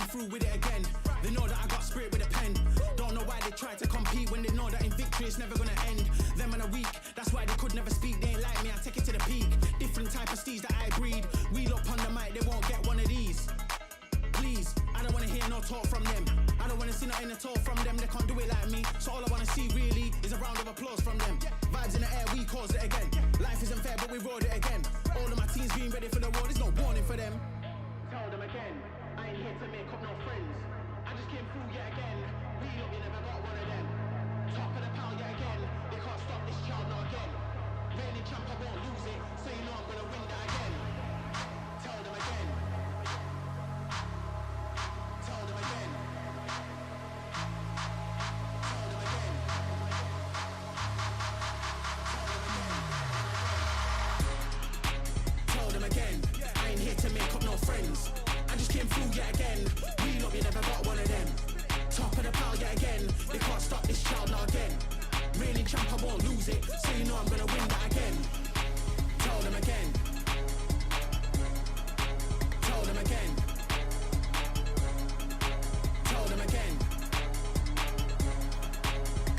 through with it again. They know that I got spirit with a pen. Don't know why they try to compete when they know that in victory it's never gonna end. Them and a week, that's why they could never speak. They ain't like me, I take it to the peak. Different type of steeds that I breed. Wheel up on the mic, they won't get one of these. Please, I don't wanna hear no talk from them. I don't wanna see nothing at all from them. They can't do it like me. So all I wanna see really is a round of applause from them. Vibes in the air, we caused it again. Life isn't fair, but we rode it again. All of my teams being ready for the war, there's no warning for them. Tell them again, I ain't here to make up no friends. I just came through yet again. We look, you never got one of them. Top of the pile yet again. They can't stop this child not again. Reigning champ, I won't lose it. So you know I'm gonna win that again. Tell them again. Tell them again. Tell them again. Tell them again. I ain't here to make up no friends. I just came through yet again. We look, you never got one of them. Top of the pile yet again. They can't stop this child not again. Reigning champ, I won't lose it. So you know I'm gonna win that again. Tell them again. Tell them again. Tell them again.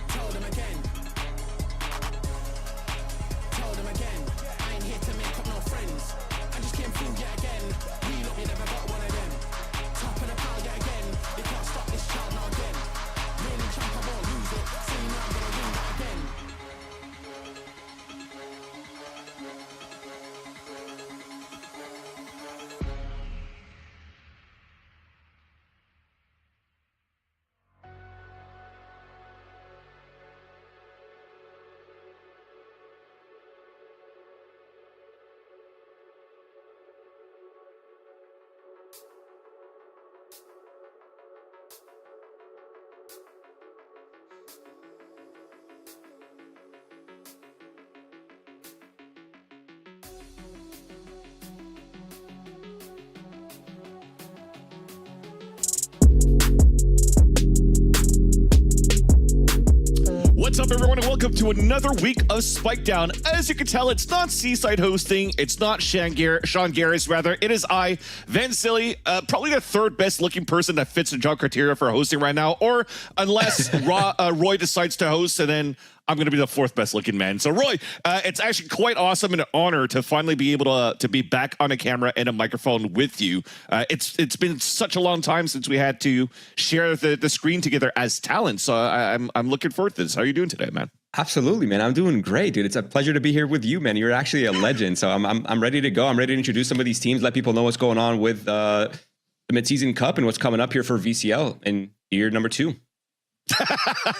Tell them again. Tell them again. I ain't here to make up no friends. I just came through yet again. We look, you never got one of them. Top of the pile yet again. They can't stop this child not again. Reigning champ, I won't lose it. So you know I'm gonna win that again. What's up, everyone, and welcome to another week of Spike Down. As you can tell, it's not Seaside hosting. It's not Sean Garris, rather. It is I, Van Silly, probably the third best looking person that fits the job criteria for hosting right now, or unless Roy decides to host, and then I'm going to be the fourth best looking man. So Roy, it's actually quite awesome and an honor to finally be able to be back on a camera and a microphone with you. It's been such a long time since we had to share the screen together as talent. So I'm looking forward to this. How are you doing today, man? Absolutely, man. I'm doing great, dude. It's a pleasure to be here with you, man. You're actually a legend. So I'm ready to go. I'm ready to introduce some of these teams, let people know what's going on with the Mid-Season Cup and what's coming up here for VCL in year number 2.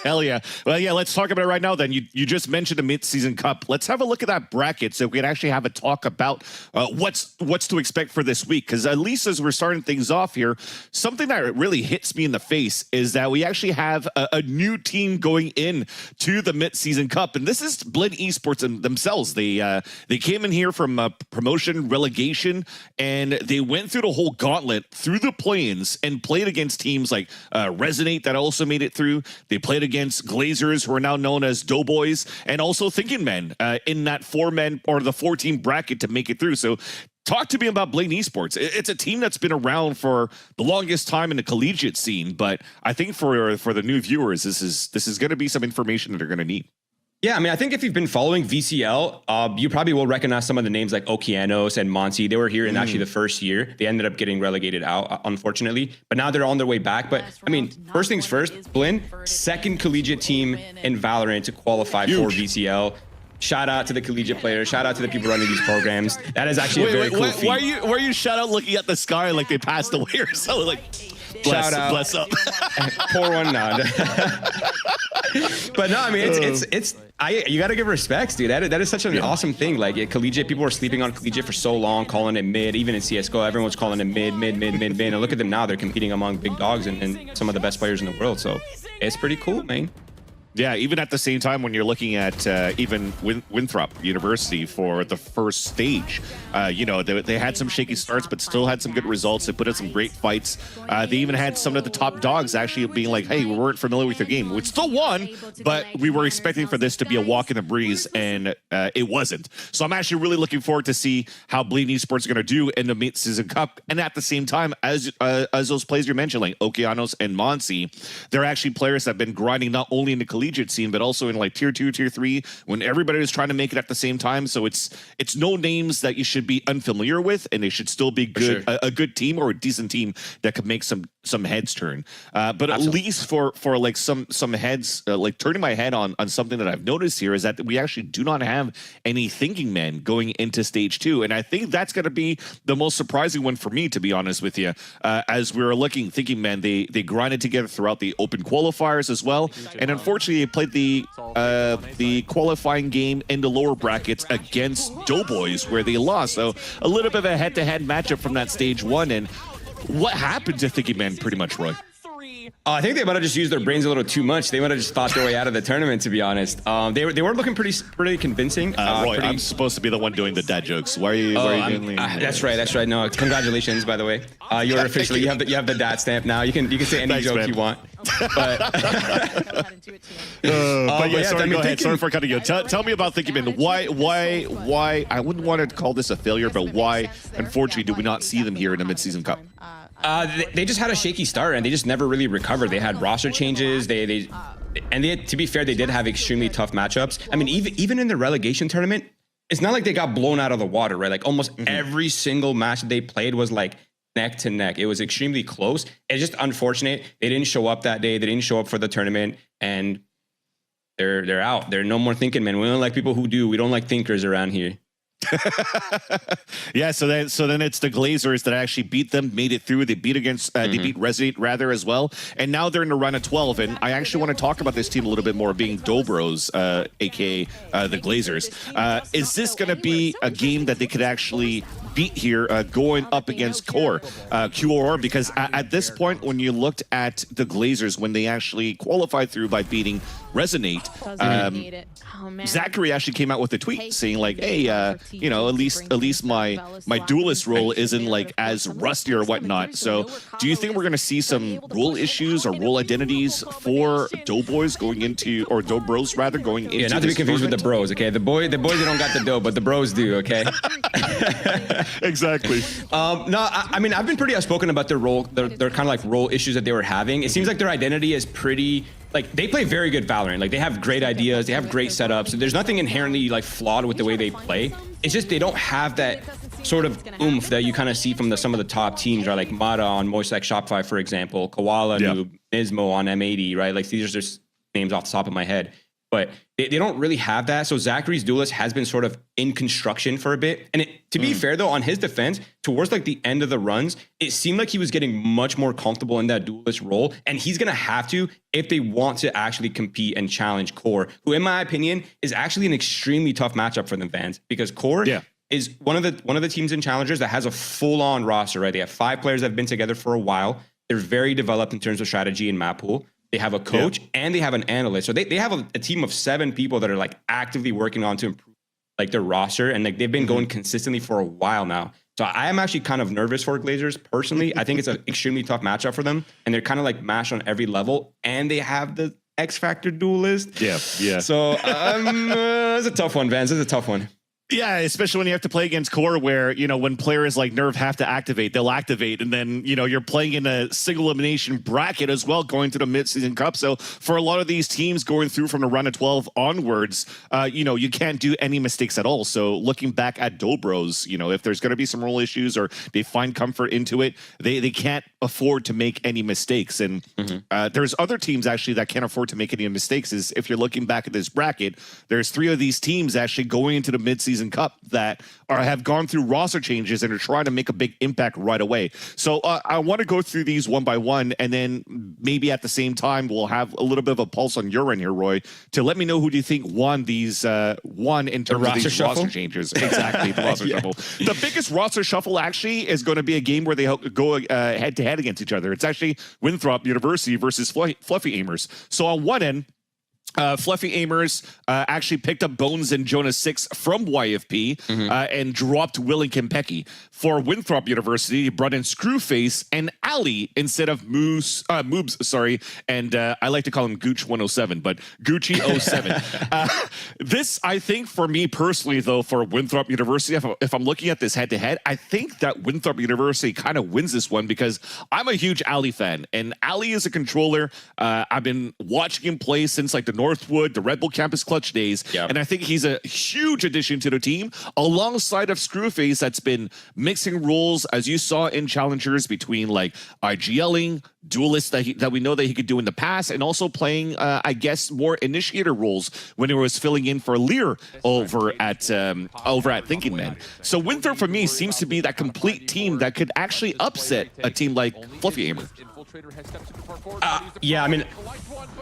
Hell yeah. Well, yeah, let's talk about it right now then. You just mentioned the Mid-Season Cup. Let's have a look at that bracket so we can actually have a talk about what's to expect for this week. Because at least as we're starting things off here, something that really hits me in the face is that we actually have a new team going in to the Mid-Season Cup. And this is Blinn Esports themselves. They came in here from Promotion Relegation, and they went through the whole gauntlet through the play-ins and played against teams like Resonate that also made it through. They played against Glazers, who are now known as Doughboys, and also Thinking Men in that 4-man or the 4-team bracket to make it through. So talk to me about Blinn Esports. It's a team that's been around for the longest time in the collegiate scene, but I think for the new viewers, this is going to be some information that they're going to need. Yeah, I mean, I think if you've been following VCL, you probably will recognize some of the names like Okeanos and Monty. They were here in actually the first year. They ended up getting relegated out, unfortunately. But now they're on their way back. But, I mean, first things first, Blinn, second collegiate team in VALORANT to qualify for VCL. Shout out to the collegiate players. Shout out to the people running these programs. That is actually a very cool feat. Why are you shout out looking at the sky like they passed away or so? Like, shout out. Bless up. Pour one nod. But no, I mean, you got to give respects, dude. That is such an awesome thing. Like collegiate, people were sleeping on collegiate for so long, calling it mid. Even in CSGO, everyone's calling it mid. And look at them now. They're competing among big dogs and some of the best players in the world. So it's pretty cool, man. Yeah, even at the same time when you're looking at even Winthrop University for the first stage, you know, they had some shaky starts, but still had some good results. They put in some great fights. They even had some of the top dogs actually being like, hey, we weren't familiar with your game. We still won, but we were expecting for this to be a walk in the breeze, and it wasn't. So I'm actually really looking forward to see how Bleeding Esports are going to do in the mid-season cup. And at the same time, as those players you mentioned, like Okeanos and Monsi, they're actually players that have been grinding not only in the collegiate scene, but also in like tier 2, tier 3, when everybody is trying to make it at the same time. So it's no names that you should be unfamiliar with, and they should still be good, sure. a good team or a decent team that could make some heads turn. But at least for like some heads, like turning my head on something that I've noticed here is that we actually do not have any thinking men going into stage 2. And I think that's going to be the most surprising one for me, to be honest with you. As we were looking, thinking men, they grinded together throughout the open qualifiers as well. And unfortunately, they played the qualifying game in the lower brackets against Doughboys, where they lost. So a little bit of a head-to-head matchup from that stage 1. And what happened to Thinking Man, pretty much, Roy? I think they might have just used their brains a little too much. They might have just thought their way out of the tournament, to be honest. They were looking pretty convincing. Roy, I'm supposed to be the one doing the dad jokes. Why are you doing that's right. No, congratulations, by the way. You're officially, you have the dad stamp now. You can say any joke you want. But yeah, sorry, go ahead. Sorry for cutting you. Tell me about Thinking Man. Why? I wouldn't want to call this a failure, but why, unfortunately, do we not see them here in the mid-season cup? They just had a shaky start, and they just never really recovered. They had roster changes. To be fair, they did have extremely tough matchups. I mean, even in the relegation tournament, it's not like they got blown out of the water, right? Like almost every single match that they played was like neck to neck. It was extremely close. It's just unfortunate they didn't show up that day. They didn't show up for the tournament, and they're out. They're no more thinking men. We don't like people who do. We don't like thinkers around here. Yeah, so then it's the Glazers that actually beat them, made it through. They beat they beat Resident rather as well, and now they're in the run of 12. And I actually want to talk about this team a little bit more, being Dobros, aka the Glazers. Is this going to be a game that they could actually beat here, going up against QOR? Because at this point, when you looked at the Glazers, when they actually qualified through by beating Resonate, Zachary actually came out with a tweet saying like, hey, you know, at least my duelist role isn't like as rusty or whatnot. So do you think we're going to see some role issues or role identities for Doughboys going into, or Dobros rather, going into? Yeah, not to be confused with the bros, okay? The boys, they don't got the dough, but the bros do, okay? Exactly. No, I mean, I've been pretty outspoken about their role, their kind of like role issues that they were having. It seems like their identity is pretty, like, they play very good Valorant. Like, they have great ideas, they have great setups. There's nothing inherently like flawed with the way they play. It's just they don't have that sort of oomph that you kind of see from some of the top teams, right? Like Mata on Moist like Shopify, for example, Koala, Noob, Nismo on M80, right? Like, these are just names off the top of my head. But they don't really have that. So Zachary's duelist has been sort of in construction for a bit. And to be fair, though, on his defense, towards like the end of the runs, it seemed like he was getting much more comfortable in that duelist role. And he's going to have to if they want to actually compete and challenge Core, who, in my opinion, is actually an extremely tough matchup for them fans, because Core is one of the teams in Challengers that has a full-on roster, right? They have 5 players that have been together for a while. They're very developed in terms of strategy and map pool. They have a coach and they have an analyst. So they have a team of 7 people that are like actively working on to improve like their roster. And like they've been going consistently for a while now. So I am actually kind of nervous for Glazers personally. I think it's an extremely tough matchup for them. And they're kind of like mashed on every level. And they have the X Factor duelist. Yeah. So it's a tough one, Vance. It's a tough one. Yeah, especially when you have to play against Core, where, you know, when players like Nerve have to activate, they'll activate. And then, you know, you're playing in a single elimination bracket as well, going to the mid-season cup. So for a lot of these teams going through from the run of 12 onwards, you know, you can't do any mistakes at all. So looking back at Dobros, you know, if there's going to be some role issues or they find comfort into it, they can't afford to make any mistakes. And there's other teams actually that can't afford to make any mistakes. Is if you're looking back at this bracket, there's 3 of these teams actually going into the mid-season cup that have gone through roster changes and are trying to make a big impact right away. So I want to go through these one by one, and then maybe at the same time we'll have a little bit of a pulse on your end here, Roy, to let me know who do you think won these in terms of these roster changes. Exactly, the roster shuffle. The biggest roster shuffle actually is going to be a game where they go head to head against each other. It's actually Winthrop University versus Fluffy Aimers. So on one end, Fluffy Aimers actually picked up Bones and Jonah 6 from YFP and dropped Will and Kempeki. For Winthrop University, he brought in Screwface and Ali instead of Moobs, sorry, and I like to call him Gooch 107, but Gucci 07. This, I think, for me personally, though, for Winthrop University, if I'm looking at this head-to-head, I think that Winthrop University kind of wins this one because I'm a huge Ali fan, and Ali is a controller. I've been watching him play since like the Northwood, the Red Bull Campus Clutch days, and I think he's a huge addition to the team, alongside of Screwface that's been mixing roles, as you saw in Challengers, between like IGLing, duelists that we know that he could do in the past, and also playing, I guess, more initiator roles when he was filling in for Lear over at Thinking Man. So Winthrop, for me, seems to be that complete team that could actually upset a team like Fluffy Aimer. Yeah, I mean,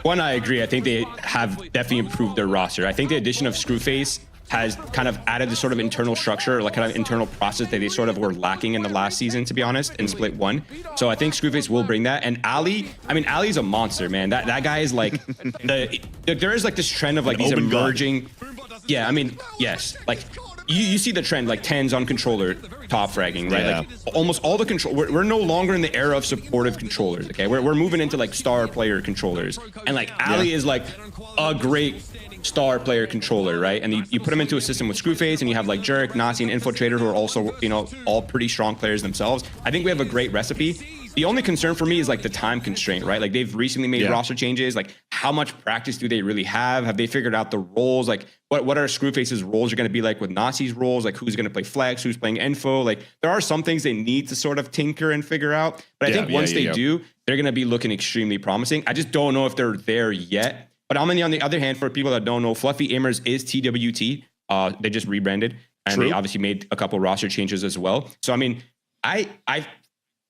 one, I agree. I think they have definitely improved their roster. I think the addition of Screwface has kind of added this sort of internal structure, like kind of internal process that they sort of were lacking in the last season, to be honest, in Split 1. So I think Screwface will bring that. And Ali, I mean, Ali's a monster, man. That guy is like, there is like this trend of like these emerging, yeah, I mean, yes, like you see the trend, like 10s on controller top fragging, right? Yeah. Like almost all the control, we're no longer in the era of supportive controllers, okay? We're moving into like star player controllers. And like Ali is like a great star player controller, right? And you put him into a system with Screwface, and you have like Jerk, Nazi, and Infiltrator, who are also, you know, all pretty strong players themselves. I think we have a great recipe. The only concern for me is like the time constraint, right? Like they've recently made roster changes. Like how much practice do they really have? Have they figured out the roles? Like what are Screwface's roles are going to be like with Nazi's roles? Like who's going to play flex? Who's playing info? Like there are some things they need to sort of tinker and figure out. But I think once they do, they're going to be looking extremely promising. I just don't know if they're there yet. But on the other hand, for people that don't know, Fluffy Aimers is TWT. They just rebranded, and they obviously made a couple roster changes as well. So I mean,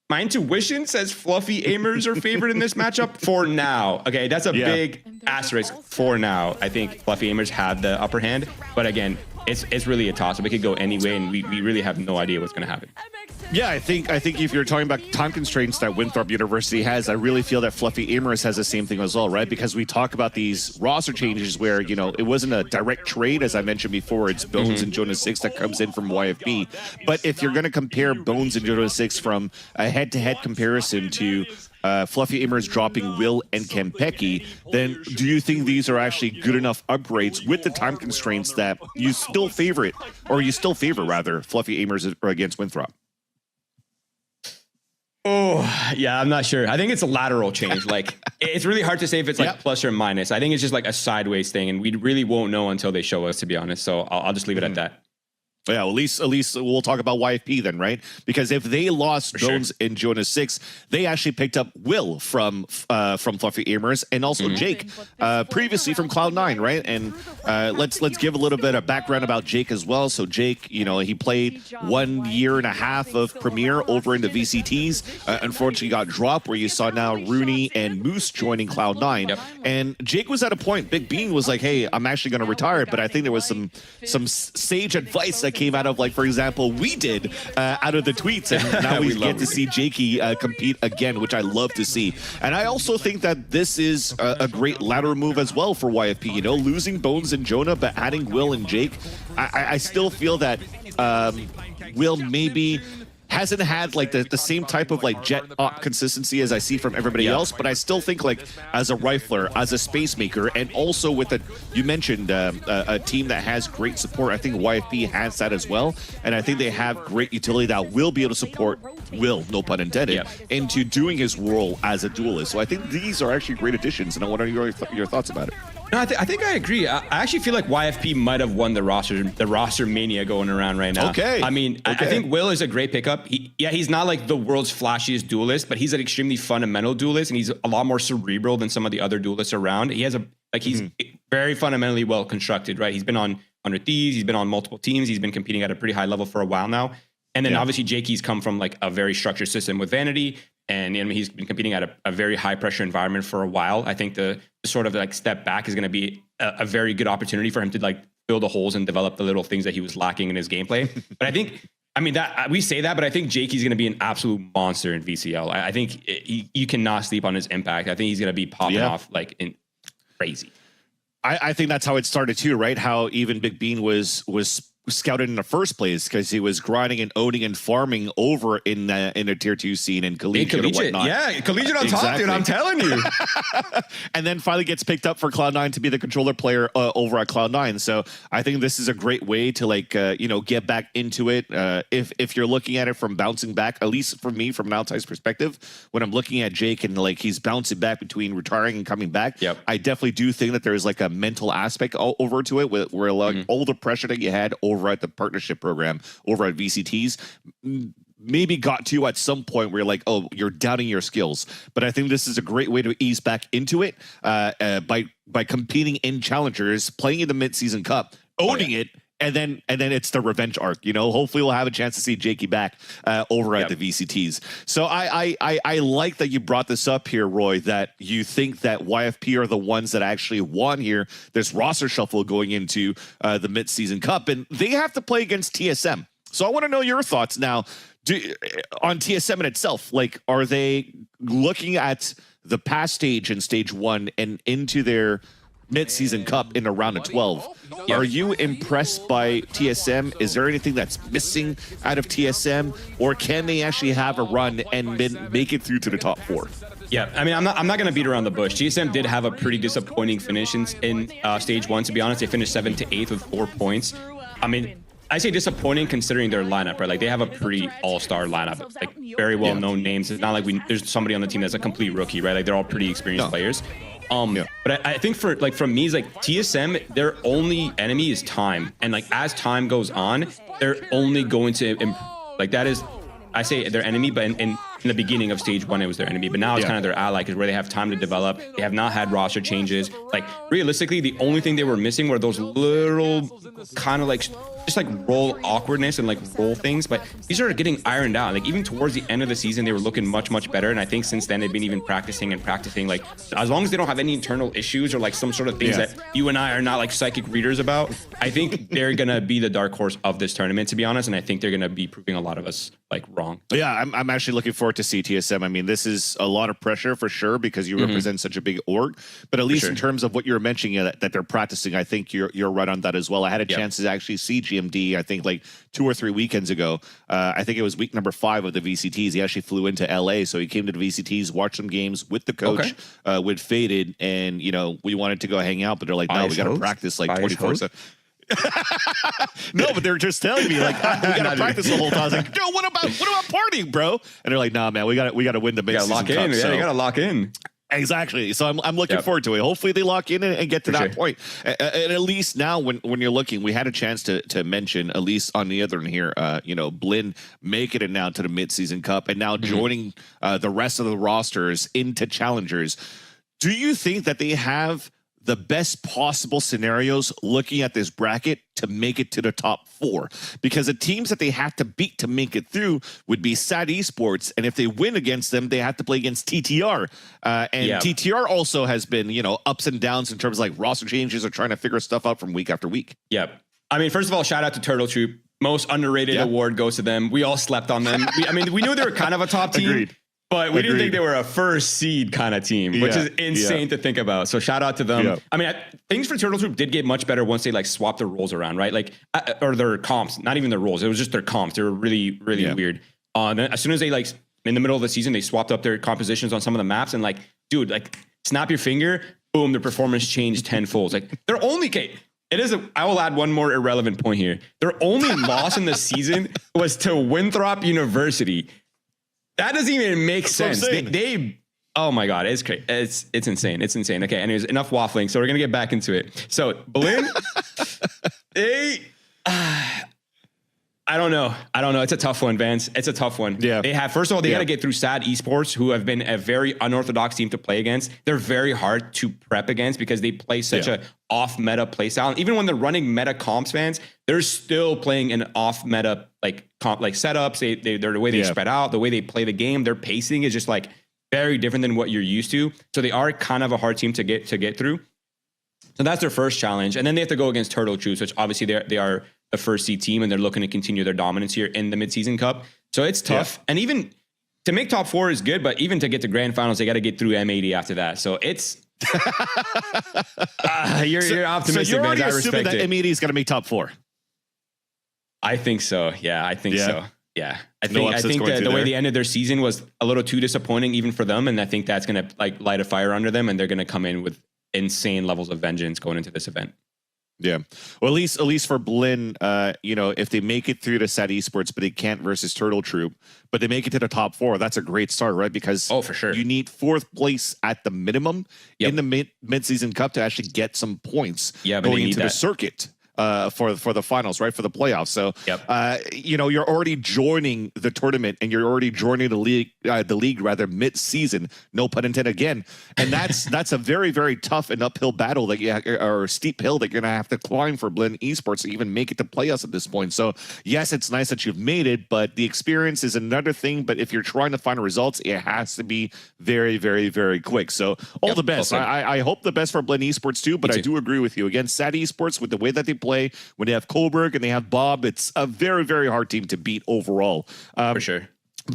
my intuition says Fluffy Aimers are favored in this matchup for now. Okay, that's a big asterisk for now. I think Fluffy Aimers have the upper hand, but again, it's really a toss-up. It could go any way, and we really have no idea what's going to happen. Yeah, I think if you're talking about time constraints that Winthrop University has, I really feel that Fluffy Aimers has the same thing as well, right? Because we talk about these roster changes where, you know, it wasn't a direct trade, as I mentioned before. It's Bones and Jonah 6 that comes in from YFP. But if you're going to compare Bones and Jonah 6 from a head-to-head comparison to Fluffy Aimers dropping Will and Kempeki, then do you think these are actually good enough upgrades with the time constraints that you still favor rather Fluffy Aimers against Winthrop? Oh, yeah, I'm not sure. I think it's a lateral change. Like, it's really hard to say if it's like plus or minus. I think it's just like a sideways thing, and we really won't know until they show us, to be honest. So I'll just leave it at that. Yeah, at least we'll talk about YFP then, right? Because if they lost Bones and Jonah 6, they actually picked up Will from Fluffy Aimers and also Jake, previously from Cloud9, right? And let's give a little bit of background about Jake as well. So Jake, you know, he played 1.5 years of Premier over in the VCTs. Unfortunately, got dropped, where you saw now Rooney and Moose joining Cloud9. And Jake was at a point. Big Bean was like, "Hey, I'm actually going to retire," but I think there was some sage advice that came out of, like, for example, we did out of the tweets, and now we get to see Jakey compete again, which I love to see. And I also think that this is a great lateral move as well for YFP. You know, losing Bones and Jonah, but adding Will and Jake. I still feel that Will maybe hasn't had like the same type of like jet up consistency as I see from everybody else, but I still think like as a rifler, as a space maker, and also with you mentioned a team that has great support. I think YFP has that as well, and I think they have great utility that will be able to support Will, no pun intended, into doing his role as a duelist. So I think these are actually great additions, and I want to know your thoughts about it. No, I think I agree. I actually feel like YFP might have won the roster mania going around right now. Okay. I mean, I think Will is a great pickup. He's not like the world's flashiest duelist, but he's an extremely fundamental duelist, and he's a lot more cerebral than some of the other duelists around. He has he's very fundamentally well constructed, right? He's been on Under Thieves, he's been on multiple teams, he's been competing at a pretty high level for a while now. And then obviously Jakey's come from like a very structured system with Vanity, and he's been competing at a very high pressure environment for a while. I think the sort of like step back is going to be a very good opportunity for him to like fill the holes and develop the little things that he was lacking in his gameplay. But I think, I mean, that we say that, but I think Jakey's going to be an absolute monster in VCL. I think you cannot sleep on his impact. I think he's going to be popping off like crazy. I think that's how it started too, right? How even Big Bean was scouted in the first place because he was grinding and owning and farming over in a tier 2 scene and collegiate or whatnot. Yeah, collegiate on top, dude. I'm telling you. And then finally gets picked up for Cloud9 to be the controller player over at Cloud9. So I think this is a great way to get back into it. If you're looking at it from bouncing back, at least for me from an outside's perspective, when I'm looking at Jake and like he's bouncing back between retiring and coming back, I definitely do think that there's like a mental aspect over to it where like all the pressure that you had over at the partnership program over at VCTs maybe got to you at some point where you're like, oh, you're doubting your skills. But I think this is a great way to ease back into it by competing in challengers, playing in the mid-season cup, owning it. And then it's the revenge arc. Hopefully we'll have a chance to see Jakey back over at the VCTs. So I like that you brought this up here, Roy, that you think that YFP are the ones that actually won here. This roster shuffle going into the mid-season cup, and they have to play against TSM. So I want to know your thoughts now on TSM in itself. Like, are they looking at the past stage in stage 1 and into their mid-season cup in a round of 12? Are you impressed by TSM? Is there anything that's missing out of TSM, or can they actually have a run and make it through to the top 4? Yeah, I mean, I'm not going to beat around the bush. TSM did have a pretty disappointing finish in stage 1. To be honest, they finished 7th to 8th with 4 points. I mean, I say disappointing considering their lineup, right? Like, they have a pretty all-star lineup, like very well-known names. It's not like there's somebody on the team that's a complete rookie, right? Like, they're all pretty experienced players. But I think from me, is like TSM, their only enemy is time, and like as time goes on, they're only going to like that is, I say their enemy, but in the beginning of stage 1 it was their enemy, but now it's kind of their ally because where they have time to develop. They have not had roster changes. Like realistically, the only thing they were missing were those little kind of like just like role awkwardness and like role things, but these are getting ironed out. Like even towards the end of the season, they were looking much better, and I think since then they've been even practicing. Like as long as they don't have any internal issues or like some sort of things that you and I are not like psychic readers about, I think they're gonna be the dark horse of this tournament, to be honest, and I think they're gonna be proving a lot of us like wrong. Yeah, I'm actually looking forward to see TSM. I mean, this is a lot of pressure for sure because you represent such a big org, but at least in terms of what you're mentioning that they're practicing, I think you're right on that as well. I had a chance to actually see GMD, I think like 2 or 3 weekends ago. I think it was week number 5 of the VCTs. He actually flew into LA, so he came to the VCTs, watched some games with the coach, with Faded, and we wanted to go hang out, but they're like, no, we got to practice like 24/7. No, but they're just telling me like we gotta practice the whole time. I was like, yo, what about partying, bro? And they're like, nah, man, we gotta win the mid-season lock cup. in. Yeah, you gotta lock in. Exactly. So I'm looking forward to it. Hopefully they lock in and get to that point. And at least now when you're looking, we had a chance to mention, at least on the other end here, Blinn making it now to the mid-season cup and now joining the rest of the rosters into challengers. Do you think that they have the best possible scenarios looking at this bracket to make it to the top 4? Because the teams that they have to beat to make it through would be SAD Esports, and if they win against them, they have to play against TTR. TTR also has been, ups and downs in terms of like roster changes or trying to figure stuff out from week after week. Yep. I mean, first of all, shout out to Turtle Troop. Most underrated award goes to them. We all slept on them. We knew they were kind of a top team. Agreed. But we didn't think they were a first seed kind of team, which is insane to think about. So shout out to them. Yeah. I mean, things for Turtle Troop did get much better once they like swapped their roles around, right? Like, or their comps, not even their roles. It was just their comps. They were really weird. Then as soon as they like in the middle of the season, they swapped up their compositions on some of the maps and like, dude, like snap your finger, boom, their performance changed tenfold. Like they're only I will add one more irrelevant point here. Their only loss in the season was to Winthrop University. That doesn't even make sense. They oh my God, it's crazy. It's insane. It's insane. Okay, anyways, enough waffling. So we're gonna get back into it. So Blinn, I don't know. It's a tough one, Vance. It's a tough one. Yeah. They have, first of all, they got to get through SAD Esports, who have been a very unorthodox team to play against. They're very hard to prep against because they play such a off-meta play style. And even when they're running meta comps, fans, they're still playing an off-meta like comp, like setups. They're the way they spread out, the way they play the game, their pacing is just like very different than what you're used to. So they are kind of a hard team to get through. So that's their first challenge. And then they have to go against Turtle Troops, which obviously they are a first seed team, and they're looking to continue their dominance here in the mid-season cup. So it's tough. And even to make top 4 is good, but even to get to grand finals, they got to get through M80 after that. So it's You're optimistic, so you're already man. I assuming respect that it. M80 is going to make top 4. I think so. Yeah, I think so. Yeah, I No think upsets going the through way there? they ended their season was a little too disappointing, even for them. And I think that's gonna like light a fire under them, and they're gonna come in with insane levels of vengeance going into this event. Yeah. Well, at least for Blinn, if they make it through to Sat Esports, but they can't versus Turtle Troop, but they make it to the top 4, that's a great start, right? Because Oh, for sure. you need 4th place at the minimum Yep. in the mid-season cup to actually get some points Yeah, but they going need into the that. circuit. For the finals, right? For the playoffs. So, Yep. you're already joining the tournament and you're already joining the league mid-season, no pun intended again. And that's a very, very tough and uphill battle or a steep hill that you're going to have to climb for Blinn Esports to even make it to playoffs at this point. So, yes, it's nice that you've made it, but the experience is another thing. But if you're trying to find results, it has to be very, very, very quick. So, all the best. Okay. I hope the best for Blinn Esports too, but I do agree with you. Again, Sat Esports, with the way that they play, when they have Kohlberg and they have Bob, it's a very, very hard team to beat overall. For sure.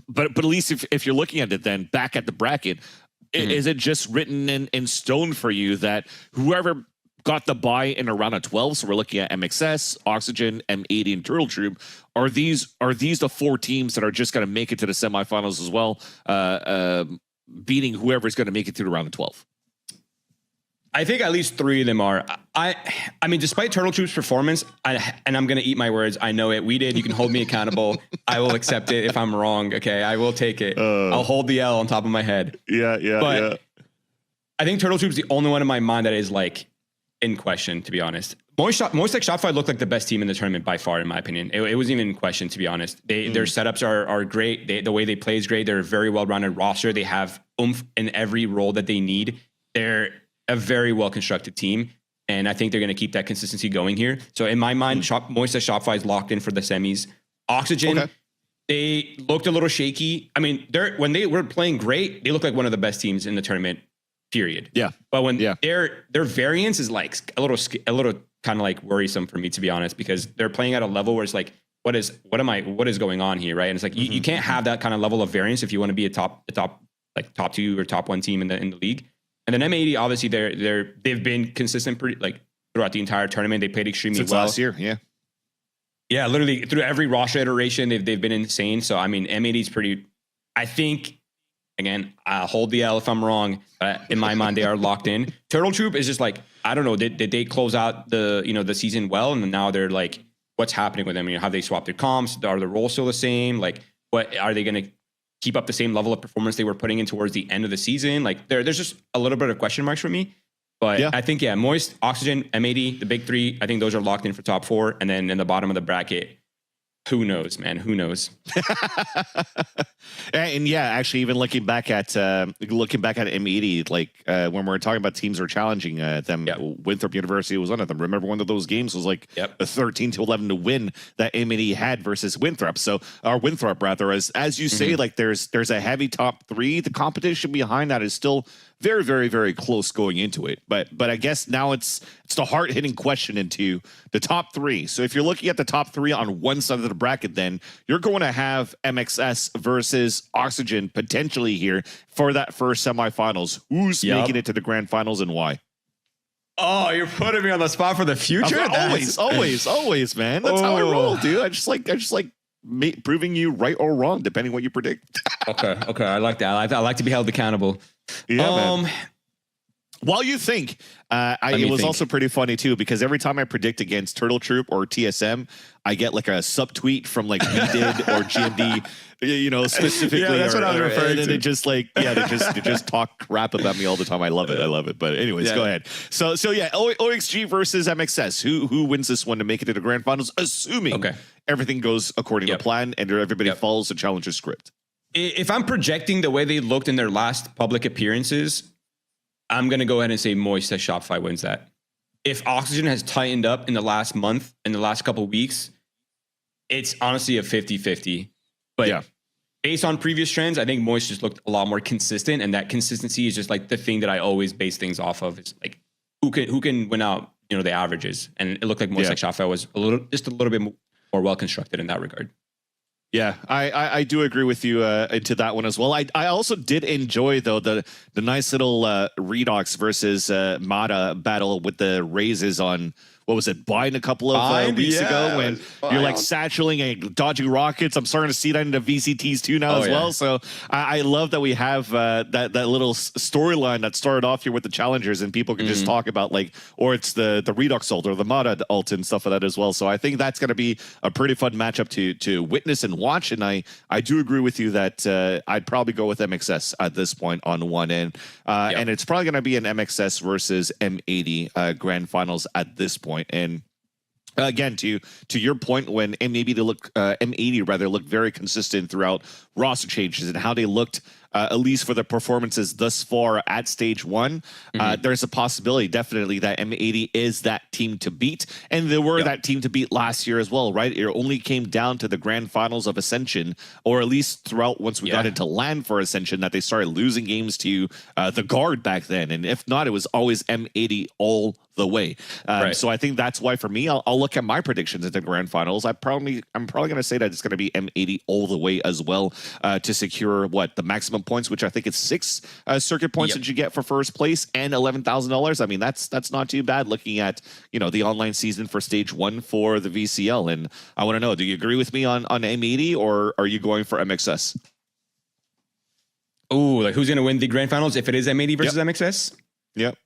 But at least if you're looking at it then back at the bracket, is it just written in stone for you that whoever got the bye in a round of 12, so we're looking at MXS, Oxygen, M80, and Turtle Troop, are these the 4 teams that are just going to make it to the semifinals as well, beating whoever's going to make it through the round of 12? I think at least 3 of them are. I mean, despite Turtle Troop's performance, and I'm going to eat my words. I know it. We did. You can hold me accountable. I will accept it if I'm wrong. Okay, I will take it. I'll hold the L on top of my head. But I think Turtle Troop's the only one in my mind that is like in question, to be honest. Moist Shopify looked like the best team in the tournament by far, in my opinion. It wasn't even in question, to be honest. Their setups are great. The way they play is great. They're a very well-rounded roster. They have oomph in every role that they need. They're a very well-constructed team, and I think they're going to keep that consistency going here. So in my mind, Moist Shopify is locked in for the semis. Oxygen, they looked a little shaky. I mean, when they were playing great, they looked like one of the best teams in the tournament, period. Yeah. But when their variance is like a little kind of like worrisome for me, to be honest, because they're playing at a level where it's like, what is going on here, right? And it's like you can't have that kind of level of variance if you want to be a top 2 or top 1 team in the league. And then M80, obviously, they've been consistent throughout the entire tournament. They played extremely Since well last year, yeah, literally through every roster iteration, they've been insane. So I mean, M80 is pretty. I think, again, I'll hold the L if I'm wrong, but in my mind, they are locked in. Turtle Troop is just like, I don't know, did they close out the season well, and now they're like, what's happening with them? Have they swapped their comps? Are the roles still the same? Like, what are they going to keep up the same level of performance they were putting in towards the end of the season? Like there's just a little bit of question marks for me, but I think, Moist, Oxygen, M80, the big 3, I think those are locked in for top 4. And then in the bottom of the bracket, who knows, man? Who knows? And actually, even looking back at M80, like when we're talking about teams who are challenging them, Winthrop University was one of them. Remember, one of those games was like a 13-11 to win that M80 had versus Winthrop. So, or Winthrop rather, as you say, like there's a heavy top 3. The competition behind that is still very, very, very close going into it. But I guess now it's the hard-hitting question into the top 3. So if you're looking at the top 3 on one side of the bracket, then you're going to have MXS versus Oxygen potentially here for that first semifinals. Who's making it to the grand finals and why? Oh, you're putting me on the spot for the future? Always, man. That's how I roll, dude. I just like proving you right or wrong, depending what you predict. Okay. I like that. I like to be held accountable. Man. While you think, it was also pretty funny too, because every time I predict against Turtle Troop or TSM, I get like a subtweet from like we did or GMD, specifically. Yeah, that's what I was referring to. And they just talk crap about me all the time. I love it. But anyways, go ahead. So OXG versus MXS. Who wins this one to make it to the grand finals, assuming everything goes according to plan and everybody follows the challenger script? If I'm projecting the way they looked in their last public appearances, I'm going to go ahead and say Moist Shopify wins that. If Oxygen has tightened up in the last month, in the last couple of weeks, it's honestly a 50-50. But based on previous trends, I think Moist just looked a lot more consistent, and that consistency is just like the thing that I always base things off of. Is like who can win out, the averages. And it looked like Moist Shopify was a little bit more well constructed in that regard. Yeah, I do agree with you into that one as well. I also did enjoy though the nice little Redox versus Mata battle with the raises on. What was it? Bind a couple of weeks ago when you're like satcheling and dodging rockets. I'm starting to see that into VCTs too now as well. So I love that we have that little storyline that started off here with the challengers, and people can just talk about like, or it's the Redux ult or the Mata ult and stuff like that as well. So I think that's going to be a pretty fun matchup to witness and watch. And I do agree with you that I'd probably go with MXS at this point on one end, and it's probably going to be an MXS versus M80 grand finals at this point. And again, to your point, when M80 rather looked very consistent throughout roster changes and how they looked, at least for the performances thus far at stage one, there's a possibility definitely that M80 is that team to beat. And they were that team to beat last year as well, right? It only came down to the grand finals of Ascension, or at least throughout once we got into LAN for Ascension, that they started losing games to the Guard back then. And if not, it was always M80 all the way. So I think that's why for me, I'll look at my predictions at the grand finals. I'm probably going to say that it's going to be M80 all the way as well, to secure the maximum points, which I think it's 6 circuit points that you get for first place, and $11,000. I mean, that's not too bad looking at, the online season for stage 1 for the VCL. And I want to know, do you agree with me on M80, or are you going for MXS? Oh, like who's going to win the grand finals if it is M80 versus MXS? Yep.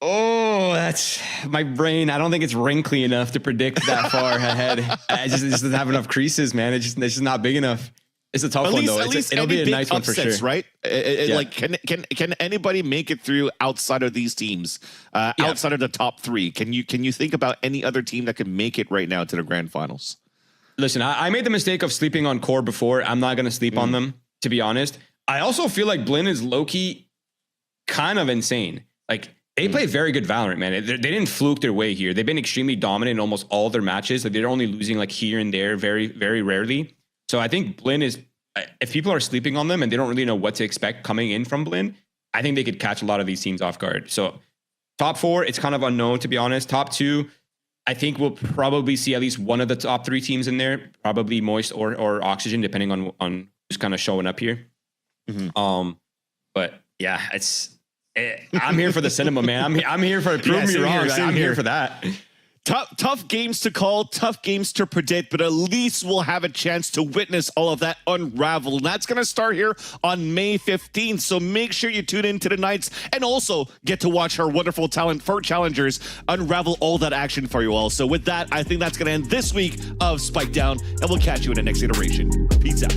Oh, that's my brain. I don't think it's wrinkly enough to predict that far ahead. It just doesn't have enough creases, man. It's just not big enough. It's a tough one, though. It'll be a nice one for sure. Right? Like, can anybody make it through outside of these teams, outside of the top 3? Can you think about any other team that can make it right now to the grand finals? Listen, I made the mistake of sleeping on Core before. I'm not going to sleep on them, to be honest. I also feel like Blinn is low-key kind of insane. Like, they play very good Valorant, man. They didn't fluke their way here. They've been extremely dominant in almost all their matches. Like, they're only losing like here and there very, very rarely. So I think Blinn is, if people are sleeping on them and they don't really know what to expect coming in from Blinn, I think they could catch a lot of these teams off guard. So top 4, it's kind of unknown, to be honest. Top 2, I think we'll probably see at least one of the top 3 teams in there, probably Moist or Oxygen, depending on who's kind of showing up here. But yeah, I'm here for the cinema, man. I'm here for prove me wrong. I'm here for that. Tough games to call, tough games to predict, but at least we'll have a chance to witness all of that unravel. And that's going to start here on May 15th. So make sure you tune in to the nights and also get to watch our wonderful talent for challengers unravel all that action for you all. So with that, I think that's going to end this week of Spike Down, and we'll catch you in the next iteration. Peace out.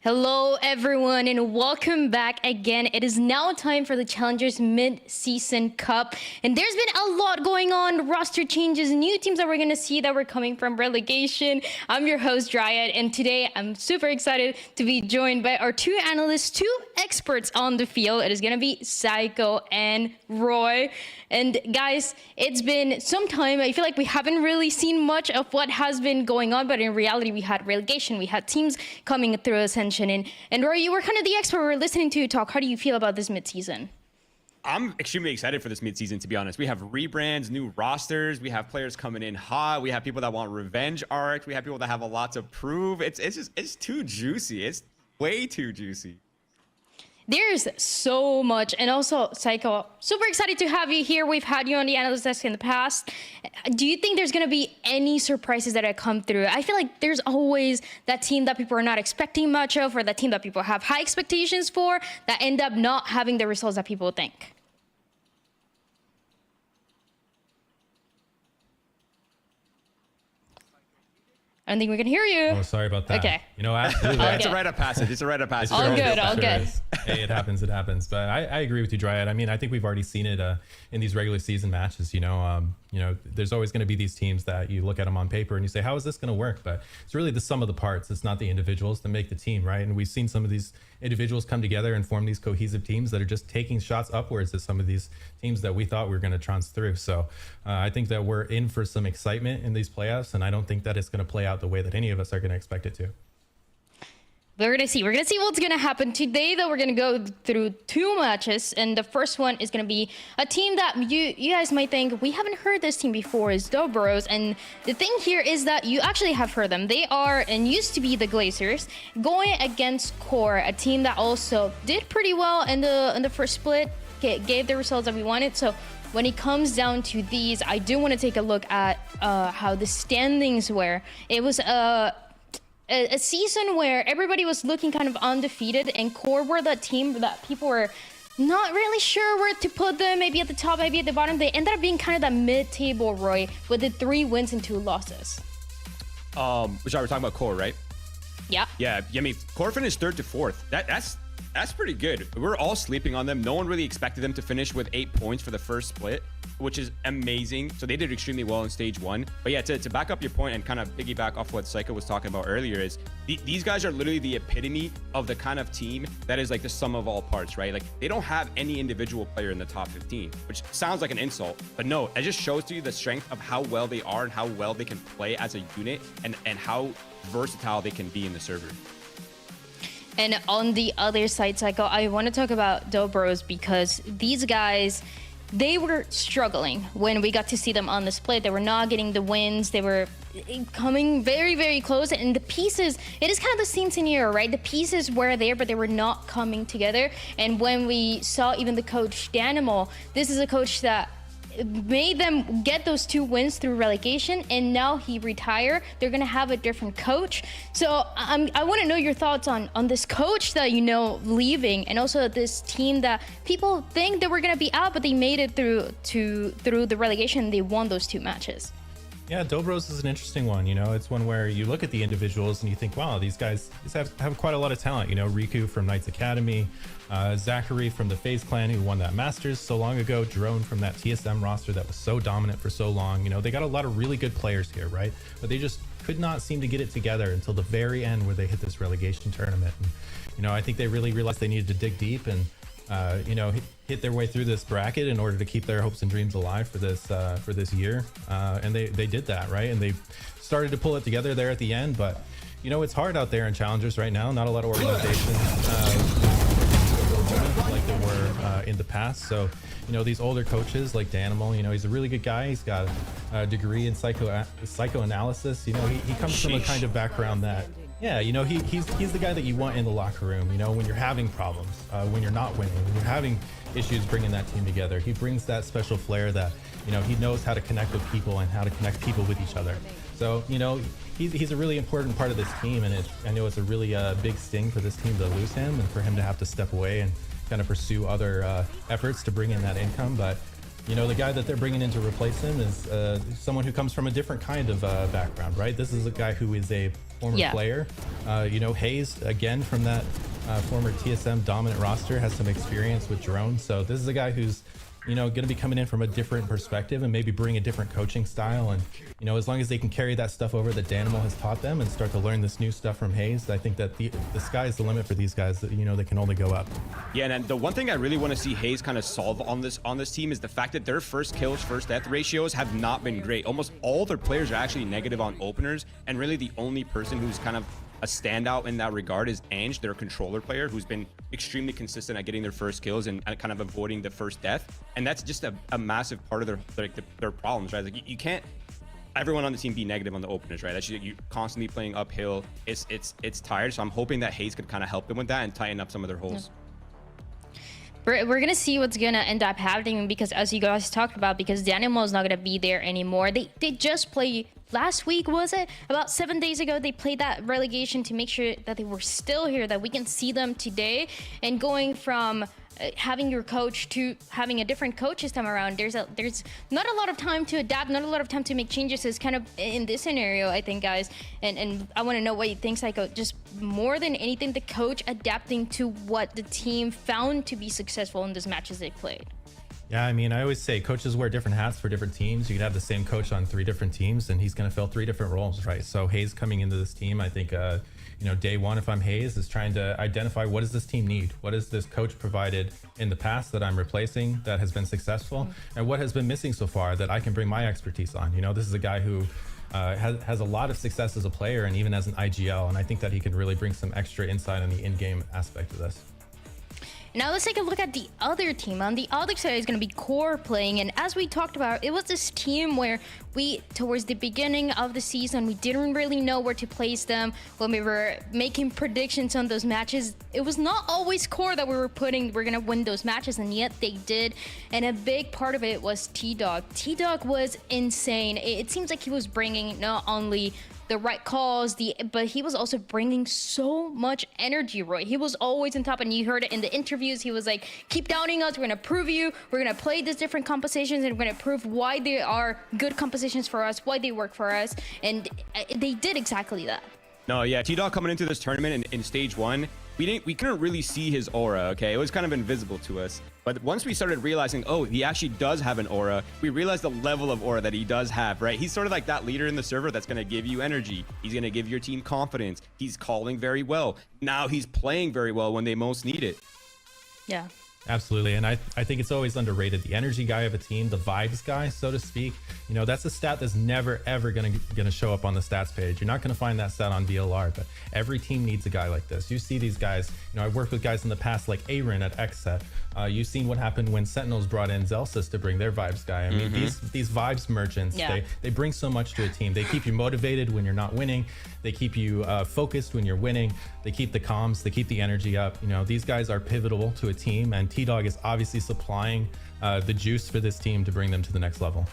Hello everyone and welcome back again. It is now time for the Challengers Mid-Season Cup, and there's been a lot going on, roster changes, new teams that we're going to see that were coming from relegation. I'm your host Dryad, and today I'm super excited to be joined by our 2 analysts, 2 experts on the field. It is going to be Psycho and Roy. And guys, it's been some time. I feel like we haven't really seen much of what has been going on, but in reality, we had relegation, we had teams coming through Ascension. And Roy, you were kind of the expert. We were listening to you talk. How do you feel about this mid-season? I'm extremely excited for this mid-season, to be honest. We have rebrands, new rosters. We have players coming in hot. We have people that want revenge art. We have people that have a lot to prove. It's too juicy. It's way too juicy. There's so much. And also, Psycho, super excited to have you here. We've had you on the analyst desk in the past. Do you think there's going to be any surprises that have come through? I feel like there's always that team that people are not expecting much of, or that team that people have high expectations for, that end up not having the results that people think. I don't think we can hear you. Oh, sorry about that. Okay. You know, absolutely. It's a rite of passage. It's a rite of passage. All good, all good. Hey, it happens. It happens. But I agree with you, Dryad. I mean, I think we've already seen it in these regular season matches. You know, there's always going to be these teams that you look at them on paper and you say, how is this going to work? But it's really the sum of the parts. It's not the individuals that make the team, right? And we've seen some of these individuals come together and form these cohesive teams that are just taking shots upwards at some of these teams that we thought we were going to trounce through. So I think that we're in for some excitement in these playoffs, and I don't think that it's going to play out the way that any of us are going to expect it to. We're gonna see what's gonna happen today. Though we're gonna go through 2 matches, and the first one is gonna be a team that you guys might think we haven't heard this team before, is Dobros. And the thing here is that you actually have heard them. They are and used to be the Glazers, going against Core, a team that also did pretty well in the first split, gave the results that we wanted. So when it comes down to these, I do want to take a look at how the standings were. It was a season where everybody was looking kind of undefeated, and Core were the team that people were not really sure where to put them, maybe at the top, maybe at the bottom. They ended up being kind of that mid-table, Roy, with the 3 wins and 2 losses. Which we're talking about Core, right? Yeah. Yeah, I mean, Core finished 3rd to 4th. That's pretty good. We're all sleeping on them. No one really expected them to finish with 8 points for the first split, which is amazing. So they did extremely well in stage 1. But yeah, to back up your point and kind of piggyback off what Psycho was talking about earlier, is these guys are literally the epitome of the kind of team that is like the sum of all parts, right? Like, they don't have any individual player in the top 15, which sounds like an insult, but no, it just shows to you the strength of how well they are and how well they can play as a unit, and how versatile they can be in the server. And on the other side, Psycho, I want to talk about Dobros, because these guys, they were struggling when we got to see them on the split. They were not getting the wins. They were coming very, very close. And the pieces, it is kind of the same scenario, right? The pieces were there, but they were not coming together. And when we saw even the coach, Danimal, this is a coach that made them get those 2 wins through relegation, and now he retired. They're gonna have a different coach. So I want to know your thoughts on this coach that leaving, and also this team that people think they were gonna be out, but they made it through the relegation. They won those 2 matches. Yeah, Dobros is an interesting one. You know, it's one where you look at the individuals and you think, wow, these guys have quite a lot of talent. You know, Riku from Knights Academy, Zachary from the FaZe clan, who won that Masters so long ago, Drone from that TSM roster that was so dominant for so long. You know, they got a lot of really good players here, right? But they just could not seem to get it together until the very end, where they hit this relegation tournament. And, you know, I think they really realized they needed to dig deep and hit their way through this bracket in order to keep their hopes and dreams alive for this year. And they did that, right? And they started to pull it together there at the end. But, you know, it's hard out there in Challengers right now. Not a lot of organizations like there were in the past. So, you know, these older coaches like Danimal, you know, he's a really good guy. He's got a degree in psychoanalysis. You know, he comes from a kind of background that, yeah, you know, he's the guy that you want in the locker room, you know, when you're having problems, when you're not winning, when you're having issues bringing that team together. He brings that special flair that, you know, he knows how to connect with people and how to connect people with each other. So, you know, he's a really important part of this team, and I know it's a really big sting for this team to lose him and for him to have to step away and kind of pursue other efforts to bring in that income. But, you know, the guy that they're bringing in to replace him is someone who comes from a different kind of background, right? This is a guy who is a former player. You know, Hayes, again, from that former TSM dominant roster, has some experience with Drone. So this is a guy who's, you know, going to be coming in from a different perspective and maybe bring a different coaching style. And, you know, as long as they can carry that stuff over that Danimal has taught them and start to learn this new stuff from Hayes, I think that the sky is the limit for these guys. That, you know, they can only go up. Yeah, and the one thing I really want to see Hayes kind of solve on this team is the fact that their first kills, first death ratios have not been great. Almost all their players are actually negative on openers, and really the only person who's kind of a standout in that regard is Ange, their controller player, who's been extremely consistent at getting their first kills and kind of avoiding the first death. And that's just a massive part of their problems, right? Like, you can't everyone on the team be negative on the openers, right? That's you're constantly playing uphill. It's tired. So I'm hoping that Hayes could kind of help them with that and tighten up some of their holes. We're gonna see what's gonna end up happening, because as you guys talked about, because Danimal is not gonna be there anymore. They just played last week, was it? About 7 days ago, they played that relegation to make sure that they were still here, that we can see them today. And going from having your coach to having a different coach this time around, there's not a lot of time to adapt, not a lot of time to make changes. Is kind of in this scenario, I think, guys. And I want to know what you think, Psycho. Just more than anything, the coach adapting to what the team found to be successful in these matches they played. Yeah, I mean, I always say coaches wear different hats for different teams. You could have the same coach on 3 different teams, and he's going to fill 3 different roles, right? So Hayes coming into this team, I think, day one, if I'm Hayes, is trying to identify what does this team need? What has this coach provided in the past that I'm replacing that has been successful? And what has been missing so far that I can bring my expertise on? This is a guy who has a lot of success as a player and even as an IGL, and I think that he can really bring some extra insight on the in-game aspect of this. Now let's take a look at the other team. On the other side is going to be Core playing, and as we talked about, it was this team where towards the beginning of the season, we didn't really know where to place them when we were making predictions on those matches. It was not always Core that we're going to win those matches, and yet they did. And a big part of it was T-Dog. T-Dog was insane. It seems like he was bringing not only the right calls, but he was also bringing so much energy, Roy. He was always on top, and you heard it in the interviews. He was like, keep doubting us. We're going to prove you. We're going to play these different compositions, and we're going to prove why they are good compositions for us, why they work for us. And they did exactly that. No, yeah, T-Dog coming into this tournament in stage 1, we couldn't really see his aura, okay? It was kind of invisible to us. But once we started realizing, oh, he actually does have an aura, we realized the level of aura that he does have, right? He's sort of like that leader in the server that's going to give you energy. He's going to give your team confidence. He's calling very well. Now he's playing very well when they most need it. Yeah. Absolutely, and I think it's always underrated. The energy guy of a team, the vibes guy, so to speak. That's a stat that's never ever gonna show up on the stats page. You're not gonna find that stat on VLR, but every team needs a guy like this. You see these guys. I've worked with guys in the past like Aaron at XSET. You've seen what happened when Sentinels brought in Zelsis to bring their vibes guy. I mean, these vibes merchants, they bring so much to a team. They keep you motivated when you're not winning. They keep you focused when you're winning. They keep the comms. They keep the energy up. These guys are pivotal to a team, and T-Dog is obviously supplying the juice for this team to bring them to the next level.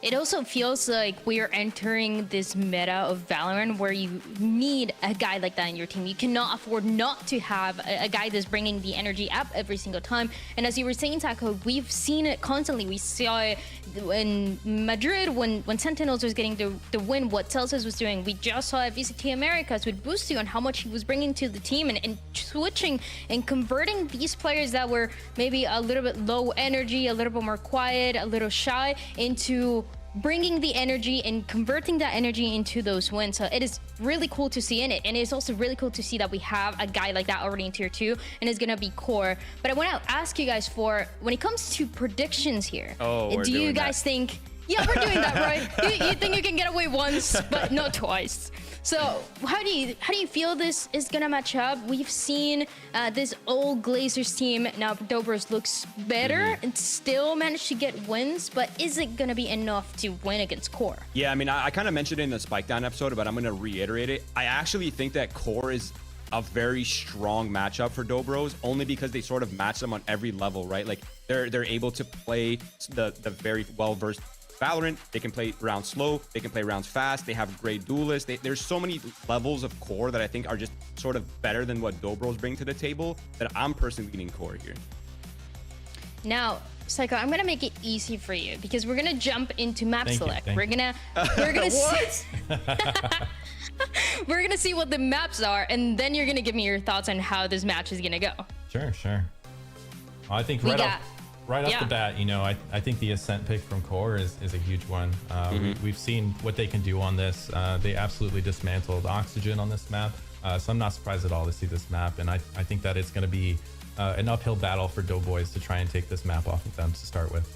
It also feels like we are entering this meta of Valorant where you need a guy like that in your team. You cannot afford not to have a guy that's bringing the energy up every single time. And as you were saying, Taco, we've seen it constantly. We saw it in Madrid when Sentinels was getting the win, what Celsius was doing. We just saw it at VCT Americas with Boosty on how much he was bringing to the team, and switching and converting these players that were maybe a little bit low energy, a little bit more quiet, a little shy, into bringing the energy and converting that energy into those wins. So it is really cool to see in it, and it's also really cool to see that we have a guy like that already in tier 2, and it's gonna be Core. But I want to ask you guys, for when it comes to predictions here, do you guys think, yeah, we're doing that, right? You think you can get away once but not twice? So how do you feel this is gonna match up? We've seen this old Glazers team. Now Dobros looks better and still managed to get wins, but is it gonna be enough to win against Core? Yeah, I mean, I kind of mentioned it in the Spike Down episode, but I'm gonna reiterate it. I actually think that Core is a very strong matchup for Dobros, only because they sort of match them on every level, right? Like they're able to play the very well-versed Valorant. They can play rounds slow, they can play rounds fast, they have great duelists. There's so many levels of Core that I think are just sort of better than what Dobros bring to the table, that I'm personally leaning Core here. Now, Psycho, I'm gonna make it easy for you because we're gonna jump into map select. We're gonna see, we're gonna see what the maps are, and then you're gonna give me your thoughts on how this match is gonna go. Sure. Well, I think right off the bat, I think the Ascent pick from Core is a huge one. We've seen what they can do on this. They absolutely dismantled Oxygen on this map. So I'm not surprised at all to see this map. And I think that it's going to be an uphill battle for Doughboys to try and take this map off of them to start with.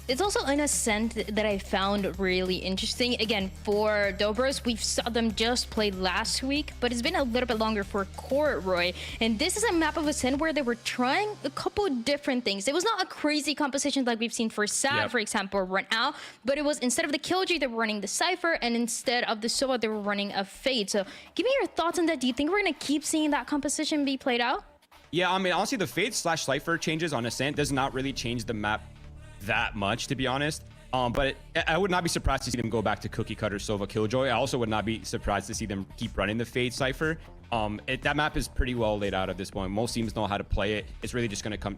It's also an Ascent that I found really interesting. Again, for Dobros, we saw them just play last week, but it's been a little bit longer for Core, Roy. And this is a map of Ascent where they were trying a couple different things. It was not a crazy composition like we've seen for Sad, for example, run out, but it was instead of the Killjoy, they were running the Cypher, and instead of the Sova, they were running a Fade. So give me your thoughts on that. Do you think we're going to keep seeing that composition be played out? Yeah, I mean, honestly, the Fade/Cypher changes on Ascent does not really change the map that much, to be honest. But I would not be surprised to see them go back to Cookie Cutter Sova Killjoy. I also would not be surprised to see them keep running the Fade Cypher. That map is pretty well laid out at this point. Most teams know how to play it. It's really just going to come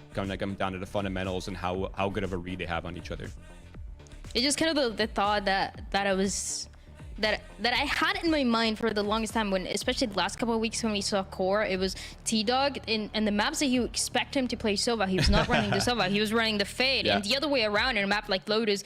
down to the fundamentals and how good of a read they have on each other. It's just kind of the thought that I had in my mind for the longest time, when especially the last couple of weeks when we saw Core, it was T-Dog and the maps that you expect him to play Sova, he was not running the Sova, he was running the Fade. Yeah. And the other way around in a map like Lotus,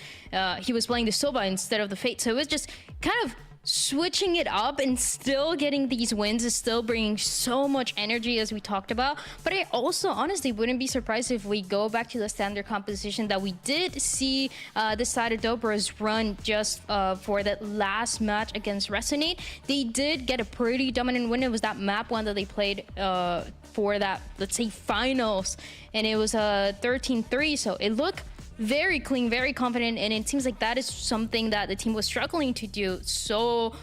he was playing the Sova instead of the Fade. So it was just kind of switching it up and still getting these wins is still bringing so much energy, as we talked about. But I also honestly wouldn't be surprised if we go back to the standard composition that we did see this side of Dobros run just for that last match against Resonate. They did get a pretty dominant win. It was that map one that they played for that, let's say, finals, and it was a 13-3, so it looked very clean, very confident, and it seems like that is something that the team was struggling to do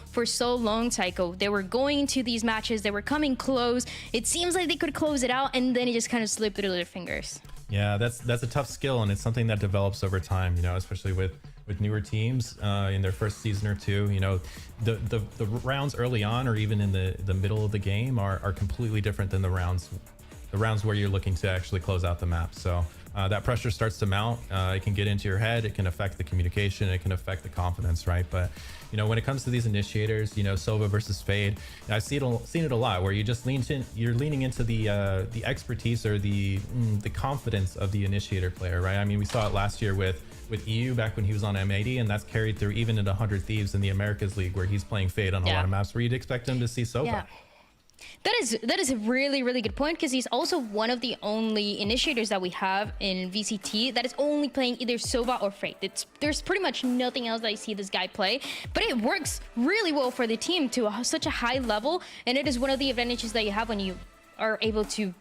for so long. Psycho, they were going into these matches, they were coming close, it seems like they could close it out, and then it just kind of slipped through their fingers. Yeah, that's a tough skill, and it's something that develops over time, you know, especially with newer teams in their first season or two. You know, the rounds early on, or even in the middle of the game, are completely different than the rounds where you're looking to actually close out the map. So that pressure starts to mount. It can get into your head. It can affect the communication. It can affect the confidence, right? But you know, when it comes to these initiators, you know, Sova versus Fade, I've seen it a lot where you're leaning into the expertise or the confidence of the initiator player, right? I mean, we saw it last year with EU back when he was on M80, and that's carried through even into 100 Thieves in the Americas League, where he's playing Fade on a lot of maps where you'd expect him to see Sova. Yeah. That is a really, really good point, because he's also one of the only initiators that we have in VCT that is only playing either Sova or Fade. There's pretty much nothing else that I see this guy play, but it works really well for the team to such a high level, and it is one of the advantages that you have when you are able to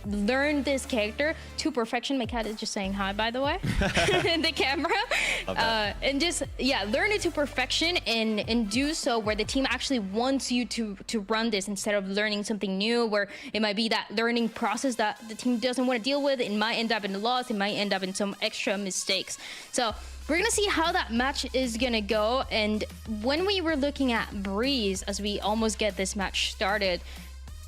learn this character to perfection. My cat is just saying hi, by the way, in the camera. And just, yeah, learn it to perfection and do so where the team actually wants you to run this, instead of learning something new where it might be that learning process that the team doesn't want to deal with. It might end up in a loss. It might end up in some extra mistakes. So we're gonna see how that match is gonna go. And when we were looking at Breeze, as we almost get this match started,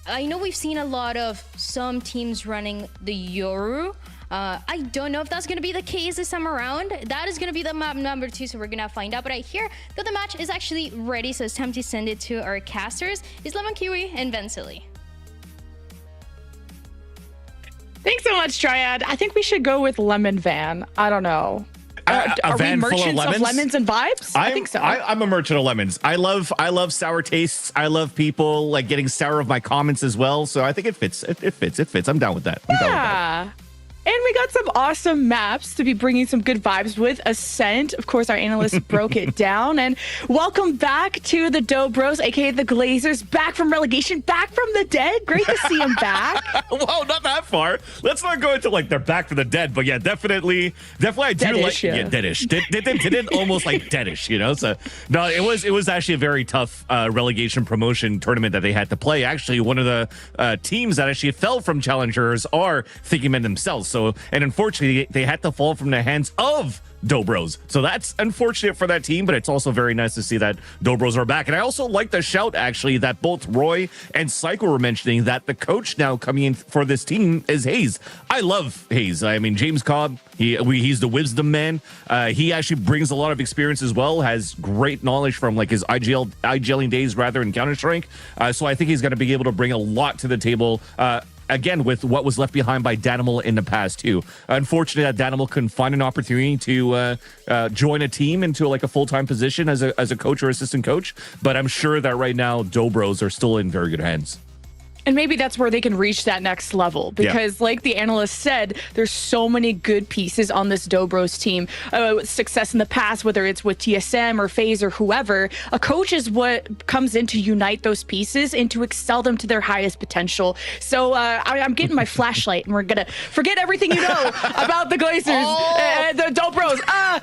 I know we've seen a lot of some teams running the Yoru. I don't know if that's going to be the case this time around. That is going to be the map number 2, so we're going to find out. But I hear that the match is actually ready, so it's time to send it to our casters. It's Lemon Kiwi and Vensily. Thanks so much, Triad. I think we should go with Lemon Van. I don't know. Are we merchants of lemons and vibes? I think so. I'm a merchant of lemons. I love sour tastes. I love people like getting sour of my comments as well. So I think it fits. It fits. I'm down with that. Yeah. And we got some awesome maps to be bringing some good vibes with. Ascent, of course, our analyst broke it down. And welcome back to the Dobros, aka the Glazers, back from relegation, back from the dead. Great to see them back. Whoa, not that far. Let's not go into like they're back from the dead, but yeah, definitely I do deadish, like deadish. Did almost like deadish, you know. So no, it was actually a very tough relegation promotion tournament that they had to play. Actually, one of the teams that actually fell from challengers are Thinking Men themselves. So, and unfortunately, they had to fall from the hands of Dobros. So that's unfortunate for that team, but it's also very nice to see that Dobros are back. And I also like the shout, actually, that both Roy and Psycho were mentioning that the coach now coming in for this team is Hayes. I love Hayes. I mean, James Cobb, he's the wisdom man. He actually brings a lot of experience as well, has great knowledge from like his IGLing days rather in Counter-Strike. So I think he's going to be able to bring a lot to the table. Again, with what was left behind by Danimal in the past too. Unfortunately, that Danimal couldn't find an opportunity to join a team into like a full-time position as a coach or assistant coach. But I'm sure that right now Dobros are still in very good hands. And maybe that's where they can reach that next level, because like the analyst said, there's so many good pieces on this Dobros team. Success in the past, whether it's with TSM or FaZe or whoever, a coach is what comes in to unite those pieces and to excel them to their highest potential. So I'm getting my flashlight, and we're gonna forget everything you know about the Glazers, the Dobros.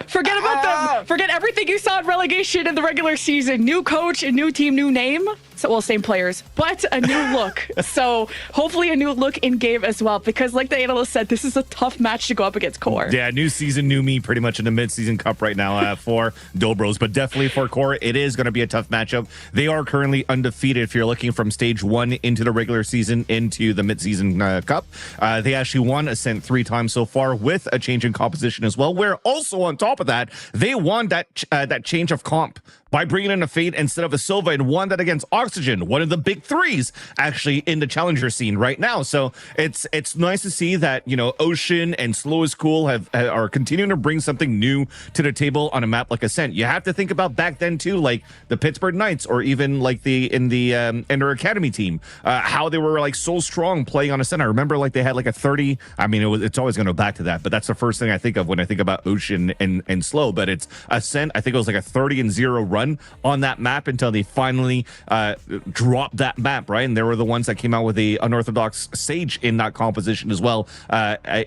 Forget about them. Forget everything you saw in relegation in the regular season. New coach, a new team, new name. So, well, same players, but a new look. So hopefully a new look in game as well, because like the analyst said, this is a tough match to go up against Core. Yeah, new season, new me pretty much in the mid-season cup right now for Dobros, but definitely for Core, it is going to be a tough matchup. They are currently undefeated if you're looking from stage 1 into the regular season into the mid-season cup. They actually won Ascent 3 times so far with a change in composition as well, where also on top of that, they won that change of comp by bringing in a Fade instead of a Silva and won that against Oxygen, one of the big threes actually in the challenger scene right now. So it's nice to see that, you know, Ocean and Slow is Cool are continuing to bring something new to the table on a map like Ascent. You have to think about back then too, like the Pittsburgh Knights or even like in their academy team, how they were like so strong playing on Ascent. I remember like they had like a 30. I mean, it's always going to go back to that, but that's the first thing I think of when I think about Ocean and Slow. But it's Ascent. I think it was like a 30-0 run on that map until they finally dropped that map, right? And they were the ones that came out with the unorthodox Sage in that composition as well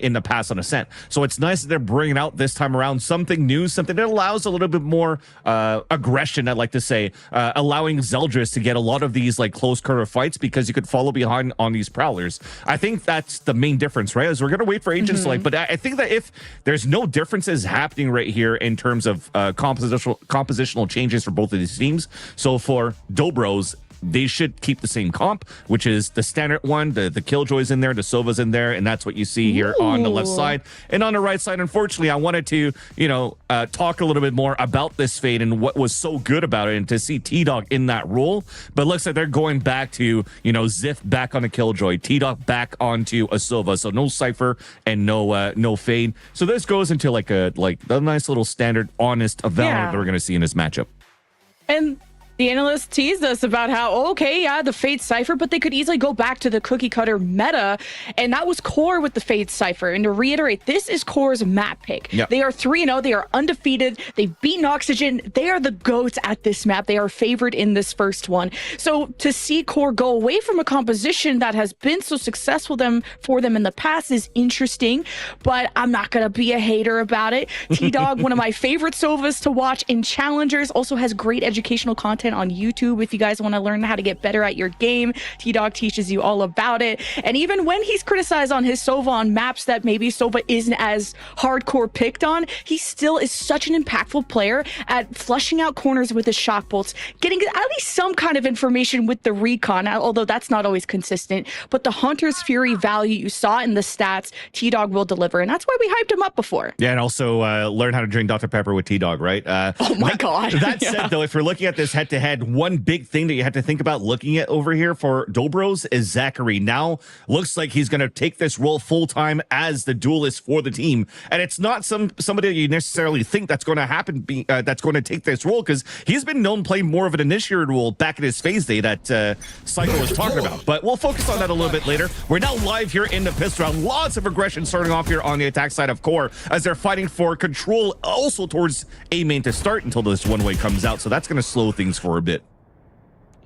in the past on Ascent. So it's nice that they're bringing out this time around something new, something that allows a little bit more aggression, I'd like to say, allowing Zeldris to get a lot of these like close quarter fights because you could follow behind on these Prowlers. I think that's the main difference, right? As we're going to wait for agents to like, but I think that if there's no differences happening right here in terms of compositional changes for both of these teams. So for Dobros, they should keep the same comp, which is the standard one, the Killjoy's in there, the Silva's in there, and that's what you see here on the left side. And on the right side, unfortunately, I wanted to, you know, talk a little bit more about this Fade and what was so good about it and to see T-Dog in that role. But it looks like they're going back to, you know, Ziff back on a Killjoy, T-Dog back onto a Silva. So no Cypher and no Fade. So this goes into like a nice little standard, honest Valorant that we're going to see in this matchup. And the analyst teased us about how, okay, yeah, the Fade Cypher, but they could easily go back to the cookie cutter meta. And that was Core with the Fade Cypher. And to reiterate, this is Core's map pick. Yep. They are 3-0. They are undefeated. They've beaten Oxygen. They are the GOATs at this map. They are favored in this first one. So to see Core go away from a composition that has been so successful for them in the past is interesting, but I'm not going to be a hater about it. T-Dog, one of my favorite Sovas to watch in Challengers, also has great educational content on YouTube. If you guys want to learn how to get better at your game, T-Dog teaches you all about it. And even when he's criticized on his Sova on maps that maybe Sova isn't as hardcore picked on, he still is such an impactful player at flushing out corners with his shock bolts, getting at least some kind of information with the recon, although that's not always consistent. But the Hunter's Fury value you saw in the stats, T-Dog will deliver. And that's why we hyped him up before. Yeah, and also learn how to drink Dr. Pepper with T-Dog, right? Oh my God. That said, though, if we're looking at this head-to-head, one big thing that you have to think about looking at over here for Dobros is Zachary. Now looks like he's going to take this role full-time as the duelist for the team. And it's not somebody that you necessarily think that's going to happen, that's going to take this role, because he's been known to play more of an initiator role back in his phase day that Psycho was talking about. But we'll focus on that a little bit later. We're now live here in the pistol round. Lots of aggression starting off here on the attack side of Core as they're fighting for control also towards A main to start until this one-way comes out. So that's going to slow things for a bit.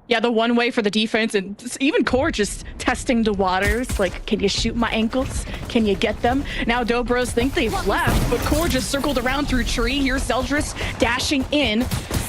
Yeah, the one way for the defense, and even Core just testing the waters. Like, can you shoot my ankles? Can you get them? Now Dobros think they've left, but Core just circled around through tree. Here's Zeldris dashing in.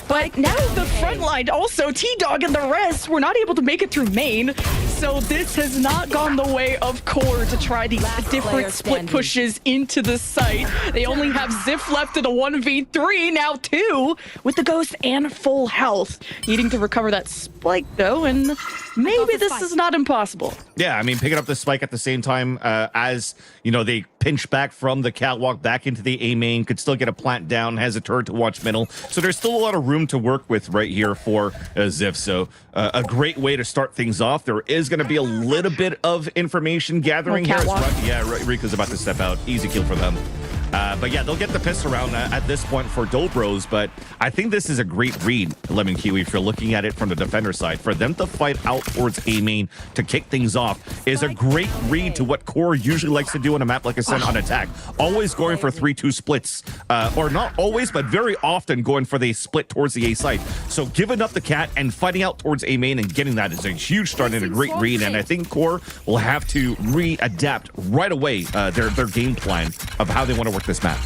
But now the front line, also T-Dog and the rest, were not able to make it through main. So this has not gone the way of Core to try these different split pushes into the site. They only have Ziff left in a 1v3, now 2, with the Ghost and full health. Needing to recover that spike though, and maybe this is not impossible. Yeah, I mean, picking up the spike at the same time as, you know, they pinch back from the catwalk back into the A main, could still get a plant down, has a turret to watch middle. So there's still a lot of room to work with right here for Ziff. So a great way to start things off. There is going to be a little bit of information gathering here. Yeah, Rika's about to step out. Easy kill for them. But yeah, they'll get the pistol round at this point for Dobros, but I think this is a great read, Lemon Kiwi, if you're looking at it from the defender side. For them to fight out towards A main to kick things off is a great read to what Core usually likes to do on a map like Ascent on attack. Always going for 3-2 splits, or not always, but very often going for the split towards the A side. So giving up the cat and fighting out towards A main and getting that is a huge start and a great read, and I think Core will have to readapt right away their game plan of how they want to work this map.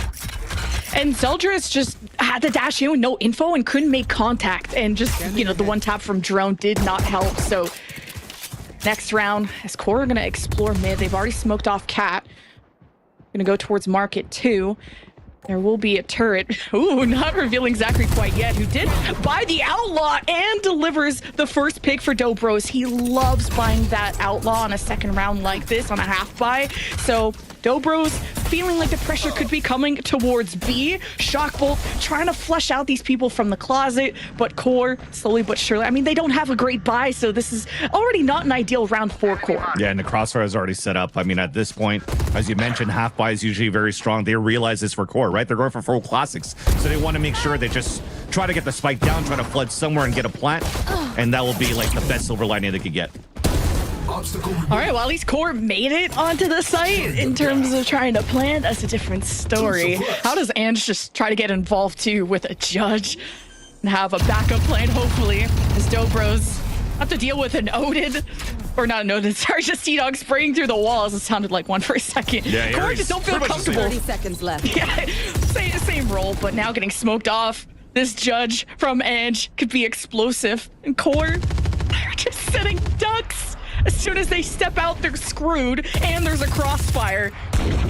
And Zeldris just had to dash in with no info and couldn't make contact. And just, the one tap from Drone did not help. So next round, as Core are going to explore mid. They've already smoked off Cat. Going to go towards Market 2. There will be a turret. Ooh, not revealing Zachary quite yet, who did buy the Outlaw and delivers the first pick for Dobros. He loves buying that Outlaw on a second round like this on a half buy. So Dobros feeling like the pressure could be coming towards B. Shockbolt trying to flush out these people from the closet, but Core slowly but surely. I mean, they don't have a great buy, so this is already not an ideal round for Core. Yeah, and the crossfire is already set up. I mean, at this point, as you mentioned, half buy is usually very strong. They realize this for Core, right? They're going for full classics, so they want to make sure they just try to get the spike down, try to flood somewhere and get a plant, and that will be like the best silver lining they could get. All right, well, at least Core made it onto the site. In terms of trying to plant, that's a different story. How does Ange just try to get involved too with a judge and have a backup plan, hopefully, as Dobros have to deal with an Odin, or not an Odin, sorry, just T-Dog spraying through the walls. It sounded like one for a second. Yeah, Core just don't feel comfortable. 30 seconds left. Yeah, same role, but now getting smoked off. This judge from Ange could be explosive. And Core, they're just setting ducks. As soon as they step out, they're screwed, and there's a crossfire.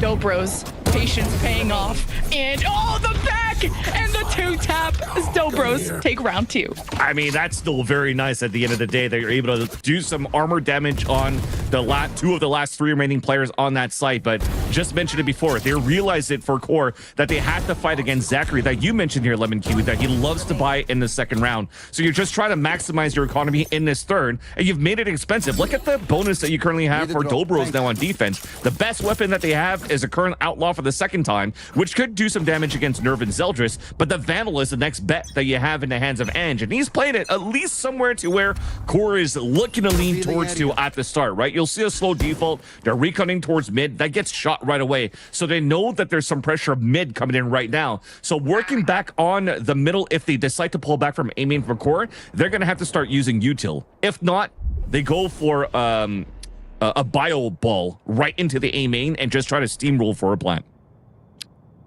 Dobros, patience paying off, and the back and the 2-tap as Dobros take round 2. I mean, that's still very nice at the end of the day that you're able to do some armor damage on the two of the last 3 remaining players on that site. But just mentioned it before, they realized it for Core that they had to fight against Zachary, that you mentioned here, Lemon Kiwi, that he loves to buy in the second round. So you're just trying to maximize your economy in this third, and you've made it expensive. Look at the bonus that you currently have for Dobros now on defense. The best weapon that they have is a current Outlaw for the second time, which could do some damage against Nerve and Zeldris, but the Vandal is the next bet that you have in the hands of Ange, and he's playing it at least somewhere to where Core is looking to lean towards to at the start, right? You'll see a slow default. They're recutting towards mid. That gets shot right away, so they know that there's some pressure mid coming in right now. So working back on the middle, if they decide to pull back from aiming for Core, they're going to have to start using util. If not, they go for a bio ball right into the A main and just try to steamroll for a plant.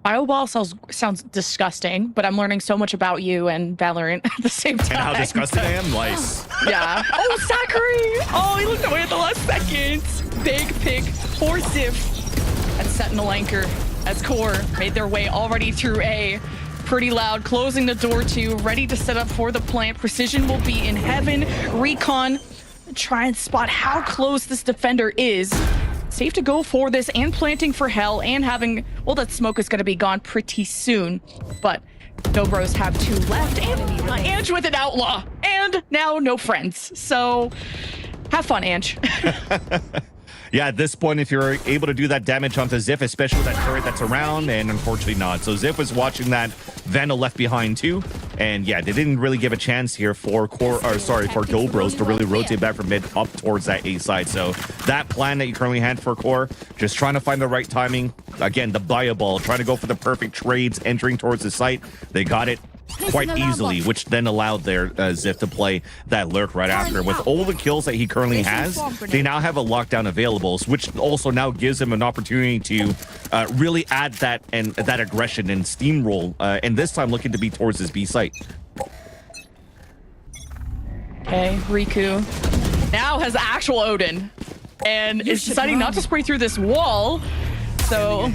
Bio ball sounds disgusting, but I'm learning so much about you and Valorant at the same time. And how disgusting I am? Nice. Yeah. Oh, Zachary! Oh, he looked away at the last second. Big pick for Ziv at Sentinel Anchor as Core made their way already through A. Pretty loud, closing the door to, ready to set up for the plant. Precision will be in heaven. Recon, try and spot how close this defender is. Safe to go for this, and planting for Hell, and having, well, that smoke is going to be gone pretty soon. But Dobros have 2 left, and Ange with an Outlaw, and now no friends. So have fun, Ange. Yeah, at this point, if you're able to do that damage onto Ziff, especially with that turret that's around, and unfortunately not. So Ziff was watching that Vandal left behind too, and yeah, they didn't really give a chance here for Dobros to really rotate back from mid up towards that A side. So that plan that you currently had for Core, just trying to find the right timing. Again, the buy a ball, trying to go for the perfect trades, entering towards the site. They got it quite easily, which then allowed their Ziff to play that lurk right after. With all the kills that he currently has, they now have a lockdown available, which also now gives him an opportunity to really add that aggression and steamroll, and this time looking to be towards his B site. Okay, Riku now has actual Odin and is deciding not to spray through this wall. So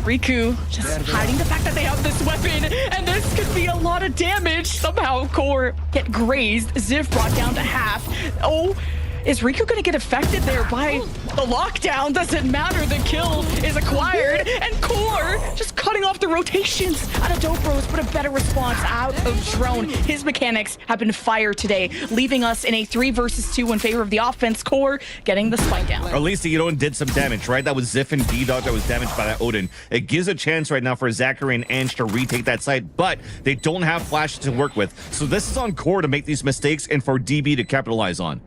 Riku just hiding the fact that they have this weapon, and this could be a lot of damage. Somehow Core get grazed. Ziv brought down to half. Oh, is Riku going to get affected there by the lockdown? Doesn't matter. The kill is acquired, and Core just cutting off the rotations out of Dobros, but a better response out of Drone. His mechanics have been fire today, leaving us in a 3 versus 2 in favor of the offense. Core getting the spike down. Or at least the Odin did some damage, right? That was Ziff and D-Dog that was damaged by that Odin. It gives a chance right now for Zachary and Ange to retake that site, but they don't have flashes to work with. So this is on Core to make these mistakes and for DB to capitalize on.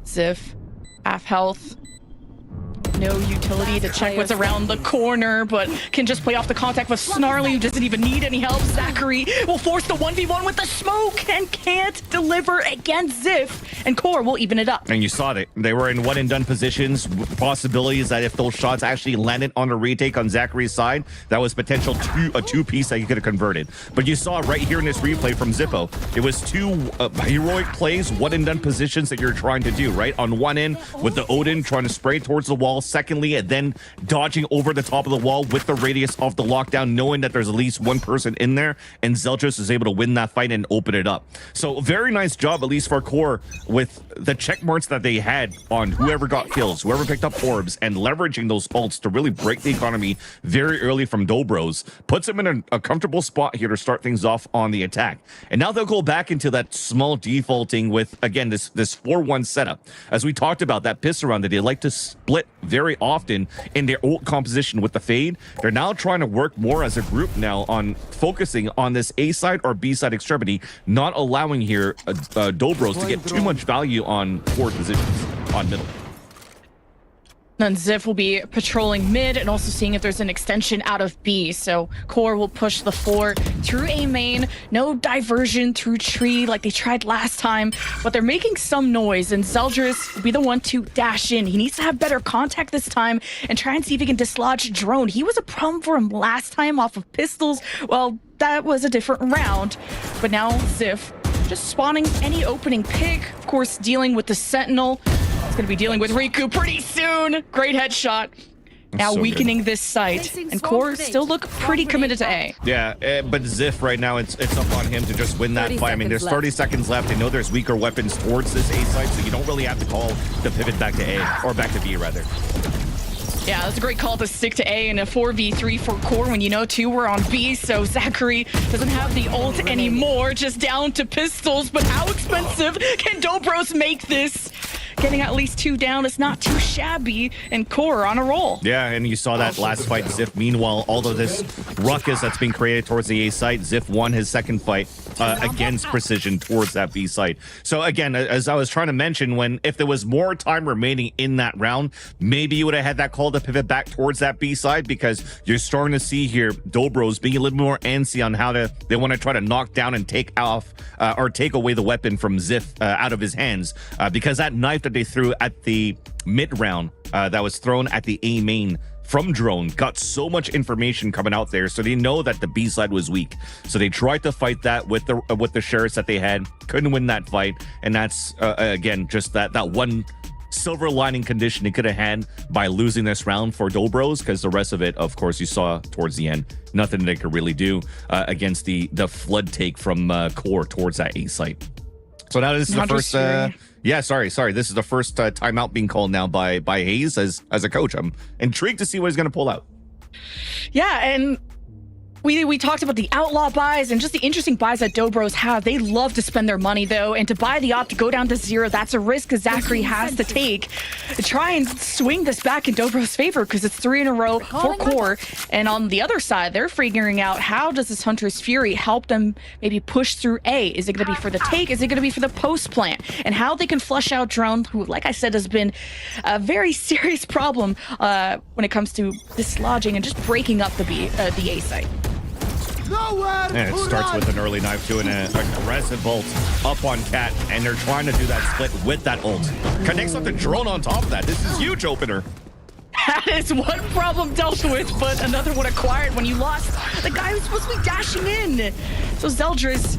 Ziv, half health. no utility to check what's around the corner, but can just play off the contact with Snarly, who doesn't even need any help. Zachary will force the 1v1 with the smoke and can't deliver against Ziff, and Core will even it up. And you saw that they were in one and done positions. Possibilities that if those shots actually landed on a retake on Zachary's side, that was potential a two-piece that you could have converted. But you saw right here in this replay from Zippo, it was two heroic plays, one and done positions that you're trying to do, right? On one end with the Odin trying to spray towards the wall, secondly, and then dodging over the top of the wall with the radius of the lockdown, knowing that there's at least one person in there, and Zeldris is able to win that fight and open it up. So very nice job, at least for Core, with the check marks that they had on whoever got kills, whoever picked up orbs, and leveraging those ults to really break the economy very early from Dobros, puts them in a comfortable spot here to start things off on the attack. And now they'll go back into that small defaulting with, again, this 4-1 setup. As we talked about, that piss around that they like to split very often in their ult composition with the fade. They're now trying to work more as a group now on focusing on this A side or B side extremity, not allowing here Dobros to get too much value on forward positions on middle. Then Ziff will be patrolling mid and also seeing if there's an extension out of B. So Core will push the 4 through A main. No diversion through tree like they tried last time, but they're making some noise, and Zeldris will be the one to dash in. He needs to have better contact this time and try and see if he can dislodge Drone. He was a problem for him last time off of pistols. Well, that was a different round, but now Ziff just spawning any opening pick, of course dealing with the Sentinel. It's going to be dealing with Riku pretty soon. Great headshot. Now so weakening this site, and Core still look pretty committed to A. Yeah, but Ziff right now, it's up on him to just win that fight. I mean, there's 30 seconds left. They know there's weaker weapons towards this A site, so you don't really have to call the pivot back to A, or back to B rather. Yeah, that's a great call to stick to A in a 4v3 for Core when you know 2 were on B, so Zachary doesn't have the ult anymore, just down to pistols. But how expensive can Dobros make this? Getting at least 2 down is not too shabby, and Core on a roll. Yeah, and you saw that last fight, Ziff. Meanwhile, all of this ruckus that's being created towards the A site, Ziff won his second fight against Precision towards that B site. So again, as I was trying to mention, if there was more time remaining in that round, maybe you would have had that call to pivot back towards that B side, because you're starting to see here Dobros being a little more antsy on how they want to try to knock down and take off or take away the weapon from Ziff out of his hands, because that knife that they threw at the mid round that was thrown at the A main from Drone got so much information coming out there, so they know that the B side was weak. So they tried to fight that with the sheriffs that they had, couldn't win that fight, and that's again just that one silver lining condition they could have had by losing this round for Dobros, because the rest of it, of course, you saw towards the end, nothing they could really do against the flood take from Core towards that A site. So now this is the first. Yeah, sorry. This is the first timeout being called now by Hayes as a coach. I'm intrigued to see what he's going to pull out. Yeah, and we talked about the outlaw buys and just the interesting buys that Dobros have. They love to spend their money, though, and to buy the op to go down to 0, that's a risk Zachary has to take. To try and swing this back in Dobros' favor, because it's 3 in a row for Core. And on the other side, they're figuring out, how does this Hunter's Fury help them maybe push through A? Is it going to be for the take? Is it going to be for the post plant? And how they can flush out Drone, who, like I said, has been a very serious problem when it comes to dislodging and just breaking up the A site. And it starts with an early knife doing an aggressive ult up on Cat, and they're trying to do that split with that ult. Connects up the Drone on top of that. This is huge opener. That is one problem dealt with, but another one acquired when you lost the guy who's supposed to be dashing in. So Zeldris,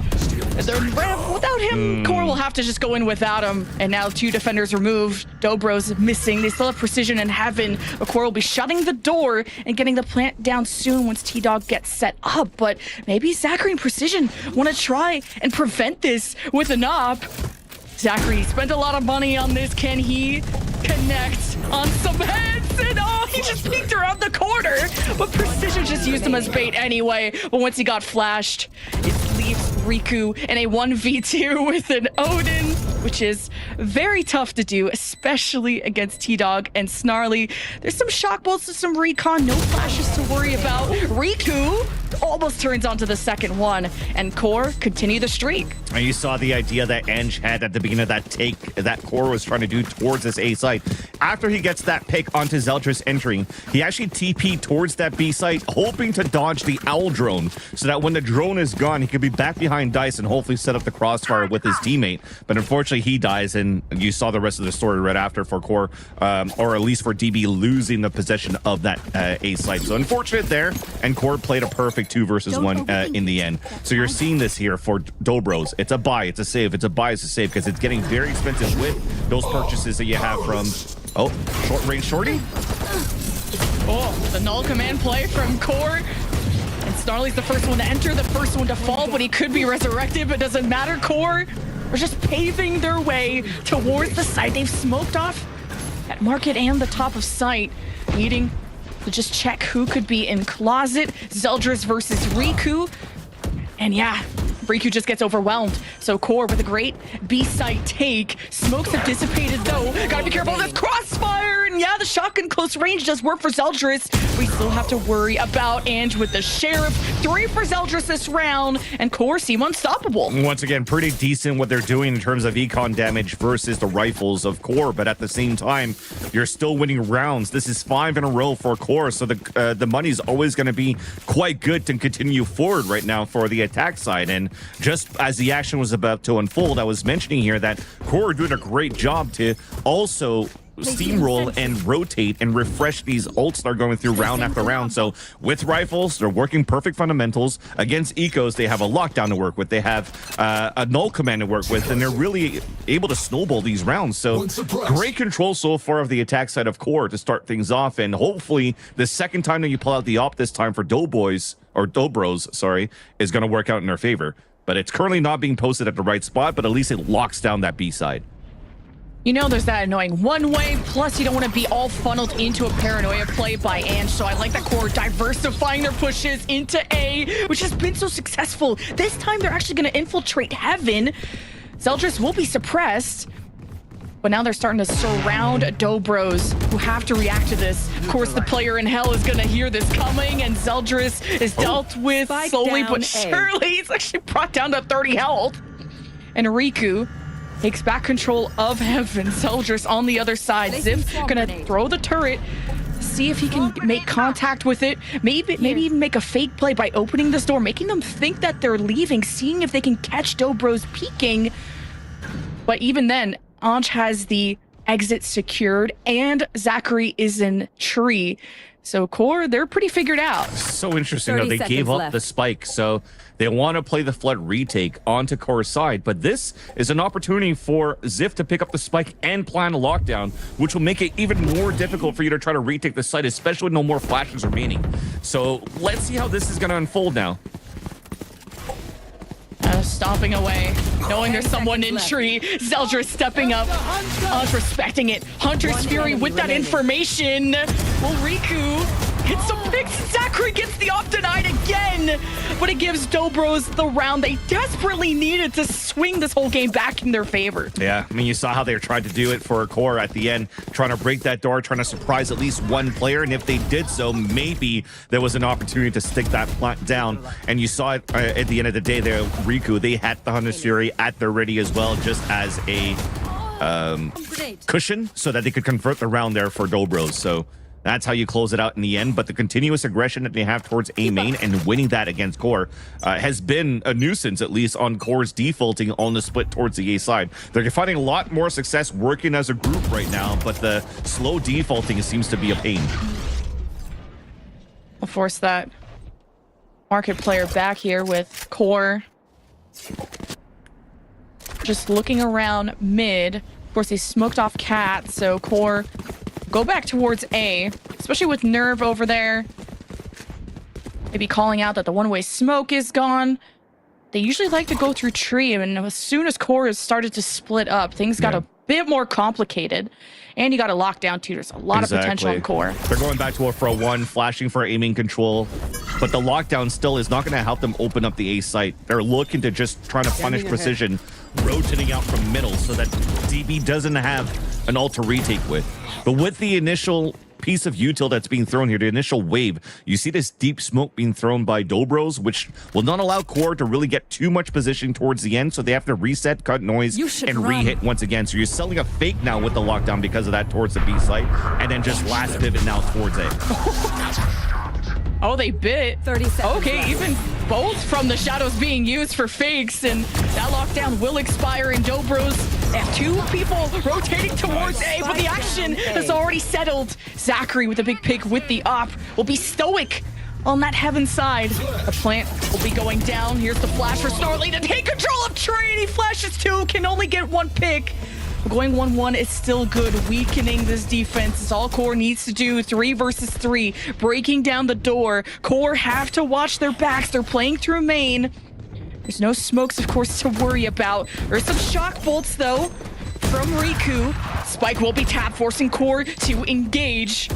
without him, Core will have to just go in without him. And now 2 defenders removed. Dobros missing. They still have Precision in heaven. But Core will be shutting the door and getting the plant down soon once T-Dog gets set up. But maybe Zachary and Precision want to try and prevent this with an op. Zachary spent a lot of money on this. Can he connect on some heads? And he just peeked around the corner. But Precision just used him as bait anyway. But once he got flashed, it leaves Riku in a 1v2 with an Odin, which is very tough to do, especially against T-Dog and Snarly. There's some shock bolts to some recon, no flashes to worry about. Riku almost turns onto the second one, and Core continue the streak. And you saw the idea that Ange had at the beginning of that take that Core was trying to do towards this A site. after he gets that pick onto Zeldris entering, he actually TP'd towards that B site, hoping to dodge the owl drone so that when the drone is gone, he could be back behind Dice and hopefully set up the crossfire with his teammate. But unfortunately, he dies, and you saw the rest of the story right after for Core, or at least for DB losing the possession of that A site. So unfortunate there, and Core played a perfect 2 versus 1 in the end. So you're seeing this here for Dobros. It's a buy, it's a save, it's a buy, it's a save, because it's getting very expensive with those purchases that you have from, short range shorty. The null command play from Core. And Snarly's the first one to enter, the first one to fall, but he could be resurrected, but doesn't matter. Core are just paving their way towards the site. They've smoked off at market and the top of site, needing to just check who could be in closet. Zeldris versus Riku. And yeah, Riku just gets overwhelmed. So Core with a great B-site take. Smokes have dissipated though. Gotta be careful of this crossfire. And yeah, the shotgun close range does work for Zeldris. We still have to worry about Ange with the Sheriff. 3 for Zeldris this round. And Core seem unstoppable. Once again, pretty decent what they're doing in terms of econ damage versus the rifles of Core. But at the same time, you're still winning rounds. This is 5 in a row for Core. So the money's always going to be quite good to continue forward right now for the attack side. And just as the action was about to unfold, I was mentioning here that Core are doing a great job to also steamroll and rotate and refresh these ults that are going through round after round. So with rifles, they're working perfect fundamentals. Against ecos, they have a lockdown to work with. They have a null command to work with, and they're really able to snowball these rounds. So great control so far of the attack side of Core to start things off. And hopefully the second time that you pull out the op this time for Dobros, sorry, is going to work out in their favor. But it's currently not being posted at the right spot, but at least it locks down that B side. You know there's that annoying one way, plus you don't want to be all funneled into a paranoia play by Ange, so I like that Core diversifying their pushes into A, which has been so successful. This time they're actually going to infiltrate Heaven. Zeldris will be suppressed, but now they're starting to surround Dobros, who have to react to this. Of course, the player in hell is going to hear this coming, and Zeldris is dealt with slowly but surely. He's actually brought down to 30 health. And Riku takes back control of Heaven. Zeldris on the other side. Zip gonna throw the turret, see if he can make contact with it. Maybe even make a fake play by opening this door, making them think that they're leaving, seeing if they can catch Dobros peeking. But even then, Ange has the exit secured, and Zachary is in tree. So Core, they're pretty figured out. So interesting though, they gave up the spike, so they want to play the flood retake onto Core's side, but this is an opportunity for Ziff to pick up the spike and plan a lockdown, which will make it even more difficult for you to try to retake the site, especially with no more flashes remaining. So let's see how this is going to unfold now. Stomping away, knowing there's someone in tree. Zeldris stepping up, Ange respecting it. Hunter's Fury with that information. Will Riku hit some picks? Zachary gets the off denied again, but it gives Dobros the round they desperately needed to swing this whole game back in their favor. Yeah, I mean, you saw how they tried to do it for Core at the end, trying to break that door, trying to surprise at least one player, and if they did so, maybe there was an opportunity to stick that plant down. And you saw it at the end of the day there, Riku, they had the Hunter's Fury at their ready as well, just as a cushion so that they could convert the round there for Dobros. So that's how you close it out in the end. But the continuous aggression that they have towards A main and winning that against Core has been a nuisance, at least on Core's defaulting on the split towards the A side. They're finding a lot more success working as a group right now, but the slow defaulting seems to be a pain. We'll force that market player back here with Core. Just looking around mid. Of course, he smoked off Cat, so Core go back towards A, especially with Nerve over there. Maybe calling out that the one-way smoke is gone. They usually like to go through tree, and as soon as Core has started to split up, things got a bit more complicated. And you got a lockdown too. There's a lot of potential in Core. They're going back to a 4-1, flashing for aiming control. But the lockdown still is not going to help them open up the A site. They're looking to just try to punish precision, rotating out from middle so that DB doesn't have an ult to retake with. But with the initial piece of util that's being thrown here, the initial wave. You see this deep smoke being thrown by Dobros, which will not allow Core to really get too much position towards the end, so they have to reset, cut noise, and re-hit once again. So you're selling a fake now with the lockdown because of that towards the B site, and then just last pivot now towards A. Oh, they bit. 30 seconds Okay, left. even both from the shadows being used for fakes, and that lockdown will expire, and Dobros have two people rotating towards A, but the action has already settled. Zachary with a big pick with the op will be stoic on that heaven side. The plant will be going down. Here's the flash for Snorley to take control of Trade. He flashes two, can only get one pick. Going 1-1 is still good. Weakening this defense is all Core needs to do. 3 versus 3. Breaking down the door. Core have to watch their backs. They're playing through main. There's no smokes, of course, to worry about. There's some shock bolts, though, from Riku. Spike will be tapped, forcing Core to engage.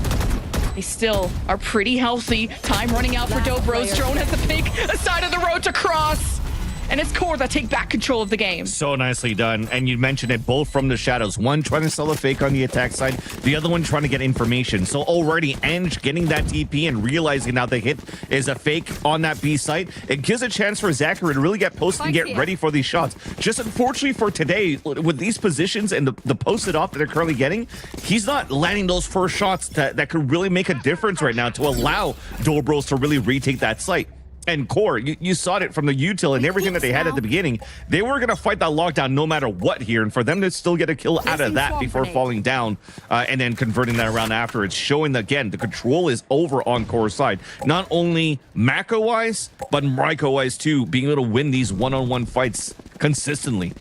They still are pretty healthy. Time running out for Dobros. Drone has the pick aside of the road to cross. And it's Core that take back control of the game. So nicely done. And you mentioned it both from the shadows. One trying to sell a fake on the attack side, the other one trying to get information. So already Eng getting that TP and realizing now the hit is a fake on that B site. It gives a chance for Zachary to really get posted and get ready for these shots. Just unfortunately for today, with these positions and the posted off that they're currently getting, he's not landing those first shots that could really make a difference right now to allow Dobros to really retake that site. And Core, you saw it from the util and everything that they had at the beginning. They were going to fight that lockdown no matter what here. And for them to still get a kill out of that before falling down and then converting that around after, it's showing that, again, the control is over on Core's side. Not only Mako-wise, but Mryko-wise too, being able to win these one-on-one fights consistently.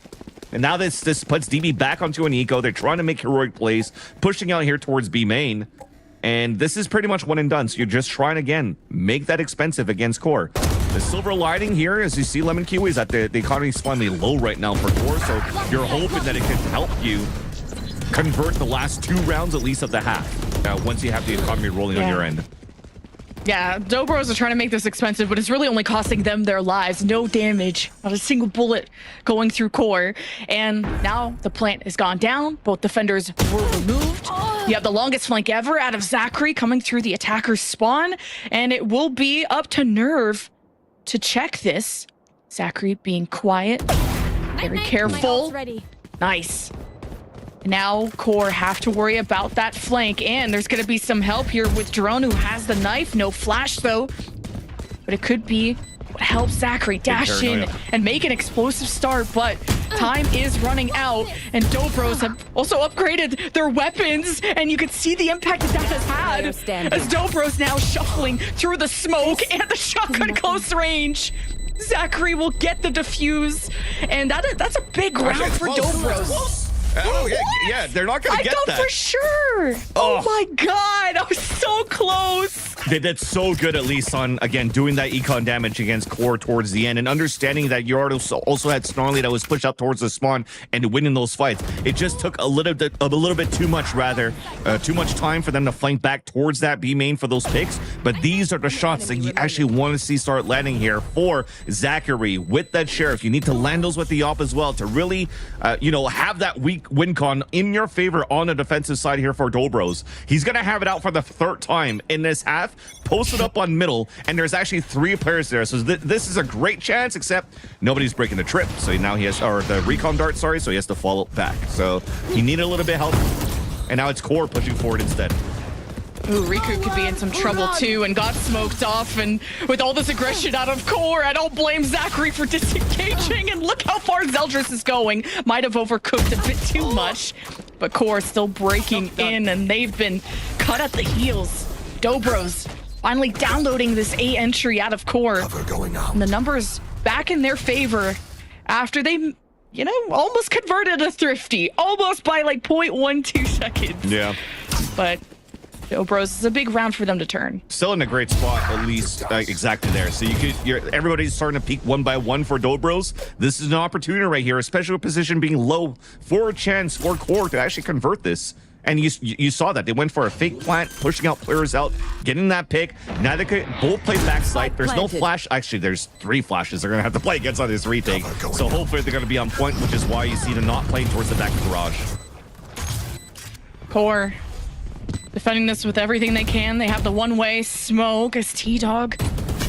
And now this puts DB back onto an eco. They're trying to make heroic plays, pushing out here towards B main. And this is pretty much one and done. So you're just trying again, make that expensive against Core. The silver lining here, as you see, Lemon Kiwi, is that the economy is finally low right now for Core. So you're hoping that it can help you convert the last 2 rounds, at least of the half, once you have the economy rolling on your end. Yeah, Dobros are trying to make this expensive, but it's really only costing them their lives. No damage, not a single bullet going through Core. And now the plant has gone down. Both defenders were removed. You have the longest flank ever out of Zachary coming through the attacker's spawn. And it will be up to Nerve to check this. Zachary being quiet, very careful. Nice. Now Core have to worry about that flank, and there's going to be some help here with Drone, who has the knife. No flash though, but it could be what helps Zachary dash in and make an explosive start, but time is running out, and Dobros have also upgraded their weapons, and you can see the impact that has had as Dobros now shuffling through the smoke and the shotgun close range. Zachary will get the defuse, and that's a big round for Dobros. Oh, yeah, they're not going to get that. I thought for sure. Oh my God, I was so close. They did so good, at least on, again, doing that econ damage against Core towards the end, and understanding that you also had Snarly that was pushed up towards the spawn and winning those fights. It just took a little bit too much, too much time for them to flank back towards that B main for those picks. But these are the shots that you actually want to see start landing here for Zachary with that Sheriff. You need to land those with the op as well to really, have that weak win con in your favor on the defensive side here for Dobros. He's going to have it out for the 3rd time in this half, posted up on middle, and there's actually 3 players there. So this is a great chance, except nobody's breaking the trip. So now he has, or the recon dart, sorry, so he has to follow back. So he needed a little bit of help, and now it's Core pushing forward instead. Ooh, Riku could be in some trouble too, and got smoked off, and with all this aggression out of Core, I don't blame Zachary for disengaging, and look how far Zeldris is going. Might have overcooked a bit too much, but Core is still breaking in, and they've been cut at the heels. Dobros finally downloading this A entry out of Core, and the numbers back in their favor after they, almost converted a Thrifty, almost by like 0.12 seconds. Yeah. But Dobros is a big round for them to turn. Still in a great spot, at least exactly there. So everybody's starting to peak one by one for Dobros. This is an opportunity right here, especially with position being low, for a chance for Core to actually convert this. And you saw that. They went for a fake plant, pushing out players out, getting that pick. Now they could both play backside. There's no flash. Actually, there's 3 flashes they're going to have to play against on this retake. So hopefully they're going to be on point, which is why you see them not playing towards the back garage. Core defending this with everything they can. They have the one-way smoke as T-Dog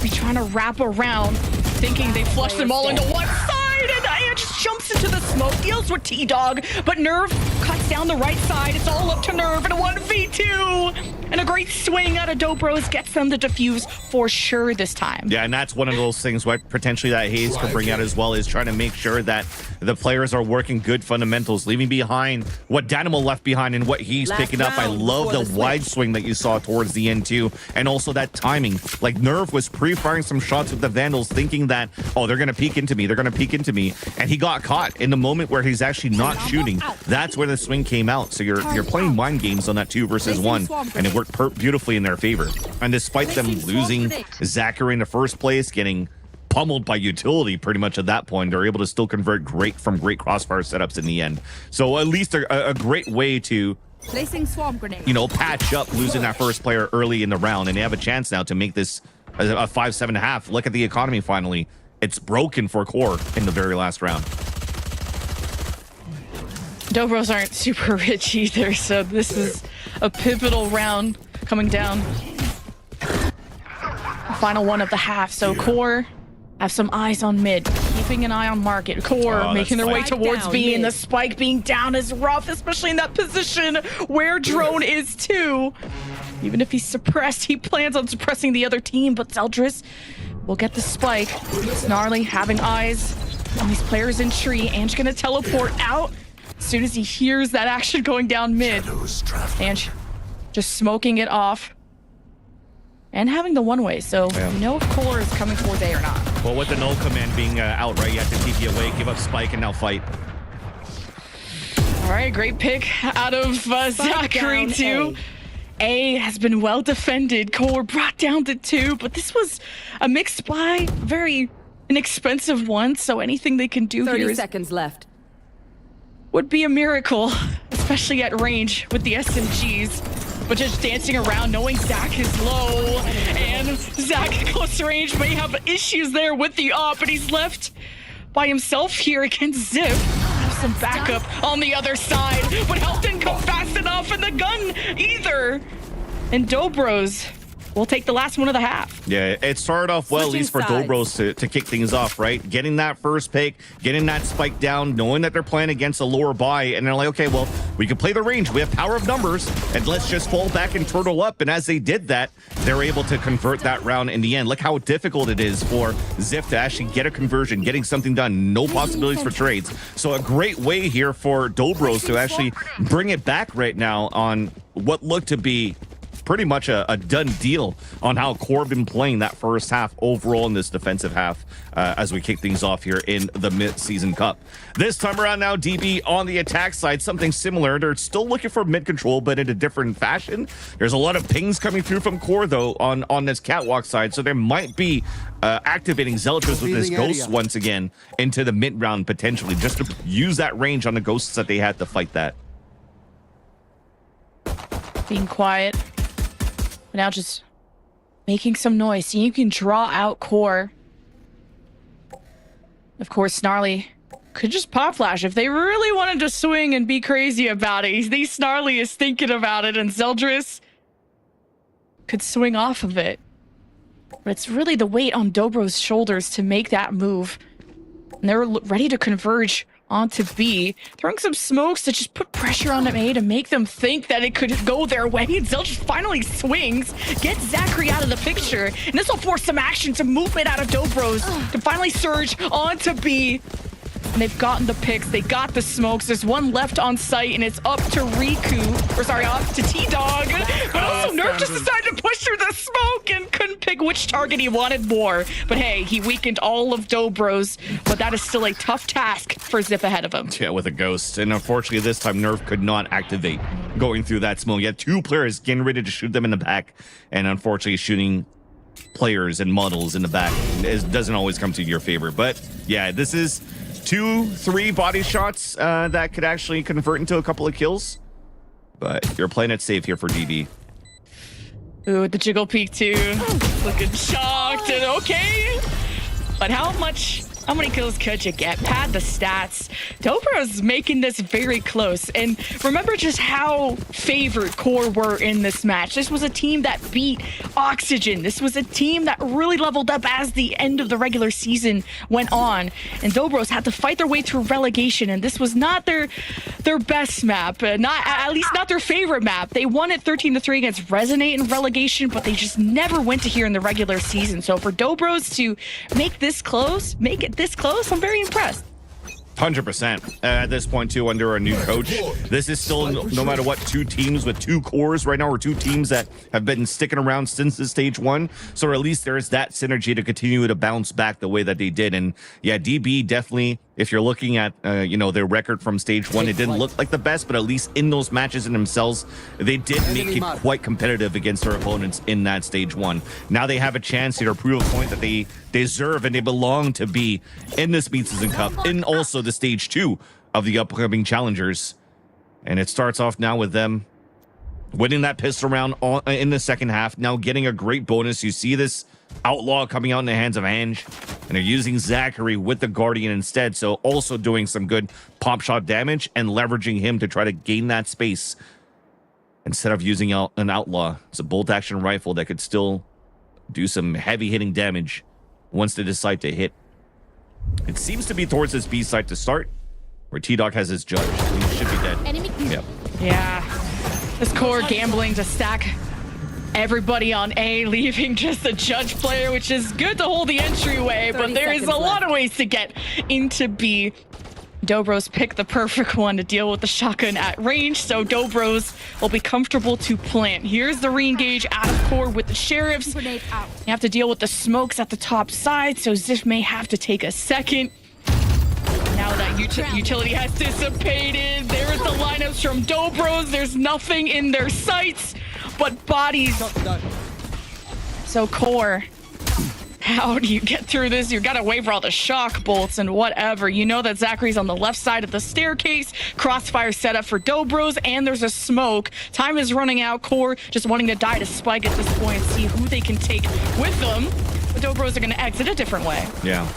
be trying to wrap around, thinking they flushed them all into one side, and Aya just jumps into the smoke, deals with T-Dog, but Nerve cuts down the right side. It's all up to Nerve in a 1v2, and a great swing out of Dobros gets them to defuse for sure this time. Yeah, and that's one of those things what potentially that Haze could bring out as well, is trying to make sure that the players are working good fundamentals, leaving behind what Danimal left behind and what he's picking up. I love the wide swing that you saw towards the end too, and also that timing. Like Nerve was pre-firing some shots with the Vandals, thinking that, oh, they're going to peek into me, and he got caught in the moment where he's actually not shooting. That's where the swing came out. So you're playing mind games on that 2 versus 1, and it worked beautifully in their favor. And despite them losing Zachary in the first place, getting pummeled by utility pretty much at that point, they're able to still convert great crossfire setups in the end. So at least a great way to, you know, patch up losing that first player early in the round, and they have a chance now to make this a 5-7.5. Look at the economy finally. It's broken for Core in the very last round. Dobros aren't super rich either, so this is a pivotal round coming down. Final one of the half, so Core have some eyes on mid, keeping an eye on market. Core making their way towards B, and the spike being down is rough, especially in that position where Drone is too. Even if he's suppressed, he plans on suppressing the other team, but Zeldris will get the spike. Snarly having eyes on these players in tree. Ange gonna teleport out as soon as he hears that action going down mid. Ange just smoking it off and having the one-way, so you know if Core is coming towards A or not. Well, with the null command being out, right, you have to TP away, give up spike, and now fight. All right, great pick out of Zachary too. A has been well defended. Core brought down to 2, but this was a mixed buy, very inexpensive one, so anything they can do 30 here seconds left. would be a miracle, especially at range with the SMGs. But just dancing around, knowing Zach is low, and Zach close to range may have issues there with the op, but he's left by himself here against Zip. Have some backup on the other side, but health didn't come fast enough, and the gun either. And Dobros will take the last one of the half. Yeah, it started off well, at least for Dobros to kick things off, right? Getting that first pick, getting that spike down, knowing that they're playing against a lower buy, and they're like, okay, well, we can play the range. We have power of numbers, and let's just fall back and turtle up. And as they did that, they're able to convert that round in the end. Look how difficult it is for Ziff to actually get a conversion, getting something done. No possibilities for trades. So a great way here for Dobros to actually bring it back right now on what looked to be pretty much a done deal on how Core been playing that first half overall in this defensive half as we kick things off here in the mid-season cup. This time around now, DB on the attack side, something similar. They're still looking for mid control, but in a different fashion. There's a lot of pings coming through from Core, though, on this catwalk side, so there might be activating Zeldris with this ghost once again into the mid round potentially, just to use that range on the ghosts that they had to fight that. Being quiet. Now just making some noise. So you can draw out Core. Of course, Snarly could just pop flash if they really wanted to swing and be crazy about it. Snarly is thinking about it, and Zeldris could swing off of it. But it's really the weight on Dobro's shoulders to make that move. And they're ready to converge onto B, throwing some smokes to just put pressure on A to make them think that it could go their way. Zeldris finally swings, gets Zachary out of the picture, and this will force some action, some movement out of Dobros to finally surge onto B. And they've gotten the picks, they got the smokes. There's one left on site, and it's up to up to T-Dog. But also Nerf just decided to push through the smoke and couldn't pick which target he wanted more. But hey, he weakened all of Dobros, but that is still a tough task for Zip ahead of him. Yeah, with a ghost. And unfortunately, this time Nerf could not activate going through that smoke. You had 2 players getting ready to shoot them in the back, and unfortunately shooting players and models in the back doesn't always come to your favor. But yeah, this is 2-3 body shots that could actually convert into a couple of kills, but you're playing it safe here for DB. Ooh, the jiggle peek too, looking shocked and okay. But how much How many kills could you get? Pad the stats. Dobro's making this very close. And remember just how favored Core were in this match. This was a team that beat Oxygen. This was a team that really leveled up as the end of the regular season went on. And Dobros had to fight their way through relegation. And this was not their best map. At least not their favorite map. They won it 13-3 against Resonate in relegation, but they just never went to here in the regular season. So for Dobros to make this close, make it this close, I'm very impressed. 100%. At this point, too, under a new coach, this is still, no matter what, two teams with two cores right now, or two teams that have been sticking around since the stage one. So at least there's that synergy to continue to bounce back the way that they did. And yeah, DB definitely, if you're looking at, their record from stage one, it didn't look like the best, but at least in those matches in themselves, they did make it quite competitive against their opponents in that stage one. Now they have a chance here to prove a point that they deserve and they belong to be in this mid-season cup, and also the stage two of the upcoming challengers. And it starts off now with them winning that pistol round in the second half, now getting a great bonus. You see this Outlaw coming out in the hands of Ange, and they're using Zachary with the Guardian instead, so also doing some good pop shot damage and leveraging him to try to gain that space instead of using an Outlaw. It's a bolt action rifle that could still do some heavy hitting damage once they decide to hit. It seems to be towards this B side to start, where T-Dog has his judge. He should be dead. Yep. Yeah, this Core gambling to stack everybody on A, leaving just the judge player, which is good to hold the entryway, but there is a lot of ways to get into B. Dobros picked the perfect one to deal with the shotgun at range, so Dobros will be comfortable to plant. Here's the re-engage out of Core with the Sheriffs. You have to deal with the smokes at the top side, so Ziff may have to take a second. Now that utility has dissipated, there's the lineups from Dobros. There's nothing in their sights but bodies. So Core, how do you get through this? You gotta wait for all the shock bolts and whatever. You know that Zachary's on the left side of the staircase. Crossfire set up for Dobros, and there's a smoke. Time is running out. Core just wanting to die to Spike at this point and see who they can take with them. The Dobros are gonna exit a different way. Yeah.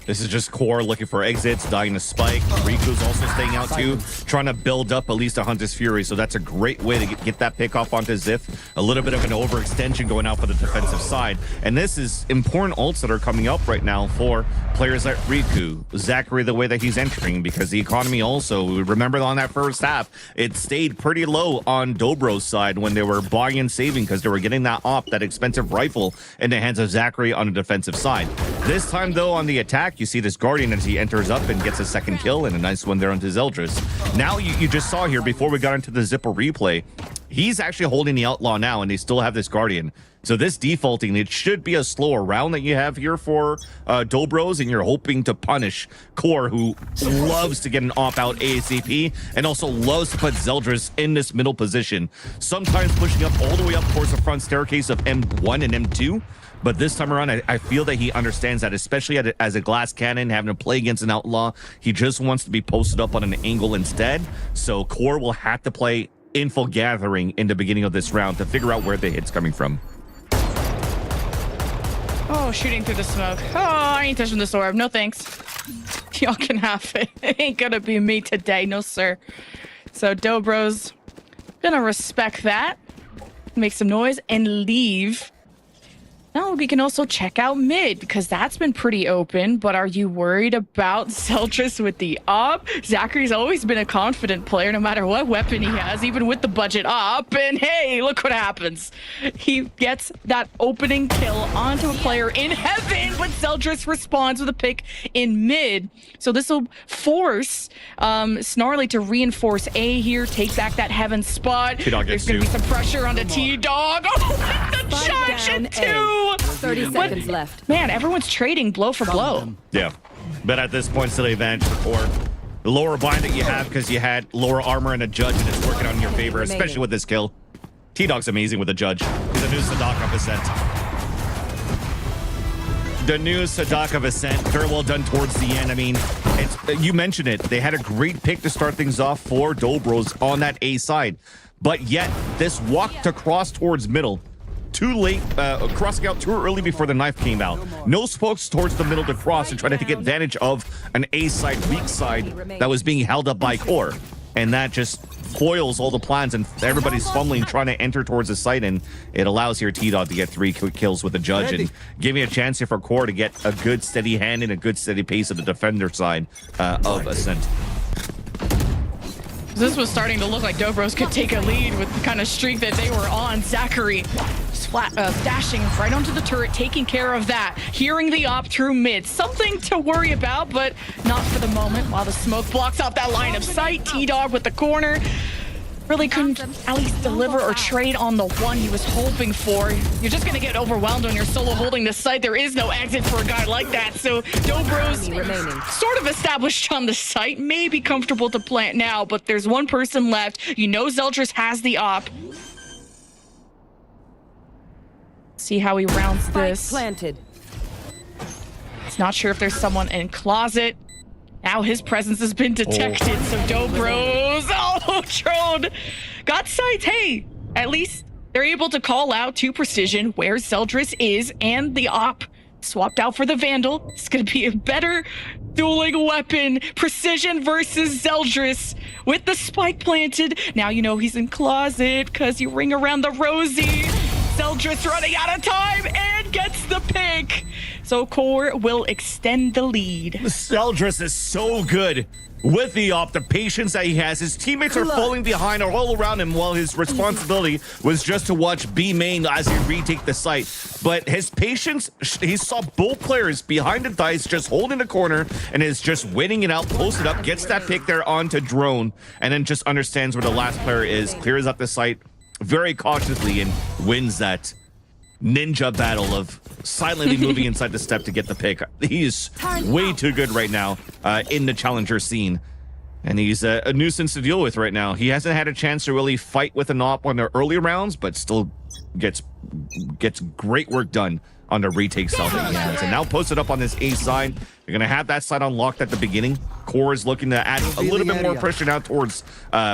This is just Core looking for exits, dying to Spike. Riku's also staying out too, trying to build up at least a Hunter's Fury. So that's a great way to get that pick off onto Ziff. A little bit of an overextension going out for the defensive side. And this is important ults that are coming up right now for players like Riku, Zachary, the way that he's entering, because the economy also, remember on that first half, it stayed pretty low on Dobro's side when they were buying and saving because they were getting that that expensive rifle in the hands of Zachary on the defensive side. This time though, on the attack, you see this Guardian as he enters up and gets a second kill and a nice one there onto Zeldris. Now you just saw here before we got into the Zipper replay, he's actually holding the Outlaw now and they still have this Guardian. So this defaulting, it should be a slower round that you have here for Dobros, and you're hoping to punish Core, who loves to get an op out ASAP and also loves to put Zeldris in this middle position, sometimes pushing up all the way up towards the front staircase of M1 and M2. But this time around, I feel that he understands that, especially as a glass cannon, having to play against an Outlaw. He just wants to be posted up on an angle instead. So Core will have to play info gathering in the beginning of this round to figure out where the hit's coming from. Oh, shooting through the smoke. Oh, I ain't touching this orb. No thanks. Y'all can have it. It ain't gonna be me today. No, sir. So Dobros gonna respect that, make some noise, and leave. Now we can also check out mid, because that's been pretty open, but are you worried about Zeldris with the op? Zachary's always been a confident player no matter what weapon he has, even with the budget op, and hey, look what happens. He gets that opening kill onto a player in heaven, but Zeldris responds with a pick in mid. So this will force Snarly to reinforce A here, take back that heaven spot. There's going to be some pressure on the T-Dog. Oh, the charge too! 30 seconds left. Man, everyone's trading blow for blow. Yeah, but at this point, still the advantage for Core. The lower bind that you have because you had lower armor and a judge, and it's working on your favor, especially with this kill. T-Dog's amazing with the judge. He's a new Sadaka Ascent. The new Sadaka Ascent, very well done towards the end. I mean, you mentioned it. They had a great pick to start things off for Dobros on that A side, but yet this walk to cross towards middle too late, crossing out too early before the knife came out. No smokes towards the middle to cross and try to take advantage of an A side, weak side that was being held up by Core. And that just foils all the plans, and everybody's fumbling trying to enter towards the site, and it allows here T-Dog to get 3 quick kills with the judge and giving a chance here for Core to get a good steady hand and a good steady pace of the defender side of Ascent. This was starting to look like Dobros could take a lead with the kind of streak that they were on. Zachary just dashing right onto the turret, taking care of that. Hearing the op through mid. Something to worry about, but not for the moment. While the smoke blocks off that line of sight, T-Dog with the corner. Really couldn't at least deliver or trade on the one he was hoping for. You're just going to get overwhelmed when you're solo holding the site. There is no exit for a guy like that. So Dobros sort of established on the site, may be comfortable to plant now, but there's one person left. You know Zeldris has the op. See how he rounds this. Planted. It's not sure if there's someone in closet. Now his presence has been detected, so Dobros, Trode got sight. Hey, at least they're able to call out to Precision where Zeldris is, and the op swapped out for the Vandal. It's going to be a better dueling weapon. Precision versus Zeldris with the spike planted. Now you know he's in closet because you ring around the rosy. Zeldris running out of time and gets the pick. So Core will extend the lead. Zeldris is so good with the op, the patience that he has. His teammates are falling behind all around him while his responsibility was just to watch B main as he retake the site. But his patience, he saw both players behind the dice just holding the corner and is just waiting it out, posted up, gets that pick there onto drone, and then just understands where the last player is, clears up the site very cautiously and wins that ninja battle of silently moving inside the step to get the pick. He's way too good right now in the challenger scene, and he's a nuisance to deal with right now. He hasn't had a chance to really fight with an op on the early rounds, but still gets great work done on the retake self that he has. And now posted up on this A side. You're going to have that side unlocked at the beginning. Core is looking to add a little bit more pressure now towards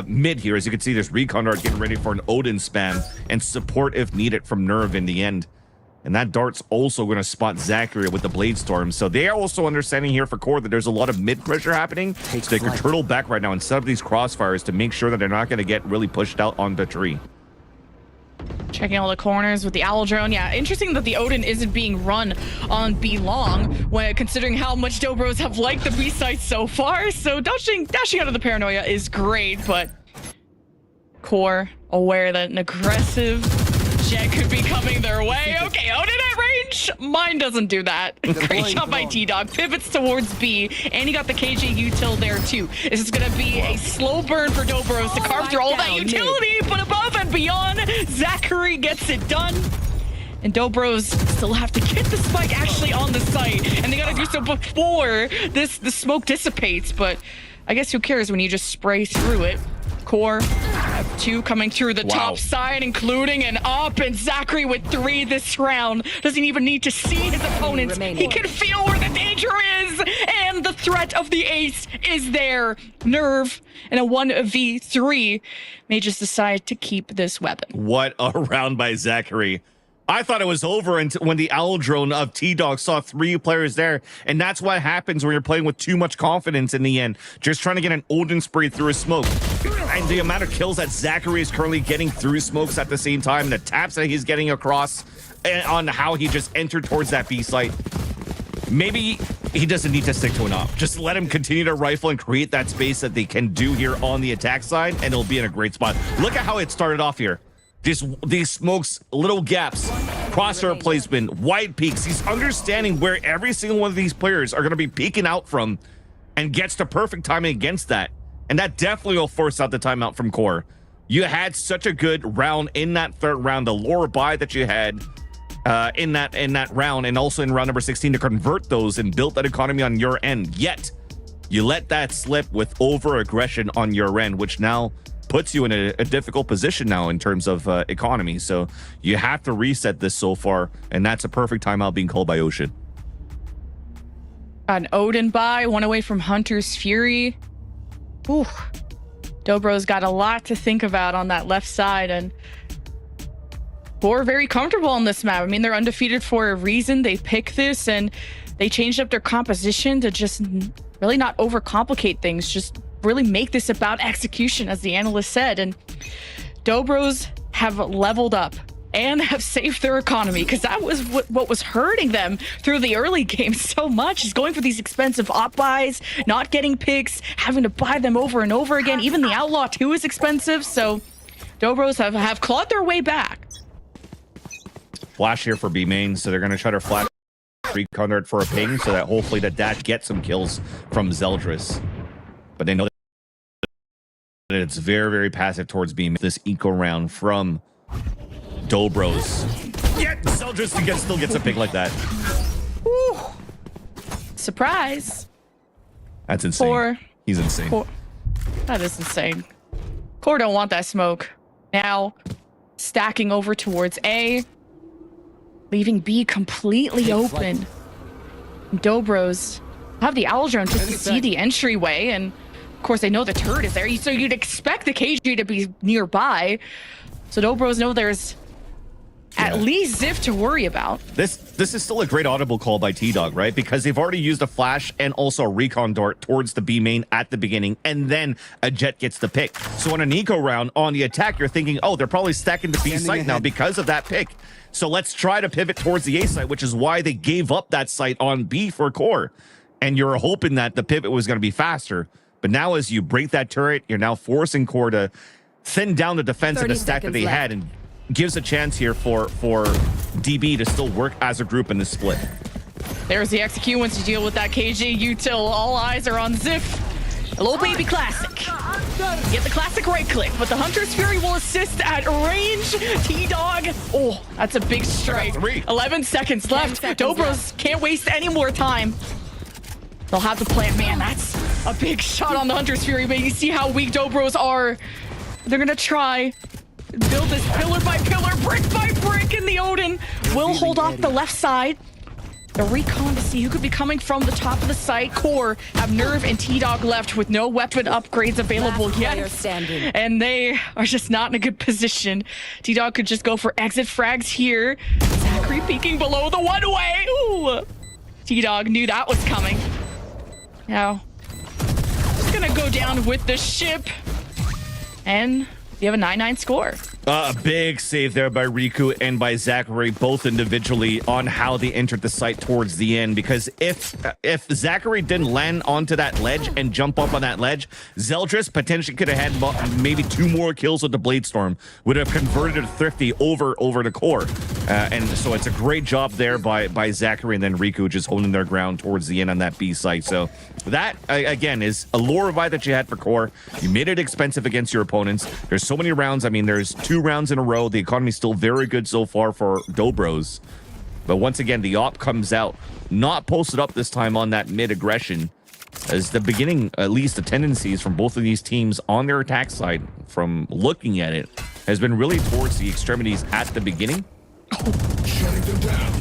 mid here. As you can see, there's Recon Dart getting ready for an Odin spam and support if needed from Nerve in the end. And that Dart's also going to spot Zachary with the Blade Storm. So they are also understanding here for Core that there's a lot of mid pressure happening. So they can turtle back right now and set up these crossfires to make sure that they're not going to get really pushed out on the tree. Checking all the corners with the Owl Drone. Yeah, interesting that the Odin isn't being run on B long, when considering how much Dobros have liked the B site so far. So dashing out of the paranoia is great, but Core aware that an aggressive jet could be coming their way. Okay, Odin at range. Mine doesn't do that. Great job by T-Dog. Pivots towards B, and he got the KJ util there too. This is going to be a slow burn for Dobros to carve through all that utility, but above and beyond, Zachary gets it done. And Dobros still have to get the spike actually on the site, and they got to do so before the smoke dissipates, but I guess who cares when you just spray through it. Core have 2 coming through the top side, including an op, and Zachary with 3 this round. Doesn't even need to see his opponents. He can feel where the danger is, and the threat of the ace is there. Nerve and a 1v3 may just decide to keep this weapon. What a round by Zachary. I thought it was over until when the Owl Drone of T-Dog saw 3 players there. And that's what happens when you're playing with too much confidence in the end. Just trying to get an Odin spray through a smoke. And the amount of kills that Zachary is currently getting through smokes at the same time, the taps that he's getting across, and on how he just entered towards that B site. Maybe he doesn't need to stick to an op. Just let him continue to rifle and create that space that they can do here on the attack side, and it'll be in a great spot. Look at how it started off here. These smokes, little gaps, crosshair placement, wide peaks. He's understanding where every single one of these players are going to be peeking out from and gets the perfect timing against that. And that definitely will force out the timeout from Core. You had such a good round in that third round, the lore buy that you had in that round, and also in round number 16 to convert those and build that economy on your end. Yet, you let that slip with over-aggression on your end, which now puts you in a difficult position now in terms of economy. So you have to reset this so far, and that's a perfect timeout being called by Ocean. An Odin buy, 1 away from Hunter's Fury. Ooh, Dobro's got a lot to think about on that left side, and Core very comfortable on this map. I mean, they're undefeated for a reason. They picked this and they changed up their composition to just really not overcomplicate things. Just really make this about execution, as the analyst said. And Dobros have leveled up and have saved their economy, because that was what was hurting them through the early game so much, is going for these expensive op buys, not getting picks, having to buy them over and over again. Even the Outlaw 2 is expensive, so Dobros have clawed their way back. Flash here for B main, so they're going to try to flash recon dart for a ping so that hopefully the dash gets some kills from Zeldris. But they know that it's very, very passive towards B main. This eco round from Dobros. Yeah, Zeldris still gets a pick like that. Woo. Surprise. That's insane. He's insane. That is insane. Core don't want that smoke. Now, stacking over towards A, leaving B completely open. Dobros have the Owl Drone just to see the entryway, and of course they know the turret is there, so you'd expect the KG to be nearby. So Dobros know there's at least Ziff to worry about. This is still a great audible call by T-Dog, right? Because they've already used a flash and also a recon dart towards the B main at the beginning, and then a jet gets the pick. So on an eco round on the attack, you're thinking, oh, they're probably stacking the B site now because of that pick. So let's try to pivot towards the A site, which is why they gave up that site on B for Core. And you're hoping that the pivot was going to be faster. But now as you break that turret, you're now forcing Core to thin down the defense of the stack that they had, and gives a chance here for DB to still work as a group in this split. There's the execute once you deal with that KG util. All eyes are on Ziff. Hello, baby classic. Get the classic right click, but the Hunter's Fury will assist at range. T-Dog. Oh, that's a big strike. 11 seconds left. Dobros can't waste any more time. They'll have to plan. Man, that's a big shot on the Hunter's Fury, but you see how weak Dobros are. They're going to try build this pillar by pillar, brick by brick, and the Odin will hold off the left side. The recon to see who could be coming from the top of the site. Core have Nerve and T-Dog left with no weapon upgrades available yet. And they are just not in a good position. T-Dog could just go for exit frags here. Zachary peeking below the one-way. Ooh. T-Dog knew that was coming. Now, just gonna go down with the ship. And you have a 9-9 score. A big save there by Riku and by Zachary, both individually, on how they entered the site towards the end. Because if Zachary didn't land onto that ledge and jump up on that ledge, Zeldris potentially could have had maybe 2 more kills with the Blade Storm, would have converted Thrifty over to Core. And so it's a great job there by Zachary, and then Riku just holding their ground towards the end on that B site. So that, again, is a lore revive that you had for Core. You made it expensive against your opponents. There's so many rounds. I mean, there's 2 rounds in a row. The economy's still very good so far for Dobros. But once again, the op comes out, not posted up this time on that mid aggression. As the beginning, at least the tendencies from both of these teams on their attack side, from looking at it, has been really towards the extremities at the beginning. Shutting them down.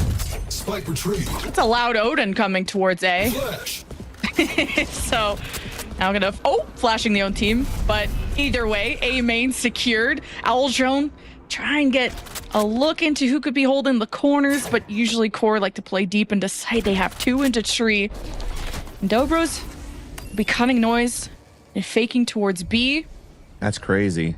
Spike retreat. It's a loud Odin coming towards A. Flash. So now I'm gonna flashing the own team, but either way, A main secured. Owl Drone try and get a look into who could be holding the corners, but usually Core like to play deep into sight. They have 2 into tree. And Dobros will be cutting noise and faking towards B. That's crazy.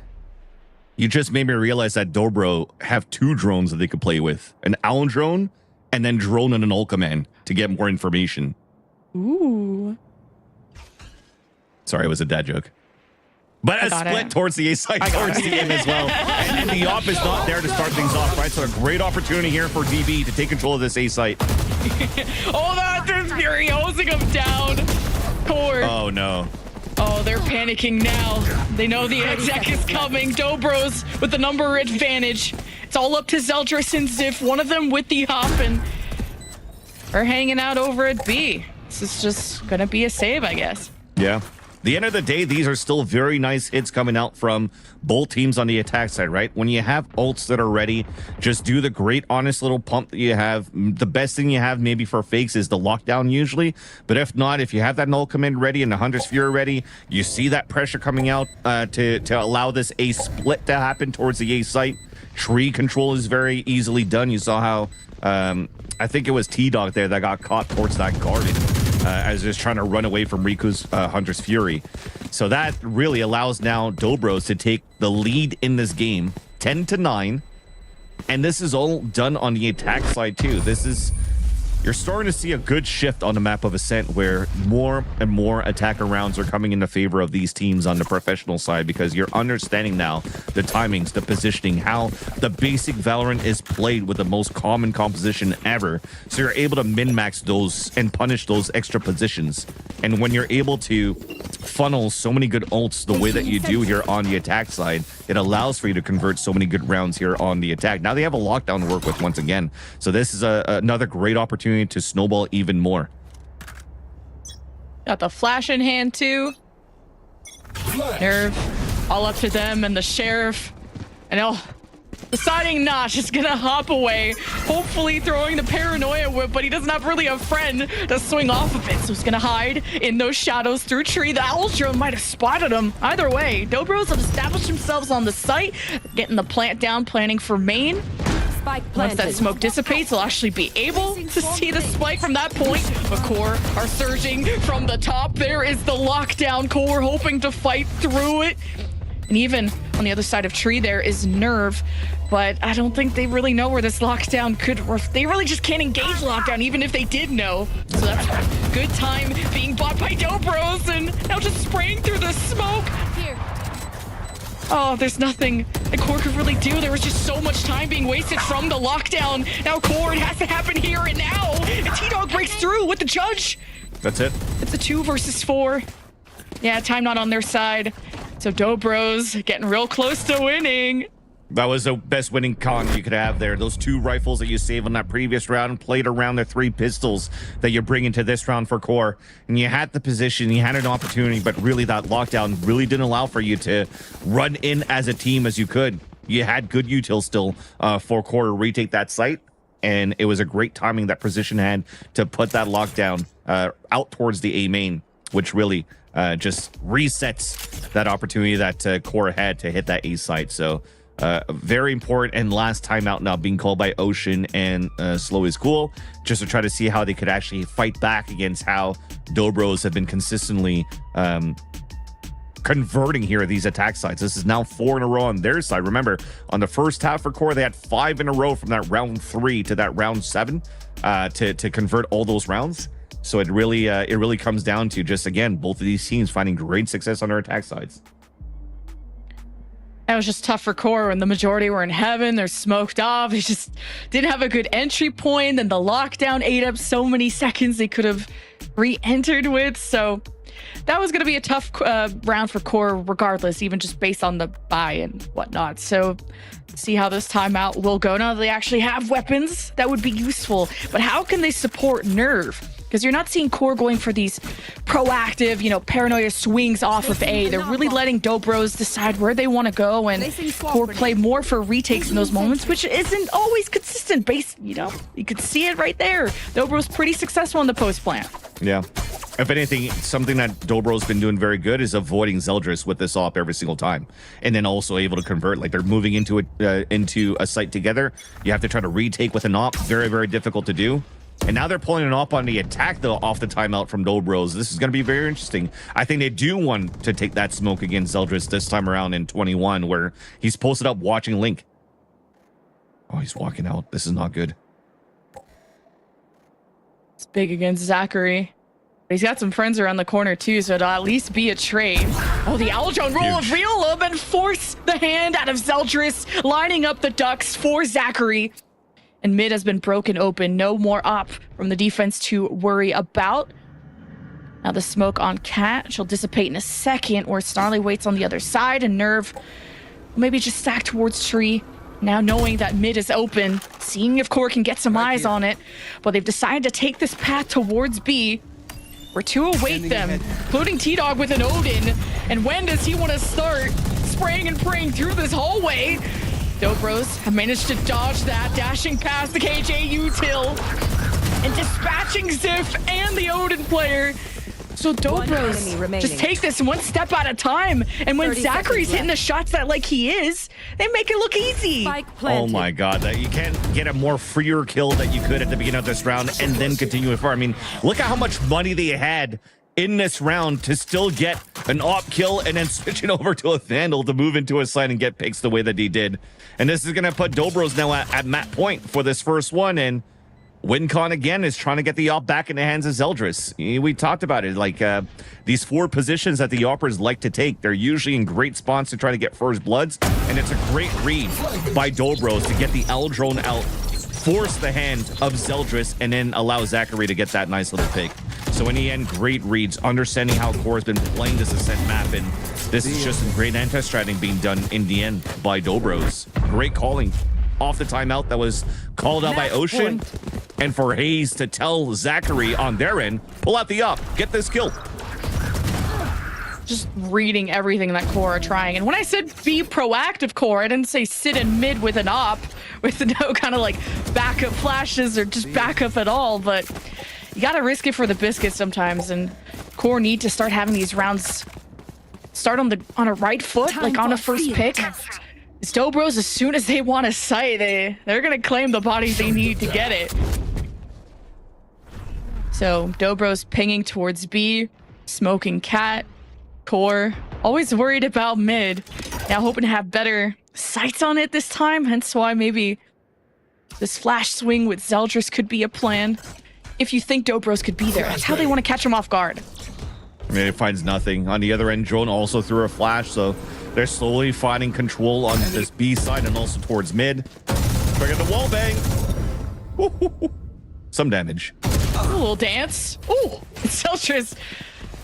You just made me realize that Dobro have 2 drones that they could play with. An Owl Drone and then drone and an ult command to get more information. Ooh. Sorry, it was a dad joke. But a split towards the A side, towards the end as well. And the op is not there to start things off, right? So a great opportunity here for DB to take control of this A site. Oh, the Hunter's Fury hosing him down. Core. Oh, no. Oh, they're panicking now. They know the exec is coming. Dobros with the number advantage. It's all up to Zeldris and Ziff. One of them with the hop, and are hanging out over at B. This is just gonna be a save, I guess. Yeah. The end of the day, these are still very nice hits coming out from both teams on the attack side, right? When you have ults that are ready, just do the great, honest little pump that you have. The best thing you have maybe for fakes is the lockdown usually. But if not, if you have that null command ready and the Hunter's Fury ready, you see that pressure coming out to allow this A split to happen towards the A site. Tree control is very easily done. You saw how I think it was T-Dog there that got caught towards that garden as just trying to run away from Riku's Hunter's Fury. So that really allows now Dobros to take the lead in this game, 10-9. And this is all done on the attack side too. You're starting to see a good shift on the map of Ascent where more and more attacker rounds are coming into favor of these teams on the professional side, because you're understanding now the timings, the positioning, how the basic Valorant is played with the most common composition ever. So you're able to min-max those and punish those extra positions. And when you're able to funnel so many good ults the way that you do here on the attack side, it allows for you to convert so many good rounds here on the attack. Now they have a lockdown to work with once again. So this is another great opportunity to snowball even more. Got the flash in hand too. Nerve all up to them and the sheriff. And deciding not just gonna hop away, hopefully throwing the paranoia whip, but he doesn't have really a friend to swing off of it, so he's gonna hide in those shadows through tree. The owl drone might have spotted him. Either way, Dobros have established themselves on the site, getting the plant down, planning for main. Once that smoke dissipates, they'll actually be able to see the spike from that point. But Core are surging from the top. There is the lockdown. Core hoping to fight through it. And even on the other side of tree, there is Nerve. But I don't think they really know where this lockdown could... They really just can't engage lockdown, even if they did know. So that's a good time being bought by Dobros, and now just spraying through the smoke. Oh, there's nothing that Core could really do. There was just so much time being wasted from the lockdown. Now Core, it has to happen here and now. And T-Dog breaks through with the judge. That's it. It's a 2 versus 4. Yeah, time not on their side. So Dobros getting real close to winning. That was the best winning con you could have there. Those 2 rifles that you saved on that previous round played around the 3 pistols that you're bringing to this round for Core. And you had the position, you had an opportunity, but really that lockdown really didn't allow for you to run in as a team as you could. You had good util still for Core to retake that site. And it was a great timing that Precision had to put that lockdown out towards the A main, which really just resets that opportunity that Core had to hit that A site. So very important. And last timeout now being called by Ocean and Slow is Cool, just to try to see how they could actually fight back against how Dobros have been consistently converting here at these attack sites. This is now 4 in a row on their side. Remember, on the first half for Core, they had 5 in a row from that round 3 to that round 7 to convert all those rounds. So it really comes down to just, again, both of these teams finding great success on their attack sides. That was just tough for Core when the majority were in heaven. They're smoked off. They just didn't have a good entry point. Then the lockdown ate up so many seconds they could have re-entered with. So that was going to be a tough round for Core regardless, even just based on the buy and whatnot. So see how this timeout will go. Now they actually have weapons that would be useful. But how can they support Nerve? Because you're not seeing Core going for these proactive, paranoia swings off of A. They're really letting Dobros decide where they want to go, and Core play more for retakes in those moments, which isn't always consistent. You could see it right there. Dobros pretty successful in the post plant. Yeah. If anything, something that Dobro's been doing very good is avoiding Zeldris with this op every single time, and then also able to convert. Like, they're moving into a site together. You have to try to retake with an op. Very, very difficult to do. And now they're pulling an op on the attack, though, off the timeout from Dobros. This is going to be very interesting. I think they do want to take that smoke against Zeldris this time around in 21, where he's posted up watching Link. Oh, he's walking out. This is not good. It's big against Zachary. He's got some friends around the corner, too, so it'll at least be a trade. Oh, the Aldrone roll of real and force the hand out of Zeldris, lining up the ducks for Zachary. And mid has been broken open. No more op from the defense to worry about. Now the smoke on Cat. She'll dissipate in a second, where Snarly waits on the other side, and Nerve maybe just stack towards tree. Now knowing that mid is open, seeing if Core can get some eyes on it. But they've decided to take this path towards B, where 2 await them, including T-Dog with an Odin. And when does he want to start spraying and praying through this hallway? Dobros have managed to dodge that, dashing past the KJ util and dispatching Ziff and the Odin player. So enemy Dobros remaining. just take this one step at a time. And when 30 Zachary's seconds hitting the left. shots that like he is, they make it look easy. Spike planted. Oh my God, that you can't get a more freer kill that you could at the beginning of this round and then continue it far. I mean, look at how much money they had in this round to still get an op kill and then switching over to a Vandal to move into a side and get picks the way that he did. And this is going to put Dobros now at map point for this first one. And WinCon again is trying to get the op back in the hands of Zeldris. We talked about it, like these 4 positions that the operas like to take. They're usually in great spots to try to get first bloods, and it's a great read by Dobros to get the L drone out, force the hand of Zeldris, and then allow Zachary to get that nice little pick. So in the end, great reads, understanding how Core has been playing this Ascent map, and this is just some great anti-stratting being done in the end by Dobros. Great calling off the timeout that was called out by Ocean, and for Hayes to tell Zachary on their end, pull out the up, get this kill. Just reading everything that Core are trying. And when I said be proactive, Core, I didn't say sit in mid with an op with no kind of like backup flashes or just backup at all. But you got to risk it for the biscuit sometimes. And Core need to start having these rounds start on a right foot, like on a first pick. It's Dobros, as soon as they want a site, they're going to claim the bodies they need to get it. So Dobros pinging towards B, smoking cat. Core always worried about mid, now hoping to have better sights on it this time, hence why maybe this flash swing with Zeldris could be a plan. If you think Dobros could be there, that's how they want to catch him off guard. I mean, it finds nothing. On the other end, Drone also threw a flash, so they're slowly finding control on this B side and also towards mid. Bring the wall bang. Some damage. A little dance. Ooh, Zeldris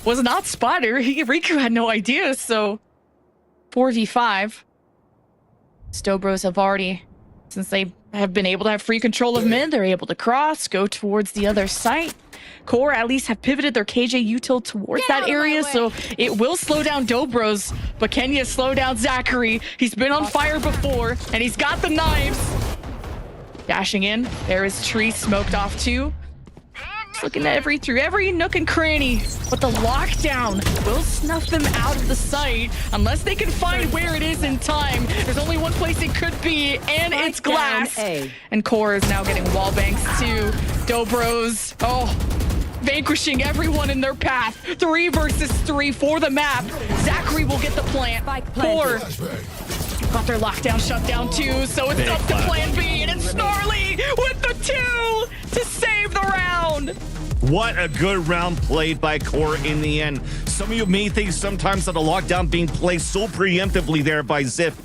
was not spotter. Riku had no idea, so 4v5. Dobros have already, since they have been able to have free control of mid, they're able to cross, go towards the other site. Core at least have pivoted their KJ util towards that area, so it will slow down Dobros, but can you slow down Zachary? He's been on fire before, and he's got the knives. Dashing in, there is Tree smoked off too. Looking at through every nook and cranny, but the lockdown will snuff them out of the site unless they can find where it is in time. There's only one place it could be, and it's glass. And Core is now getting wall banks too. Dobros, vanquishing everyone in their path. 3 versus 3 for the map. Zachary will get the plant. Core got their lockdown shut down too, so it's up to plan B, and it's Snarly with the 2 to save the round. What a good round played by Core in the end. Some of you may think sometimes that a lockdown being played so preemptively there by Ziff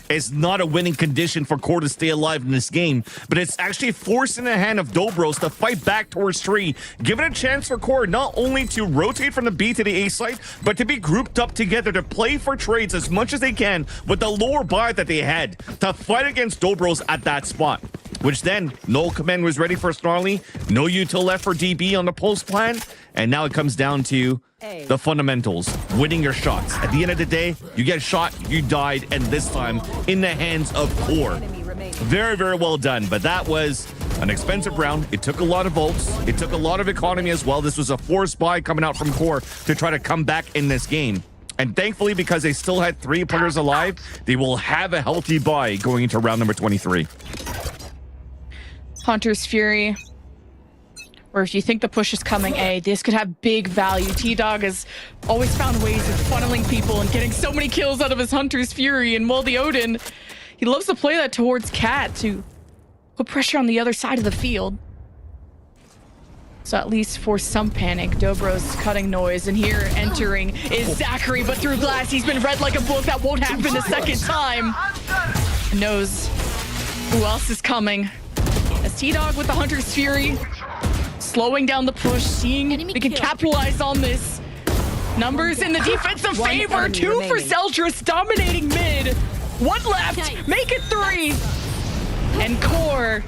is not a winning condition for Core to stay alive in this game, but it's actually forcing the hand of Dobros to fight back towards Tree, giving a chance for Core not only to rotate from the B to the A site, but to be grouped up together to play for trades as much as they can with the lower buy that they had to fight against Dobros at that spot. Which then, no command was ready for Snarly, no util left for DB on the post plan, and now it comes down to the fundamentals, winning your shots. At the end of the day, you get shot, you died, and this time in the hands of Core. Very, very well done, but that was an expensive round. It took a lot of volts. It took a lot of economy as well. This was a forced buy coming out from Core to try to come back in this game. And thankfully, because they still had 3 players alive, they will have a healthy buy going into round number 23. Hunter's Fury, or if you think the push is coming A, this could have big value. T-Dog has always found ways of funneling people and getting so many kills out of his Hunter's Fury, and Moldy Odin, he loves to play that towards Cat to put pressure on the other side of the field. So at least for some panic, Dobros cutting noise, and here entering is Zachary, but through glass, he's been read like a book. That won't happen the second time. Knows who else is coming. As T-Dog with the Hunter's Fury, slowing down the push, seeing we can capitalize on this. Numbers in the defensive favor, 2 for Zeldris, dominating mid. 1 left, make it 3. And Core,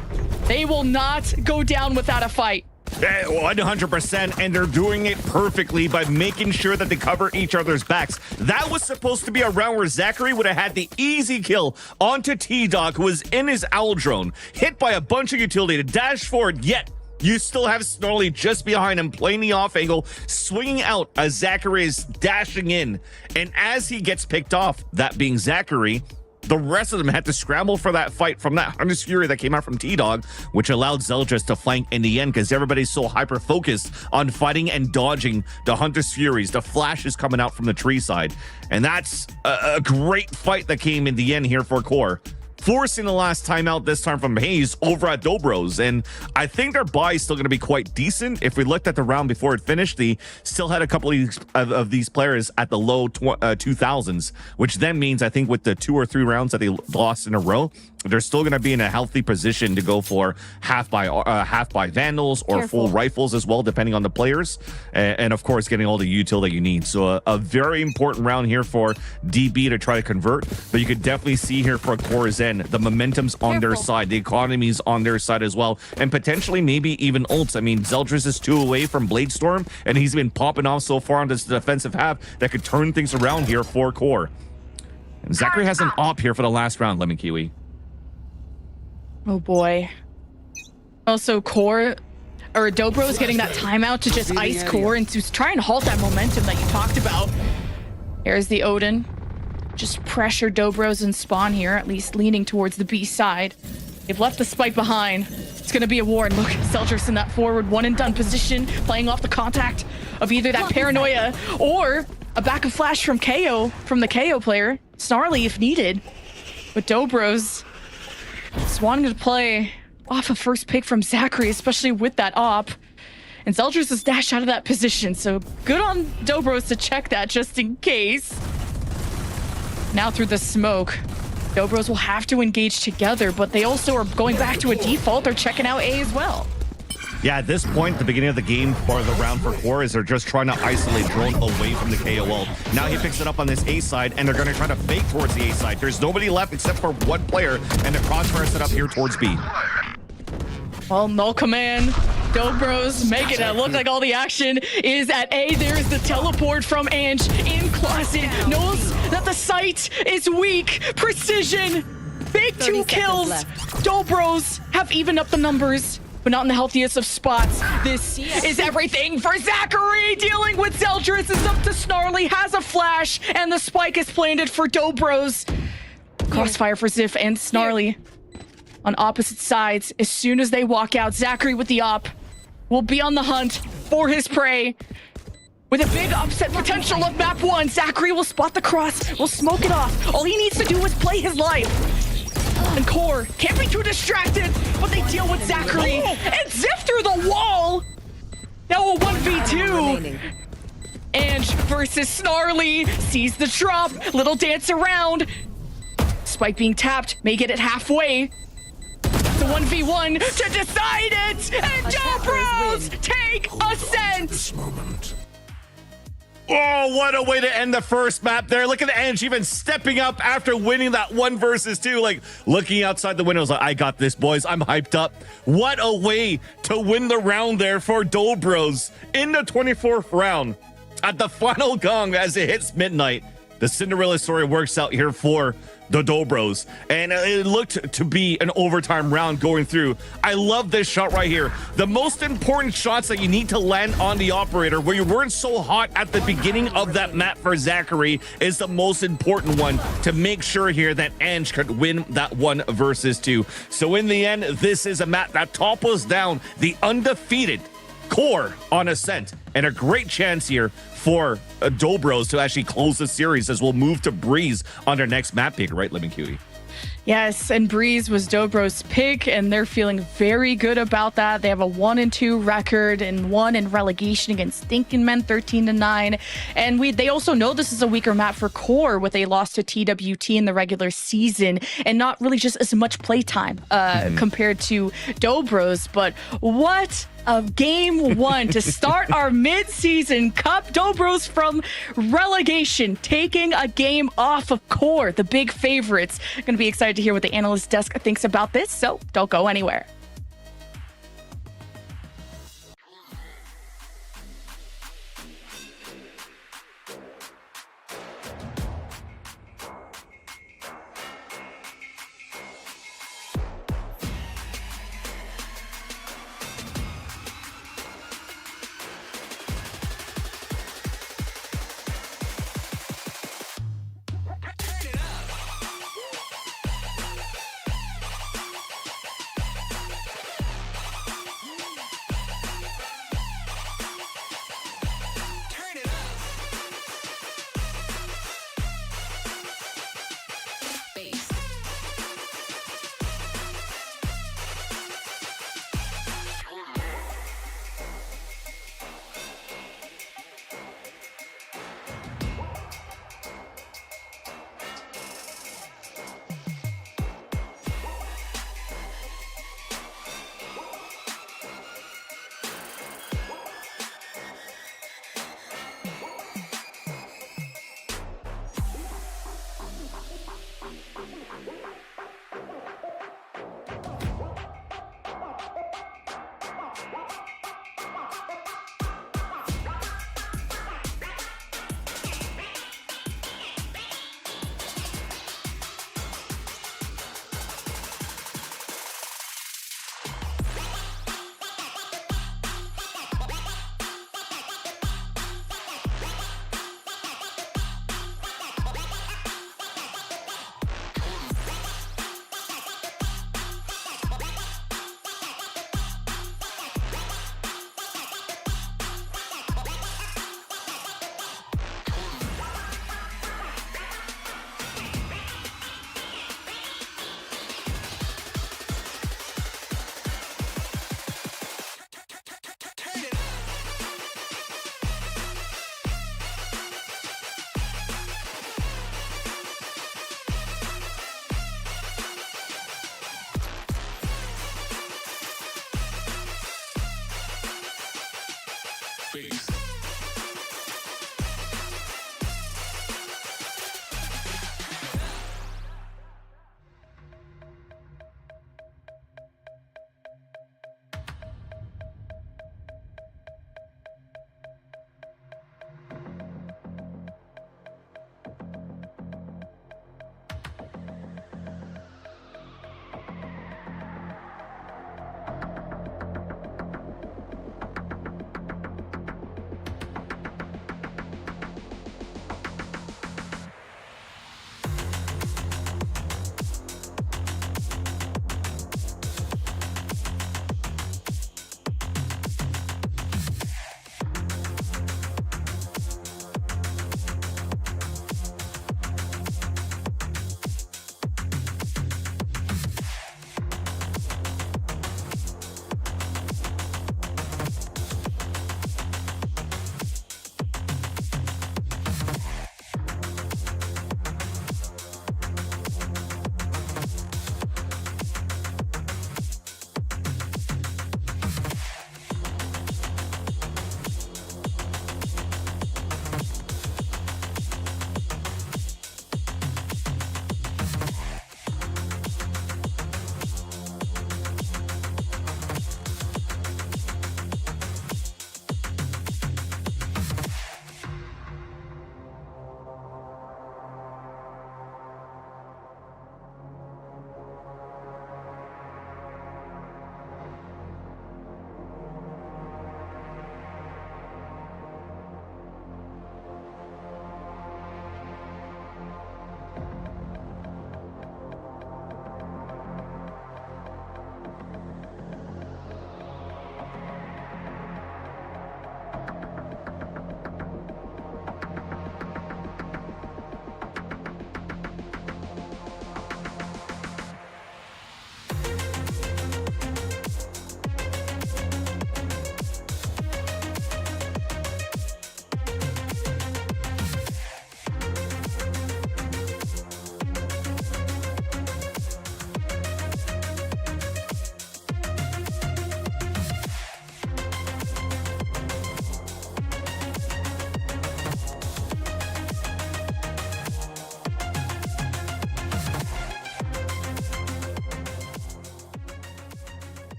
they will not go down without a fight. 100%, and they're doing it perfectly by making sure that they cover each other's backs. That was supposed to be a round where Zachary would have had the easy kill onto T-Dog, who was in his owl drone, hit by a bunch of utility to dash forward, yet You still have Snarly just behind him, playing the off angle, swinging out as Zachary is dashing in. And as he gets picked off, that being Zachary, the rest of them had to scramble for that fight from that Hunter's Fury that came out from T-Dog, which allowed Zeldris to flank in the end because everybody's so hyper-focused on fighting and dodging the Hunter's Furies, the flashes coming out from the tree side. And that's a great fight that came in the end here for Core, forcing the last timeout, this time from Hayes over at Dobros. And I think their buy is still going to be quite decent. If we looked at the round before it finished, they still had a couple of these players at the low 2000s, which then means I think with the 2 or 3 rounds that they lost in a row, they're still going to be in a healthy position to go for half by Vandals or full rifles as well, depending on the players. And of course, getting all the util that you need. So a very important round here for DB to try to convert. But you could definitely see here for Core Zen, the momentum's on their side, the economy's on their side as well, and potentially maybe even ults. I mean, Zeldris is 2 away from Bladestorm, and he's been popping off so far on this defensive half that could turn things around here for Core. And Zachary has an op here for the last round, Lemon Kiwi. Oh boy. Also, Core or Dobro is getting that timeout to just ice Core and to try and halt that momentum that you talked about. Here's the Odin. Just pressure Dobros and spawn here, at least leaning towards the B side. They've left the spike behind. It's going to be a war. And look, Zeldris in that forward one and done position, playing off the contact of either that paranoia or a back of flash from KO, from the KO player. Snarly if needed. But Dobros just wanting to play off a first pick from Zachary, especially with that op. And Zeldris is dashed out of that position, so good on Dobros to check that just in case. Now through the smoke, Dobros will have to engage together, but they also are going back to a default. They're checking out A as well. Yeah, at this point, the beginning of the game for the round for Core is they're just trying to isolate Drone away from the KOL. Now he picks it up on this A side, and they're going to try to fake towards the A side. There's nobody left except for one player, and the crossfire set up here towards B. Well, no command. Dobros making it look like all the action is at A. There's the teleport from Ange in closet. Knows that the site is weak. Precision. Big 2 kills. Dobros have evened up the numbers, but not in the healthiest of spots. This is everything for Zachary. Dealing with Zeldris is up to Snarly. Has a flash, and the spike is planted for Dobros. Crossfire for Ziff and Snarly on opposite sides. As soon as they walk out, Zachary with the op will be on the hunt for his prey. With a big upset potential of map 1, Zachary will spot the cross, will smoke it off. All he needs to do is play his life. And Core can't be too distracted, but they deal with Zachary and Ziff through the wall. Now a 1v2. Ange versus Snarly, sees the drop, little dance around. Spike being tapped, may get it halfway. The 1v1 to decide it, and Dobros take ascent. Oh, what a way to end the first map there. Look at Ange even stepping up after winning that 1 versus 2, like looking outside the windows like, I got this, boys. I'm hyped up. What a way to win the round there for Dobros in the 24th round. At the final gong as it hits midnight, the Cinderella story works out here for the Dobros, and it looked to be an overtime round going through. I love this shot right here. The most important shots that you need to land on the operator where you weren't so hot at the beginning of that map for Zachary is the most important one to make sure here that Ange could win that 1 versus 2. So in the end, this is a map that topples down the undefeated Core on Ascent, and a great chance here for Dobros to actually close the series as we'll move to Breeze on their next map pick, right, Lemon Kiwi? Yes, and Breeze was Dobros' pick, and they're feeling very good about that. They have a 1-2 record and 1 in relegation against Stinking Men, 13-9. And they also know this is a weaker map for Core with a loss to TWT in the regular season and not really just as much playtime compared to Dobros. But what a game 1 to start our mid-season cup. Dobros from relegation taking a game off of Core, the big favorites. Going to be excited to hear what the analyst desk thinks about this, so don't go anywhere.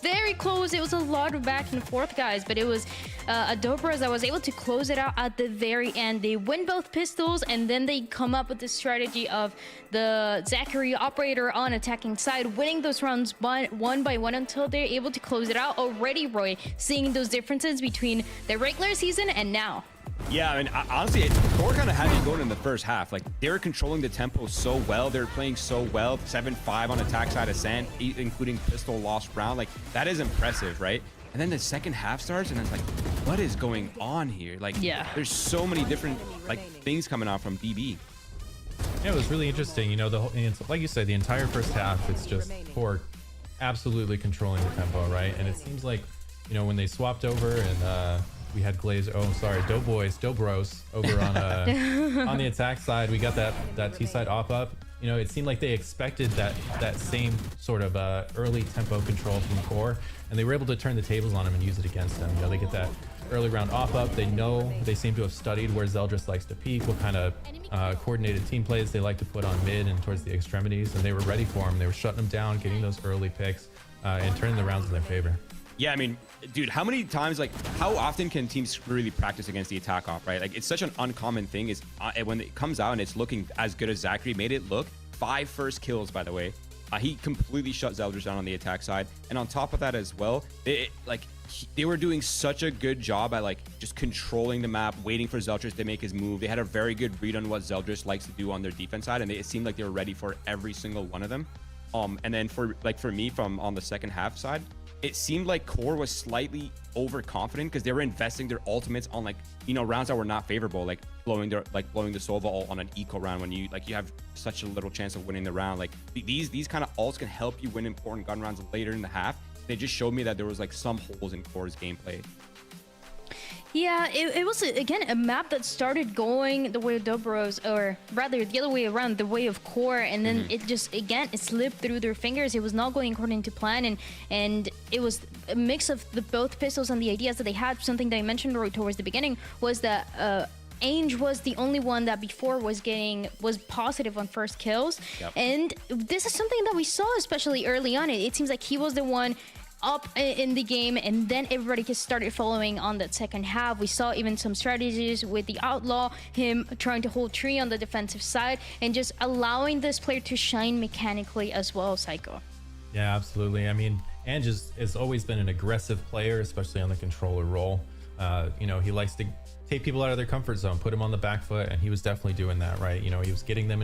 very close. It was a lot of back and forth, guys, but it was a Dobros that was able to close it out at the very end. They win both pistols, and then they come up with the strategy of the Zachary operator on attacking side, winning those rounds one by one until they're able to close it out. Already, Roy, seeing those differences between the regular season and now. Yeah, I mean, honestly, Core kind of had me going in the first half. Like, they were controlling the tempo so well. They were playing so well. 7-5 on attack side of Sand, including pistol lost round. Like, that is impressive, right? And then the second half starts, and it's like, what is going on here? Like, yeah, there's so many different like things coming out from DB. Yeah, it was really interesting. You know, the whole, like you said, the entire first half, it's just Core absolutely controlling the tempo, right? And it seems like, you know, when they swapped over and we had Dobros over on the attack side, we got that T side up. You know, it seemed like they expected that same sort of early tempo control from Core, and they were able to turn the tables on them and use it against them. You know, they get that early round up. They seem to have studied where Zeldris likes to peek, what kind of coordinated team plays they like to put on mid and towards the extremities, and they were ready for them. They were shutting them down, getting those early picks, and turning the rounds in their favor. Yeah, I mean, dude, how many times, like, how often can teams really practice against the attack op, right? Like, it's such an uncommon thing is when it comes out and it's looking as good as Zachary made it look. 5 first kills, by the way. He completely shut Zeldris down on the attack side. And on top of that as well, they were doing such a good job at, like, just controlling the map, waiting for Zeldris to make his move. They had a very good read on what Zeldris likes to do on their defense side, and it seemed like they were ready for every single one of them. And then for me, from on the second half side, it seemed like Core was slightly overconfident because they were investing their ultimates on, like, you know, rounds that were not favorable, like blowing the Sova ult on an eco round when you have such a little chance of winning the round. Like, these kind of ults can help you win important gun rounds later in the half. They just showed me that there was, like, some holes in Core's gameplay. Yeah, it was, again, a map that started going the way of Dobros, or rather the other way around, the way of Core, and then it just, again, it slipped through their fingers. It was not going according to plan, and it was a mix of both pistols and the ideas that they had. Something that I mentioned right towards the beginning was that Ainge was the only one that before was positive on first kills. Yep. And this is something that we saw, especially early on. It seems like he was the one up in the game, and then everybody just started following on that second half. We saw even some strategies with the Outlaw, him trying to hold tree on the defensive side and just allowing this player to shine mechanically as well, Psycho. Yeah, absolutely. I mean, Ange has always been an aggressive player, especially on the controller role. You know, he likes to take people out of their comfort zone, put them on the back foot, and he was definitely doing that, right? You know, he was getting them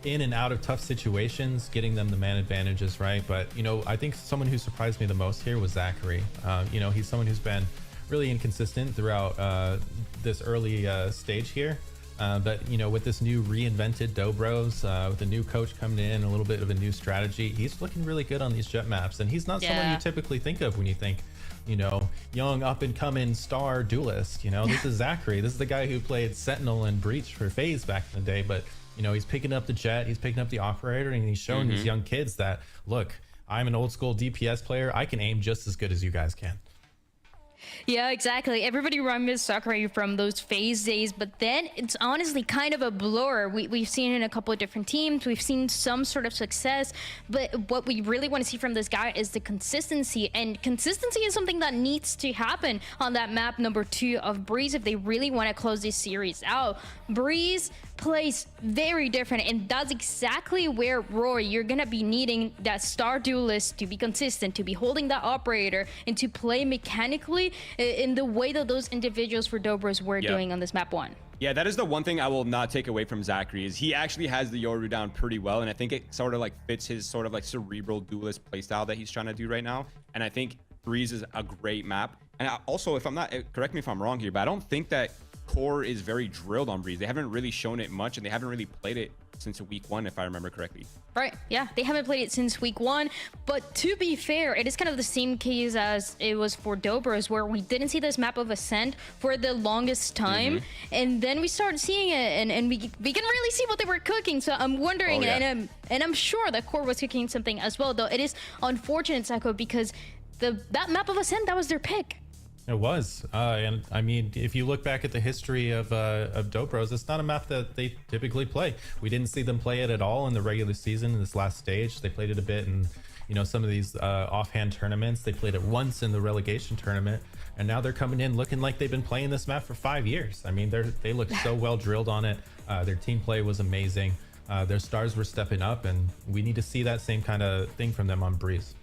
in and out of tough situations, getting them the man advantages, right? But, you know, I think someone who surprised me the most here was Zachary. You know, he's someone who's been really inconsistent throughout this early stage here. But, you know, with this new reinvented Dobros, with a new coach coming in, a little bit of a new strategy, he's looking really good on these jet maps. And he's not someone you typically think of when you think, you know, young up-and-coming star duelist. You know, this is Zachary. This is the guy who played Sentinel and Breach for FaZe back in the day. But, you know, he's picking up the jet, he's picking up the operator, and he's showing these young kids that, look, I'm an old-school DPS player. I can aim just as good as you guys can. Yeah, exactly. Everybody remembers Sakurai from those FaZe days, but then it's honestly kind of a blur. We've seen it in a couple of different teams. We've seen some sort of success, but what we really want to see from this guy is the consistency, and consistency is something that needs to happen on that map number 2 of Breeze if they really want to close this series out. Breeze plays very different, and that's exactly where, Roy, you're gonna be needing that star duelist to be consistent, to be holding that operator, and to play mechanically in the way that those individuals for Dobros were doing on this map 1. Yeah, that is the one thing I will not take away from Zachary, is he actually has the Yoru down pretty well, and I think it sort of like fits his sort of like cerebral duelist playstyle that he's trying to do right now. And I think Breeze is a great map. And also, if I'm not, correct me if I'm wrong here, but I don't think that Core is very drilled on Breeze. They haven't really shown it much, and they haven't really played it since week 1, if I remember correctly. Right, yeah, they haven't played it since week 1, but to be fair, it is kind of the same case as it was for Dobros, where we didn't see this map of Ascent for the longest time, and then we started seeing it, and we can really see what they were cooking. So I'm wondering, and I'm sure that Core was cooking something as well, though it is unfortunate, Sako, because that map of Ascent, that was their pick. It was, and I mean, if you look back at the history of Dobros, it's not a map that they typically play. We didn't see them play it at all in the regular season in this last stage. They played it a bit in you know, some of these offhand tournaments. They played it once in the relegation tournament, and now they're coming in looking like they've been playing this map for 5 years. I mean, they look so well drilled on it. Their team play was amazing. Their stars were stepping up, and we need to see that same kind of thing from them on Breeze.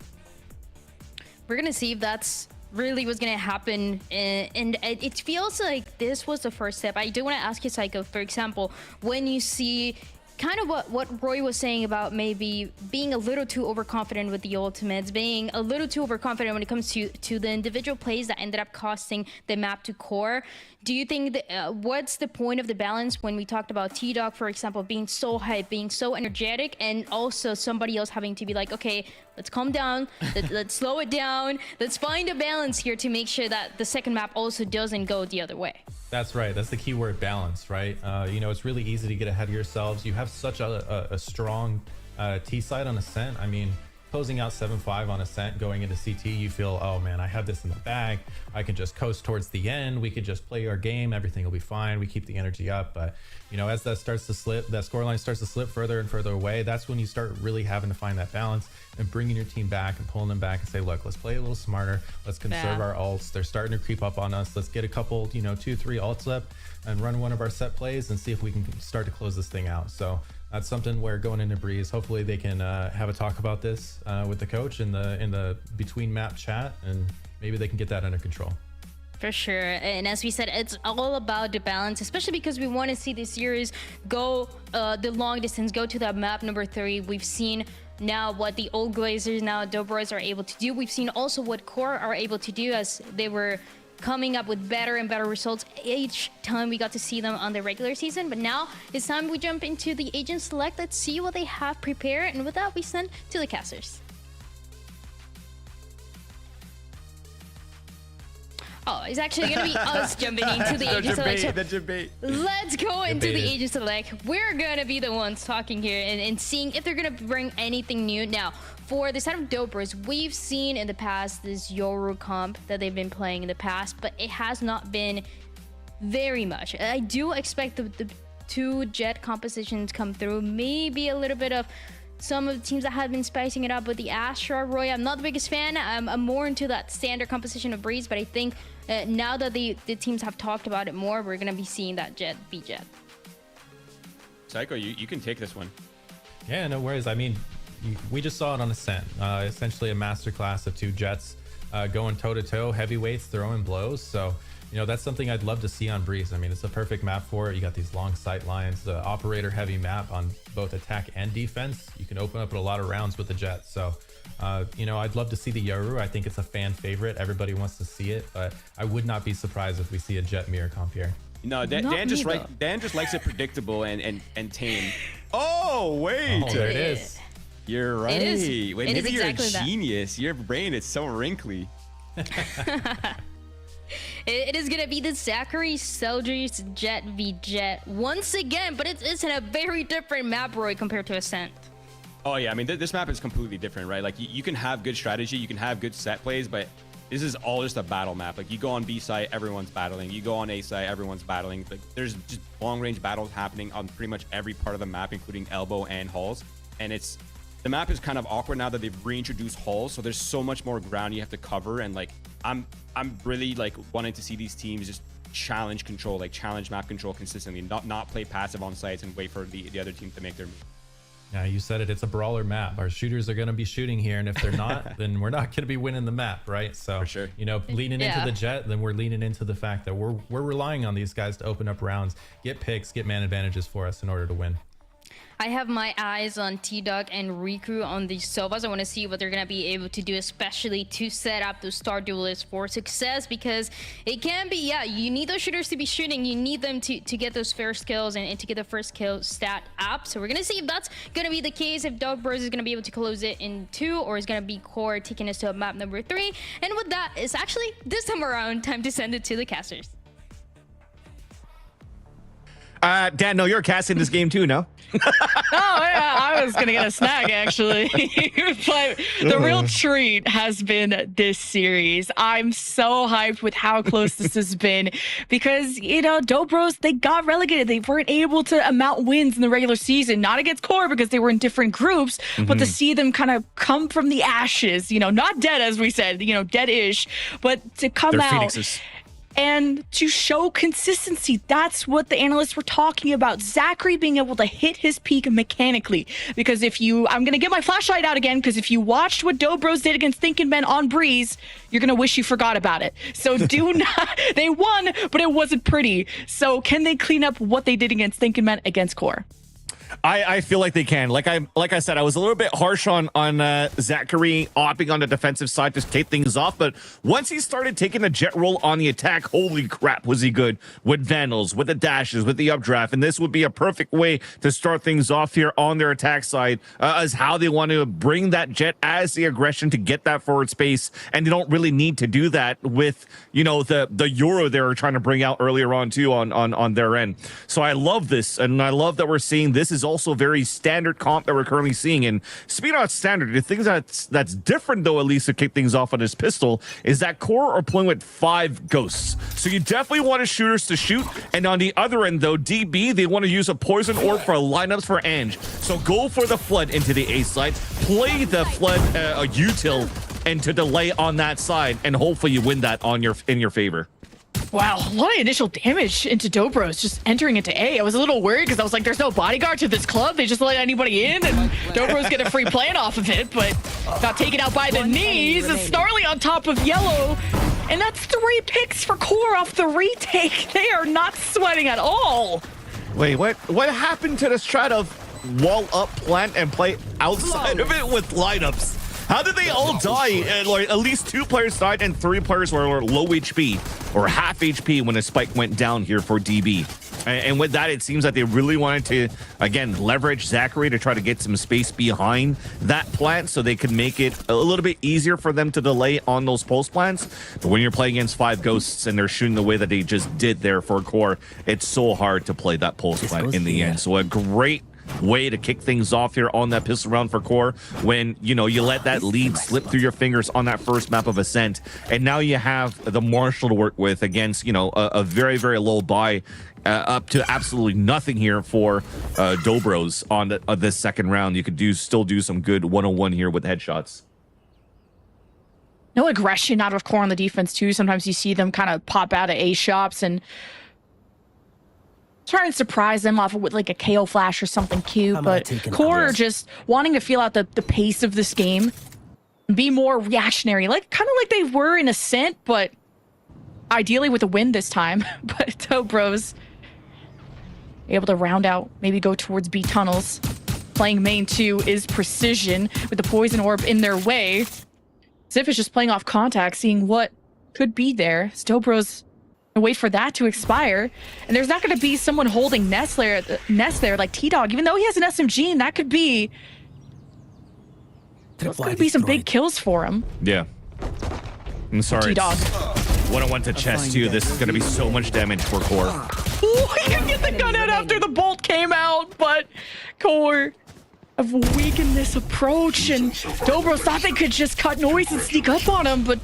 We're gonna see if that's really what's gonna happen, and it feels like this was the first step. I do want to ask you, Psycho, for example, when you see kind of what Roy was saying about maybe being a little too overconfident with the ultimates, being a little too overconfident when it comes to the individual plays that ended up costing the map to Core. Do you think that what's the point of the balance when we talked about T-Dog, for example, being so hyped, being so energetic, and also somebody else having to be like, okay, let's calm down, let's slow it down, let's find a balance here to make sure that the second map also doesn't go the other way? That's right. That's the key word, balance, right? You know, it's really easy to get ahead of yourselves. You have such a strong T side on Ascent. I mean, closing out 7-5 on Ascent, going into CT, you feel, oh man, I have this in the bag. I can just coast towards the end. We could just play our game. Everything will be fine. We keep the energy up. But, you know, as that starts to slip, that scoreline starts to slip further and further away, that's when you start really having to find that balance and bringing your team back and pulling them back and say, look, let's play a little smarter. Let's conserve our ults. They're starting to creep up on us. Let's get a couple, you know, 2-3 ults up and run one of our set plays and see if we can start to close this thing out. So that's something where going into Breeze, hopefully they can have a talk about this with the coach in the between map chat, and maybe they can get that under control. For sure. And as we said, it's all about the balance, especially because we want to see the series go the long distance, go to that map number 3. We've seen now what the old Glazers, now Dobros, are able to do. We've seen also what Core are able to do as they were coming up with better and better results each time we got to see them on the regular season. But now it's time we jump into the Agent Select. Let's see what they have prepared, and with that we send to the casters. Oh, it's actually gonna be us jumping into the Agent Select. So the debate. let's go into the Agent Select. We're gonna be the ones talking here and seeing if they're gonna bring anything new. Now, for the side of Dobros, we've seen in the past this Yoru comp that they've been playing in the past, but it has not been very much. I do expect the 2 Jet compositions come through, maybe a little bit of some of the teams that have been spicing it up with the Astra. Roy, I'm not the biggest fan. I'm more into that standard composition of Breeze, but I think now that the teams have talked about it more, we're going to be seeing that Jet be Jet. Psycho, you can take this one. Yeah, no worries. I mean, we just saw it on Ascent. Essentially a masterclass of 2 Jets going toe-to-toe, heavyweights, throwing blows. So, you know, that's something I'd love to see on Breeze. I mean, it's a perfect map for it. You got these long sight lines, the operator heavy map on both attack and defense. You can open up a lot of rounds with the Jets. So, you know, I'd love to see the Yoru. I think it's a fan favorite. Everybody wants to see it, but I would not be surprised if we see a Jet mirror comp here. No, Dan just likes it predictable and tame. Oh, wait. Oh, there it is. You're right. Wait, maybe you're exactly a genius. Your brain is so wrinkly. It is going to be the Zachary Soldiers Jet v Jet once again, but it's in a very different map, Roy, compared to Ascent. Oh, yeah. I mean, this map is completely different, right? Like, you can have good strategy, you can have good set plays, but this is all just a battle map. Like, you go on B site, everyone's battling. You go on A site, everyone's battling. Like, there's just long-range battles happening on pretty much every part of the map, including elbow and halls. And the map is kind of awkward now that they've reintroduced halls, so there's so much more ground you have to cover. And like, I'm really like wanting to see these teams just challenge control, like challenge map control consistently, not play passive on sites and wait for the other team to make their move. Yeah, you said it. It's a brawler map. Our shooters are going to be shooting here, and if they're not, then we're not going to be winning the map, right? So, for sure. You know, leaning into the Jet, then we're leaning into the fact that we're relying on these guys to open up rounds, get picks, get man advantages for us in order to win. I have my eyes on T-Dog and Riku on these Sovas. I want to see what they're going to be able to do, especially to set up those Star Duelists for success, because it can be, yeah, you need those shooters to be shooting. You need them to get those first kills and to get the first kill stat up. So we're going to see if that's going to be the case, if Dobros is going to be able to close it in 2, or is going to be Core taking us to map number 3. And with that, it's actually this time around time to send it to the casters. Dan, no, you're casting this game too, no? Oh, yeah, I was going to get a snag, actually. But the real treat has been this series. I'm so hyped with how close this has been because, you know, Dobros, they got relegated. They weren't able to amount wins in the regular season, not against Core because they were in different groups, but to see them kind of come from the ashes, you know, not dead, as we said, you know, dead-ish, but to come out. Phoenixes. And to show consistency, that's what the analysts were talking about. Zachary being able to hit his peak mechanically. Because I'm going to get my flashlight out again, because if you watched what Dobros did against Thinking Men on Breeze, you're going to wish you forgot about it. So do not, they won, but it wasn't pretty. So can they clean up what they did against Thinking Men against Core? I feel like they can. Like I said, I was a little bit harsh on Zachary opting on the defensive side to take things off, but once he started taking a jet roll on the attack, holy crap, was he good with Vandals, with the dashes, with the updraft, and this would be a perfect way to start things off here on their attack side as how they want to bring that jet as the aggression to get that forward space, and they don't really need to do that with, you know, the Euro they were trying to bring out earlier on too on their end. So I love this, and I love that we're seeing this is also very standard comp that we're currently seeing. And speaking of standard, the thing that's different though, at least to kick things off on his pistol, is that Core are playing with 5 ghosts. So you definitely want shooters to shoot. And on the other end though, DB, they want to use a poison orb for lineups for Ange. So go for the flood into the A side, play the flood util and to delay on that side, and hopefully you win that in your favor. Wow, a lot of initial damage into Dobros just entering into A. I was a little worried because I was like, there's no bodyguard to this club. They just let anybody in and Dobros get a free plan off of it, but got taken out by the knees. Snarly on top of Yellow. And that's 3 picks for Core off the retake. They are not sweating at all. Wait, what happened to the strat of wall up, plant, and play outside of it with lineups? How did they all die? Like at least 2 players died and 3 players were low HP or half HP when the spike went down here for DB. And with that, it seems that they really wanted to, again, leverage Zachary to try to get some space behind that plant so they could make it a little bit easier for them to delay on those post plants. But when you're playing against 5 ghosts and they're shooting the way that they just did there for Core, it's so hard to play that post plant in the end. So a great way to kick things off here on that pistol round for Core when, you know, you let that lead slip through your fingers on that first map of Ascent, and now you have the Marshal to work with against, you know, a very, very low buy up to absolutely nothing here for Dobros on this second round. You could still do some good 101 here with headshots. No aggression out of Core on the defense too. Sometimes you see them kind of pop out of A shops and trying to surprise them off with like a KO flash or something cute, but Core are just wanting to feel out the pace of this game, be more reactionary, like kind of like they were in Ascent, but ideally with a win this time. But Dobros able to round out, maybe go towards B tunnels. Playing main 2 is Precision with the poison orb in their way. Ziff is just playing off contact, seeing what could be there. Dobros wait for that to expire, and there's not going to be someone holding Nest there like T-Dog, even though he has an SMG, and that could be some big kills for him. Yeah, I'm sorry. T-Dog 101 to chest too. This is going to be so much damage for Core. Oh, he can get the gun out after the bolt came out, but Core have weakened this approach, and Dobros thought they could just cut noise and sneak up on him, but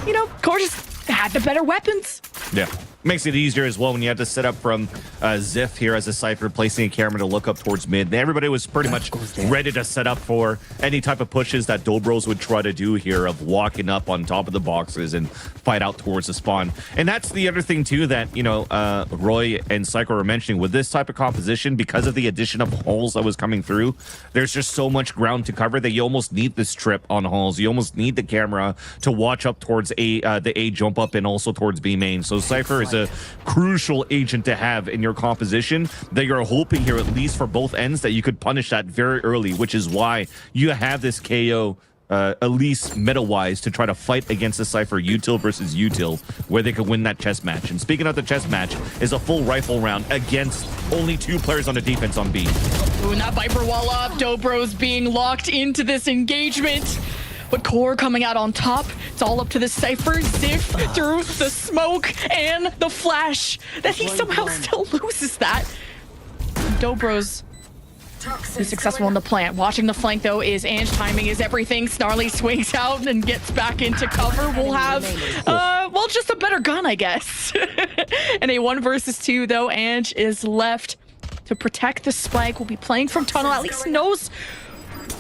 you know, Core just had the better weapons. Yeah. Makes it easier as well when you have to set up from Ziff here as a Cypher, placing a camera to look up towards mid. Everybody was pretty much ready to set up for any type of pushes that Dobros would try to do here of walking up on top of the boxes and fight out towards the spawn. And that's the other thing too that, you know, Roy and Psycho were mentioning with this type of composition, because of the addition of halls that was coming through, there's just so much ground to cover that you almost need this trip on halls. You almost need the camera to watch up towards the A jump up and also towards B main. So Cypher is a crucial agent to have in your composition that you're hoping here, at least for both ends, that you could punish that very early, which is why you have this KO at least meta-wise to try to fight against the Cypher util versus util, where they could win that chess match. And speaking of the chess match, is a full rifle round against only 2 players on the defense on B. Ooh, not Viper wall up. Dobros being locked into this engagement. But Core coming out on top. It's all up to the Cypher. Ziff through the smoke and the flash. That he somehow still loses that. Dobro's be successful in the plant. Watching the flank, though, is Ange. Timing is everything. Snarly swings out and gets back into cover. We'll have, well, just a better gun, I guess. And a 1 versus 2, though. Ange is left to protect the spike. Will be playing from tunnel. At least knows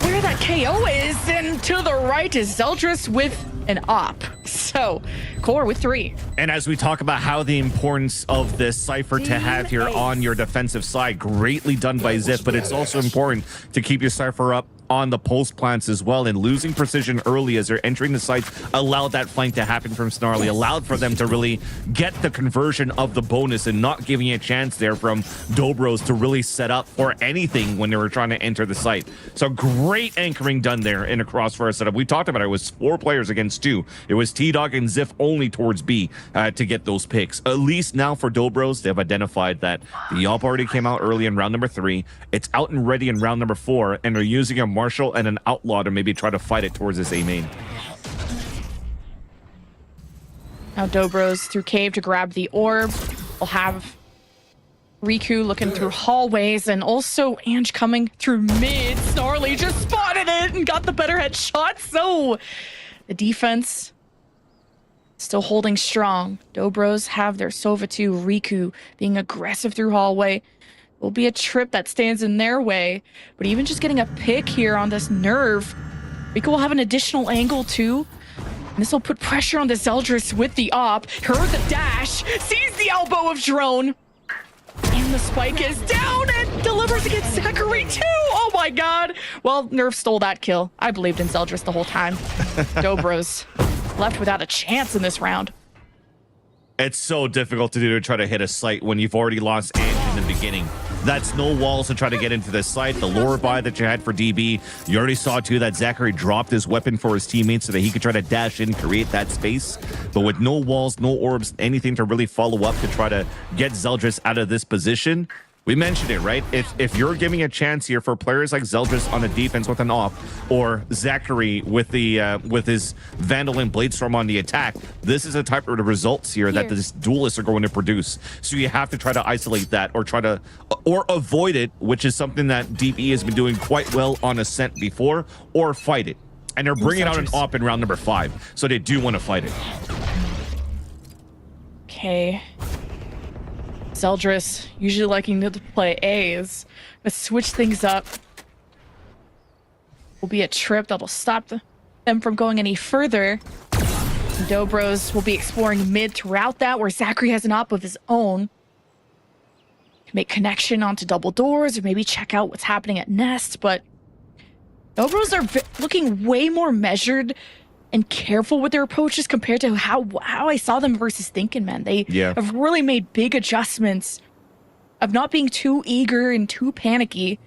where that KO is. And to the right is Zeldris with an op. So, Core with 3. And as we talk about how the importance of this Cypher to have here on your defensive side, greatly done by Zip, but it's also important to keep your Cypher up on the post plants as well, and losing precision early as they're entering the sites allowed that flank to happen from Snarly, allowed for them to really get the conversion of the bonus and not giving a chance there from Dobros to really set up for anything when they were trying to enter the site. So great anchoring done there in a crossfire setup. We talked about it was 4 players against 2. It was T-Dog and Ziff only towards B to get those picks. At least now for Dobros, they've identified that the op already came out early in round number 3. It's out and ready in round number 4, and they're using a Marshall and an Outlaw to maybe try to fight it towards this A main. Now Dobros through cave to grab the orb. We'll have Riku looking through hallways, and also Ange coming through mid. Snarly just spotted it and got the better headshot. So the defense still holding strong. Dobros have their Sova 2. Riku being aggressive through hallway. Will be a trip that stands in their way, but even just getting a pick here on this nerve, Riku will have an additional angle too. And this will put pressure on the Zeldris with the op. Heard the dash, sees the elbow of Drone, and the spike is down and delivers against Zachary too. Oh my god. Well, Nerve stole that kill. I believed in Zeldris the whole time. Dobros left without a chance in this round. It's so difficult to do to try to hit a site when you've already lost Ange in the beginning. That's no walls to try to get into this site. The lure buy that you had for DB, you already saw too that Zachary dropped his weapon for his teammates so that he could try to dash in, create that space. But with no walls, no orbs, anything to really follow up to try to get Zeldris out of this position, we mentioned it, right? If you're giving a chance here for players like Zeldris on a defense with an op, or Zachary with the with his Vandal and Bladestorm on the attack, this is the type of results here that these duelists are going to produce. So you have to try to isolate that, or try to avoid it, which is something that DB has been doing quite well on Ascent before, or fight it. And they're bringing out an op in round number 5, so they do want to fight it. Okay. Zeldris, usually liking to play A's, but switch things up. Will be a trip that'll stop them from going any further. Dobros will be exploring mid throughout that, where Zachary has an op of his own. Make connection onto double doors, or maybe check out what's happening at Nest, but Dobros are looking way more measured and careful with their approaches compared to how I saw them versus Thinking Men. They have really made big adjustments of not being too eager and too panicky,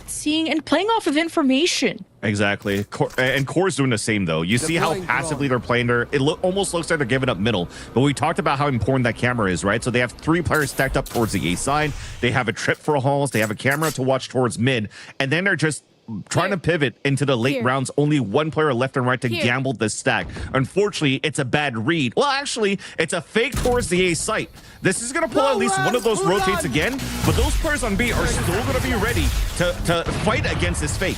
seeing and playing off of information. Exactly. And Core's doing the same, though. You see how passively they're playing there. It almost looks like they're giving up middle. But we talked about how important that camera is, right? So they have 3 players stacked up towards the A side. They have a trip for halls. They have a camera to watch towards mid. And then they're just trying to pivot into the late rounds. Only 1 player left and right to gamble this stack. Unfortunately, it's a bad read. Well, actually, it's a fake towards the A site. This is going to pull at least one of those rotates again, but those players on B are still going to be ready to fight against this fake.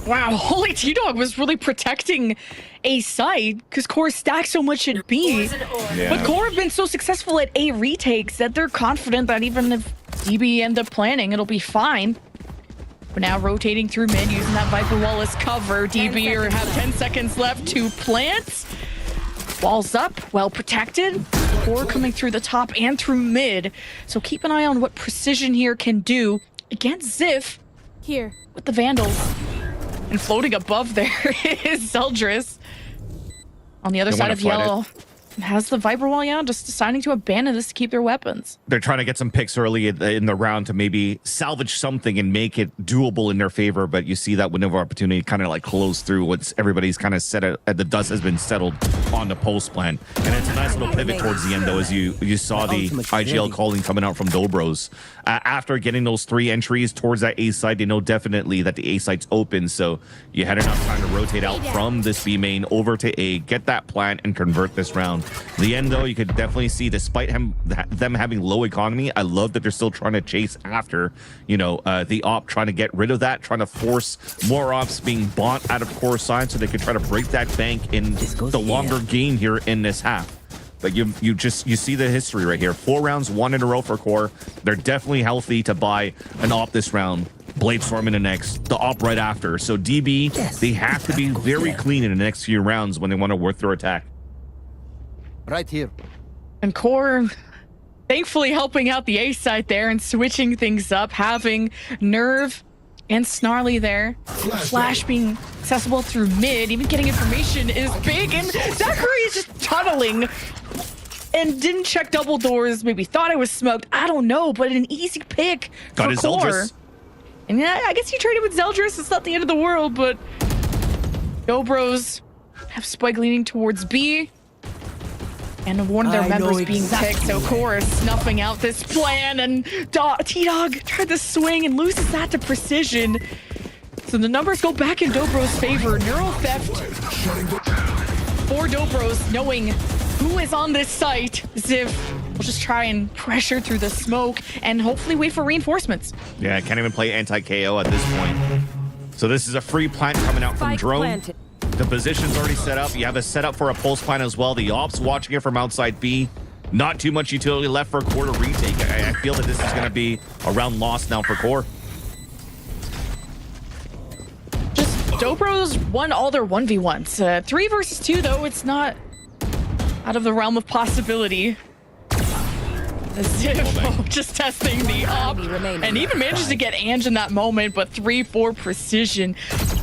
Wow, holy T-Dog was really protecting A side because Core stacked so much at B. But Core have been so successful at A retakes that they're confident that even if DB end up planning, it'll be fine. But now rotating through mid, using that Viper Wall as cover. DB have 10 seconds left to plant. Walls up, well protected. Core coming through the top and through mid. So keep an eye on what Precision here can do against Ziff. Here. With the Vandals. And floating above there is Zeldris. On the other side of yellow. Has the Viper Wall, just deciding to abandon this to keep their weapons. They're trying to get some picks early in the round to maybe salvage something and make it doable in their favor, but you see that window of opportunity kind of like close through once everybody's kind of set at the dust has been settled on the post plan. And it's a nice little pivot towards the end, though, as you saw the IGL calling coming out from Dobros. After getting those 3 entries towards that A side, they know definitely that the A side's open, so you had enough time to rotate out from this B main over to A, get that plant, and convert this round. In the end, though, you could definitely see, despite them having low economy, I love that they're still trying to chase after, you know, the op, trying to get rid of that, trying to force more ops being bought out of core side so they could try to break that bank in the longer game here in this half. But you see the history right here. 4 rounds, 1 in a row for core. They're definitely healthy to buy an op this round. Bladestorm in the next, the op right after. So DB, they have to be very clean in the next few rounds when they want to work their attack. Right here. And core, thankfully helping out the A side there and switching things up, having Nerve and Snarly there. Flash being accessible through mid, even getting information is big, and Zachary is just tunneling and didn't check double doors, maybe thought I was smoked, I don't know, but an easy pick Got for his core. Zeldris. And yeah, I guess you traded with Zeldris, it's not the end of the world, but Dobros have Spike leaning towards B. And one of their members being picked, so core is snuffing out this plan, and T-Dog tried to swing and loses that to precision. So the numbers go back in Dobro's favor. Neuro theft for Dobros, knowing who is on this site. Ziv will just try and pressure through the smoke and hopefully wait for reinforcements. Yeah, I can't even play anti-KO at this point. So this is a free plant coming out from Drone. The position's already set up. You have a setup for a pulse plant as well. The ops watching it from outside B. Not too much utility left for core to retake. I feel that this is going to be a round lost now for core. Just Dobros won all their 1v1s. 3 versus 2, though, it's not out of the realm of possibility. Ziv just testing the op and even manages to get Ange in that moment, but 3-4 precision.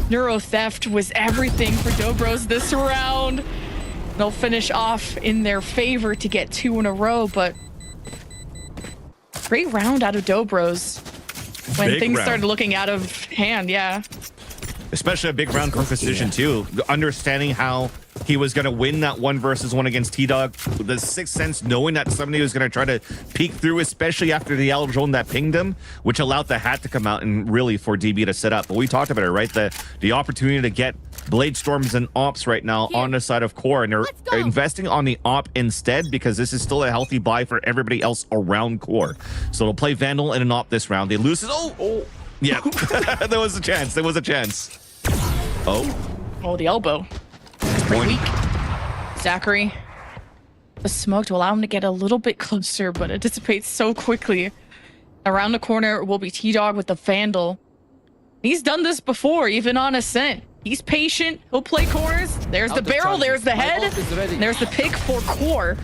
Neuro theft was everything for Dobros this round. They'll finish off in their favor to get 2 in a row, but great round out of Dobros when Big things round. started looking out of hand. Yeah. Especially a big round for precision too. Understanding how he was going to win that 1 versus 1 against T-Dog. The sixth sense, knowing that somebody was going to try to peek through, especially after the L drone that pinged him, which allowed the hat to come out and really for DB to set up. But we talked about it, right? The opportunity to get Bladestorms and ops right now on the side of core, and they're investing on the op instead because this is still a healthy buy for everybody else around core. So they'll play Vandal and an op this round. They lose it. Oh, yeah. There was a chance. There was a chance. Oh, the elbow. Pretty weak. Zachary. The smoke to allow him to get a little bit closer, but it dissipates so quickly. Around the corner will be T-Dog with the Vandal. He's done this before, even on Ascent. He's patient. He'll play corners. There's the barrel. There's the head. And there's the pick for core.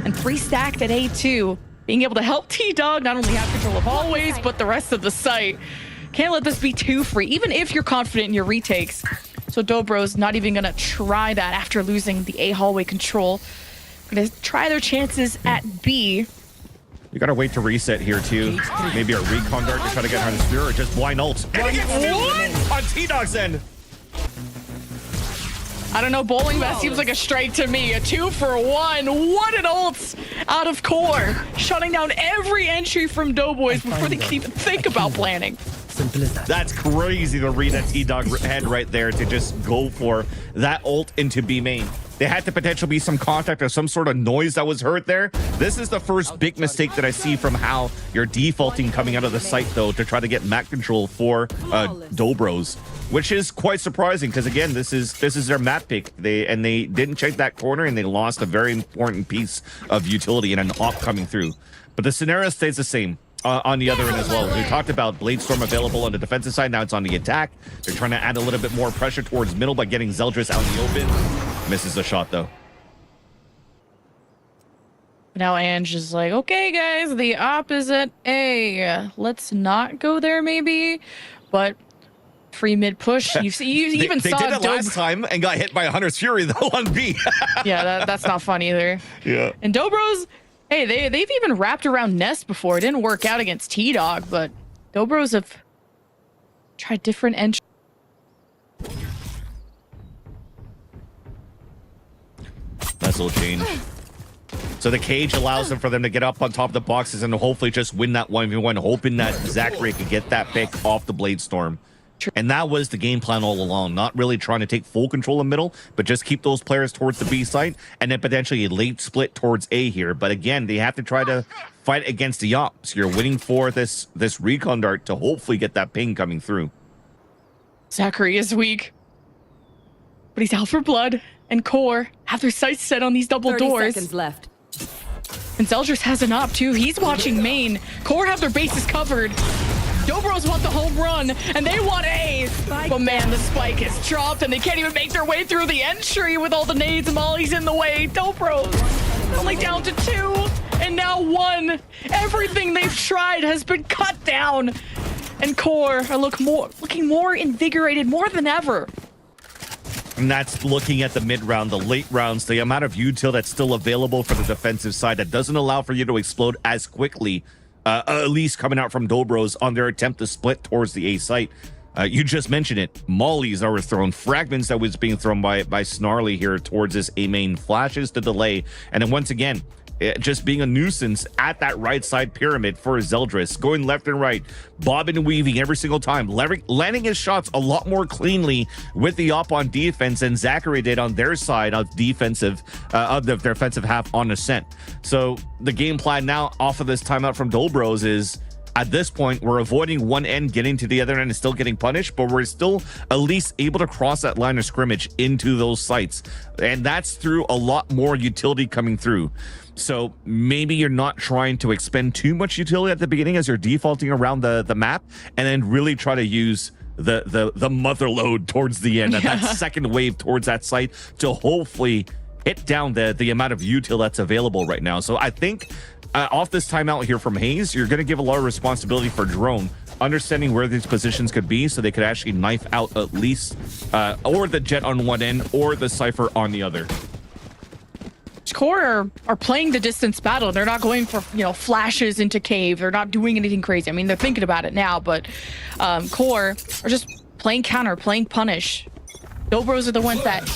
And 3 stacked at A2. Being able to help T-Dog not only have control of hallways, but the rest of the site. Can't let this be too free, even if you're confident in your retakes. So Dobro's not even gonna try that after losing the A hallway control. Gonna try their chances at B. you gotta wait to reset here too. Maybe a recon dart to try to get on his spear, or just blind ult. And he gets what? On T-Dog's end. I don't know, bowling that seems like a strike to me. A 2 for 1. What an ult out of core. Shutting down every entry from Doughboys before they can even think about planning. Simple as that. That's crazy to read that T-Dog head right there to just go for that ult into B main. There had to potentially be some contact or some sort of noise that was heard there. This is the first big mistake that I see from how you're defaulting coming out of the site, though, to try to get map control for Dobros, which is quite surprising because, again, this is their map pick. They didn't check that corner and they lost a very important piece of utility and an op coming through. But the scenario stays the same. On the other end as well. We talked about Bladestorm available on the defensive side. Now it's on the attack. They're trying to add a little bit more pressure towards middle by getting Zeldris out in the open. Misses the shot, though. Now Ange is like, okay, guys, the op is at A. Let's not go there, maybe. But free mid push. You even they saw did it last time and got hit by a Hunter's Fury, though, on B. Yeah, that's not fun either. Yeah. And Dobros, hey, they've even wrapped around Nest before. It didn't work out against T-Dog, but Dobros have tried different entries. Nice little change. So the cage allows them for them to get up on top of the boxes and hopefully just win that 1v1, hoping that Zachary could get that pick off the Bladestorm. And that was the game plan all along, not really trying to take full control of middle, but just keep those players towards the B site and then potentially a late split towards A here. But again, they have to try to fight against the ops. You're waiting for this recon dart to hopefully get that ping coming through. Zachary is weak, but he's out for blood, and Core have their sights set on these double 30 doors. seconds left. And Zeldris has an op too. He's watching main. Core have their bases covered. Dobros want the home run, and they want A. But man, the spike is dropped, and they can't even make their way through the entry with all the nades and mollies in the way. Dobros only down to 2, and now 1. Everything they've tried has been cut down. And Core are looking more invigorated, more than ever. And that's looking at the mid round, the late rounds, the amount of util that's still available for the defensive side that doesn't allow for you to explode as quickly. At least coming out from Dobros on their attempt to split towards the A site. You just mentioned it. Mollies that were thrown, fragments that was being thrown by Snarly here towards this A main, flashes to delay, and then once again, just being a nuisance at that right side pyramid for Zeldris, going left and right, bobbing and weaving every single time, landing his shots a lot more cleanly with the op on defense than Zachary did on their side of defensive, of the defensive half on ascent. So the game plan now off of this timeout from Dobros is, at this point, we're avoiding one end, getting to the other end and still getting punished, but we're still at least able to cross that line of scrimmage into those sites. And that's through a lot more utility coming through. So maybe you're not trying to expend too much utility at the beginning as you're defaulting around the map, and then really try to use the mother load towards the end, that second wave towards that site to hopefully hit down the amount of util that's available right now. So I think off this timeout here from Hayes, you're going to give a lot of responsibility for Drone, understanding where these positions could be so they could actually knife out at least or the Jet on one end or the Cypher on the other. Core are playing the distance battle. They're not going for, flashes into cave. They're not doing anything crazy. I mean, they're thinking about it now, but Core are just playing counter, playing punish. Dobros are the ones that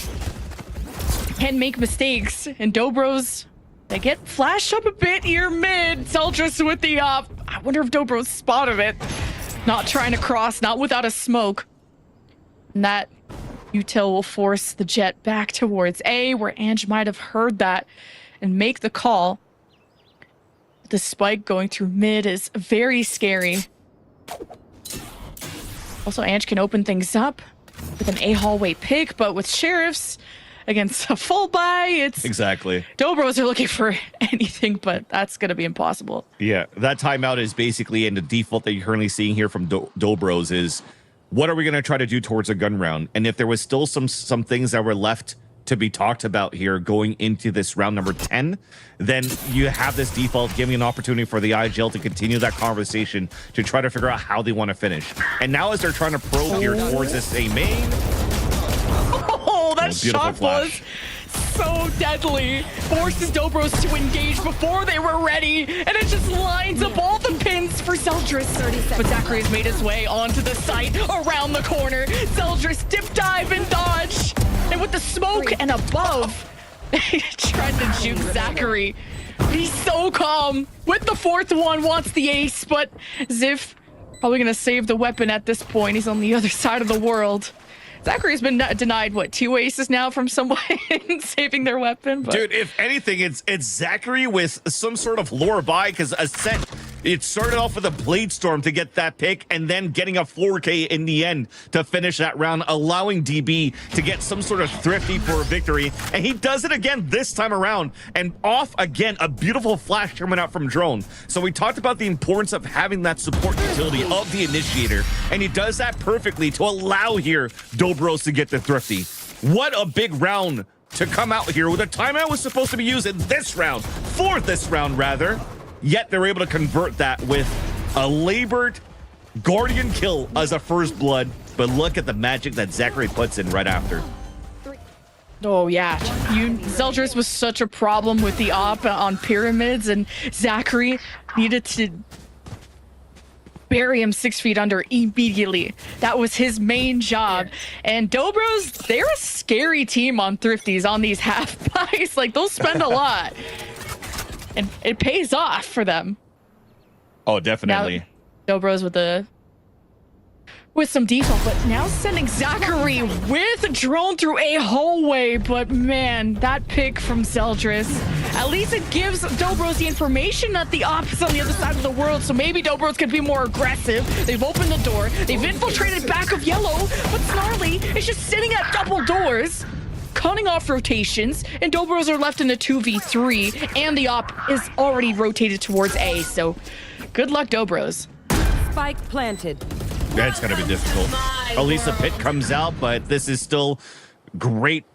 can make mistakes, and Dobros, they get flashed up a bit here mid. Zeldris with the op. I wonder if Dobros spotted it. Not trying to cross, not without a smoke. And that util will force the Jet back towards A, where Ange might have heard that and make the call. The spike going through mid is very scary. Also, Ange can open things up with an A hallway pick, but with Sheriffs against a full buy, it's... Exactly. Dobros are looking for anything, but that's going to be impossible. Yeah, that timeout is basically, and the default that you're currently seeing here from Dobros is, what are we going to try to do towards a gun round? And if there was still some things that were left to be talked about here going into this round number 10, then you have this default giving an opportunity for the IGL to continue that conversation to try to figure out how they want to finish. And now as they're trying to probe here towards this A main. Oh, that shot was so deadly. Forces Dobros to engage before they were ready, and it just lines up all the pins for Zeldris. But Zachary has made his way onto the site, around the corner. Zeldris dip dive and dodge. And with the smoke and above, trying to juke Zachary. He's so calm. With the fourth one, wants the ace, but Ziv probably gonna save the weapon at this point. He's on the other side of the world. Zachary's been denied, what, 2 aces now from someone saving their weapon? But... Dude, if anything, it's Zachary with some sort of lore buy, because Ascent, it started off with a Blade Storm to get that pick, and then getting a 4K in the end to finish that round, allowing DB to get some sort of thrifty for a victory. And he does it again this time around, and off again, a beautiful flash coming out from Drone. So we talked about the importance of having that support utility of the Initiator, and he does that perfectly to allow here Dobros to get the thrifty. What a big round to come out here with a timeout was supposed to be used in this round, for this round rather. Yet they're able to convert that with a labored Guardian kill as a first blood. But look at the magic that Zachary puts in right after. Oh yeah, Zeldris was such a problem with the op on pyramids, and Zachary needed to bury him 6 feet under immediately. That was his main job. And Dobros, they're a scary team on thrifties on these half buys. Like, they'll spend a lot. And it pays off for them. Oh, definitely. Now, Dobros with the with some default, but now sending Zachary with a drone through a hallway. But man, that pick from Zeldris, at least it gives Dobros the information that the op is on the other side of the world, so maybe Dobros can be more aggressive. They've opened the door, they've infiltrated back of yellow, but Snarly is just sitting at double doors, cutting off rotations, and Dobros are left in a 2v3, and the op is already rotated towards A, so good luck, Dobros. Spike planted. Yeah, it's going to be difficult. At least the pit comes out, but this is still great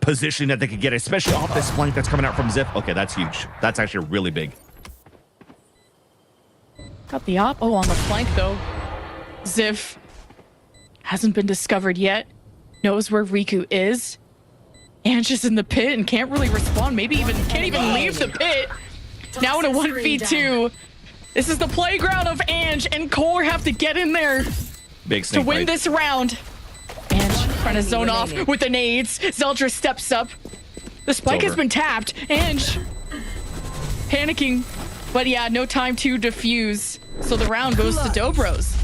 position that they could get, especially off this flank that's coming out from Zip. Okay, that's huge. That's actually really big. Got the op. Oh, on the flank, though. Ziv hasn't been discovered yet. Knows where Riku is. Ange is in the pit and can't really respond. Maybe even can't even leave the pit. Now in a 1v2. This is the playground of Ange, and Core have to get in there Big to win this round. Ange trying to zone off with the nades. Zeldris steps up. The spike has been tapped. Ange panicking. But yeah, no time to defuse. So the round goes to Dobros.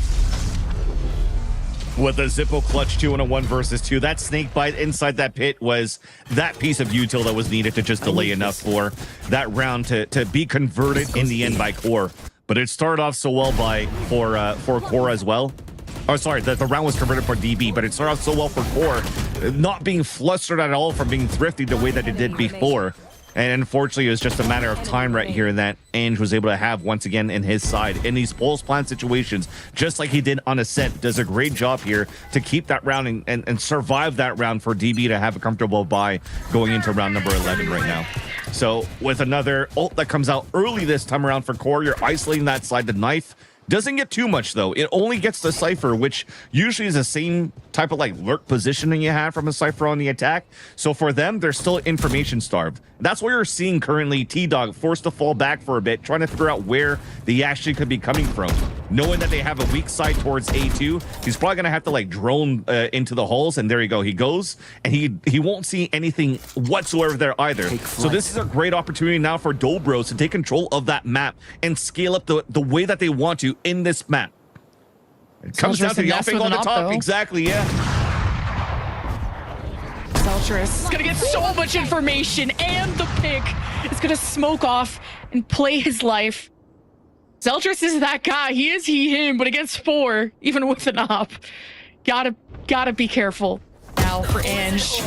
With a Zippo clutch 2 and a 1 versus 2, that snake bite inside that pit was that piece of util that was needed to just delay enough for that round to be converted in the end by Core. But it started off so well for Core as well. Oh, sorry, the round was converted for DB, but it started off so well for Core, not being flustered at all from being thrifty the way that it did before. And unfortunately, it was just a matter of time right here that Ange was able to have once again in his side. In these pulse plant situations, just like he did on Ascent, does a great job here to keep that round and survive that round for DB to have a comfortable bye going into round number 11 right now. So with another ult that comes out early this time around for Core, you're isolating that side to Knife. Doesn't get too much, though. It only gets the Cypher, which usually is the same type of, like, lurk positioning you have from a Cypher on the attack. So for them, they're still information starved. That's what you're seeing currently. T-Dog forced to fall back for a bit, trying to figure out where they actually could be coming from. Knowing that they have a weak side towards A2, he's probably going to have to, like, drone into the holes, and there you go. He goes, and he won't see anything whatsoever there either. So this is a great opportunity now for Dobros to take control of that map and scale up the way that they want to in this map. It comes down to the offing on the top. Exactly, yeah. Zeldris is gonna get so much information, and the pick is gonna smoke off and play his life. Zeldris is that guy. He is him, but against 4, even with an op, gotta be careful now for Ange.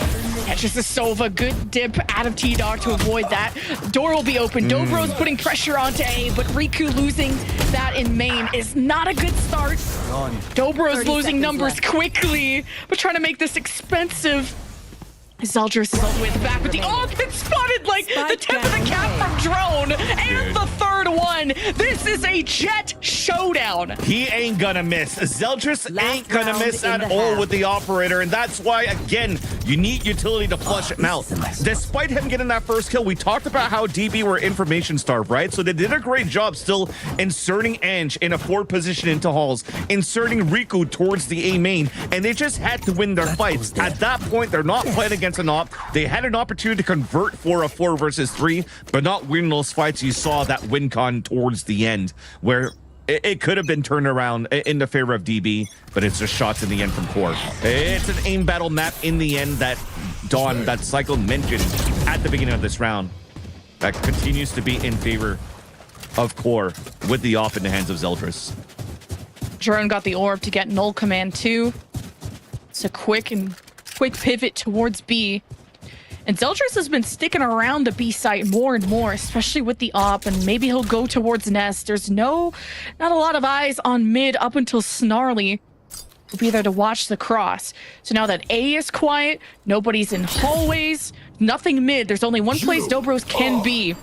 Catches the Sova, good dip out of T-Dog to avoid that. Door will be open. Dobro's putting pressure onto A, but Riku losing that in main is not a good start. Dobro's losing numbers quickly, but trying to make this expensive. Zeldris is all the way at the back with the it's spotted like the tip of the cap from drone, and the third one. This is a Jet showdown. He ain't gonna miss. Zeldris ain't gonna miss at all with the operator, and that's why, again, you need utility to flush him out. Despite him getting that first kill, we talked about how DB were information starved, right? So they did a great job still inserting Ange in a forward position into halls, inserting Riku towards the A main, and they just had to win their fights. At that point, they're not playing against an op. They had an opportunity to convert for a 4 versus 3, but not win those fights. You saw that win con towards the end where it could have been turned around in the favor of DB, but it's just shots in the end from Core. It's an aim battle map in the end that that Cycle mentioned at the beginning of this round that continues to be in favor of Core with the off in the hands of Zeldris. Drone got the orb to get null command too. It's a quick pivot towards B. And Zeldris has been sticking around the B site more and more, especially with the op, and maybe he'll go towards Nest. There's not a lot of eyes on mid up until Snarly will be there to watch the cross. So now that A is quiet, nobody's in hallways, nothing mid. There's only one place Dobros can be. And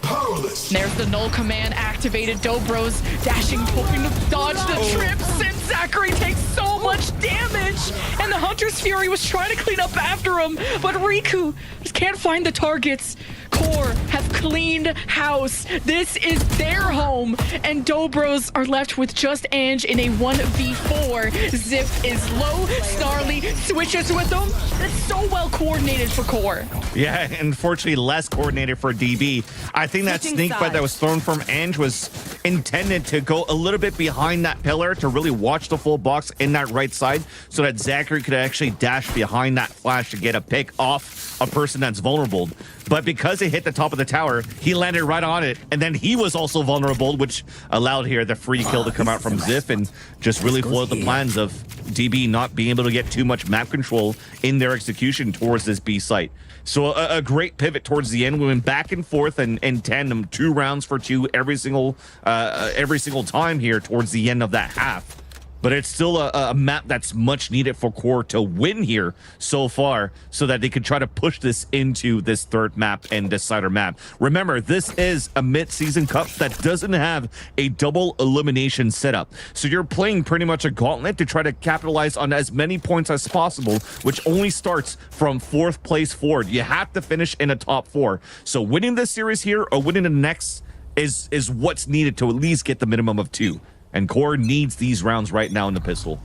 there's the null command activated. Dobros dashing, hoping to dodge the trips, and Zachary takes so much damage. And the Hunter's Fury was trying to clean up after him, but Riku just can't find the targets. Core Core have cleaned house. This is their home, and Dobros are left with just Ange in a 1v4. Zip is low. Snarly switches with them. That's so well coordinated for Core. Yeah, unfortunately less coordinated for DB. I think that sneak bite that was thrown from Ange was intended to go a little bit behind that pillar to really watch the full box in that right side so that Zachary could actually dash behind that flash to get a pick off a person that's vulnerable. But because it hit the top of the tower, he landed right on it, and then he was also vulnerable, which allowed here the free kill to come out from Ziff and just really foiled the plans of DB not being able to get too much map control in their execution towards this B site. So a great pivot towards the end. We went back and forth and in tandem, 2 rounds for 2 every single time here towards the end of that half. But it's still a map that's much needed for Core to win here so far so that they could try to push this into this third map and decider map. Remember, this is a mid-season cup that doesn't have a double elimination setup. So you're playing pretty much a gauntlet to try to capitalize on as many points as possible, which only starts from 4th place forward. You have to finish in a top 4. So winning this series here or winning the next is what's needed to at least get the minimum of 2. And Core needs these rounds right now in the pistol.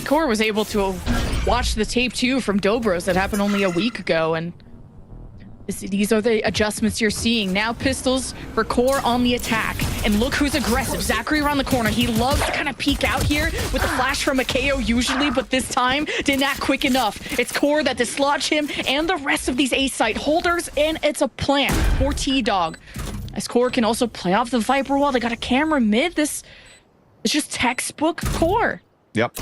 Core was able to watch the tape too from Dobros that happened only a week ago, and these are the adjustments you're seeing. Now pistols for Core on the attack, and look who's aggressive. Zachary around the corner. He loves to kind of peek out here with the flash from a KO usually, but this time did not quick enough. It's Core that dislodge him and the rest of these A site holders, and it's a plant for T-Dog. As Core can also play off the Viper wall. They got a camera mid. This is just textbook Core. Yep.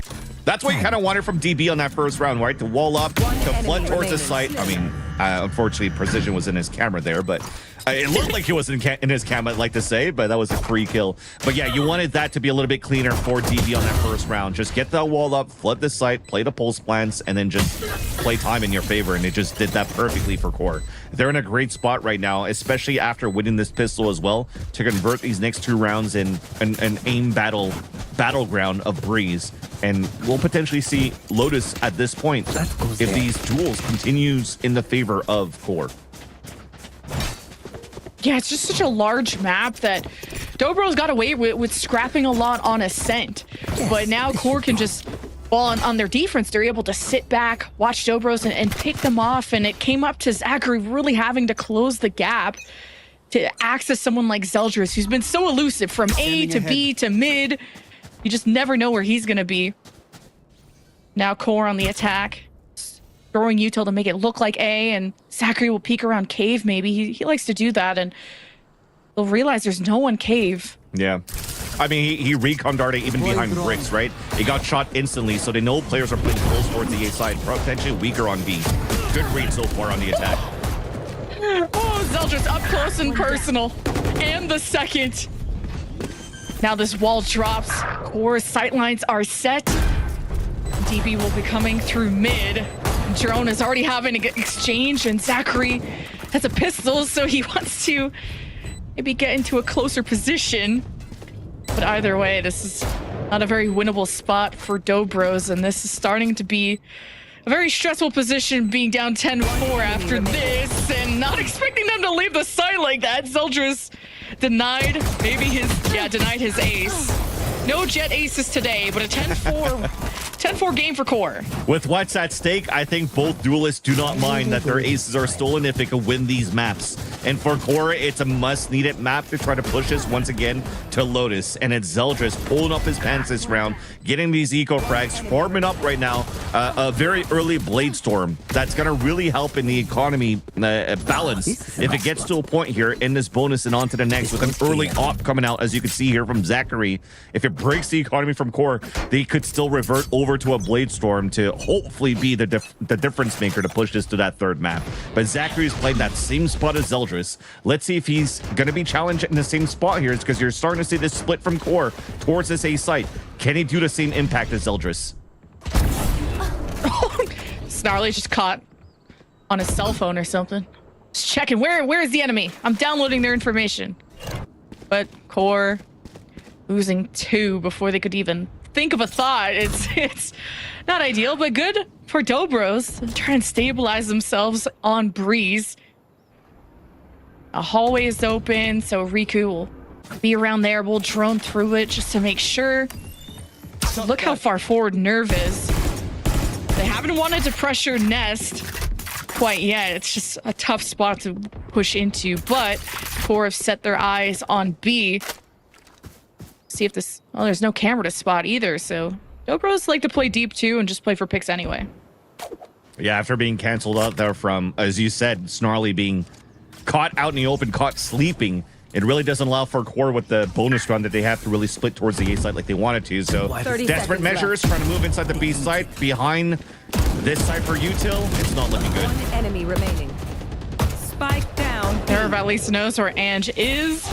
That's what you kind of wanted from DB on that first round, right? To wall up, to flood towards the site. I mean, unfortunately, precision was in his camera there, but it looked like he was in his camera, I'd like to say, but that was a free kill. But yeah, you wanted that to be a little bit cleaner for DB on that first round. Just get that wall up, flood the site, play the pulse plans, and then just play time in your favor. And it just did that perfectly for Core. They're in a great spot right now, especially after winning this pistol as well, to convert these next 2 rounds in an aim battleground of Breeze. And we'll potentially see Lotus at this point if these duels continues in the favor of Core. Yeah, it's just such a large map that Dobro's got away with scrapping a lot on Ascent. But now Core can just, well, on their defense, they're able to sit back, watch Dobros and pick them off. And it came up to Zachary really having to close the gap to access someone like Zeldris, who's been so elusive from A to B to mid. You just never know where he's going to be. Now Core on the attack. Throwing Util to make it look like A, and Zachary will peek around cave maybe. He likes to do that, and they'll realize there's no one cave. Yeah. I mean, he recon darted even behind bricks, right? He got shot instantly, so they know players are playing close towards the A side, potentially weaker on B. Good read so far on the attack. Oh, Zeldris up close and personal. And the second. Now this wall drops. Core's sightlines are set. DB will be coming through mid. Drone is already having an exchange, and Zachary has a pistol, so he wants to maybe get into a closer position. But either way, this is not a very winnable spot for Dobros, and this is starting to be a very stressful position, being down 10-4 after this, and not expecting them to leave the site like that. Zeldris denied his ace. No Jet aces today, but a 10-4 game for Core. With what's at stake, I think both duelists do not mind that their aces are stolen if they can win these maps. And for Core, it's a must-needed map to try to push this once again to Lotus. And it's Zeldris pulling up his pants this round, getting these eco frags, farming up right now a very early Blade Storm that's going to really help in the economy balance if it gets to a point here in this bonus and on to the next with an early op coming out, as you can see here from Zachary. If it breaks the economy from Core, they could still revert over to a Blade Storm to hopefully be the difference maker to push this to that third map. But Zachary's played that same spot as Zeldris. Let's see if he's going to be challenged in the same spot here, because you're starting to see this split from Core towards this A site. Can he do the same impact as Zeldris? Snarly just caught on his cell phone or something. Just checking, where is the enemy? I'm downloading their information. But Core losing 2 before they could even think of a thought. It's not ideal, but good for Dobros. Try and stabilize themselves on Breeze. A hallway is open, so Riku will be around there. We'll drone through it just to make sure. Look how far forward Nerve is. They haven't wanted to pressure Nest quite yet. It's just a tough spot to push into, but Core have set their eyes on B. See if this... Well, there's no camera to spot either, so Dobros like to play deep too and just play for picks anyway. Yeah, after being canceled out there from, as you said, Snarly being caught out in the open, caught sleeping, it really doesn't allow for Core with the bonus run that they have to really split towards the A side like they wanted to. So 30 desperate seconds measures trying to move inside the B side behind this side for Util. It's not looking good. One enemy remaining. Spike down. Nerve at least knows where Ange is.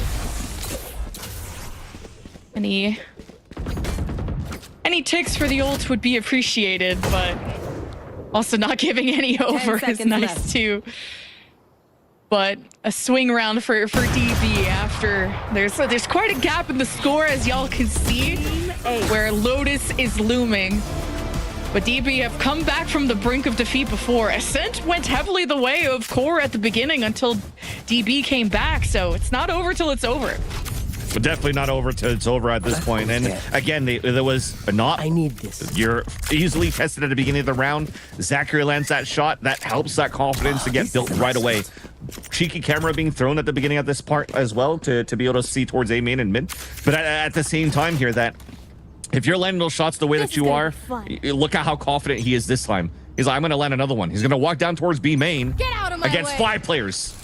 Any ticks for the ult would be appreciated, but also not giving any over is seconds nice left. too. But a swing round for DB after there's quite a gap in the score, as y'all can see, where Lotus is looming. But DB have come back from the brink of defeat before. Ascent went heavily the way of Core at the beginning until DB came back, so it's not over till it's over. But definitely not over till it's over at this point. And again, there was not. I need this. You're easily tested at the beginning of the round. Zachary lands that shot. That helps that confidence to get built right away. Cheeky camera being thrown at the beginning of this part as well to be able to see towards A main and mid. But at the same time here, that if you're landing those shots the way that you are, look at how confident he is this time. He's like, I'm going to land another one. He's going to walk down towards B main against 5 players.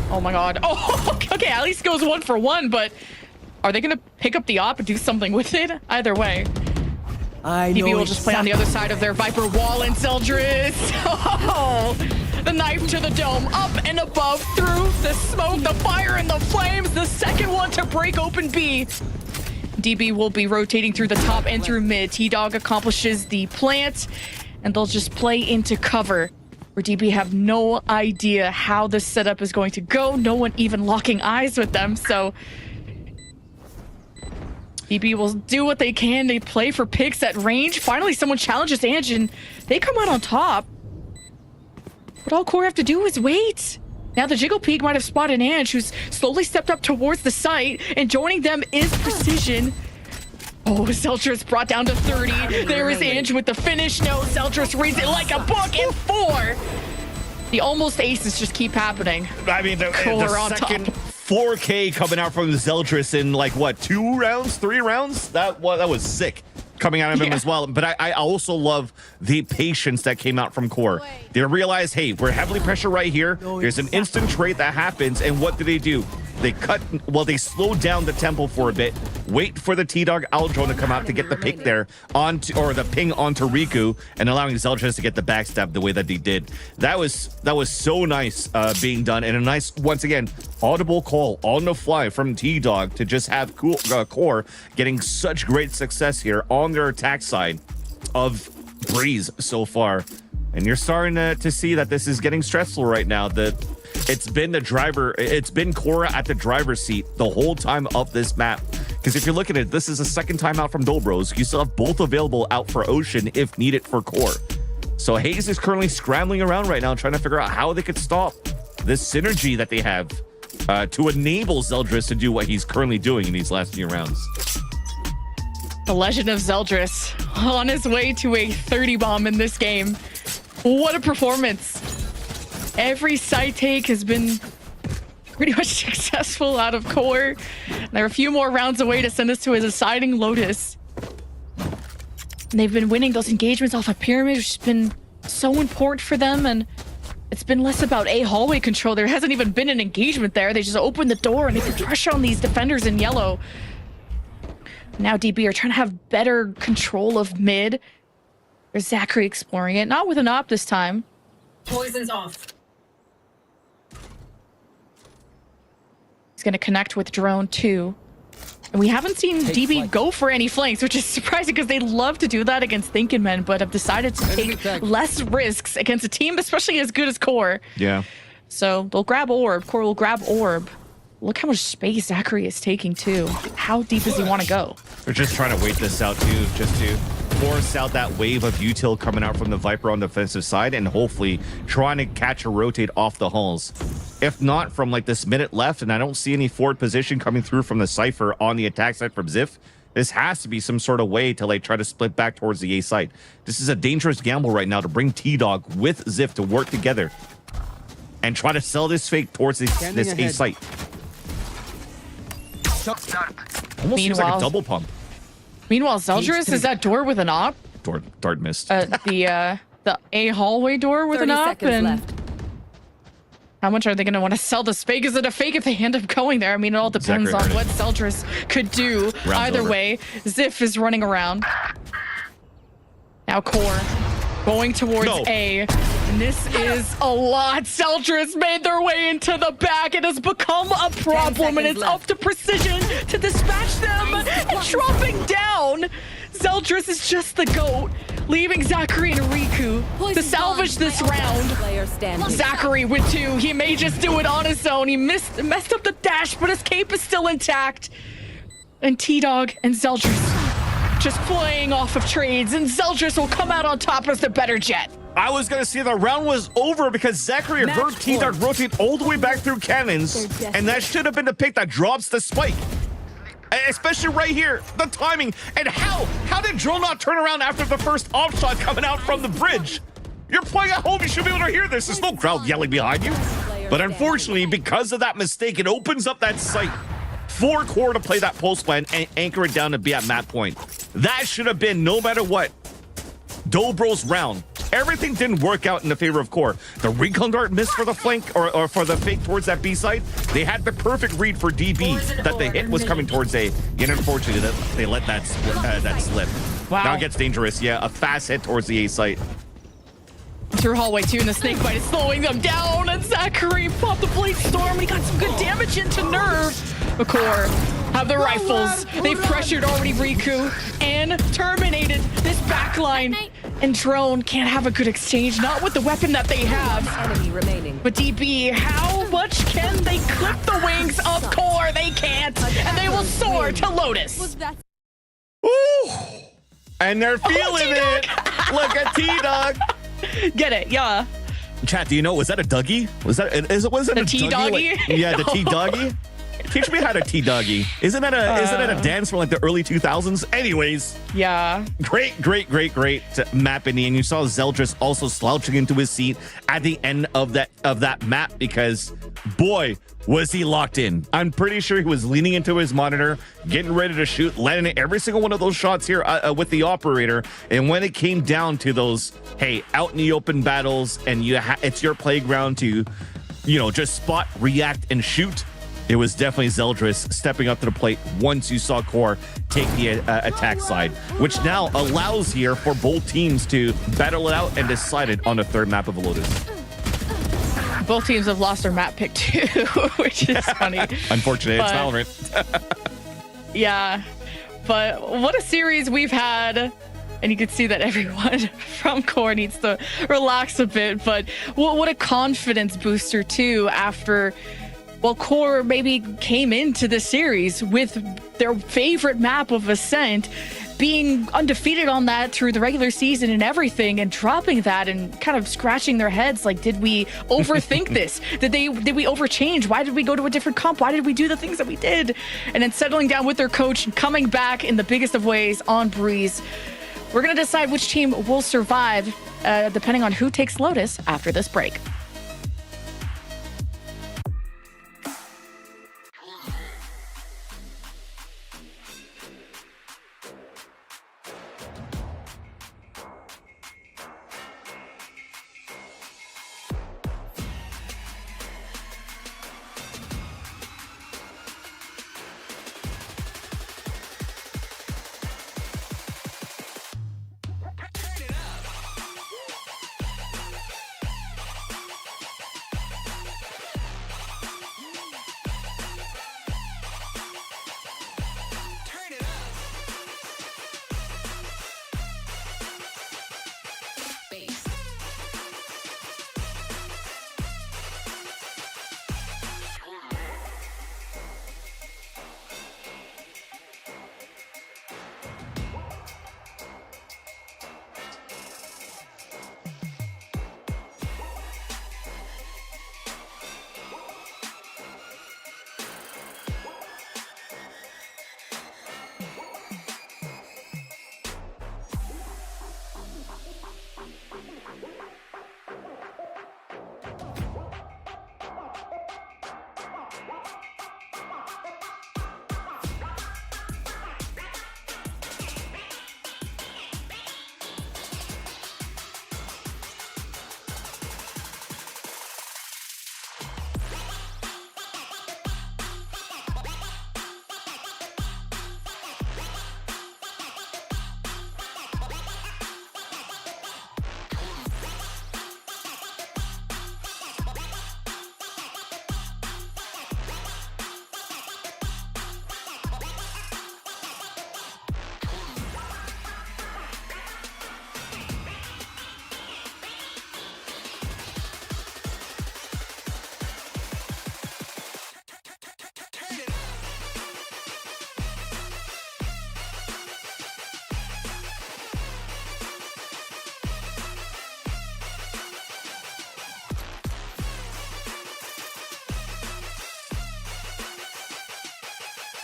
Oh my god. Oh, okay, at least goes 1 for 1, but are they gonna pick up the op and do something with it? Either way. DB will just play on the other side of their Viper wall, and Zeldris. Oh, the knife to the dome, up and above, through the smoke, the fire and the flames, the second one to break open B. DB will be rotating through the top and through mid. T-Dog accomplishes the plant, and they'll just play into cover, where DB have no idea how this setup is going to go. No one even locking eyes with them, so DB will do what they can. They play for picks at range. Finally, someone challenges Ange, and they come out on top. What all Core have to do is wait. Now the Jiggle Peak might have spotted Ange, who's slowly stepped up towards the site, and joining them is Precision. Oh, Zeldris brought down to 30. There is Ange with the finish. No, Zeldris reads it like a book in 4. The almost aces just keep happening. I mean, the second 4K coming out from Zeldris in like what, 2 rounds, 3 rounds? That was sick coming out of him as well. But I also love the patience that came out from Core. They realized, hey, we're heavily pressured right here. There's an instant trade that happens, and what do? They slowed down the tempo for a bit, wait for the T-Dog out drone to come out to get the pick there or the ping onto Riku, and allowing Zeldris to get the backstab the way that he did. That was so nice being done, and a nice, once again, audible call on the fly from T-Dog to just have Core getting such great success here on their attack side of Breeze so far. And you're starting to see that this is getting stressful right now. It's been Cora at the driver's seat the whole time of this map. Because if you're looking at it, this is the second time out from Dobros. You still have both available out for Ocean if needed for Core. So Hayes is currently scrambling around right now, trying to figure out how they could stop this synergy that they have to enable Zeldris to do what he's currently doing in these last few rounds. The legend of Zeldris on his way to a 30 bomb in this game. What a performance. Every side take has been pretty much successful out of Core. They're a few more rounds away to send us to his deciding Lotus. And they've been winning those engagements off of Pyramid, which has been so important for them. And it's been less about A hallway control. There hasn't even been an engagement there. They just opened the door and they put pressure on these defenders in yellow. Now DB are trying to have better control of mid. There's Zachary exploring it, not with an op this time. Poison's off. He's going to connect with drone 2. And we haven't seen DB go for any flanks, which is surprising because they love to do that against Thinking Men, but have decided to take less risks against a team, especially as good as Core. Yeah. So they'll grab Orb. Core will grab Orb. Look how much space Zachary is taking too. How deep does he want to go? They're just trying to wait this out too, just to force out that wave of util coming out from the Viper on the defensive side and hopefully trying to catch a rotate off the hulls. If not, from like this minute left, and I don't see any forward position coming through from the Cypher on the attack side from Ziff, this has to be some sort of way to like try to split back towards the A site. This is a dangerous gamble right now to bring T-Dog with Ziff to work together and try to sell this fake towards this A site. Almost seems like a double pump. Meanwhile, Zeldris is that door with an op. Dart missed. The A hallway door with an op. And left. how much are they going to want to sell this fake? Is it a fake if they end up going there? I mean, it all depends on what Zeldris could do. Either way, Ziff is running around. Now Core going towards A. And this is a lot. Zeldris made their way into the back. It has become a problem, and it's up to Precision to dispatch them. And dropping down, Zeldris is just the GOAT, leaving Zachary and Riku to salvage this round. Zachary with 2. He may just do it on his own. He messed up the dash, but his cape is still intact. And T-Dog and Zeldris just playing off of trades, and Zeldris will come out on top as the better jet. I was going to say the round was over because Zachary heard T-Dog rotate all the way back through cannons, and that should have been the pick that drops the spike. Especially right here, the timing. And how did Drill not turn around after the first off shot coming out from the bridge? You're playing at home, you should be able to hear this. There's no crowd yelling behind you. But unfortunately, because of that mistake, it opens up that site for Core to play that pulse plan and anchor it down to be at map point. That should have been, no matter what, Dobro's round. Everything didn't work out in the favor of Core. The recon dart missed for the flank or for the fake towards that B side. They had the perfect read for DB that the hit was coming towards A. And unfortunately, they let that slip. Wow. Now it gets dangerous. Yeah, a fast hit towards the A site. Through hallway 2, and the snake bite is slowing them down, and Zachary popped the blade storm, and he got some good damage into Nerve. The Core have the rifles. They've pressured already Riku and terminated this backline. And Drone can't have a good exchange, not with the weapon that they have. Enemy remaining. But DB, how much can they clip the wings of Core? They can't, and they will soar to Lotus. Ooh, and they're feeling it. Look at T-Dog. Get it, yeah. Chat, do you know, was that a Dougie? Was that The a T-Doggy? Like, yeah, the T-Doggy. Teach me how to T-Doggy. Isn't that a dance from like the early 2000s? Anyways. Yeah. Great map in the end. You saw Zeldris also slouching into his seat at the end of that map because, boy, was he locked in. I'm pretty sure he was leaning into his monitor, getting ready to shoot, landing every single one of those shots here with the operator. And when it came down to those, hey, out in the open battles, and it's your playground to, just spot, react, and shoot. It was definitely Zeldris stepping up to the plate once you saw Core take the attack side, which now allows here for both teams to battle it out and decide it on the third map of Lotus. Both teams have lost their map pick too, which is funny. Unfortunately, it's Valorant. Yeah, but what a series we've had. And you can see that everyone from Core needs to relax a bit. But what a confidence booster too after... Well, Core maybe came into the series with their favorite map of Ascent, being undefeated on that through the regular season and everything, and dropping that and kind of scratching their heads like, did we overthink this? Did we overchange? Why did we go to a different comp? Why did we do the things that we did? And then settling down with their coach and coming back in the biggest of ways on Breeze. We're going to decide which team will survive depending on who takes Lotus after this break.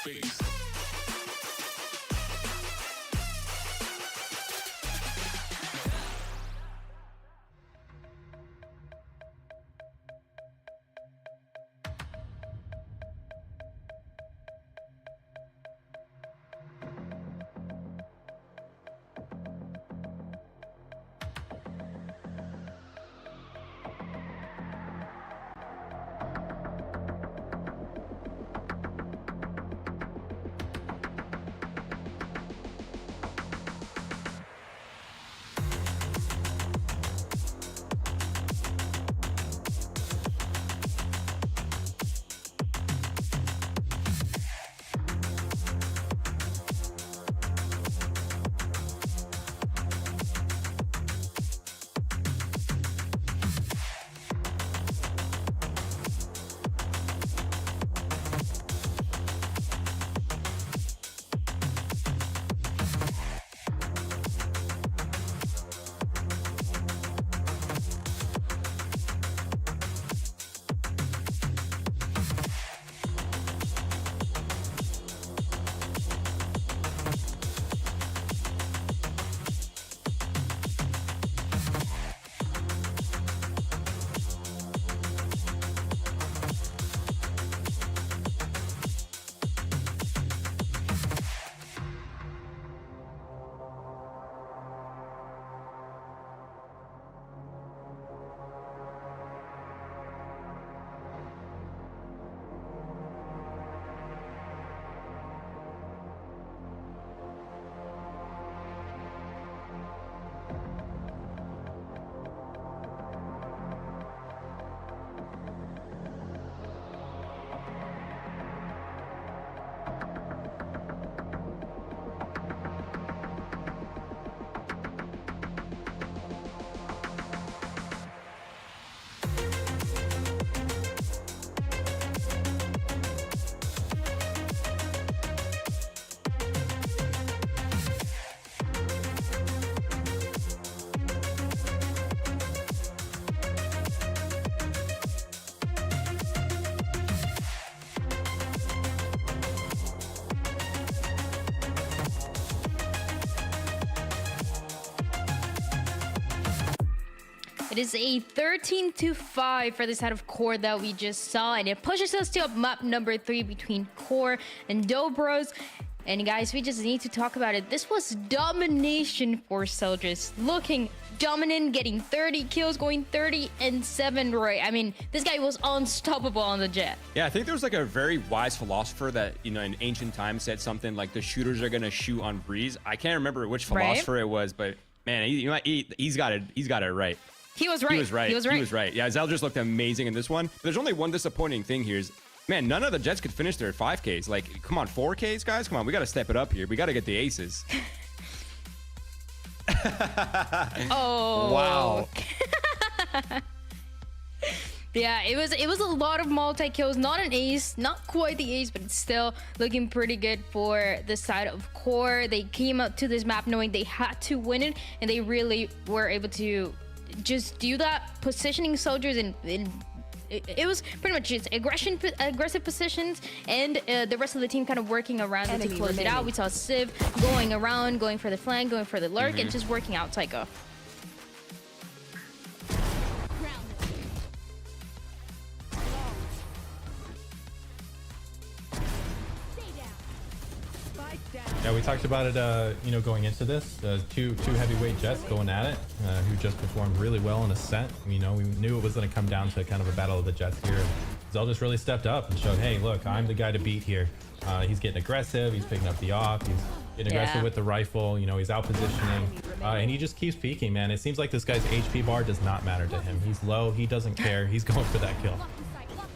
space. It is a 13-5 for the side of Core that we just saw, and it pushes us to map number 3 between Core and Dobros. And guys, we just need to talk about it. This was domination for Soldiers, looking dominant, getting 30 kills, going 30-7, Roy. I mean, this guy was unstoppable on the jet. Yeah, I think there was like a very wise philosopher that, you know, in ancient times said something like the shooters are gonna shoot on breeze. I can't remember which philosopher it was, but man, he's got it. He's got it right. He was right. He was right. He was right. He was right. Yeah, Zeldris looked amazing in this one. But there's only one disappointing thing here is, man, none of the Jets could finish their 5Ks. Like, come on, 4Ks, guys? Come on, we got to step it up here. We got to get the aces. Oh. Wow. Yeah, it was a lot of multi-kills. Not an ace, not quite the ace, but it's still looking pretty good for the side of Core. They came up to this map knowing they had to win it, and they really were able to just do that, positioning Soldiers in it was pretty much just aggressive positions, and the rest of the team kind of working around it to close it out. We saw Civ going around, going for the flank, going for the lurk, and just working out Psycho. Yeah, we talked about it, you know, going into this. Two heavyweight Jets going at it, who just performed really well in a set. You know, we knew it was going to come down to kind of a battle of the Jets here. Zeldris really stepped up and showed, hey, look, I'm the guy to beat here. He's getting aggressive. He's picking up the off. He's getting aggressive with the rifle. You know, he's out positioning, and he just keeps peeking, man. It seems like this guy's HP bar does not matter to him. He's low. He doesn't care. He's going for that kill.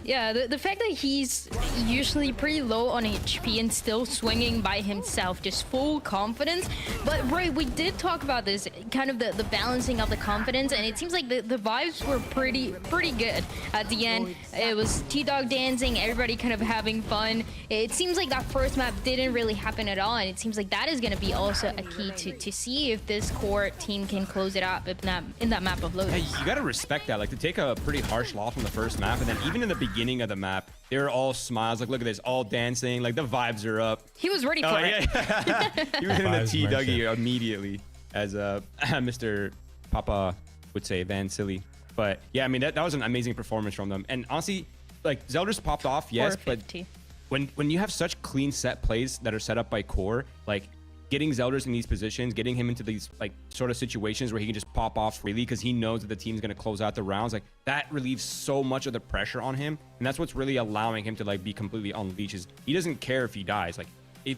Yeah, the fact that he's usually pretty low on HP and still swinging by himself, just full confidence. But Roy, we did talk about this, kind of the balancing of the confidence, and it seems like the vibes were pretty good at the end. It was T-Dog dancing, everybody kind of having fun. It seems like that first map didn't really happen at all, and it seems like that is going to be also a key to see if this Core team can close it up in that map of Lotus. Hey, you got to respect that. Like, to take a pretty harsh loss from the first map, and then even in the beginning, beginning of the map, they were all smiles. Like, look at this, all dancing. Like, the vibes are up. He was ready for it. Yeah. He was in the Vibes T merchant. Dougie immediately, as Mr. Papa would say, Van Silly. But yeah, I mean, that was an amazing performance from them. And honestly, like, Zeldris popped off, yes, but 450. when you have such clean set plays that are set up by core, like getting Zeldris in these positions, getting him into these like sort of situations where he can just pop off freely because he knows that the team's going to close out the rounds, like that relieves so much of the pressure on him. And that's what's really allowing him to like be completely unleashed. Is he doesn't care if he dies. Like,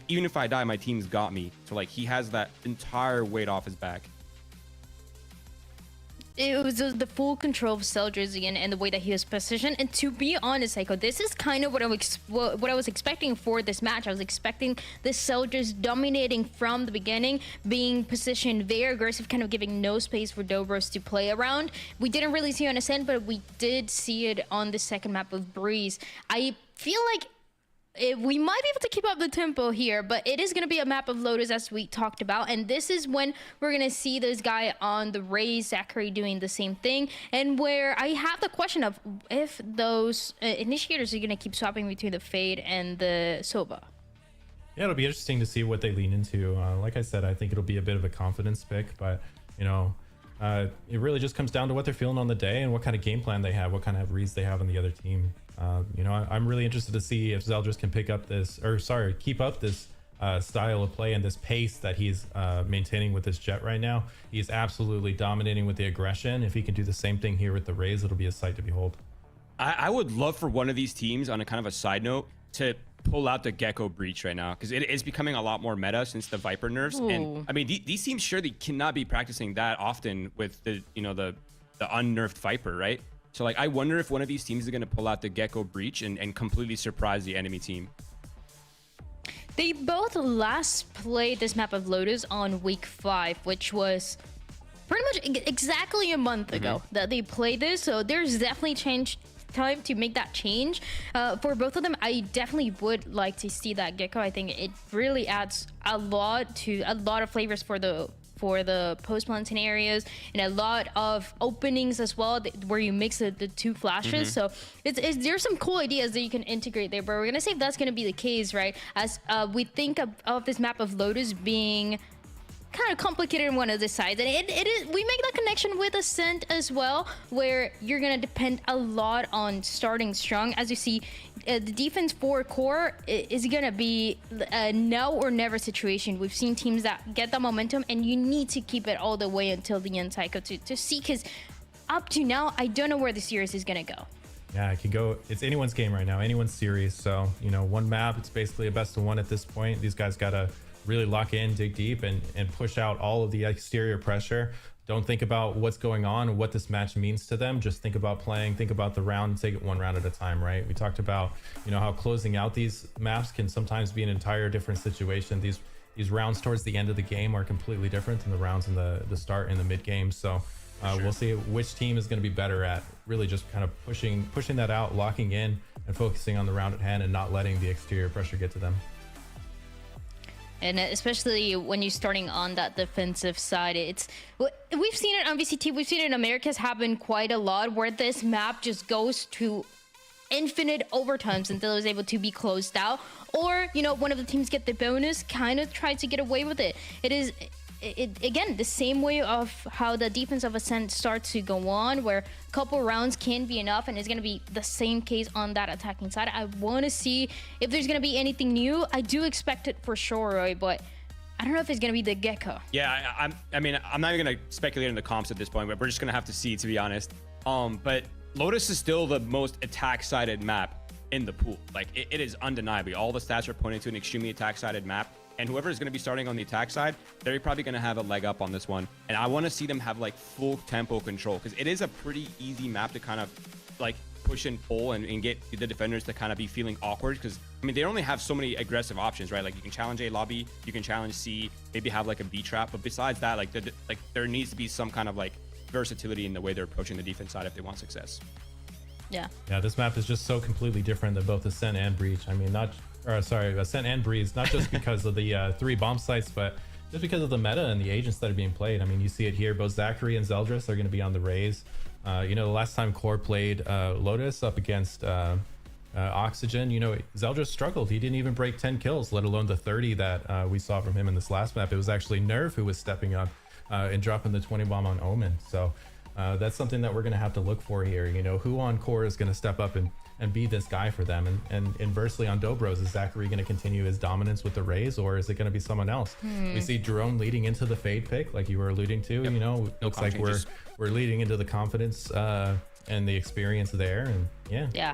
even if I die, my team's got me. So like he has that entire weight off his back. It was the full control of Zeldris again and the way that he was positioned. And to be honest, Psycho, this is kind of what I was expecting for this match. I was expecting this Zeldris dominating from the beginning, being positioned very aggressive, kind of giving no space for Dobros to play around. We didn't really see it on Ascent, but we did see it on the second map of Breeze. I feel like we might be able to keep up the tempo here, but it is going to be a map of Lotus as we talked about, and this is when we're going to see this guy on the Raze, Zachary doing the same thing, and where I have the question of if those initiators are going to keep swapping between the Fade and the Soba. Yeah, it'll be interesting to see what they lean into. Like I said, I think it'll be a bit of a confidence pick, but you know, it really just comes down to what they're feeling on the day and what kind of game plan they have, what kind of reads they have on the other team. You know, I'm really interested to see if Zeldris can keep up this style of play and this pace that he's maintaining with this Jet right now. He's absolutely dominating with the aggression. If he can do the same thing here with the Raze, it'll be a sight to behold. I would love for one of these teams, on a kind of a side note, to pull out the Gecko Breach right now, because it is becoming a lot more meta since the Viper nerfs. Ooh. And I mean, these teams surely cannot be practicing that often with the unnerfed Viper, right? So like, I wonder if one of these teams is going to pull out the Gecko Breach and completely surprise the enemy team. They both last played this map of Lotus on week 5, which was pretty much exactly a month ago that they played this. So there's definitely time to make that change. For both of them, I definitely would like to see that Gecko. I think it really adds a lot of flavors for the post-plant scenarios and a lot of openings as well, where you mix the two flashes. So there's some cool ideas that you can integrate there, but we're gonna see if that's gonna be the case, right? As we think of this map of Lotus being kind of complicated in one of the sides, and it is, we make that connection with Ascent as well, where you're gonna depend a lot on starting strong. As you see, the defense for core is gonna be a now or never situation. We've seen teams that get the momentum, and you need to keep it all the way until the end, Psycho, to see, because up to now, I don't know where the series is gonna go. Yeah, it can go. It's anyone's game right now, anyone's series. So, you know, one map, it's basically a best of one at this point. These guys gotta really lock in, dig deep, and push out all of the exterior pressure. Don't think about what's going on, what this match means to them. Just think about playing, think about the round, take it one round at a time, right? We talked about, you know, how closing out these maps can sometimes be an entire different situation. These rounds towards the end of the game are completely different than the rounds in the start and the mid game. So we'll see which team is going to be better at really just kind of pushing that out, locking in, and focusing on the round at hand and not letting the exterior pressure get to them. And especially when you're starting on that defensive side, we've seen it on VCT, we've seen it in Americas happen quite a lot, where this map just goes to infinite overtimes until it's able to be closed out, or, you know, one of the teams get the bonus, kind of try to get away with it. It again, the same way of how the defense of Ascent starts to go on, where a couple rounds can be enough, and it's going to be the same case on that attacking side. I want to see if there's going to be anything new. I do expect it for sure, Roy, but I don't know if it's going to be the Gecko. Yeah, I mean, I'm not even going to speculate on the comps at this point, but we're just going to have to see, to be honest. But Lotus is still the most attack-sided map in the pool. Like, it is undeniably. All the stats are pointing to an extremely attack-sided map. And whoever is going to be starting on the attack side, they're probably going to have a leg up on this one. And I want to see them have like full tempo control, because it is a pretty easy map to kind of like push and pull and get the defenders to kind of be feeling awkward. Because I mean, they only have so many aggressive options, right? Like, you can challenge A lobby, you can challenge C, maybe have like a B trap. But besides that, like there needs to be some kind of like versatility in the way they're approaching the defense side if they want success. Yeah, this map is just so completely different than both Ascent and Breach. I mean, Ascent and Breeze, not just because of the 3 bomb sites, but just because of the meta and the agents that are being played. I mean, you see it here, both Zachary and Zeldris are going to be on the Raze. You know, the last time Core played Lotus up against Oxygen, you know, Zeldris struggled. He didn't even break 10 kills, let alone the 30 that we saw from him in this last map. It was actually Nerve who was stepping up and dropping the 20 bomb on Omen. So that's something that we're going to have to look for here. You know, who on Core is going to step up and be this guy for them? And inversely on Dobros, is Zachary going to continue his dominance with the Raze, or is it going to be someone else? We see Drone leading into the Fade pick, like you were alluding to. You know, looks like we're leading into the confidence and the experience there. And yeah.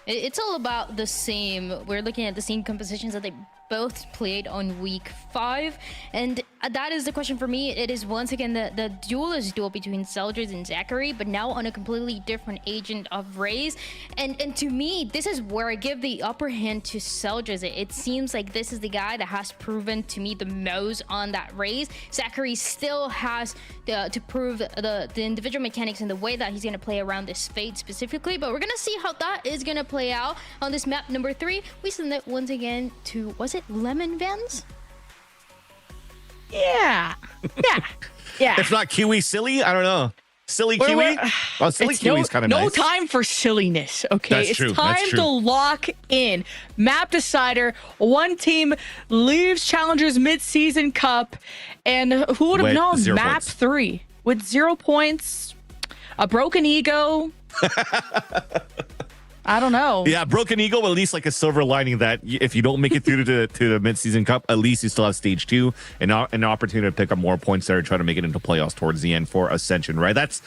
It's all about the same. We're looking at the same compositions that they both played on week 5, and that is the question for me. It is once again the duelist duel between Zeldris and Zachary, but now on a completely different agent of Raze. And to me, this is where I give the upper hand to Zeldris. It seems like this is the guy that has proven to me the most on that Raze. Zachary still has to prove the individual mechanics and the way that he's going to play around this Fade specifically, but we're going to see how that is going to play out on this map number 3. We send it once again to, was it Lemon Vans? Yeah. If not Kiwi Silly, I don't know. Silly Kiwi? Oh, Silly Kiwi's kind of nice. No time for silliness, okay? That's It's true. time to lock in. Map decider. One team leaves Challengers Mid-Season Cup. And who would have known? Map 3 with 0 points, a broken ego. I don't know. Yeah, broken ego, but at least like a silver lining that if you don't make it through to the mid-season cup, at least you still have stage 2 and an opportunity to pick up more points there and try to make it into playoffs towards the end for Ascension, right? That's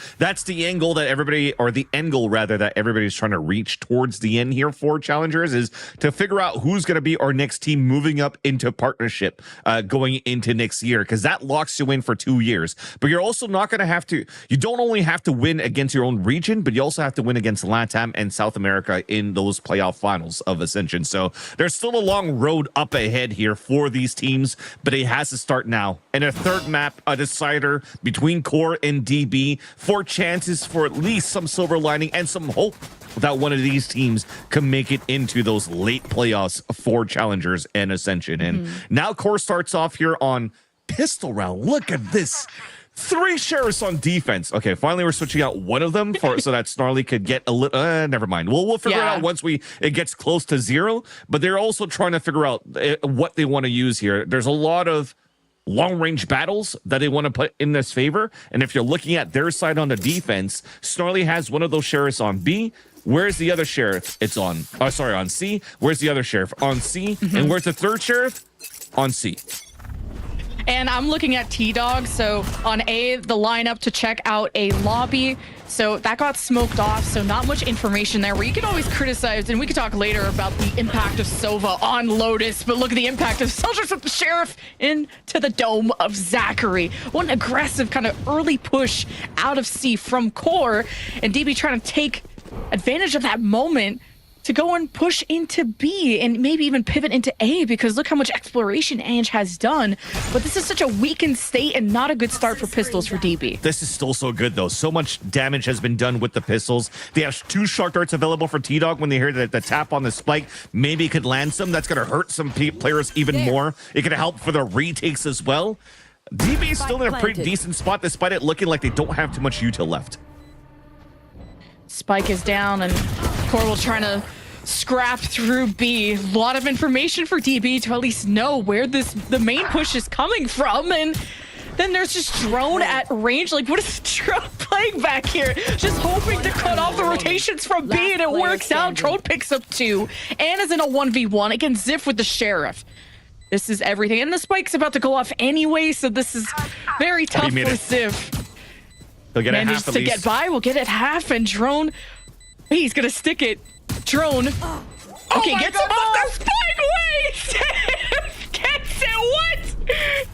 the end goal that everybody, or the end goal rather, that everybody's trying to reach towards the end here for Challengers, is to figure out who's going to be our next team moving up into partnership going into next year, because that locks you in for 2 years. But you're also not going to have to, you don't only have to win against your own region, but you also have to win against LATAM and South America in those playoff finals of Ascension. So there's still a long road up ahead here for these teams, but it has to start now. And a third map, a decider between Core and DB, for chances for at least some silver lining and some hope that one of these teams can make it into those late playoffs for Challengers and Ascension. And now Core starts off here on pistol round. Look at this. 3 sheriffs on defense. Okay, finally we're switching out one of them so that Snarly could get a little. Never mind. We'll figure it out once it gets close to 0. But they're also trying to figure out what they want to use here. There's a lot of long-range battles that they want to put in this favor. And if you're looking at their side on the defense, Snarly has one of those sheriffs on B. Where's the other sheriff? It's on. Oh, sorry, on C. Where's the other sheriff? On C. And where's the third sheriff? On C. And I'm looking at T-Dog. So on A, the lineup to check out a lobby. So that got smoked off. So not much information there, where you can always criticize, and we could talk later about the impact of Sova on Lotus. But look at the impact of Soldiers with the Sheriff into the dome of Zachary. What an aggressive kind of early push out of C from Core. And DB trying to take advantage of that moment to go and push into B and maybe even pivot into A, because look how much exploration Ange has done. But this is such a weakened state and not a good start for pistols for DB. This is still so good, though. So much damage has been done with the pistols. They have 2 shark darts available for T-Dog. When they hear the tap on the spike, maybe it could land some. That's going to hurt some players even more. It could help for the retakes as well. DB is still in a pretty decent spot, despite it looking like they don't have too much util left. Spike is down, and Corwell trying to scrap through B. A lot of information for DB to at least know where the main push is coming from. And then there's just Drone at range. Like, what is Drone playing back here? Just hoping to cut off the rotations from B, and it works out. Drone picks up 2 and is in a 1v1 against Ziff with the Sheriff. This is everything. And the spike's about to go off anyway, so this is very tough for Ziff. He'll get Managed to get by. We'll get it half, and Drone, he's gonna stick it. Drone. Okay, gets him off the spike. Wait! Gets it. What?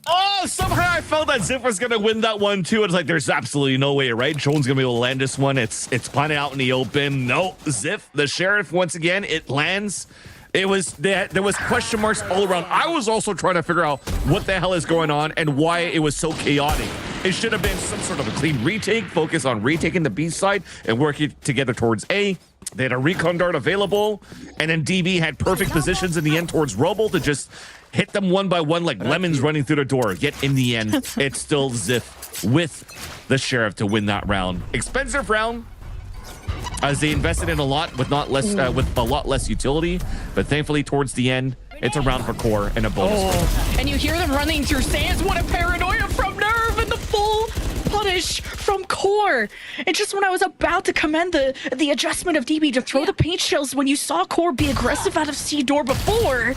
Oh, somehow I felt that Ziff was gonna win that one too. It's like there's absolutely no way, right? Drone's gonna be able to land this one. It's planted out in the open. No, Ziff, the Sheriff, once again, it lands. It was there was question marks all around. I was also trying to figure out what the hell is going on and why it was so chaotic. It should have been some sort of a clean retake, focus on retaking the B side and working together towards A. They had a recon dart available, and then DB had perfect positions in the end towards Robo to just hit them one by one like lemons running through the door. Yet in the end, it's still Ziff with the Sheriff to win that round. Expensive round, as they invested in a lot with with a lot less utility, but thankfully towards the end, it's a round for core and a bonus. And you hear them running through sands. What a paranoia from Nerve, and the full punish from Core. And just when I was about to commend the adjustment of DB to throw the paint shells when you saw Core be aggressive out of C door before,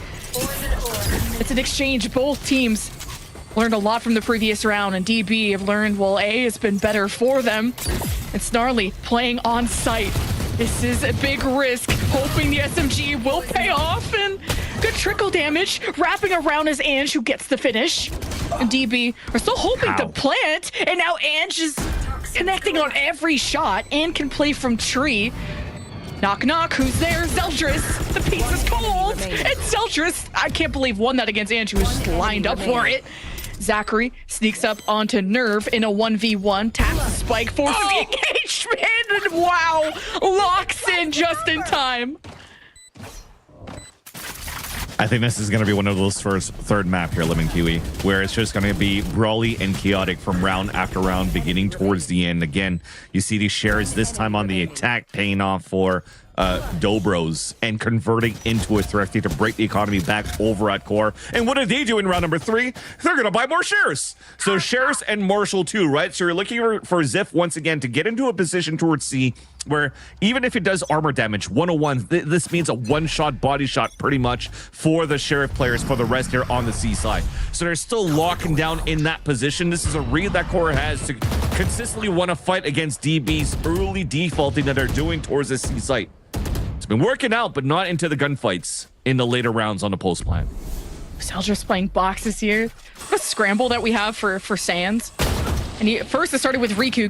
it's an exchange. Both teams learned a lot from the previous round, and DB have learned, well, A has been better for them. And Snarly playing on site. This is a big risk, hoping the SMG will pay off, and good trickle damage wrapping around as Ange, who gets the finish. And DB are still hoping to plant, and now Ange is connecting on every shot and can play from tree. Knock, knock, who's there? Zeldris, the piece is cold, and Zeldris, I can't believe, won that against Ange, who was just lined up for it. Zachary sneaks up onto Nerve in a 1v1, taps the spike, forces the engagement, and wow, locks in just in time. I think this is going to be one of those third map here, Lemon Kiwi, where it's just going to be brawly and chaotic from round after round, beginning towards the end. Again, you see these shares this time on the attack, paying off for Dobros and converting into a thrifty to break the economy back over at core. And what did they do in round number 3? They're going to buy more shares. So shares and Marshall too, right? So you're looking for Ziff once again to get into a position towards C where even if it does armor damage 101, this means a one-shot body shot pretty much for the Sheriff players for the rest here on the C side. So they're still locking down in that position. This is a read that core has to consistently want to fight against DB's early defaulting that they're doing towards the C site. It's been working out, but not into the gunfights in the later rounds on the post plan. Zeldris playing boxes here. The scramble that we have for Sands. And first it started with Riku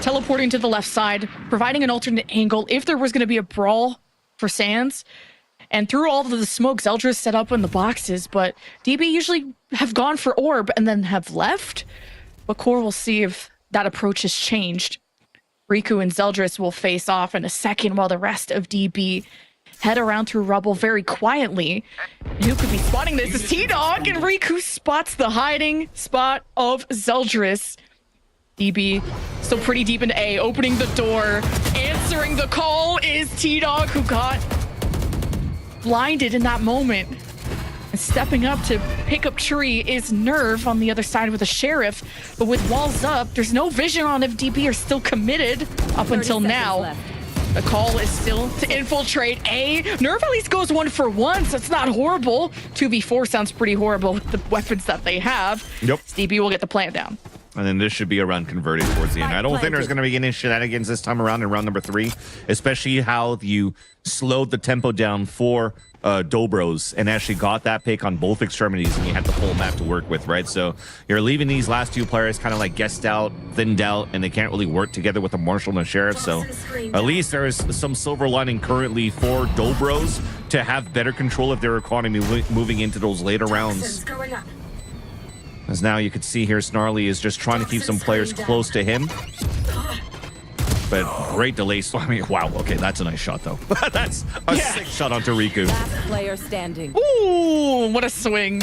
teleporting to the left side, providing an alternate angle if there was going to be a brawl for Sands. And through all of the smoke, Zeldris set up in the boxes, but DB usually have gone for orb and then have left. But core will see if that approach has changed. Riku and Zeldris will face off in a second while the rest of DB head around through rubble very quietly. And who could be spotting this is T-Dog, and Riku spots the hiding spot of Zeldris. DB still pretty deep into A, opening the door. Answering the call is T-Dog, who got blinded in that moment. And stepping up to pick up tree is Nerve on the other side with a Sheriff. But with walls up, there's no vision on if DB are still committed up until now. The call is still to infiltrate A. Nerve at least goes 1 for 1, so it's not horrible. 2v4 sounds pretty horrible with the weapons that they have. Yep. DB will get the plant down. And then this should be a round converted towards the end. I don't think there's going to be any shenanigans this time around in round number 3, especially how you slowed the tempo down for Dobros and actually got that pick on both extremities, and you had the full map to work with, right? So you're leaving these last 2 players kind of like guessed out, thinned out, and they can't really work together with a Marshall and a Sheriff. So at least there is some silver lining currently for Dobros to have better control of their economy moving into those later rounds. As now you can see here, Snarly is just trying to keep some players close to him. But great delay. I mean, wow. Okay, that's a nice shot, though. That's a sick shot onto Riku. Last player standing. Ooh, what a swing.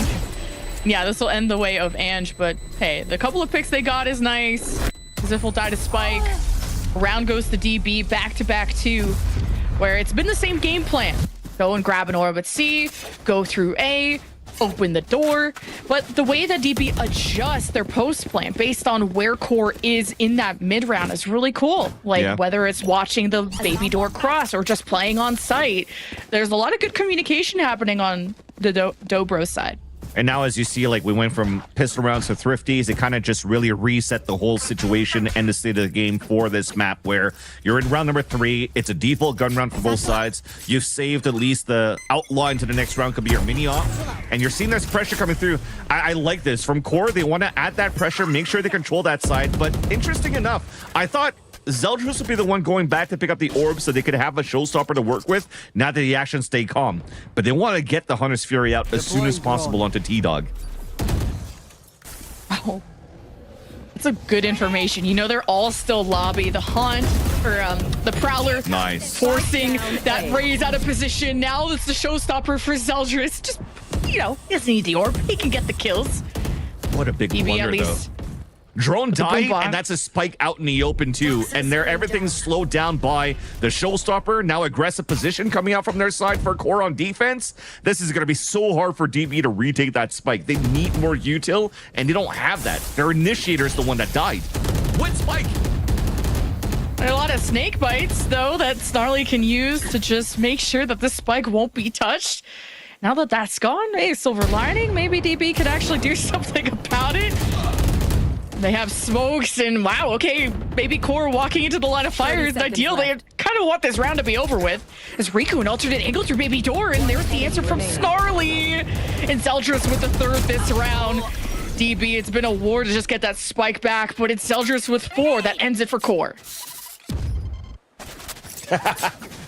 Yeah, this will end the way of Ange, but hey, the couple of picks they got is nice. Ziff will die to Spike. Round goes to DB, back-to-back 2, where it's been the same game plan. Go and grab an orb at C, go through A, open the door. But the way that DB adjusts their post plan based on where core is in that mid round is really cool. Like whether it's watching the baby door cross or just playing on site, there's a lot of good communication happening on the Dobro side. And now, as you see, like we went from pistol rounds to thrifties, it kind of just really reset the whole situation and the state of the game for this map, where you're in round number 3. It's a default gun round for both sides. You've saved at least the outline to the next round could be your mini off, and you're seeing there's pressure coming through. I like this from core. They want to add that pressure, make sure they control that side. But interesting enough, I thought Zeldris would be the one going back to pick up the orb so they could have a showstopper to work with, now that the actions stay calm. But they want to get the Hunter's Fury out as soon as possible onto T-Dog. Oh, that's a good information. You know, they're all still lobby. The Hunt, or the Prowler, nice, forcing that raise out of position. Now it's the showstopper for Zeldris. Just, you know, he doesn't need the orb. He can get the kills. What a big blunder, though. Drone the boom died, box. and that's a spike out in the open too. And everything's slowed down by the showstopper. Now aggressive position coming out from their side for Core on defense. This is going to be so hard for DB to retake that spike. They need more util, and they don't have that. Their initiator's the one that died. What spike? There are a lot of snake bites, though, that Snarly can use to just make sure that the spike won't be touched. Now that that's gone, hey, silver lining, maybe DB could actually do something about it. They have smokes and wow, okay, maybe Core walking into the line of fire is ideal. They kind of want this round to be over with. As Riku an alternate angle through Baby Door, and there's the answer from Snarly. And Zeldris with the third this round. DB, it's been a war to just get that spike back, but it's Zeldris with 4 that ends it for Core.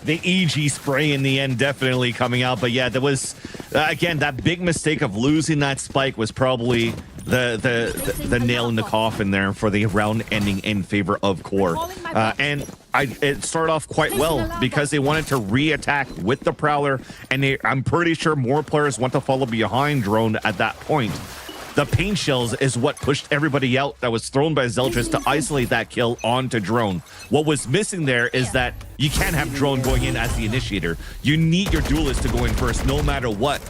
The EG spray in the end definitely coming out. But yeah, there was, again, that big mistake of losing that spike was probably the nail in the coffin there for the round ending in favor of Core. And it started off quite well because they wanted to re-attack with the Prowler, and I'm pretty sure more players want to follow behind Drone at that point. The paint shells is what pushed everybody out that was thrown by Zeldris to isolate that kill onto Drone. What was missing there is that you can't have Drone going in as the initiator. You need your duelist to go in first no matter what,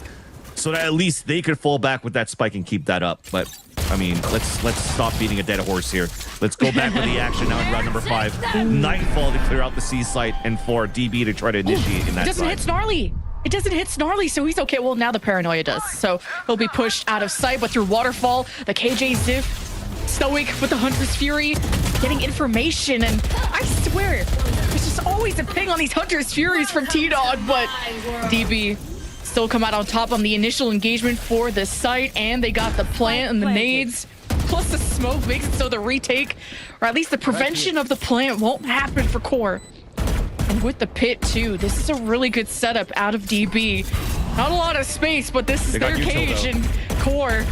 so that at least they could fall back with that spike and keep that up. But I mean, let's stop beating a dead horse here. Let's go back with the action now in round number 5. Nightfall to clear out the C site, and for DB to try to initiate in that It doesn't hit Snarly. It doesn't hit Snarly, so he's okay. Well, now the paranoia does. So he'll be pushed out of sight, but through Waterfall, the KJ Ziv, Stoic with the Hunter's Fury, getting information. And I swear, there's just always a ping on these Hunter's Furies from T-Dog, but DB still come out on top on the initial engagement for the site, and they got the plant and the nades. Plus the smoke makes it so the retake, or at least the prevention of the plant, won't happen for Core. And with the pit too, this is a really good setup out of DB. Not a lot of space, but this is their cage and Core.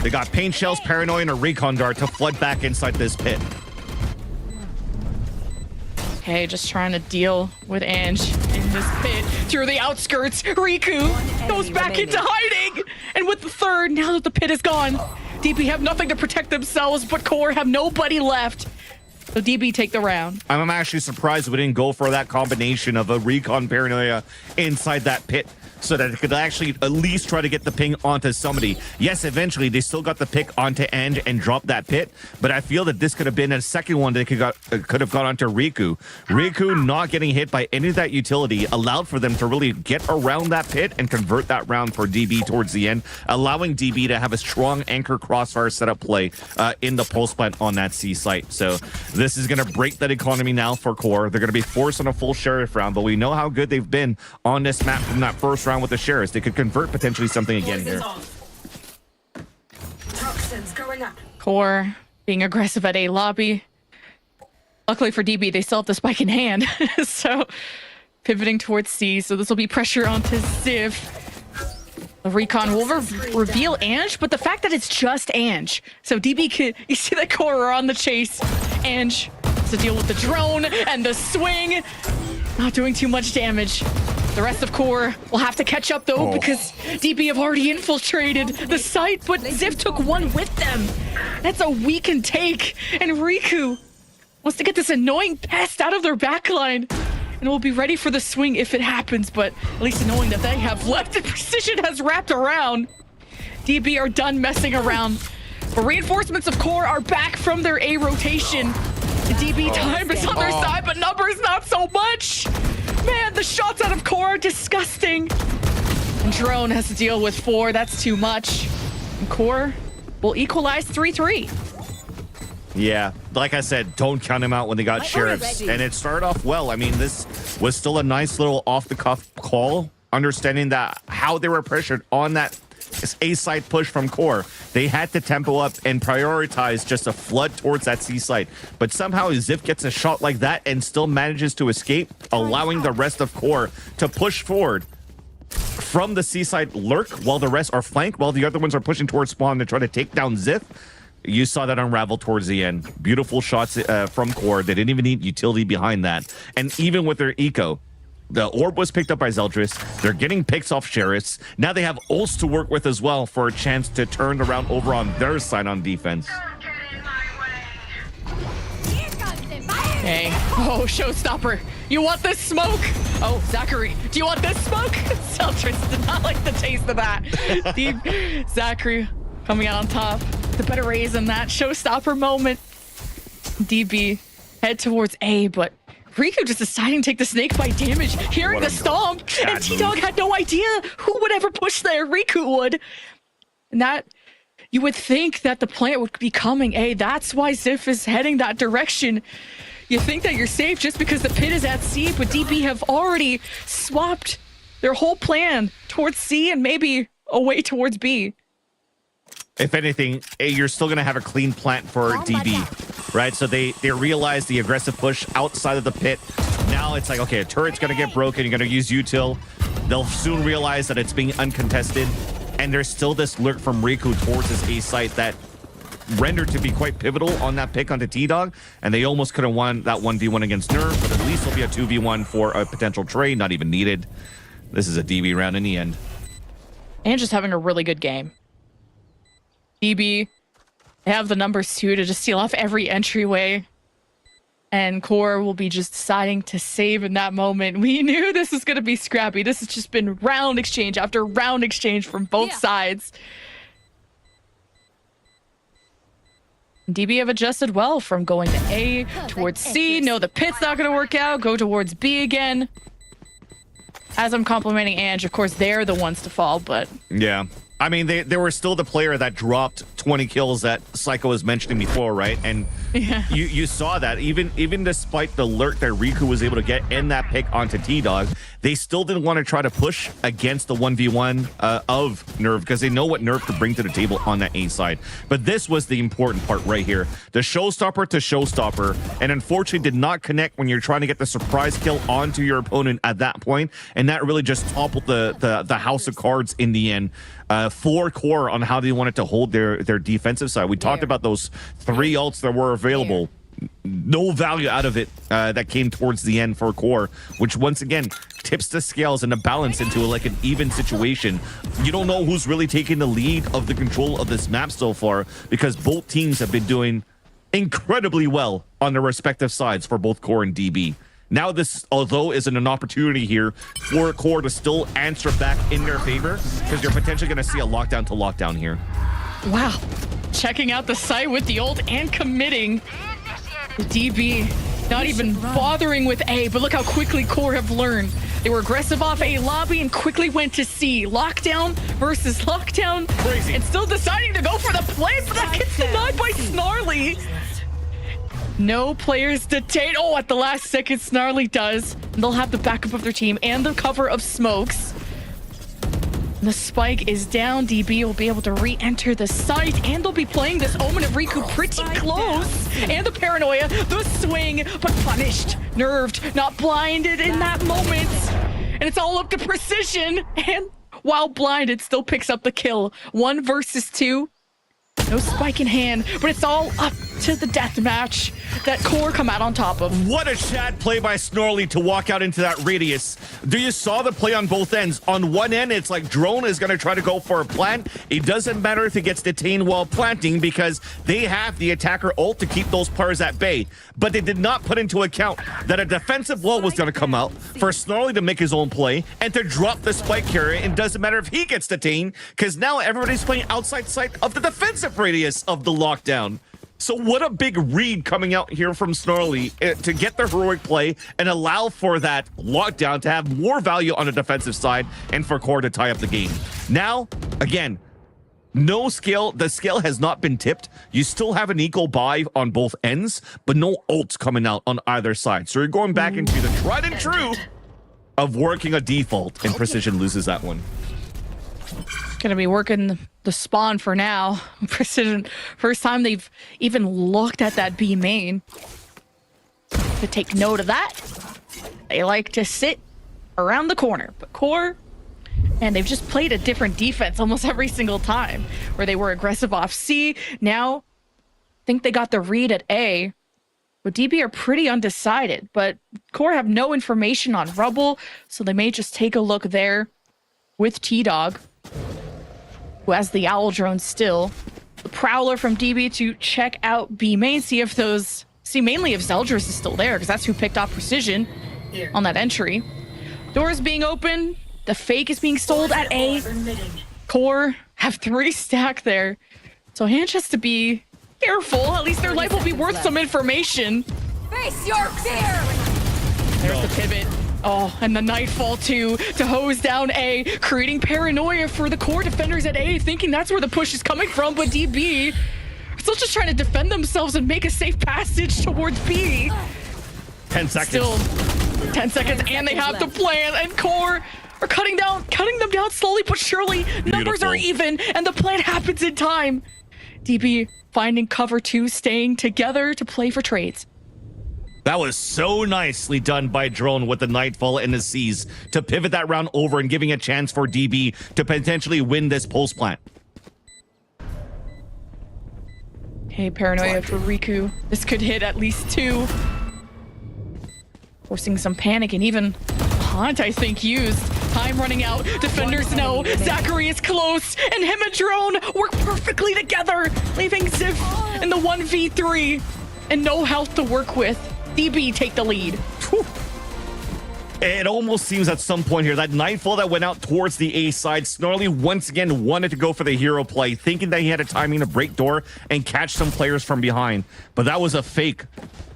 They got paint shells, paranoia, and a recon dart to flood back inside this pit. Okay, just trying to deal with Ange in this pit through the outskirts. Riku goes back into hiding, and with the third, now that the pit is gone, DB have nothing to protect themselves, but Core have nobody left. So DB take the round. I'm actually surprised we didn't go for that combination of a recon paranoia inside that pit, so that it could actually at least try to get the ping onto somebody. Yes, eventually they still got the pick onto End and dropped that pit, but I feel that this could have been a second one that could have gone onto Riku. Riku not getting hit by any of that utility allowed for them to really get around that pit and convert that round for DB towards the end, allowing DB to have a strong anchor crossfire setup play in the pulse plant on that C site. So this is going to break that economy now for Core. They're going to be forced on a full Sheriff round, but we know how good they've been on this map from that first round with the Sheriffs. They could convert potentially something again here. Toxins going up. Core being aggressive at A lobby. Luckily for DB, they still have the spike in hand. So pivoting towards C. So this will be pressure onto Ziv. The recon will reveal Ange, but the fact that it's just Ange. So DB could, you see that Core are on the chase. Ange has to deal with the drone and the swing. Not doing too much damage. The rest of Core will have to catch up though, because DB have already infiltrated the site, but Ziv took one with them. That's a weakened take, and Riku wants to get this annoying pest out of their backline, and will be ready for the swing if it happens, but at least knowing that they have left and Precision has wrapped around. DB are done messing around, but reinforcements of Core are back from their A rotation. The DB time is on their side, but numbers not so much. Man, the shots out of Core are disgusting. And Drone has to deal with 4. That's too much. And Core will equalize 3-3. Yeah, like I said, don't count him out when they got Sheriffs. And it started off well. I mean, this was still a nice little off-the-cuff call, understanding that how they were pressured on that A-side push from Core. They had to tempo up and prioritize just a flood towards that C site. But somehow Ziv gets a shot like that and still manages to escape, allowing the rest of Core to push forward from the C side lurk while the rest are flank, while the other ones are pushing towards spawn to try to take down Ziv. You saw that unravel towards the end. Beautiful shots from Core. They didn't even need utility behind that. And even with their eco, the orb was picked up by Zeldris. They're getting picks off Sheriffs. Now they have Ults to work with as well for a chance to turn around over on their side on defense. Okay. Oh, showstopper. You want this smoke? Oh, Zachary, do you want this smoke? Celtrix did not like the taste of that. Deep Zachary coming out on top. The better raise in that showstopper moment. DB head towards A, but Riku just deciding to take the snake bite damage, hearing the stomp, and T-Dog had no idea who would ever push there. Riku would. And that, you would think that the plant would be coming A. That's why Ziff is heading that direction. You think that you're safe just because the pit is at C, but DB have already swapped their whole plan towards C and maybe away towards B. If anything, you're still going to have a clean plant for DB, right? So they realize the aggressive push outside of the pit. Now it's like, okay, a turret's going to get broken. You're going to use util. They'll soon realize that it's being uncontested. And there's still this lurk from Riku towards this A site that rendered to be quite pivotal on that pick onto T-Dog. And they almost could have won that 1v1 against Nerve, but at least there'll be a 2v1 for a potential trade, not even needed. This is a DB round in the end. And just having a really good game. DB, they have the numbers too to just seal off every entryway. And Core will be just deciding to save in that moment. We knew this was going to be scrappy. This has just been round exchange after round exchange from both sides. DB have adjusted well from going to A towards C. No, the pit's not going to work out. Go towards B again. As I'm complimenting Ange, of course, they're the ones to fall, but... Yeah. I mean, they were still the player that dropped 20 kills that Psycho was mentioning before, right? And you saw that even despite the lurk that Riku was able to get in that pick onto T-Dog, they still didn't want to try to push against the 1v1 of Nerve because they know what Nerve could bring to the table on that A side. But this was the important part right here. The showstopper to showstopper, and unfortunately did not connect when you're trying to get the surprise kill onto your opponent at that point, and that really just toppled the house of cards in the end. For Core on how they wanted to hold their defensive side. We talked about those 3 ults that were available. No value out of it that came towards the end for Core, which once again tips the scales and the balance into like an even situation. You don't know who's really taking the lead of the control of this map so far because both teams have been doing incredibly well on their respective sides for both Core and DB. Now this, although, isn't an opportunity here for Core to still answer back in their favor because you're potentially going to see a lockdown to lockdown here. Wow. Checking out the site with the ult and committing. The DB not even bothering with A, but look how quickly Core have learned. They were aggressive off A lobby and quickly went to C. Lockdown versus lockdown. Crazy. And still deciding to go for the play, but that gets denied by Snarly. No players detain. Oh, at the last second, Snarly does. And they'll have the backup of their team and the cover of smokes. And the spike is down. DB will be able to re-enter the site, and they'll be playing this Omen of Riku pretty close. And the paranoia, the swing, but punished, nerved, not blinded in that moment. And it's all up to precision. And while blinded, still picks up the kill. 1 versus 2. No spike in hand, but it's all up to the death match that Core come out on top of. What a Shad play by Snarly to walk out into that radius. Do you saw the play on both ends? On one end, it's like Drone is going to try to go for a plant. It doesn't matter if he gets detained while planting because they have the attacker ult to keep those players at bay. But they did not put into account that a defensive wall was going to come out for Snarly to make his own play and to drop the spike carrier. It doesn't matter if he gets detained because now everybody's playing outside sight of the defensive radius of the lockdown. So what a big read coming out here from Snarly to get the heroic play and allow for that lockdown to have more value on the defensive side and for Core to tie up the game. Now, again, no scale. The scale has not been tipped. You still have an equal buy on both ends, but no ults coming out on either side. So you're going back into the tried and true of working a default, and Precision loses that one. Gonna be working the spawn for now. Precision, first time they've even looked at that B main. To take note of that, they like to sit around the corner. But Core, and they've just played a different defense almost every single time, where they were aggressive off C. Now, I think they got the read at A. But DB are pretty undecided. But Core have no information on Rubble, so they may just take a look there with T-Dog, who has the Owl drone still. The Prowler from DB to check out B main, see if those See, mainly if Zeldris is still there, because that's who picked off Precision on that entry. Doors being open. The fake is being sold at A. Core have 3 stack there. So Hanch has to be careful. At least their life will be worth some information. Face your fear! There's the pivot. Oh, and the Nightfall too to hose down A, creating paranoia for the core defenders at A, thinking that's where the push is coming from, but DB still just trying to defend themselves and make a safe passage towards B. 10 seconds. Still 10 seconds, and they have the plan, and core are cutting them down slowly but surely. Numbers are even, and the plan happens in time. DB finding cover 2, staying together to play for trades. That was so nicely done by Drone with the Nightfall and the Seas to pivot that round over and giving a chance for DB to potentially win this pulse plant. Hey, paranoia for Riku. This could hit at least 2. Forcing some panic, and even Haunt, I think, used. Time running out. Defenders know. Zachary is close, and him and Drone work perfectly together, leaving Ziv in the 1v3 and no health to work with. DB take the lead. Whew. It almost seems at some point here that Nightfall that went out towards the A side, Snarly once again wanted to go for the hero play, thinking that he had a timing to break door and catch some players from behind. But that was a fake.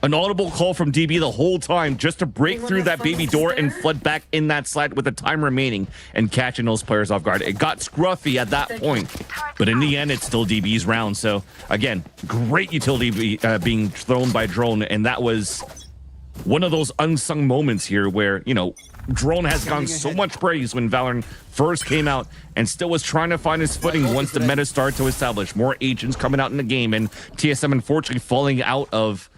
An audible call from DB the whole time just to break through that baby door and flood back in that side with the time remaining and catching those players off guard. It got scruffy at that point, but in the end, it's still DB's round. So again, great utility being thrown by Drone, and that was one of those unsung moments here where, you know, Drone has gotten so much praise when VALORANT first came out and still was trying to find his footing once the meta started to establish. More agents coming out in the game, and TSM unfortunately falling out of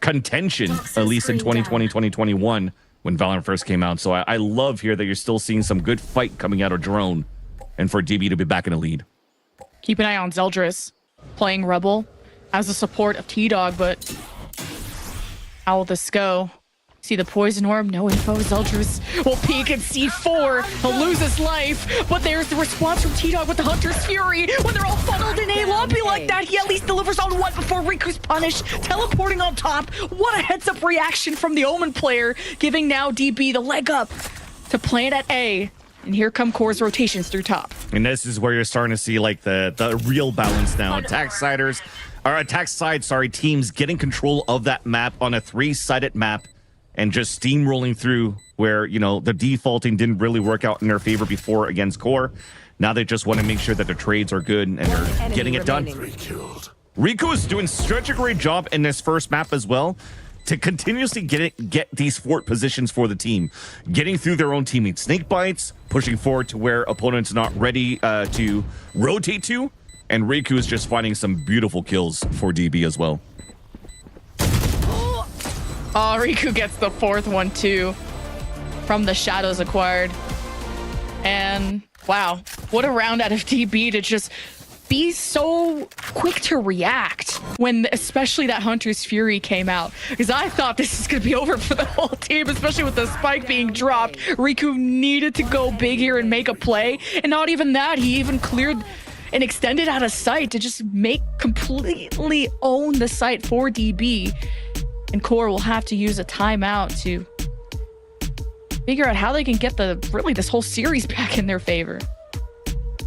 contention, at least in 2020, 2021, when VALORANT first came out. So I love here that you're still seeing some good fight coming out of Drone and for DB to be back in the lead. Keep an eye on Zeldris playing Rebel as a support of T-Dog, but how will this go? See the poison orb, no info. Zeldris will peek and see 4. He'll lose his life, but there's the response from T-Dog with the Hunter's Fury. When they're all funneled in a lobby like that, he at least delivers on 1 before Riku's punished, teleporting on top. What a heads-up reaction from the Omen player, giving now DB the leg up to plant at A. And here come Core's rotations through top. And this is where you're starting to see like the real balance now. Attack side teams getting control of that map on a 3-sided map and just steamrolling through where, you know, the defaulting didn't really work out in their favor before against Core. Now they just want to make sure that their trades are good and they're getting it done. Riku is doing such a great job in this first map as well to continuously get these fort positions for the team, getting through their own teammates' snake bites, pushing forward to where opponents not ready to rotate to, and Riku is just finding some beautiful kills for DB as well. Oh, Riku gets the 4th one too from the shadows acquired. And wow, what a round out of DB to just be so quick to react when especially that Hunter's Fury came out, because I thought this is going to be over for the whole team, especially with the spike being dropped. Riku needed to go big here and make a play, and not even that, he even cleared and extended out of sight to just completely own the site for DB. And Core will have to use a timeout to figure out how they can get this whole series back in their favor.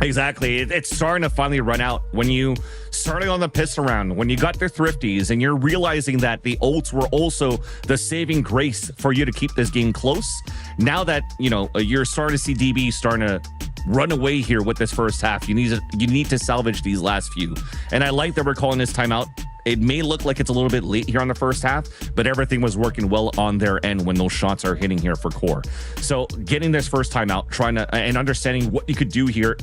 Exactly. It's starting to finally run out. When you starting on the piss around, when you got the thrifties and you're realizing that the ults were also the saving grace for you to keep this game close. Now that, you know, you're starting to see DB starting to run away here with this first half, you need to salvage these last few. And I like that we're calling this timeout. It may look like it's a little bit late here on the first half, but everything was working well on their end when those shots are hitting here for Core. So getting this first time out, trying to and understanding what you could do here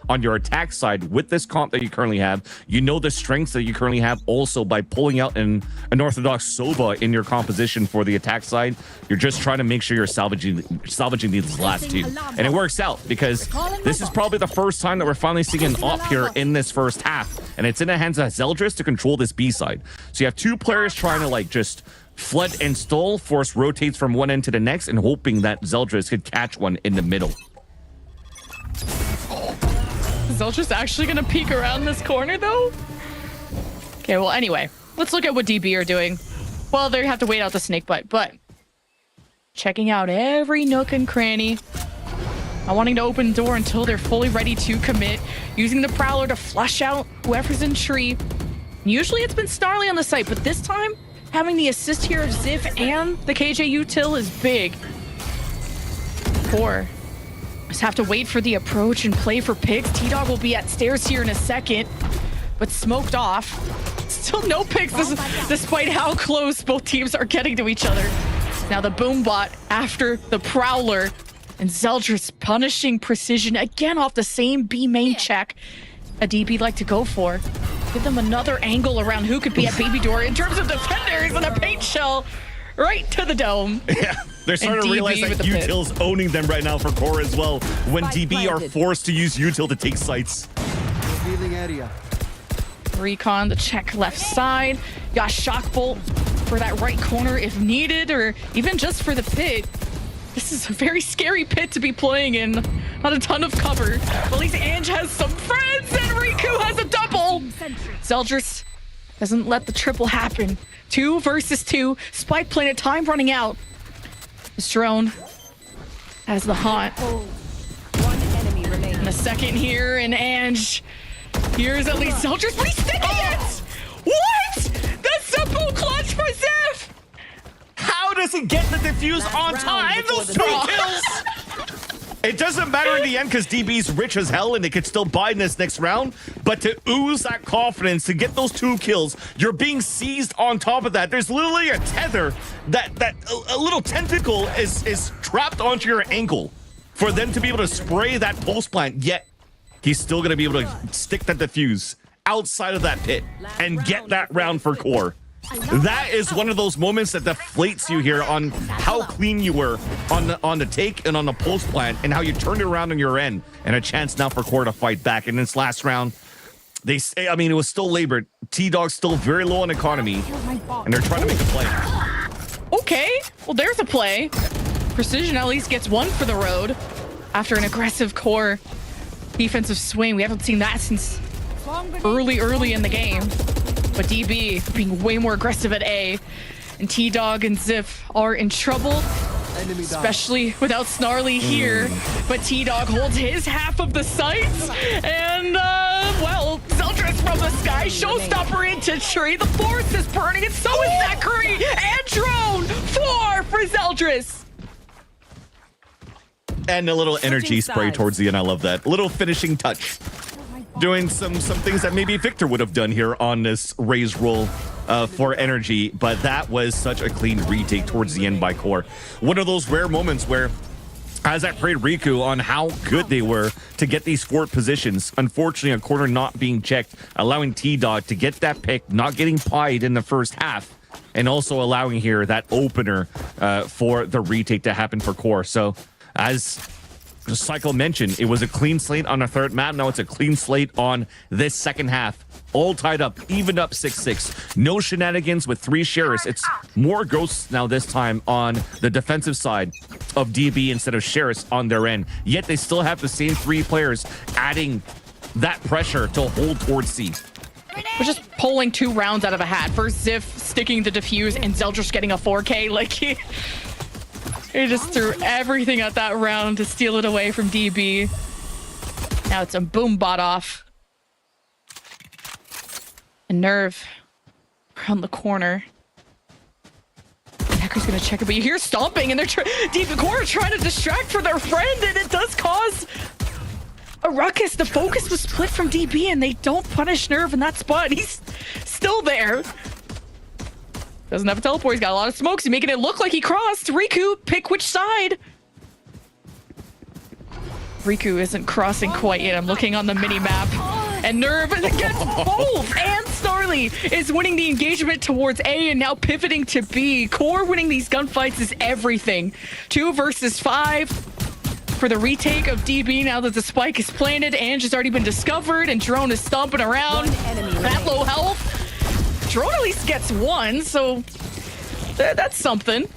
on your attack side with this comp that you currently have. You know the strengths that you currently have also by pulling out an Orthodox Sova in your composition for the attack side. You're just trying to make sure you're salvaging these last 2. And it works out because this is probably the first time that we're finally seeing an op here in this first half. And it's in the hands of Zeldris to control this B side. So you have 2 players trying to like just flood and stall, force rotates from one end to the next, and hoping that Zeldris could catch one in the middle. Zeldris actually gonna peek around this corner though? Okay, well anyway, let's look at what DB are doing. Well, they have to wait out the snake bite, but checking out every nook and cranny. Not wanting to open the door until they're fully ready to commit. Using the Prowler to flush out whoever's in tree. Usually it's been Snarly on the site, but this time, having the assist here of Ziff and the KJ util is big. Core just have to wait for the approach and play for picks. T-Dog will be at stairs here in a second, but smoked off. Still no picks despite how close both teams are getting to each other. Now the boom bot after the Prowler, and Zeldris punishing Precision again off the same B main check a DB like to go for. Give them another angle around who could be at Baby Door in terms of defenders and a paint shell right to the dome. Yeah, they're starting to realize that util's owning them right now for core as well. When DB are forced to use util to take sites. Revealing area. Recon, the check left side. Got shock bolt for that right corner if needed, or even just for the pit. This is a very scary pit to be playing in. Not a ton of cover. At least Ange has some friends, and Riku has a double. Zeldris doesn't let the triple happen. 2 versus 2. Spike Planet time running out. This drone has the haunt. One enemy remaining. In a second here, and Ange. Here's at least Zeldris, but he's sticking it! What? That's simple clutch for Ziff! How does he get the defuse on time? Those 2 kills! It doesn't matter in the end because DB's rich as hell and they could still buy in this next round. But to ooze that confidence, to get those 2 kills, you're being seized on top of that. There's literally a tether that a little tentacle is trapped onto your ankle for them to be able to spray that pulse plant. Yet he's still going to be able to stick that defuse outside of that pit and get that round for core. That is one of those moments that deflates you here on how clean you were on the take and on the pulse plant and how you turned it around on your end, and a chance now for core to fight back. In this last round, I mean, it was still labored. T-Dog's still very low on economy, and they're trying to make a play. Okay, well, there's a play. Precision at least gets 1 for the road after an aggressive core defensive swing. We haven't seen that since early in the game. But DB being way more aggressive at A, and T-Dog and Ziff are in trouble, especially without Snarly here. But T-Dog holds his half of the sites, and well, Zeldris from the sky, showstopper into tree. The forest is burning, and so is Zachary and Drone. 4 for Zeldris. And a little energy spray towards the end. I love that. A little finishing touch. Doing some things that maybe Victor would have done here on this raise roll for energy, but that was such a clean retake towards the end by core. One of those rare moments where, as I prayed Riku on how good they were to get these fort positions, unfortunately a corner not being checked, allowing T-Dog to get that pick, not getting pied in the first half, and also allowing here that opener for the retake to happen for core. So as Cycle mentioned, it was a clean slate on a third map. Now it's a clean slate on this second half. All tied up, evened up 6-6. No shenanigans with 3 Sheriffs. It's more ghosts now this time on the defensive side of DB instead of Sheriffs on their end. Yet they still have the same 3 players adding that pressure to hold towards C. We're just pulling 2 rounds out of a hat. First Ziff sticking the defuse and Zeldris getting a 4K. Like he just threw everything at that round to steal it away from DB. Now it's a boom bot off. And Nerve around the corner. Hacker's gonna check it, but you hear stomping and they're DB core trying to distract for their friend, and it does cause a ruckus. The focus was split from DB and they don't punish Nerve in that spot. He's still there. Doesn't have a teleport. He's got a lot of smokes. He's making it look like he crossed. Riku, pick which side. Riku isn't crossing quite yet. I'm looking on the mini map. And Nerve gets both. And Snarly is winning the engagement towards A and now pivoting to B. Core winning these gunfights is everything. 2 versus 5 for the retake of DB now that the spike is planted. Ange has already been discovered and Drone is stomping around. That low health. Drone at least gets 1, so that's something.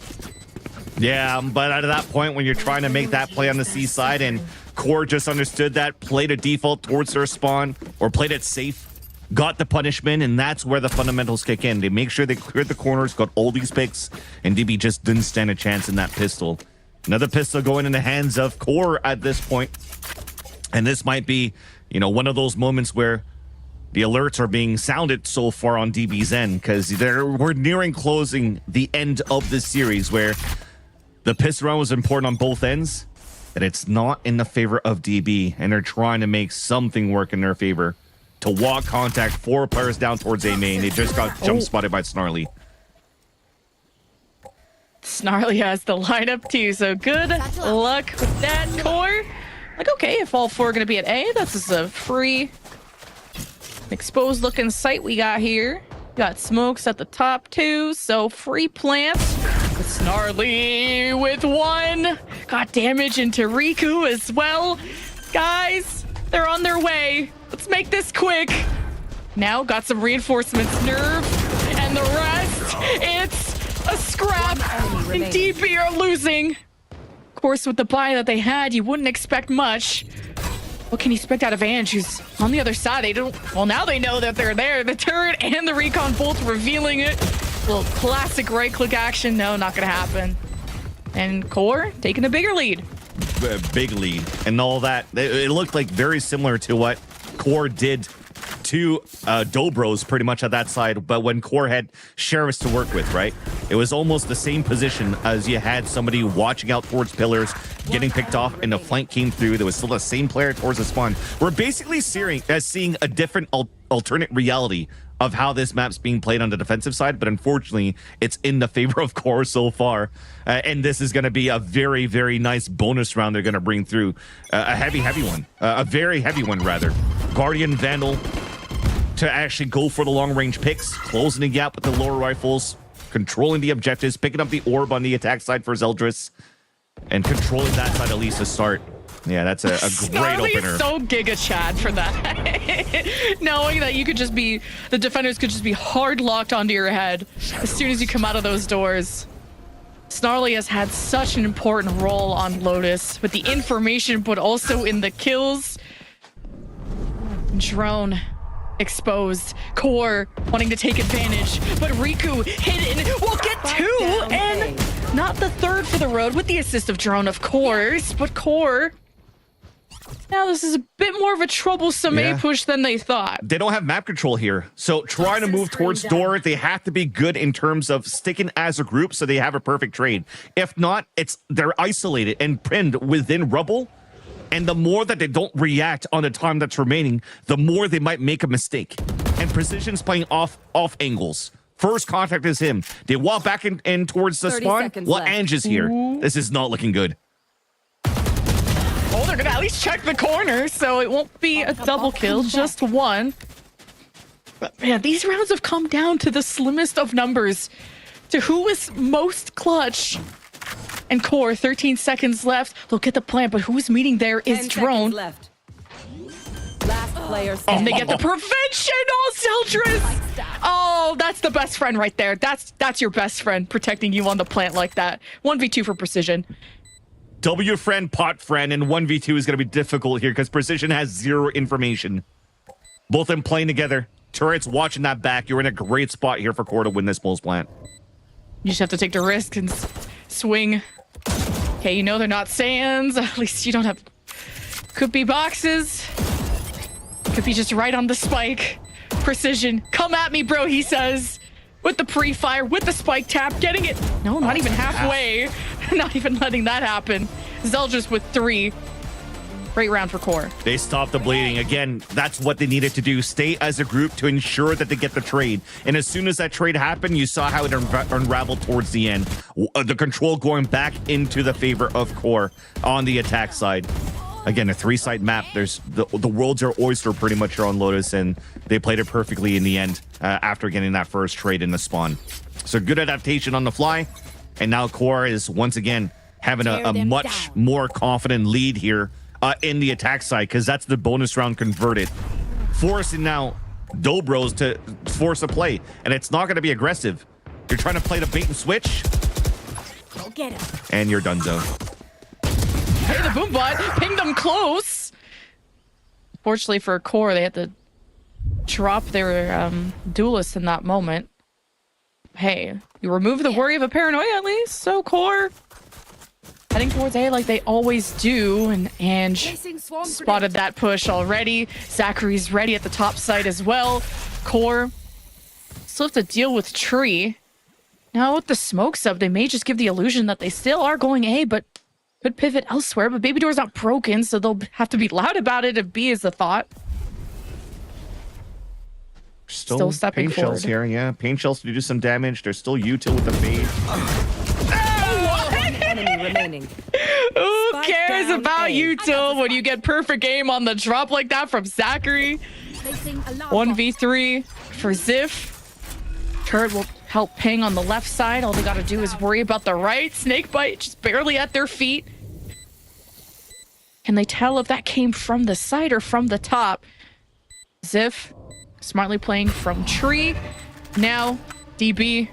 Yeah, but at that point when you're trying to make that play on the C side and Core just understood that, played a default towards their spawn, or played it safe, got the punishment, and that's where the fundamentals kick in. They make sure they cleared the corners, got all these picks, and DB just didn't stand a chance in that pistol. Another pistol going in the hands of Core at this point. And this might be, you know, one of those moments where the alerts are being sounded so far on DB's end, because we're nearing closing the end of this series where the pistol round was important on both ends, and it's not in the favor of DB, and they're trying to make something work in their favor. To walk contact 4 players down towards A main. They just got jump spotted by Snarly. Snarly has the lineup too, so good luck with that, Core. Like, okay, if all 4 are going to be at A, that's just a free exposed looking site we got here. Got smokes at the top too, so free plants. Snarly with 1. Got damage into Riku as well. Guys, they're on their way. Let's make this quick. Now got some reinforcements, Nerve, and the rest. It's a scrap, and DB are losing. Of course, with the buy that they had, you wouldn't expect much. What can you expect out of Ange, who's on the other side? They don't. Well, now they know that they're there. The turret and the recon both revealing it. Little classic right-click action. No, not gonna happen. And Core taking a bigger lead. Big lead and all that. It looked like very similar to what Core did to Dobros pretty much at that side, but when Core had Sheriffs to work with, right? It was almost the same position as you had somebody watching out towards pillars, getting picked off, and the flank came through. There was still the same player towards the spawn. We're basically seeing a different alternate reality of how this map's being played on the defensive side, but unfortunately, it's in the favor of Core so far. And this is going to be a very, very nice bonus round they're going to bring through. A heavy one. A very heavy one, rather. Guardian, Vandal to actually go for the long-range picks, closing the gap with the lower rifles, controlling the objectives, picking up the orb on the attack side for Zeldris, and controlling that side at least to start. Yeah, that's a great opener. So Giga Chad for that. Knowing that you could just be, the defenders could just be hard locked onto your head as soon as you come out of those doors. Snarly has had such an important role on Lotus with the information, but also in the kills. Drone exposed. Core wanting to take advantage, but Riku hidden will get 2 and not the 3rd for the road with the assist of Drone, of course, but Core. Now this is a bit more of a troublesome A push than they thought. They don't have map control here, so trying to move towards door, they have to be good in terms of sticking as a group so they have a perfect trade. If not, they're isolated and pinned within rubble, and the more that they don't react on the time that's remaining, the more they might make a mistake. And Precision's playing off angles. First contact is him. They walk back in towards the spawn. Well, Ange is here. This is not looking good. Oh, they're gonna at least check the corner, so it won't be a double kill, just 1. But man, these rounds have come down to the slimmest of numbers, to who is most clutch. And Core, 13 seconds left. Look at the plant, but who's meeting there is Drone. Left. Last player And they get the prevention. Oh, Zeldris. Oh, that's the best friend right there. That's your best friend protecting you on the plant like that. 1v2 for Precision. W friend, pot friend, and 1v2 is going to be difficult here because Precision has 0 information. Both of them playing together. Turrets watching that back. You're in a great spot here for Core to win this Bulls plant. You just have to take the risk and swing. Okay, you know they're not sands. At least you don't have... Could be boxes. Could be just right on the spike. Precision. Come at me, bro, he says. With the pre-fire, with the spike tap, getting it. No, not even halfway. Not even letting that happen. Zeldris with 3. Great round for Core. They stopped the bleeding. Again, that's what they needed to do. Stay as a group to ensure that they get the trade. And as soon as that trade happened, you saw how it unraveled towards the end. The control going back into the favor of Core on the attack side. Again, a 3-side map. There's the world's our oyster pretty much here on Lotus, and they played it perfectly in the end after getting that first trade in the spawn. So good adaptation on the fly. And now Core is once again having a much more confident lead here in the attack side, because that's the bonus round converted. Forcing now Dobros to force a play, and it's not going to be aggressive. You're trying to play the bait and switch. Go get him. And you're donezo. Hey, the boom bot pinged them close. Fortunately for Core, they had to drop their duelist in that moment. Hey, you remove the worry of a paranoia at least. So core heading towards A like they always do, and Ange spotted that push already. Zachary's ready at the top side as well. Core still have to deal with Tree. Now with the smoke sub, they may just give the illusion that they still are going A, but could pivot elsewhere. But Baby Door's not broken, so they'll have to be loud about it if B is the thought. Still stepping pain shells forward. here, yeah. Pain shells to do some damage. There's still util with the fade. One enemy remaining. Who Spike cares down about A. you, Till, when you get perfect aim on the drop like that from Zachary? Placing alarm 1v3 for Ziff. Turret will help ping on the left side. All they gotta do is worry about the right. Snakebite just barely at their feet. Can they tell if that came from the side or from the top? Ziff smartly playing from Tree. Now, DB,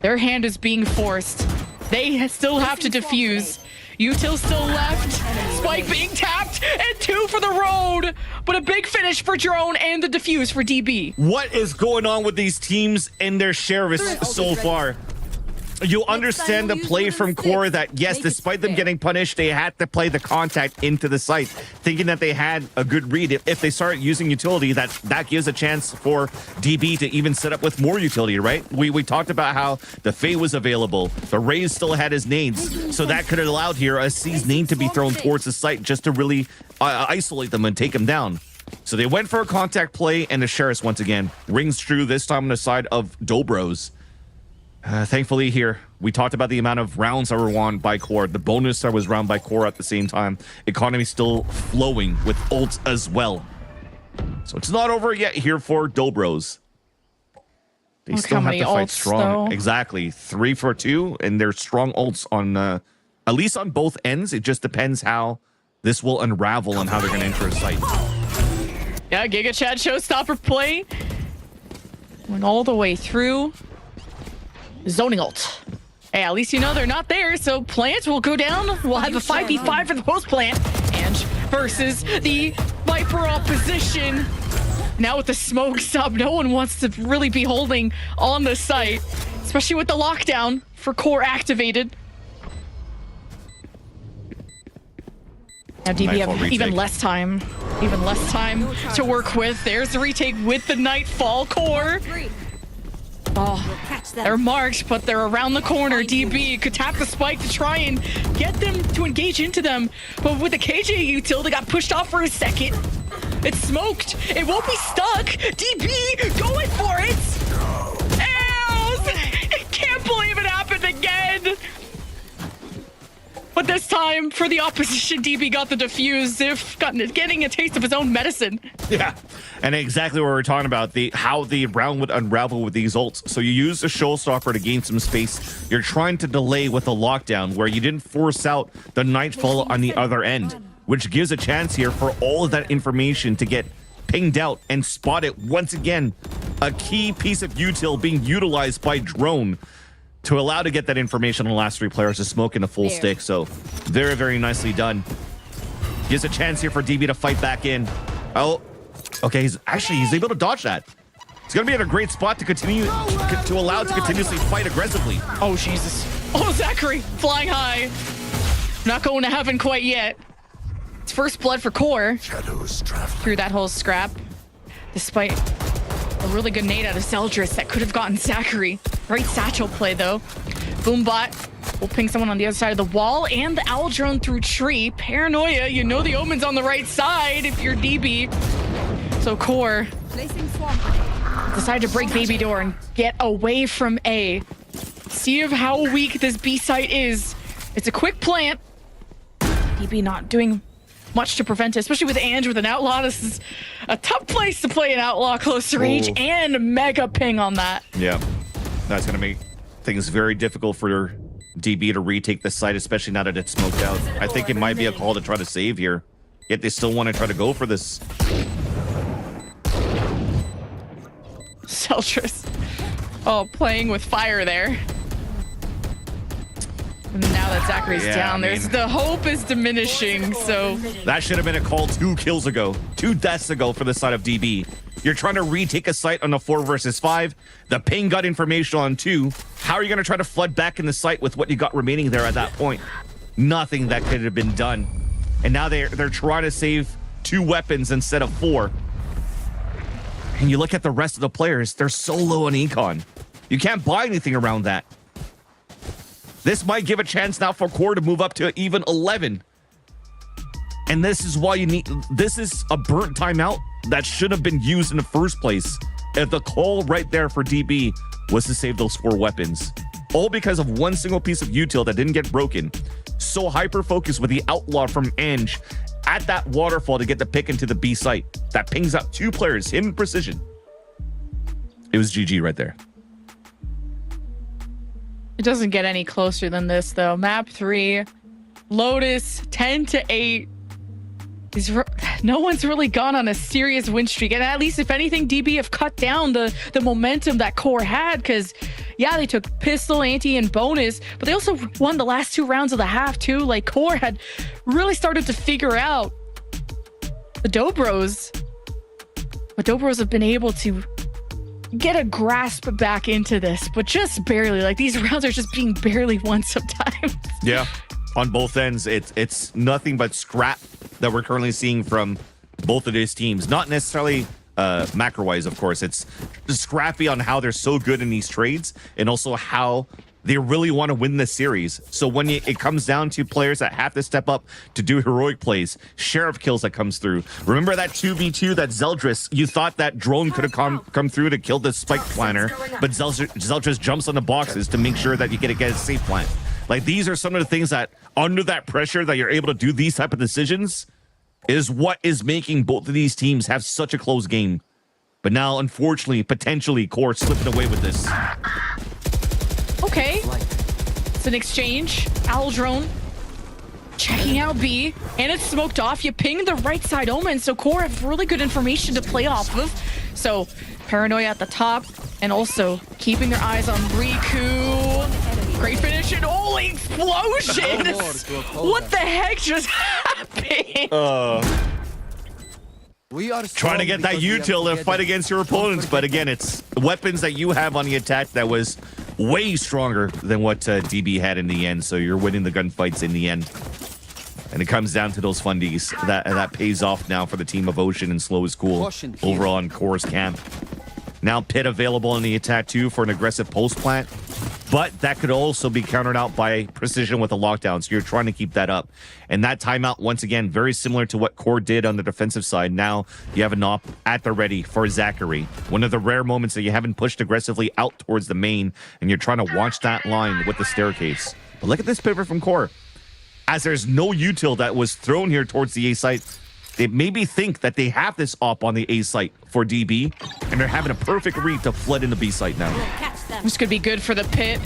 their hand is being forced. They still have to defuse. Util still left. Spike being tapped, and 2 for the road. But a big finish for Drone and the defuse for DB. What is going on with these teams and their sheriffs so far? You understand the play from Core that, yes, despite them getting punished, they had to play the contact into the site, thinking that they had a good read. If they start using utility, that gives a chance for DB to even set up with more utility, right? We talked about how the Fae was available. The Raze still had his nades, so that could have allowed here a C's nade to be thrown towards the site just to really isolate them and take them down. So they went for a contact play, and the Sheriffs once again rings true, this time on the side of Dobros. Thankfully here, we talked about the amount of rounds that were won by Core. The bonus that was round by Core at the same time. Economy still flowing with ults as well. So it's not over yet here for Dobros. They Look still how have many to fight ults, strong. though. Exactly. 3 for 2, and they're strong ults on, at least on both ends. It just depends how this will unravel and how they're going to enter a site. Yeah, Giga Chad showstopper play. Went all the way through. Zoning ult. Hey, at least you know they're not there, so plant will go down. We'll have a 5v5 for the post plant. Ange versus the Viper opposition. Now with the smoke sub, no one wants to really be holding on the site, especially with the lockdown for Core activated. Now DB Nightfall have retake. even less time to work with. There's the retake with the Nightfall Core. Oh, they're marked, but they're around the corner. DB could tap the spike to try and get them to engage into them. But with the KJ util, they got pushed off for a second. It's smoked. It won't be stuck. DB going for it. I can't believe it happened again. But this time, for the opposition, DB got the defuse. Ziff getting a taste of his own medicine. Yeah, and exactly what we're talking about, how the round would unravel with these ults. So you use the showstopper to gain some space. You're trying to delay with a lockdown where you didn't force out the Nightfall on the other end, which gives a chance here for all of that information to get pinged out and spotted once again. A key piece of util being utilized by Drone to allow to get that information on the last 3 players to smoke in a full stick. So very, very nicely done. Gives a chance here for DB to fight back in. Oh, okay. He's able to dodge that. It's going to be in a great spot to continue to allow it to continuously fight aggressively. Oh, Jesus. Oh, Zachary flying high. Not going to heaven quite yet. It's first blood for Core through that whole scrap. Despite a really good nade out of Zeldris that could have gotten Zachary. Great satchel play, though. Boombot will ping someone on the other side of the wall, and the owl drone through tree. Paranoia, you know the omen's on the right side if you're DB. So Core decide to break Baby Door and get away from A. See how weak this B site is. It's a quick plant. DB not doing much to prevent it, especially with Ange with an outlaw. This is a tough place to play an outlaw close to range and mega ping on that. Yeah, that's going to make things very difficult for DB to retake the site, especially now that it's smoked out. I think it might be a call to try to save here, yet they still want to try to go for this. Zeldris. Oh, playing with fire there. And now that Zachary's Yeah, down, I mean- the hope is diminishing. So That should have been a call 2 kills ago, 2 deaths ago for the side of DB. You're trying to retake a site on a 4 versus 5. The ping got information on 2. How are you going to try to flood back in the site with what you got remaining there at that point? Nothing that could have been done. And now they're trying to save 2 weapons instead of 4. And you look at the rest of the players, they're so low on econ. You can't buy anything around that. This might give a chance now for Core to move up to even 11. And this is why this is a burnt timeout that should have been used in the first place. If the call right there for DB was to save those 4 weapons. All because of one single piece of util that didn't get broken. So hyper-focused with the outlaw from Ange at that waterfall to get the pick into the B site. That pings up 2 players, him in precision. It was GG right there. it doesn't get any closer than this, though. Map 3, Lotus 10-8. No one's really gone on a serious win streak, and at least if anything, DB have cut down the momentum that Core had, because yeah, they took pistol, anti, and bonus, but they also won the last 2 rounds of the half too. Like, Core had really started to figure out the Dobros, but Dobros have been able to get a grasp back into this, but just barely. Like, these rounds are just being barely won sometimes. Yeah, on both ends, it's nothing but scrap that we're currently seeing from both of these teams. Not necessarily macro-wise, of course. It's scrappy on how they're so good in these trades and also how they really want to win this series. So when it comes down to players that have to step up to do heroic plays, sheriff kills that comes through. Remember that 2v2 that Zeldris, you thought that drone could have come through to kill the spike planner, but Zeldris jumps on the boxes to make sure that you get a safe plant. Like, these are some of the things that, under that pressure, that you're able to do these type of decisions is what is making both of these teams have such a close game. But now, unfortunately, potentially, Core slipping away with this. Okay, it's an exchange. Owl drone checking out B, and it's smoked off. You ping the right side omen, so Core have really good information to play off of. So paranoia at the top, and also keeping their eyes on Riku. Great finish and holy explosion! What the heck just happened? We are Trying to get that util to fight against your opponents, but again, it's weapons that you have on the attack that was way stronger than what DB had in the end, so you're winning the gunfights in the end. And it comes down to those fundies. That pays off now for the team of Ocean and Slow is Cool over on Core's camp. Now Pit available in the attack too for an aggressive post plant, but that could also be countered out by precision with a lockdown, so you're trying to keep that up. And that timeout, once again, very similar to what Core did on the defensive side. Now you have an op at the ready for Zachary. One of the rare moments that you haven't pushed aggressively out towards the main, and you're trying to watch that line with the staircase. But look at this pivot from Core. As there's no util that was thrown here towards the A site, they maybe think that they have this op on the A site for DB, and they're having a perfect read to flood in the B site now. This could be good for the Pit.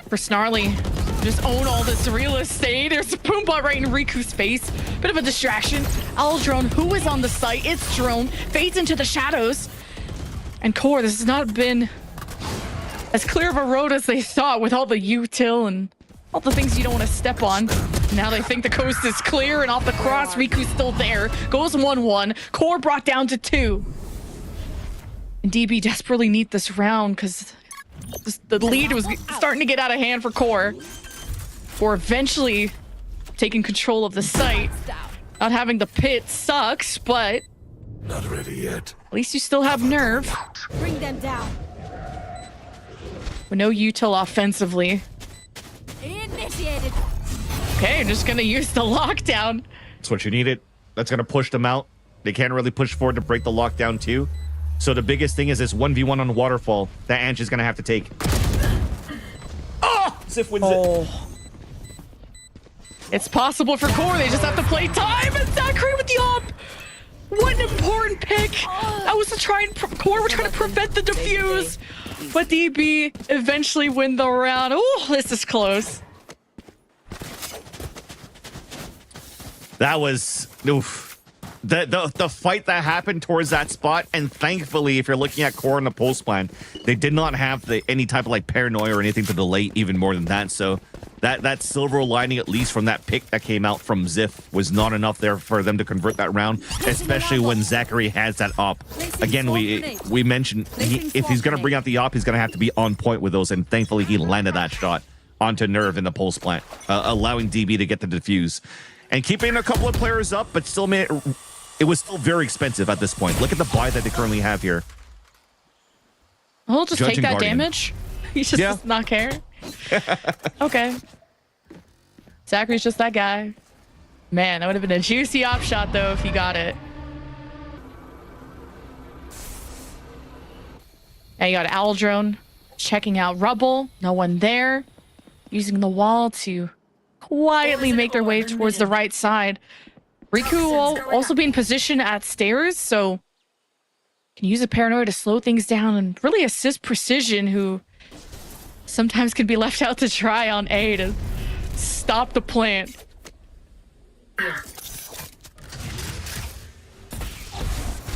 For Snarly, just own all this real estate. There's a Poombot right in Riku's face. Bit of a distraction. Owl drone, who is on the site? It's drone. Fades into the shadows. And Core, this has not been as clear of a road as they thought with all the util and all the things you don't want to step on. Now they think the coast is clear, and off the cross, Riku's still there. Goes 1-1. Core brought down to 2. And DB desperately need this round because the lead was starting to get out of hand for Core. Or eventually taking control of the site. Not having the Pit sucks, but Not ready yet. at least you still have nerve. Bring them down. With no util offensively. Initiated. Okay, I'm just gonna use the lockdown. That's what you needed. That's going to push them out. They can't really push forward to break the lockdown too. So the biggest thing is this 1v1 on the waterfall that Ange is going to have to take. Oh! Sif wins it. It's possible for Core. They just have to play time. And Zachary with the op. What an important pick. That was to try and Core were trying to prevent the defuse. But DB eventually win the round. Oh, this is close. That was oof. The fight that happened towards that spot, and thankfully, if you're looking at Core in the post plan, they did not have any type of like paranoia or anything to delay even more than that. So that silver lining, at least from that pick that came out from Ziff, was not enough there for them to convert that round, especially when Zachary has that op. Again, we mentioned if he's going to bring out the op, he's going to have to be on point with those, and thankfully he landed that shot onto Nerve in the pulse plant, allowing DB to get the defuse. And keeping a couple of players up, but still made it was still very expensive at this point. Look at the buy that they currently have here. He'll just Judge take and that Guardian. damage. He just Yeah. does not care. Okay. Zachary's just that guy. Man, that would have been a juicy op shot though if he got it. And you got Owl Drone checking out rubble. No one there. Using the wall to quietly make their way towards the right side. Riku will also be in position at stairs, so can use a paranoia to slow things down and really assist Precision, who sometimes can be left out to dry on A to stop the plant.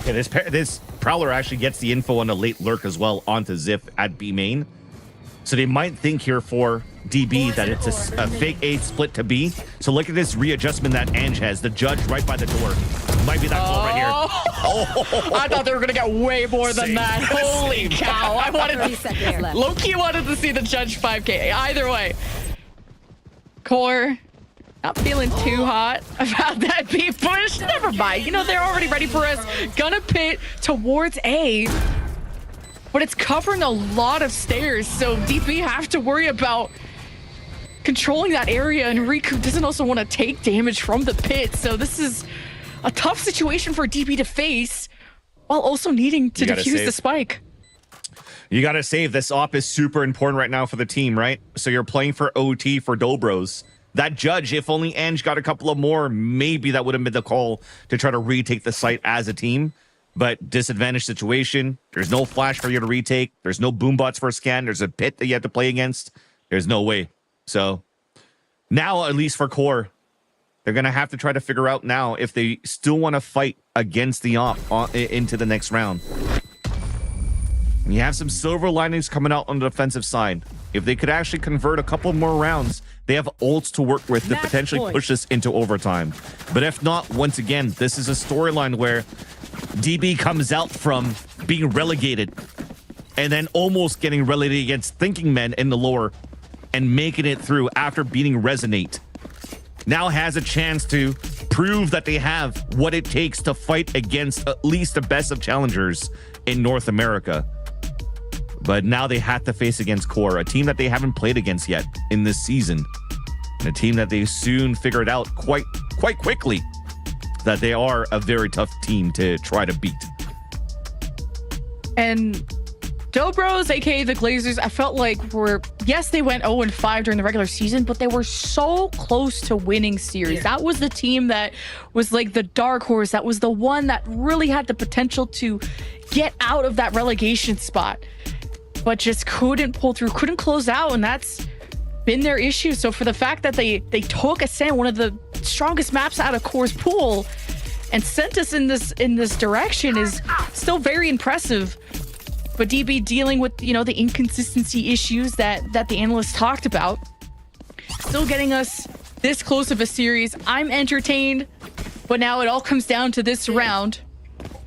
Yeah, this Prowler actually gets the info on a late lurk as well onto Ziff at B main. So they might think here for DB that it's a fake A split to B. So look at this readjustment that Ange has. The Judge right by the door. Might be that call right here. Oh. I thought they were gonna get way more than Same. that. Holy cow! I wanted 30 seconds left. Loki wanted to see the Judge 5K. Either way, Core not feeling too hot about that B push. Never mind. You know they're already ready for us. Gonna pit towards A. But it's covering a lot of stairs, so DB have to worry about controlling that area, and Riku doesn't also want to take damage from the pit, so this is a tough situation for DB to face while also needing to defuse the spike. You got to save. This op is super important right now for the team, right? So you're playing for OT for Dobros. That Judge, if only Ange got a couple of more, maybe that would have been the call to try to retake the site as a team. But disadvantaged situation. There's no flash for you to retake. There's no boom bots for a scan. There's a pit that you have to play against. There's no way. So now, at least for Core, they're going to have to try to figure out now if they still want to fight against the op into the next round. And you have some silver linings coming out on the defensive side. If they could actually convert a couple more rounds, they have ults to work with to potentially push this into overtime. But if not, once again, this is a storyline where DB comes out from being relegated and then almost getting relegated against Thinking Men in the lower and making it through after beating Resonate. Now has a chance to prove that they have what it takes to fight against at least the best of challengers in North America. But now they have to face against Core, a team that they haven't played against yet in this season. And a team that they soon figured out quite quickly that they are a very tough team to try to beat. And Dobros, aka the Glazers, I felt like yes, they went 0-5 during the regular season, but they were so close to winning series. Yeah. That was the team that was like the dark horse. That was the one that really had the potential to get out of that relegation spot, but just couldn't pull through, couldn't close out, and that's been their issue. So for the fact that they took Ascent, one of the strongest maps out of Core's pool, and sent us in this direction is still very impressive. But DB dealing with, you know, the inconsistency issues that the analysts talked about, still getting us this close of a series. I'm entertained, but now it all comes down to this round.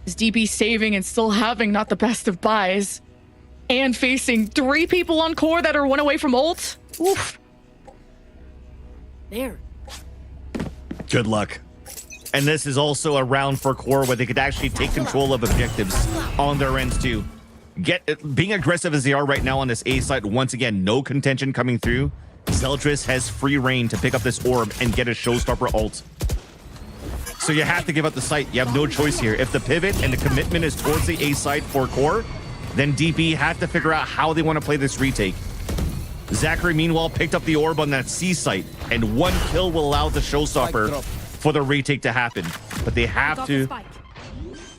Is DB saving and still having not the best of buys, and facing 3 people on Core that are 1 away from ult. Oof. There. Good luck. And this is also a round for Core where they could actually take control of objectives on their ends too. Being aggressive as they are right now on this A side, once again, no contention coming through. Zeldris has free reign to pick up this orb and get a showstopper ult. So you have to give up the site. You have no choice here. If the pivot and the commitment is towards the A side for Core, then DB have to figure out how they want to play this retake. Zachary, meanwhile, picked up the orb on that C site, and 1 kill will allow the showstopper for the retake to happen. But they have to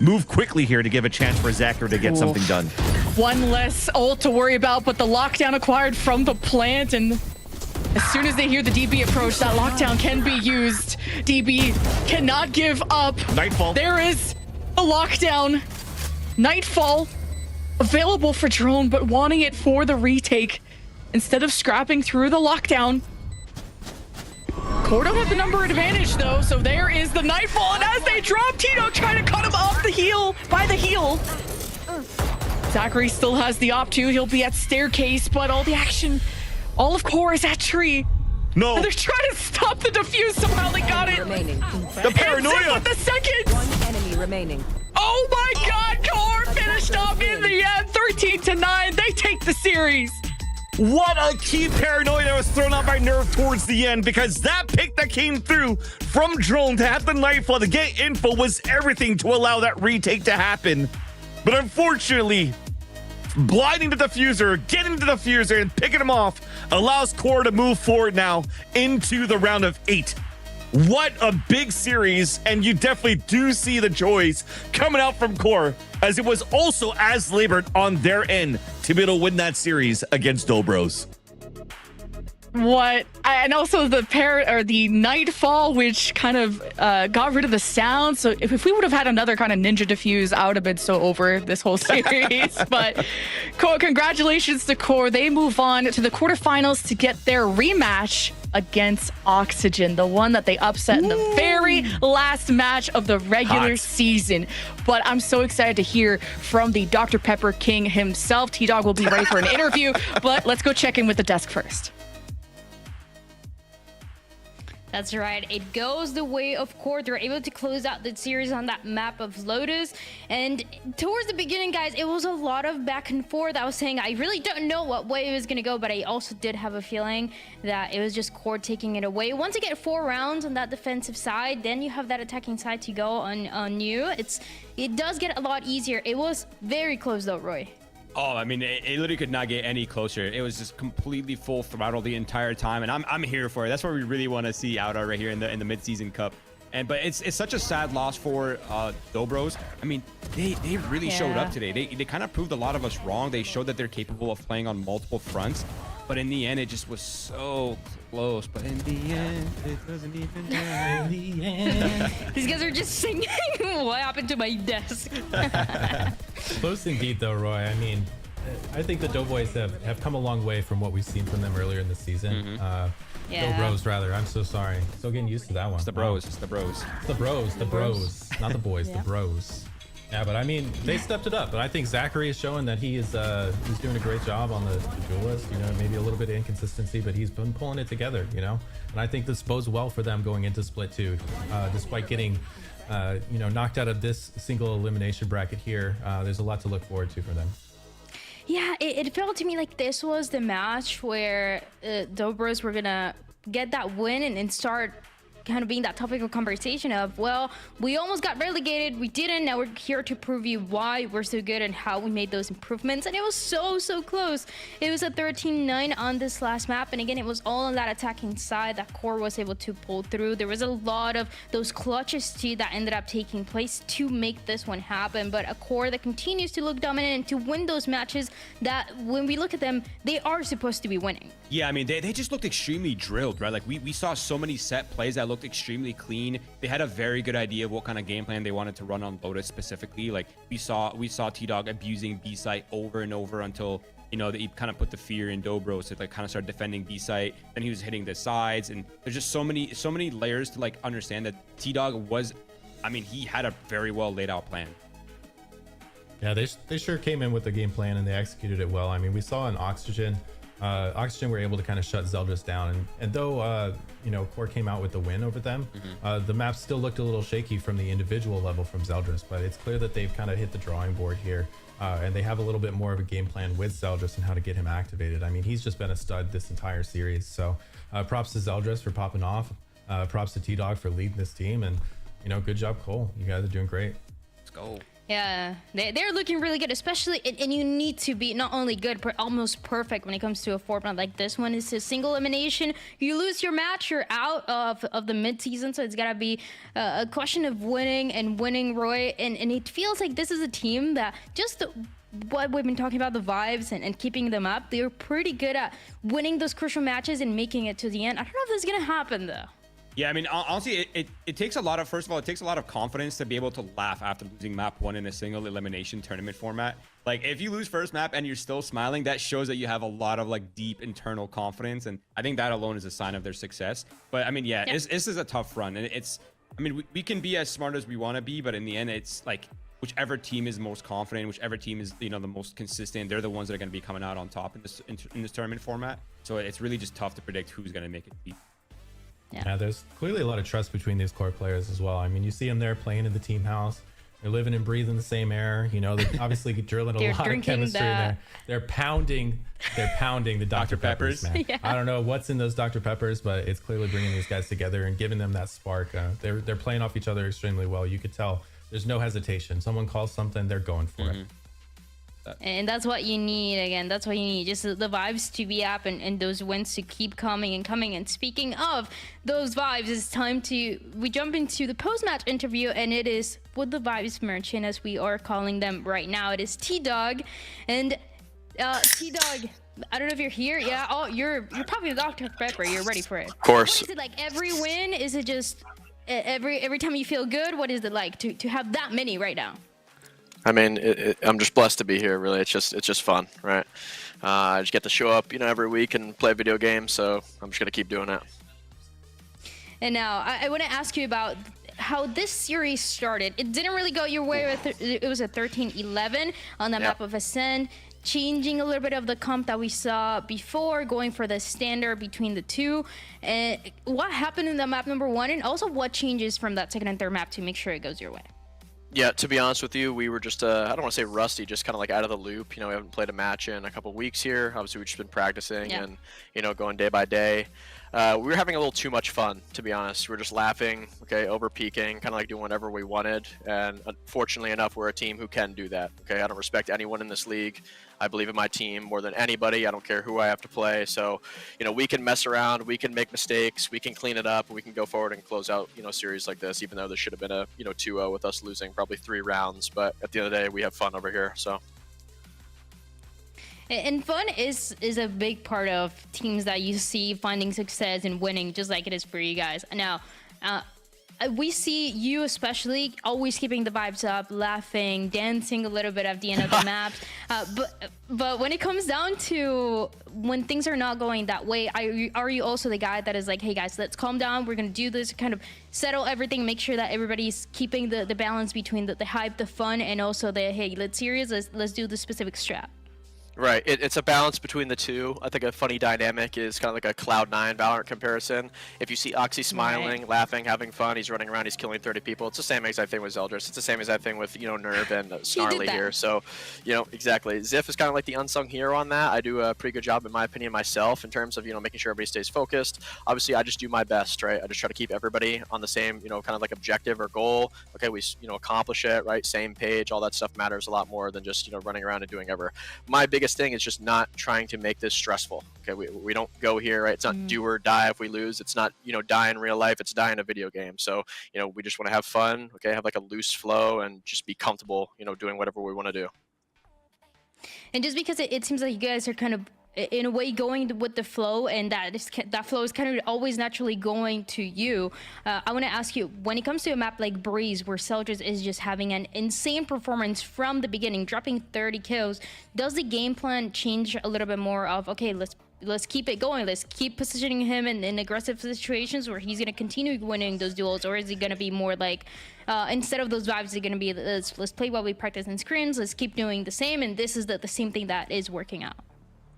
move quickly here to give a chance for Zachary to get something done. 1 less ult to worry about, but the lockdown acquired from the plant, and as soon as they hear the DB approach, that lockdown can be used. DB cannot give up. Nightfall. There is a lockdown. Nightfall available for drone, but wanting it for the retake instead of scrapping through the lockdown. Core don't have the number advantage though, so there is the Nightfall, and as they drop, T-Dog trying to cut him off the heel, by the heel. Zachary still has the op too, he'll be at staircase, but all the action, all of Core is at tree. No. And they're trying to stop the defuse, somehow they got it. Remaining. The paranoia. With the seconds. One enemy remaining. Oh my God, Core finished off in the end, 13-9, they take the series. What a key paranoia that was thrown out by Nerve towards the end, because that pick that came through from Drone to have the Nightfall to get info was everything to allow that retake to happen. But unfortunately, blinding the diffuser, getting the diffuser and picking him off allows Core to move forward now into the round of 8. What a big series, and you definitely do see the joys coming out from Core, as it was also as labored on their end to be able to win that series against Dobros. What? And also the Nightfall, which kind of got rid of the sound. So if we would have had another kind of ninja diffuse, I would have been so over this whole series. But congratulations to Core. They move on to the quarterfinals to get their rematch against Oxygen, the one that they upset in the very last match of the regular season. But I'm so excited to hear from the Dr. Pepper King himself. T-Dog will be ready for an interview, but let's go check in with the desk first. That's right. It goes the way of Core. They're able to close out the series on that map of Lotus. And towards the beginning, guys, it was a lot of back and forth. I was saying I really don't know what way it was going to go, but I also did have a feeling that it was just Core taking it away. Once you get 4 rounds on that defensive side, then you have that attacking side to go on you. It does get a lot easier. It was very close though, Roy. Oh, I mean, it literally could not get any closer. It was just completely full throttle the entire time, and I'm here for it. That's what we really want to see out right here in the mid-season cup. But it's such a sad loss for Dobros. I mean, they really showed up today. They kind of proved a lot of us wrong. They showed that they're capable of playing on multiple fronts. But in the end, it just was so close. But in the end, it doesn't even matter. In the end. These guys are just singing. What happened to my desk? Close indeed, though, Roy. I mean, I think the Doughboys have come a long way from what we've seen from them earlier in the season. Dobros, rather. I'm so sorry. Still getting used to that one. It's the bros. It's the bros. The bros. Not the boys, the bros. Yeah, but I mean, they stepped it up. But I think Zachary is showing that he's doing a great job on the duelist. You know, maybe a little bit of inconsistency, but he's been pulling it together, you know? And I think this bodes well for them going into Split 2, despite getting knocked out of this single elimination bracket here. There's a lot to look forward to for them. Yeah, it felt to me like this was the match where Dobros were gonna get that win and start kind of being that topic of conversation of, well, we almost got relegated, we didn't, now we're here to prove you why we're so good and how we made those improvements. And it was so close. It was a 13-9 on this last map, and again, it was all on that attacking side that Core was able to pull through. There was a lot of those clutches too that ended up taking place to make this one happen, but a Core that continues to look dominant and to win those matches that, when we look at them, they are supposed to be winning. Yeah, I mean, they just looked extremely drilled, right? Like, we saw so many set plays that looked extremely clean. They had a very good idea of what kind of game plan they wanted to run on Lotus specifically. Like, we saw T-Dog abusing B-site over and over until, you know, he kind of put the fear in Dobros to like kind of start defending B-site. Then he was hitting the sides, and there's just so many layers to like understand that T-Dog was, I mean, he had a very well laid out plan. Yeah, they sure came in with the game plan and they executed it well. I mean, we saw in Oxygen were able to kind of shut Zeldris down, and though Core came out with the win over them, the map still looked a little shaky from the individual level from Zeldris, but it's clear that they've kind of hit the drawing board here, and they have a little bit more of a game plan with Zeldris and how to get him activated. I mean, he's just been a stud this entire series, so props to Zeldris for popping off, props to T-Dog for leading this team, and good job, Cole. You guys are doing great. Let's go. Yeah, they're looking really good, especially, and you need to be not only good, but almost perfect when it comes to a format like this one. It's a single elimination. You lose your match, you're out of the mid-season, so it's got to be a question of winning, Roy. And it feels like this is a team that just what we've been talking about, the vibes and keeping them up, they're pretty good at winning those crucial matches and making it to the end. I don't know if this is going to happen, though. Yeah, I mean, honestly, it takes a lot of, first of all, it takes a lot of confidence to be able to laugh after losing map 1 in a single elimination tournament format. Like, if you lose first map and you're still smiling, that shows that you have a lot of like deep internal confidence, and I think that alone is a sign of their success. But I mean, yeah, this is a tough run, and it's, I mean, we can be as smart as we want to be, but in the end, it's like whichever team is most confident, whichever team is, you know, the most consistent, they're the ones that are going to be coming out on top in this tournament format. So it's really just tough to predict who's going to make it deep. Yeah, there's clearly a lot of trust between these core players as well. I mean, you see them there playing in the team house. They're living and breathing the same air. You know, they're obviously drilling a lot of chemistry in there. They're pounding the Dr. Peppers, man. Yeah. I don't know what's in those Dr. Peppers, but it's clearly bringing these guys together and giving them that spark. They're playing off each other extremely well. You could tell there's no hesitation. Someone calls something, they're going for it. And that's what you need. Again, that's what you need, just the vibes to be up and those wins to keep coming and coming. And speaking of those vibes, it's time we jump into the post-match interview, and it is with the vibes merchant, as we are calling them right now. It is T-Dog. And T-Dog, I don't know if you're here. Yeah, oh, you're probably the Dr. Pepper. You're ready for it. Of course. What is it like every win? Is it just every time you feel good? What is it like to have that many right now? I mean, I'm just blessed to be here. Really, it's just fun, right? I just get to show up, you know, every week and play video games. So I'm just gonna keep doing it. And now I want to ask you about how this series started. It didn't really go your way. It was a 13-11 on the map of Ascend, changing a little bit of the comp that we saw before, going for the standard between the two. And what happened in the map number 1, and also what changes from that second and third map to make sure it goes your way? Yeah, to be honest with you, we were just, I don't want to say rusty, just kind of like out of the loop. You know, we haven't played a match in a couple weeks here. Obviously, we've just been practicing and, you know, going day by day. We were having a little too much fun, to be honest. We were just laughing, okay, over peaking, kind of like doing whatever we wanted. And fortunately enough, we're a team who can do that, okay? I don't respect anyone in this league. I believe in my team more than anybody. I don't care who I have to play. So, you know, we can mess around, we can make mistakes, we can clean it up, and we can go forward and close out, you know, series like this, even though there should have been a, you know, 2-0 with us losing probably 3 rounds. But at the end of the day, we have fun over here, so. And fun is a big part of teams that you see finding success and winning, just like it is for you guys. Now, we see you especially always keeping the vibes up, laughing, dancing a little bit at the end of the maps. But when it comes down to when things are not going that way, are you also the guy that is like, hey guys, let's calm down, we're gonna do this, kind of settle everything, make sure that everybody's keeping the balance between the hype, the fun, and also the, hey, let's serious, let's do the specific strat? Right, it's a balance between the two. I think a funny dynamic is kind of like a Cloud9 VALORANT comparison. If you see Oxy smiling, laughing, having fun, he's running around, he's killing 30 people. It's the same exact thing with Zeldris. It's the same exact thing with, you know, Nerve and Snarly here. So, you know, exactly. Ziff is kind of like the unsung hero on that. I do a pretty good job, in my opinion, myself, in terms of, you know, making sure everybody stays focused. Obviously, I just do my best, right? I just try to keep everybody on the same, you know, kind of like objective or goal. Okay, we, you know, accomplish it, right? Same page, all that stuff matters a lot more than just, you know, running around and doing ever. My biggest thing is just not trying to make this stressful. Okay, we don't go here, right? It's not do or die if we lose. It's not, you know, die in real life. It's die in a video game. So, you know, we just want to have fun, okay, have like a loose flow and just be comfortable, you know, doing whatever we want to do. And just because it seems like you guys are kind of in a way going with the flow, and that flow is kind of always naturally going to you. I want to ask you, when it comes to a map like Breeze, where Zeldris is just having an insane performance from the beginning, dropping 30 kills, does the game plan change a little bit more of, okay, let's keep it going, let's keep positioning him in aggressive situations where he's going to continue winning those duels, or is it going to be more like, instead of those vibes, it's going to be, let's play what we practice in scrims, let's keep doing the same, and this is the same thing that is working out?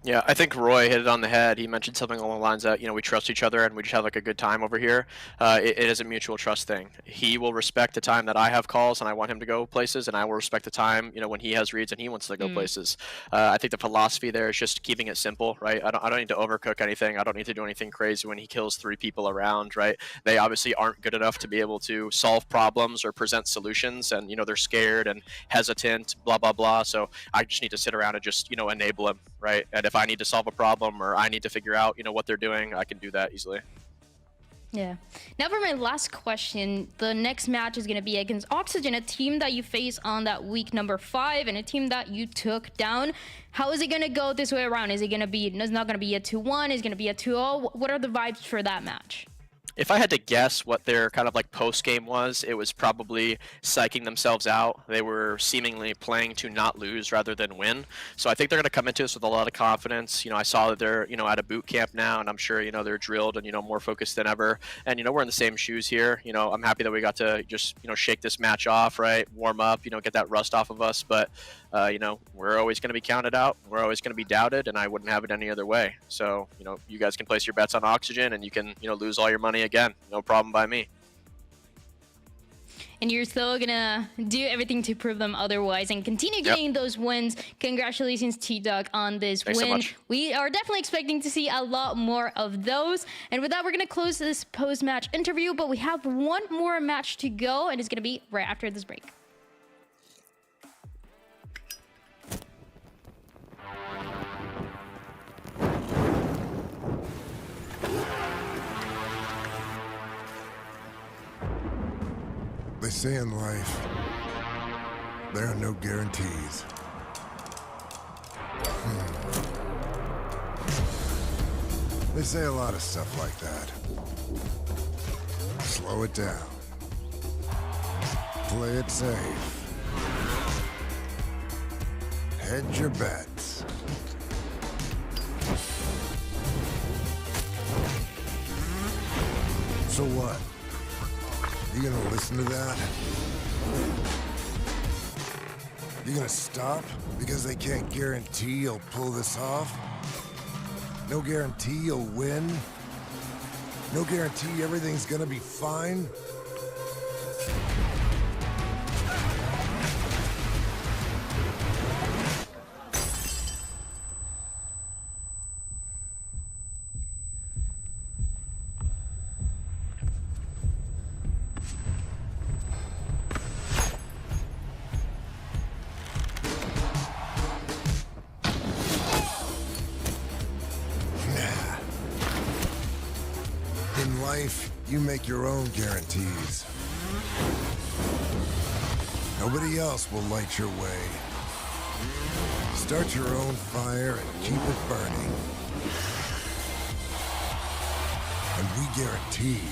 Yeah, I think Roy hit it on the head. He mentioned something along the lines that, you know, we trust each other and we just have like a good time over here. It is a mutual trust thing. He will respect the time that I have calls and I want him to go places, and I will respect the time, you know, when he has reads and he wants to go places. I think the philosophy there is just keeping it simple, right? I don't need to overcook anything. I don't need to do anything crazy when he kills 3 people around, right? They obviously aren't good enough to be able to solve problems or present solutions, and, you know, they're scared and hesitant, blah, blah, blah. So I just need to sit around and just, you know, enable them, right? And if I need to solve a problem or I need to figure out, you know, what they're doing, I can do that easily. Yeah. Now for my last question, the next match is going to be against Oxygen, a team that you face on that week number 5 and a team that you took down. How is it going to go this way around? Is it going to be, it's not going to be a 2-1, is it going to be a 2-0? What are the vibes for that match? If I had to guess what their kind of like post game was, it was probably psyching themselves out. They were seemingly playing to not lose rather than win. So I think they're going to come into this with a lot of confidence. I saw that they're, at a boot camp now, and I'm sure, they're drilled and, more focused than ever. And, we're in the same shoes here. I'm happy that we got to just, shake this match off, right? Warm up, get that rust off of us. But, we're always going to be counted out. We're always going to be doubted, and I wouldn't have it any other way. So, you guys can place your bets on Oxygen, and you can, lose all your money again. No problem by me. And you're still gonna do everything to prove them otherwise and continue getting those wins. Congratulations, T-Dog, on this Thanks win. so much. We are definitely expecting to see a lot more of those. And with that, we're gonna close this post-match interview, but we have one more match to go, and it's gonna be right after this break. They say in life, there are no guarantees. They say a lot of stuff like that. Slow it down. Play it safe. Hedge your bets. So what? You gonna listen to that? You gonna stop because they can't guarantee you'll pull this off? No guarantee you'll win? No guarantee everything's gonna be fine? In life, you make your own guarantees. Nobody else will light your way. Start your own fire and keep it burning. And we guarantee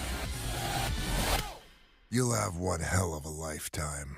you'll have one hell of a lifetime.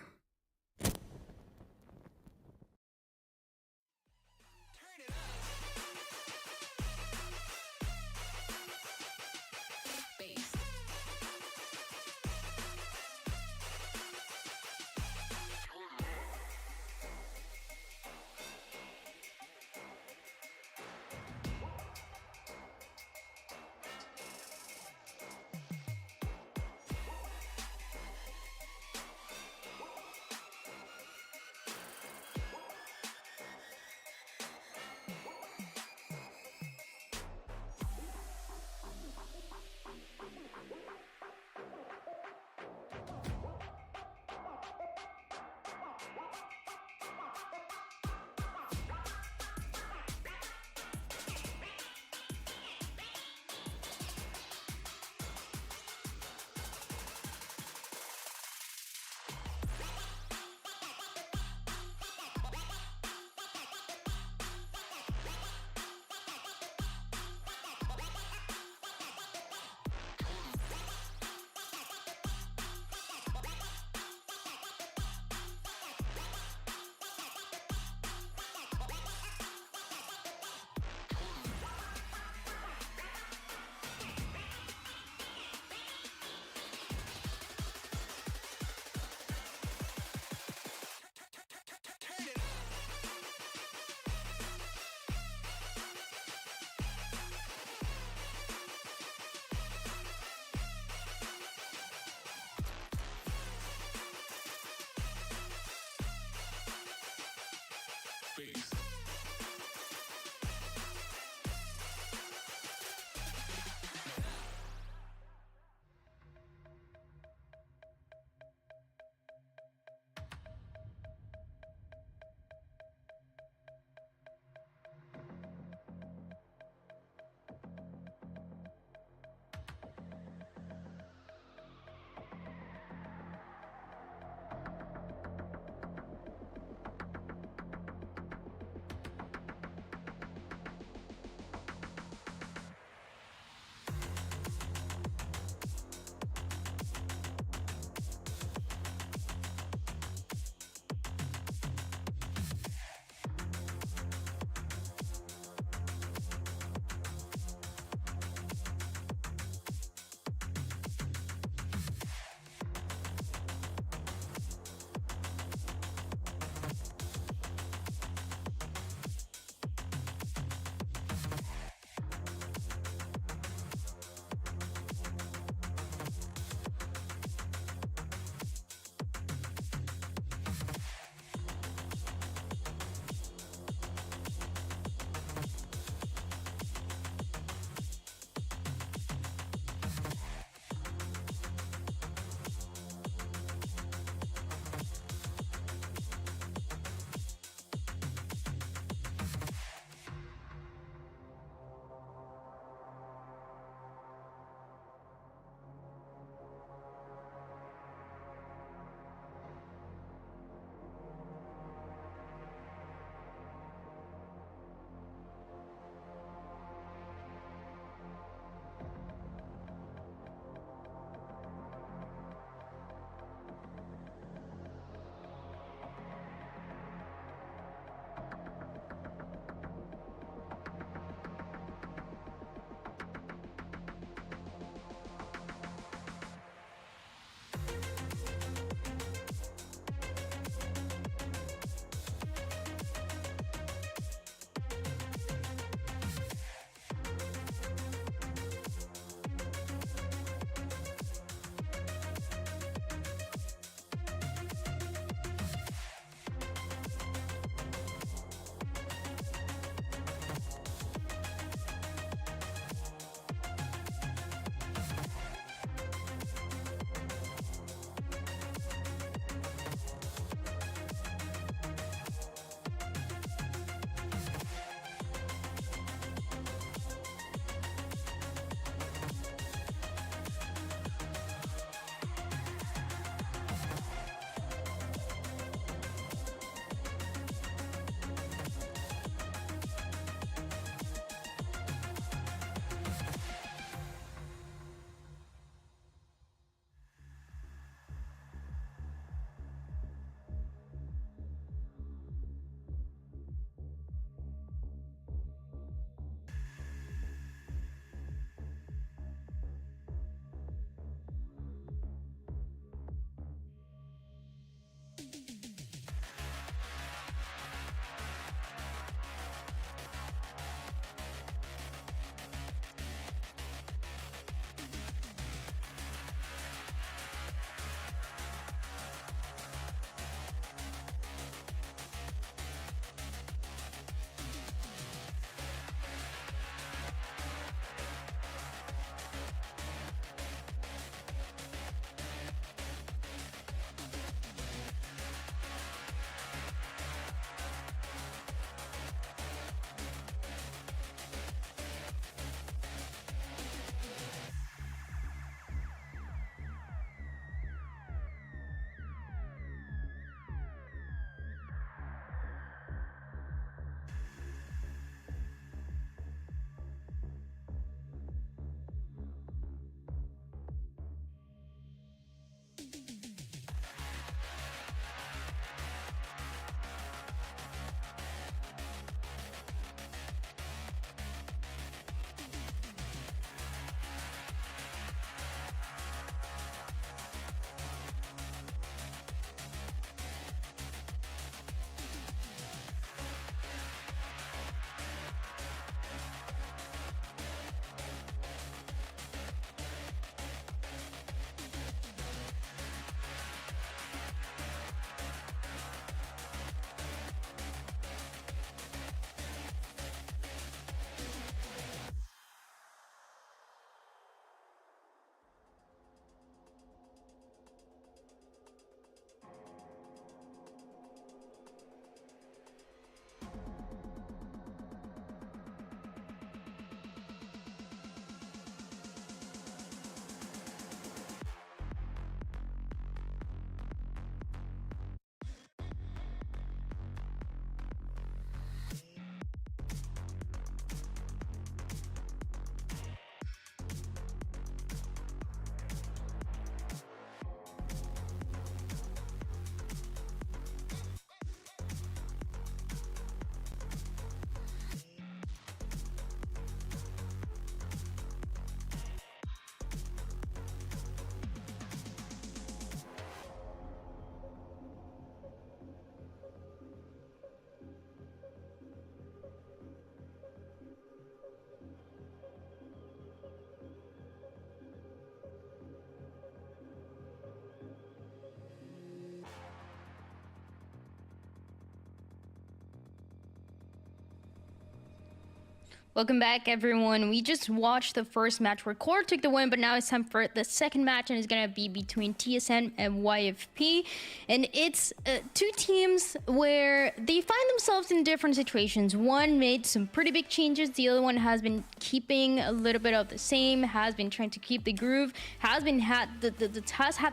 Welcome back, everyone. We just watched the first match where Core took the win, but now it's time for the second match, and it's going to be between TSM and YFP. And it's two teams where they find themselves in different situations. One made some pretty big changes. The other one has been keeping a little bit of the same, has been trying to keep the groove, has had the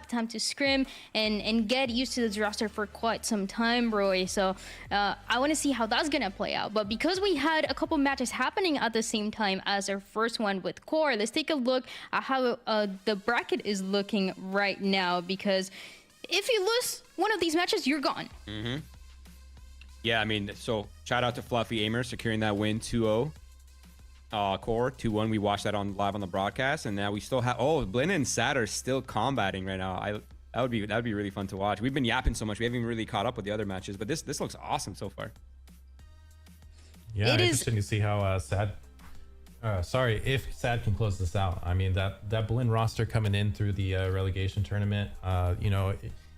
time to scrim and get used to this roster for quite some time, Roy. So I want to see how that's going to play out. But because we had a couple matches happening at the same time as our first one with Core, let's take a look at how the bracket is looking right now, because if you lose one of these matches, you're gone. Yeah, I mean, so shout out to Fluffy Aimer securing that win 2-0. Core 2-1. We watched that live on the broadcast, and now we still have Blinn and Sad are still combating right now. That would be really fun to watch. We've been yapping so much, we haven't even really caught up with the other matches, but this looks awesome so far. Yeah, interesting to see how Sad. If Sad can close this out. I mean, that Blinn roster coming in through the relegation tournament.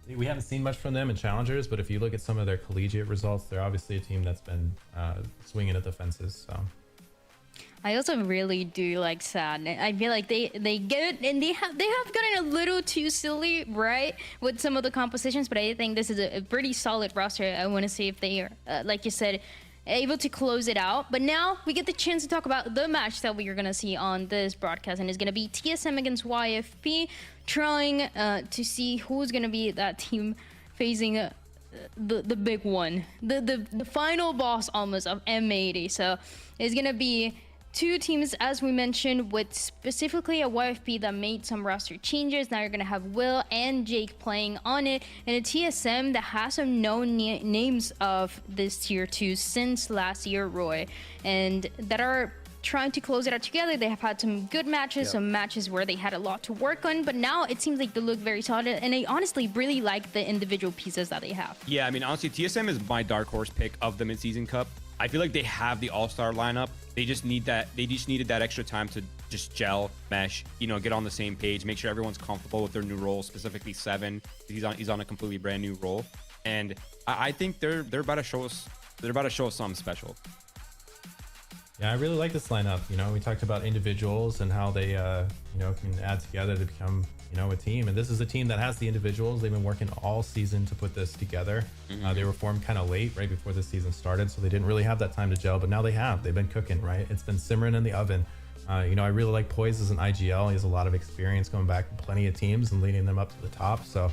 We haven't seen much from them in challengers, but if you look at some of their collegiate results, they're obviously a team that's been swinging at the fences. So. I also really do like Sad. I feel like they get and they have gotten a little too silly, right, with some of the compositions. But I think this is a pretty solid roster. I want to see if they are, like you said, able to close it out. But now we get the chance to talk about the match that we are going to see on this broadcast, and it's going to be TSM against YFP, trying to see who's going to be that team facing the big one, the final boss almost of M80. So it's going to be two teams, as we mentioned, with specifically a YFP that made some roster changes. Now you're going to have Will and Jake playing on it, and a TSM that has some known names of this tier 2 since last year, Roy, and that are trying to close it out together. They have had some good matches, some matches where they had a lot to work on, but now it seems like they look very solid, and I honestly really like the individual pieces that they have. Yeah, I mean, honestly, TSM is my dark horse pick of the Mid-Season Cup. I feel like they have the all-star lineup. They just needed that extra time to just gel, mesh, get on the same page, make sure everyone's comfortable with their new role, specifically Seven. He's on a completely brand new role, and I think they're about to show us something special. Yeah, I really like this lineup. We talked about individuals and how they can add together to become a team, and this is a team that has the individuals. They've been working all season to put this together. They were formed kind of late, right before the season started, so they didn't really have that time to gel, but now they've been cooking, right? It's been simmering in the oven. I really like Poise as an IGL. He has a lot of experience going back to plenty of teams and leading them up to the top, so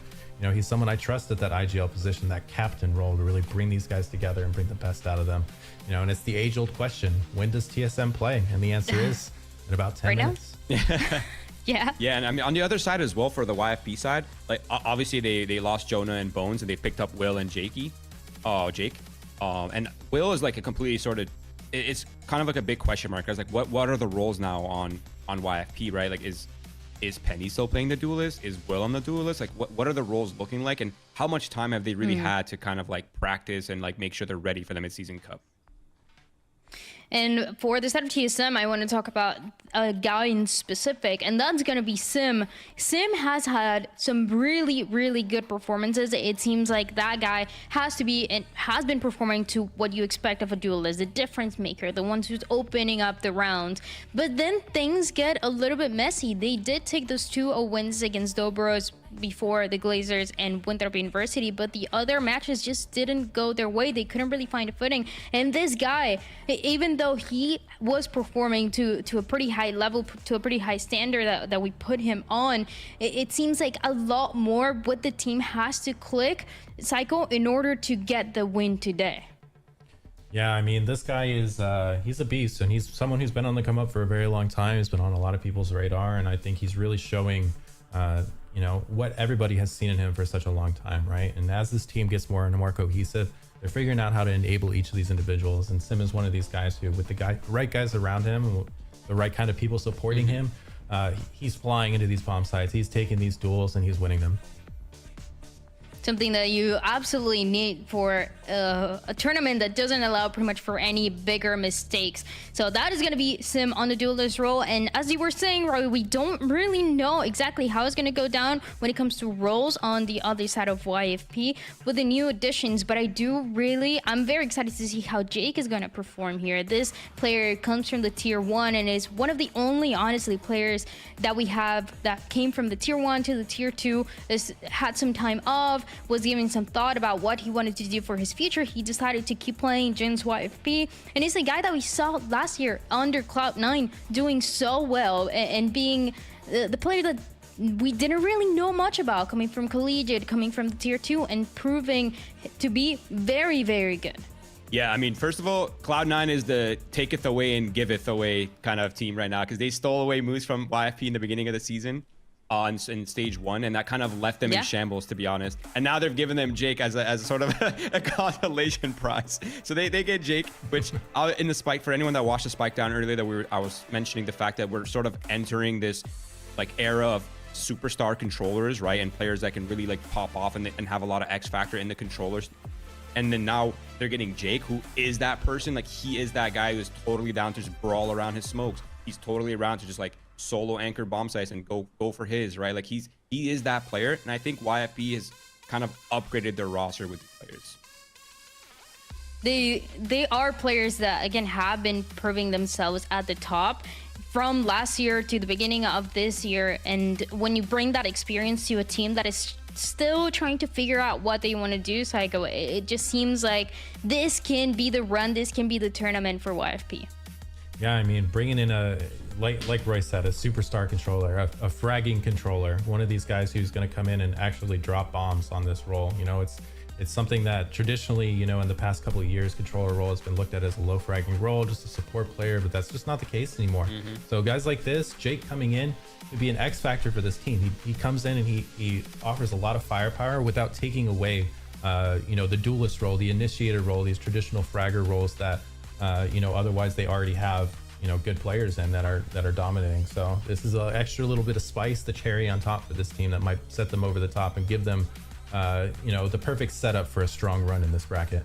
he's someone I trust at that IGL position, that captain role, to really bring these guys together and bring the best out of them. And it's the age-old question: when does TSM play? And the answer is in about 10 minutes. Yeah, and I mean, on the other side as well, for the YFP side, like obviously they lost Jonah and Bones, and they picked up Will and Jake. And Will is like a completely sort of, it's kind of like a big question mark. I was like, what are the roles now on YFP, right? Like, is Penny still playing the duelist? Is Will on the duelist? Like, what are the roles looking like, and how much time have they really had to kind of like practice and like make sure they're ready for the Mid-Season Cup? And for the side of TSM, I want to talk about a guy in specific, and that's going to be Sim. Sim has had some really, really good performances. It seems like that guy has to be and has been performing to what you expect of a duelist, the difference maker, the one who's opening up the rounds. But then things get a little bit messy. They did take those 2-0 wins against Dobros before the Glazers and Winthrop University, but the other matches just didn't go their way. They couldn't really find a footing. And this guy, even though he was performing to a pretty high level, to a pretty high standard that we put him on, it seems like a lot more what the team has to click, Psycho, in order to get the win today. Yeah, I mean, this guy is he's a beast, and he's someone who's been on the come up for a very long time. He's been on a lot of people's radar, and I think he's really showing what everybody has seen in him for such a long time, right? And as this team gets more and more cohesive, they're figuring out how to enable each of these individuals. And Sim is one of these guys who, with the right guys around him, the right kind of people supporting him, he's flying into these bomb sites. He's taking these duels and he's winning them. something that you absolutely need for a tournament that doesn't allow pretty much for any bigger mistakes. So that is going to be Sim on the duelist role. And as you were saying, Roy, we don't really know exactly how it's going to go down when it comes to roles on the other side of YFP with the new additions. But I'm very excited to see how Jake is going to perform here. This player comes from the tier 1 and is one of the only, honestly, players that we have that came from the tier 1 to the tier 2, had some time off, was giving some thought about what he wanted to do for his future. He decided to keep playing Jin's YFP, and he's a guy that we saw last year under Cloud9 doing so well and being the player that we didn't really know much about, coming from collegiate, coming from the tier 2, and proving to be very, very good. Yeah, I mean, first of all, Cloud9 is the taketh away and giveth away kind of team right now, because they stole away moves from YFP in the beginning of the season in stage 1, and that kind of left them in shambles, to be honest. And now they've given them Jake as a sort of a consolation prize. So they get Jake, which in the spike, for anyone that watched the spike down earlier, that I was mentioning the fact that we're sort of entering this like era of superstar controllers, right? And players that can really like pop off and have a lot of X factor in the controllers. And then now they're getting Jake, who is that person. Like, he is that guy who's totally down to just brawl around his smokes. He's totally around to just like solo anchor bomb sites and go for his, right? Like, he is that player. And I think YFP has kind of upgraded their roster with these players. They are players that, again, have been proving themselves at the top from last year to the beginning of this year. And when you bring that experience to a team that is still trying to figure out what they want to do, Psycho, it just seems like this can be the run, this can be the tournament for YFP. Yeah, I mean, bringing in like Roy said, a superstar controller, a fragging controller, one of these guys who's going to come in and actually drop bombs on this role. You know, it's something that traditionally, you know, in the past couple of years, controller role has been looked at as a low fragging role, just a support player, but that's just not the case anymore. So guys like this, Jake coming in, would be an X factor for this team. He comes in and he offers a lot of firepower without taking away, you know, the duelist role, the initiator role, these traditional fragger roles that, you know, otherwise they already have, you know, good players in that are dominating. So this is an extra little bit of spice, the cherry on top for this team that might set them over the top and give them, you know, the perfect setup for a strong run in this bracket.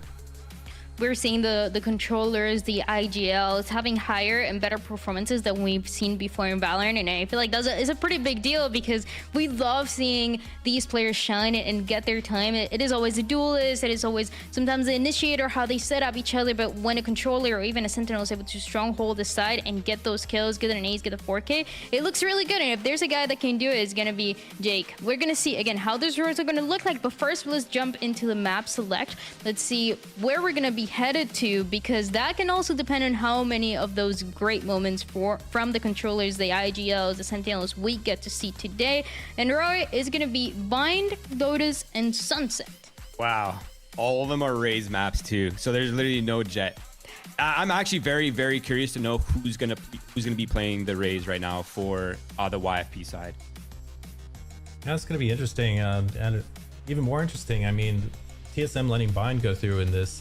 We're seeing the controllers, the IGLs having higher and better performances than we've seen before in Valorant, and I feel like that is a pretty big deal because we love seeing these players shine and get their time. It is always a duelist, it is always sometimes the initiator, how they set up each other, but when a controller or even a sentinel is able to stronghold the side and get those kills, get an ace, get a 4K, it looks really good. And if there's a guy that can do it, it's gonna be Jake. We're gonna see again how those roles are gonna look like, but first let's jump into the map select. Let's see where we're gonna be headed to, because that can also depend on how many of those great moments from the controllers, the IGLs, the Sentinels we get to see today. And Roy is going to be Bind, Lotus, and Sunset. Wow. All of them are Raze maps too. So there's literally no Jet. I'm actually very, very curious to know who's gonna be playing the Raze right now for the YFP side. Yeah, it's going to be interesting, and even more interesting, I mean, TSM letting Bind go through in this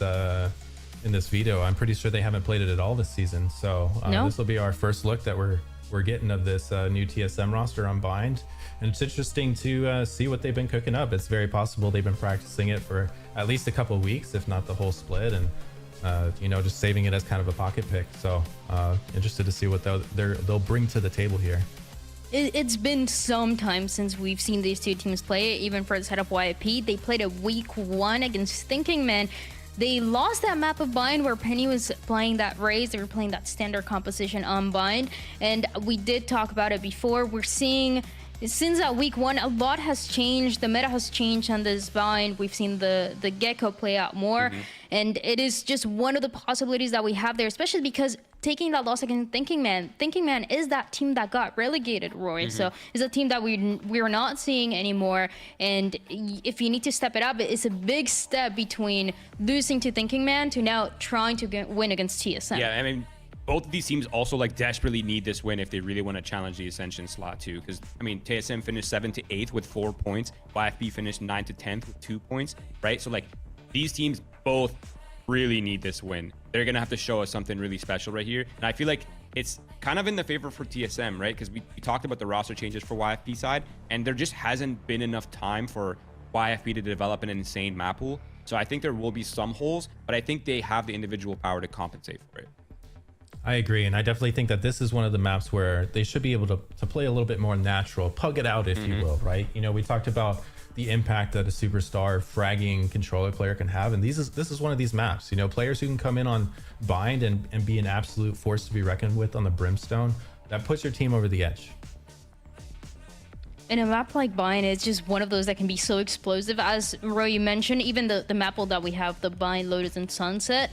veto. I'm pretty sure they haven't played it at all this season. So this will be our first look that we're getting of this new TSM roster on Bind. And it's interesting to see what they've been cooking up. It's very possible they've been practicing it for at least a couple of weeks, if not the whole split, and you know, just saving it as kind of a pocket pick. So interested to see what they'll bring to the table here. It's been some time since we've seen these two teams play, even for the setup YFP. They played a week 1 against Thinking Man. They lost that map of Bind where Penny was playing that Raze. They were playing that standard composition on Bind. And we did talk about it before. We're seeing, since that week 1, a lot has changed. The meta has changed on this Bind. We've seen the Gecko play out more. And it is just one of the possibilities that we have there, especially because taking that loss against Thinking Man is that team that got relegated, Roy. So it's a team that we're not seeing anymore. And if you need to step it up, it's a big step between losing to Thinking Man to now trying to win against TSM. Yeah, I mean, both of these teams also like desperately need this win if they really want to challenge the Ascension slot too. Because I mean, TSM finished 7th to 8th with 4 points. YFP finished 9th to 10th with 2 points, right? So like these teams both really need this win. They're gonna have to show us something really special right here, and I feel like it's kind of in the favor for TSM, right? Because we talked about the roster changes for YFP side, and there just hasn't been enough time for YFP to develop an insane map pool. So I think there will be some holes, but I think they have the individual power to compensate for it. I agree, and I definitely think that this is one of the maps where they should be able to play a little bit more natural, pug it out, if you will, right? You know, we talked about the impact that a superstar fragging controller player can have, and this is one of these maps. You know, players who can come in on bind and be an absolute force to be reckoned with on the brimstone, that puts your team over the edge. In a map like Bind, it's just one of those that can be so explosive. As Roy, you mentioned, even the map pool that we have, the Bind, Lotus, and Sunset,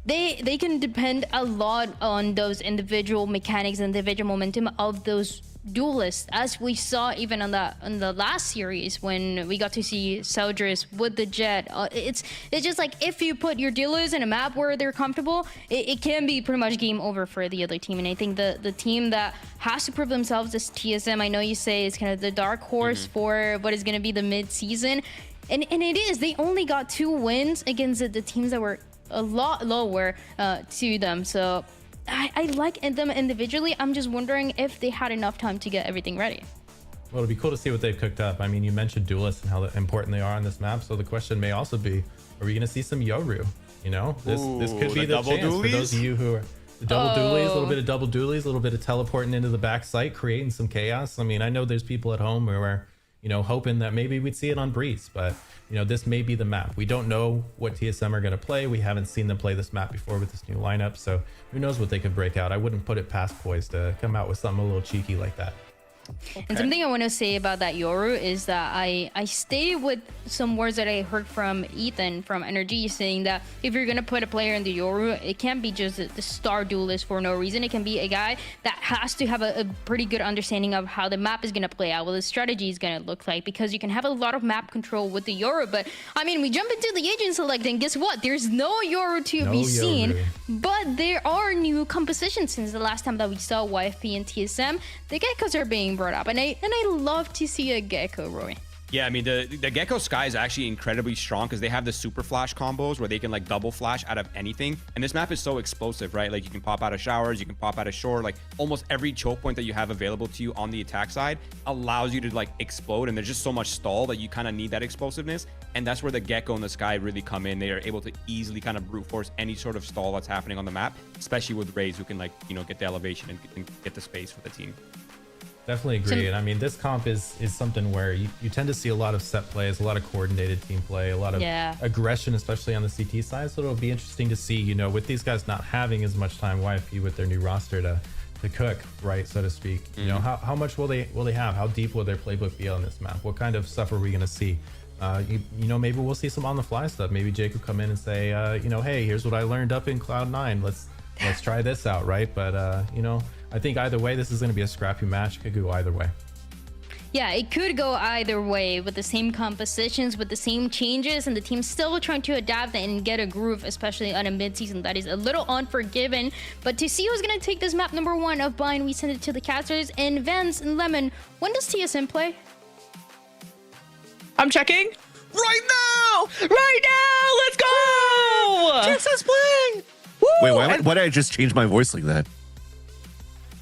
they can depend a lot on those individual mechanics and individual momentum of those duelists, as we saw even on the last series when we got to see Seldris with the Jet. It's just like, if you put your dealers in a map where they're comfortable, it can be pretty much game over for the other team. And I think the team that has to prove themselves is TSM. I know you say it's kind of the dark horse for what is going to be the mid-season, and it is. They only got 2 wins against the teams that were a lot lower to them. So I like them individually. I'm just wondering if they had enough time to get everything ready. Well, it'll be cool to see what they've cooked up. I mean, you mentioned duelists and how important they are on this map. So the question may also be, are we going to see some Yoru? You know, this could be the chance for those of you who are the double dualies, a little bit of double dualies, a little bit of teleporting into the back site, creating some chaos. I mean, I know there's people at home who are, you know, hoping that maybe we'd see it on Breeze, but you know, this may be the map. We don't know what TSM are going to play. We haven't seen them play this map before with this new lineup, so who knows what they could break out. I wouldn't put it past Poise to come out with something a little cheeky like that. Okay. And something I want to say about that Yoru is that I stay with some words that I heard from Ethan from Energy, saying that if you're going to put a player in the Yoru, it can't be just the star duelist for no reason. It can be a guy that has to have a pretty good understanding of how the map is going to play out, what the strategy is going to look like, because you can have a lot of map control with the Yoru. But I mean, we jump into the agent select, and guess what? There's no Yoru to be seen, but there are new compositions since the last time that we saw YFP and TSM. The Geckos are being brought up, and I love to see a Gecko, Roy. Yeah, I mean, the Gecko Sky is actually incredibly strong because they have the super flash combos where they can like double flash out of anything. And this map is so explosive, right? Like you can pop out of showers, you can pop out of shore, like almost every choke point that you have available to you on the attack side allows you to like explode. And there's just so much stall that you kind of need that explosiveness. And that's where the Gecko and the Sky really come in. They are able to easily kind of brute force any sort of stall that's happening on the map, especially with Rays who can like, you know, get the elevation and get the space for the team. Definitely agree. And I mean, this comp is something where you tend to see a lot of set plays, a lot of coordinated team play, a lot of aggression, especially on the CT side. So it'll be interesting to see, you know, with these guys not having as much time, YFP with their new roster to cook, right, so to speak. You know, how much will they have? How deep will their playbook be on this map? What kind of stuff are we going to see? You know, maybe we'll see some on the fly stuff. Maybe Jake will come in and say, you know, hey, here's what I learned up in Cloud9. Let's try this out, right? But you know, I think either way, this is going to be a scrappy match. It could go either way. Yeah, it could go either way with the same compositions, with the same changes, and the team's still trying to adapt and get a groove, especially on a mid-season that is a little unforgiving. But to see who's going to take this map number 1 of Bind, we send it to the casters. And Vance and Lemon, when does TSM play? I'm checking. Right now! Right now! Let's go! TSM's playing! Woo! Wait, why did I just change my voice like that?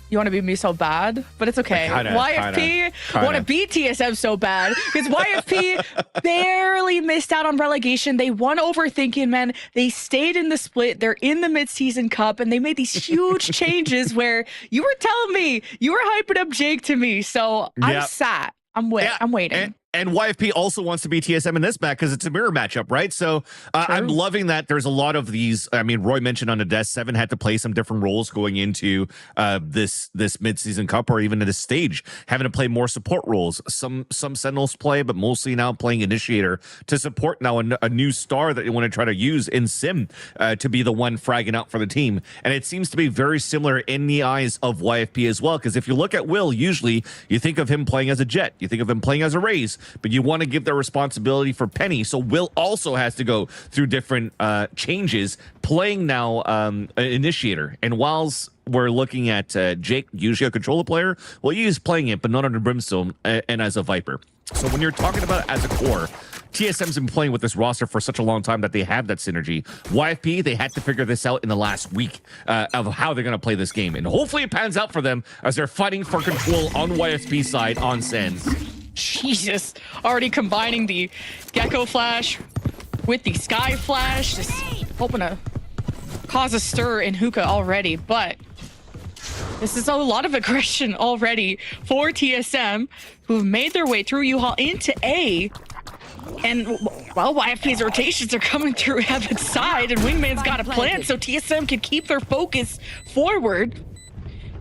You want to beat me so bad, but it's okay. YFP want to beat TSM so bad because YFP barely missed out on relegation. They won overthinking, man. They stayed in the split. They're in the mid-season cup, and they made these huge changes where you were telling me, you were hyping up Jake to me. So I'm sat. I'm waiting. And YFP also wants to be TSM in this match because it's a mirror matchup, right? So I'm loving that there's a lot of these. I mean, Roy mentioned on the desk, 7 had to play some different roles going into this midseason cup, or even at this stage, having to play more support roles. Some Sentinels play, but mostly now playing Initiator to support now a new star that you want to try to use in Sim to be the one fragging out for the team. And it seems to be very similar in the eyes of YFP as well, because if you look at Will, usually you think of him playing as a Jet, you think of him playing as a Raze, but you want to give the responsibility for Penny. So Will also has to go through different changes, playing now Initiator. And whilst we're looking at Jake, usually a controller player, well, he is playing it, but not under Brimstone and as a Viper. So when you're talking about it as a core, TSM's been playing with this roster for such a long time that they have that synergy. YFP, they had to figure this out in the last week of how they're going to play this game. And hopefully it pans out for them as they're fighting for control on YFP side on Sands. Jesus. Already combining the Gecko Flash with the Sky Flash. Just hoping to cause a stir in Hookah already. But this is a lot of aggression already for TSM, who've made their way through U-Haul into A. And, well, YFP's rotations are coming through Heaven's side, and Wingman's got a plan so TSM can keep their focus forward.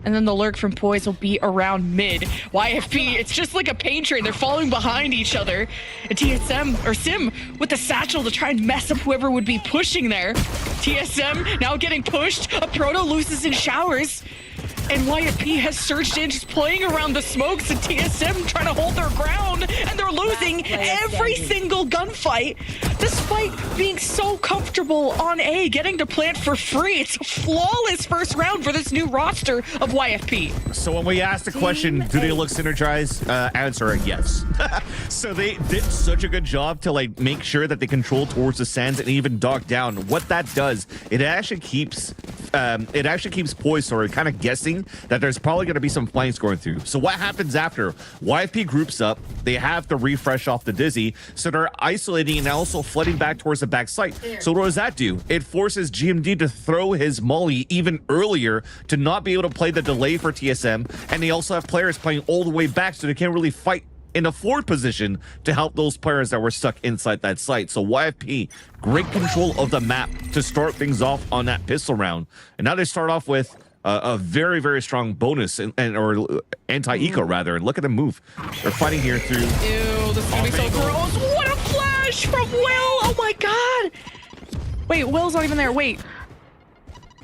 And then the lurk from Poise will be around mid. YFP, it's just like a pain train. They're following behind each other. And TSM, or Sim, with the satchel to try and mess up whoever would be pushing there. TSM now getting pushed. A Proto loses in showers. And YFP has surged in, just playing around the smokes, and TSM trying to hold their ground, and they're losing every single gunfight, despite being so comfortable on A, getting to plant for free. It's a flawless first round for this new roster of YFP. So when we asked the question, do they look synergized? Answer, yes. So they did such a good job to like make sure that they control towards the sands and even dog down. What that does, it actually keeps Poise kind of guessing that there's probably going to be some flanks going through. So what happens after? YFP groups up, they have to refresh off the Dizzy, so they're isolating and also flooding back towards the back site. So what does that do? It forces GMD to throw his molly even earlier to not be able to play the delay for TSM, and they also have players playing all the way back, so they can't really fight in a forward position to help those players that were stuck inside that site. So YFP, great control of the map to start things off on that pistol round. And now they start off with a very, very strong bonus or anti-eco rather. And look at them move. They're fighting here through. Ew, this is gonna be so gross. What a flash from Will! Oh my god! Wait, Will's not even there. Wait.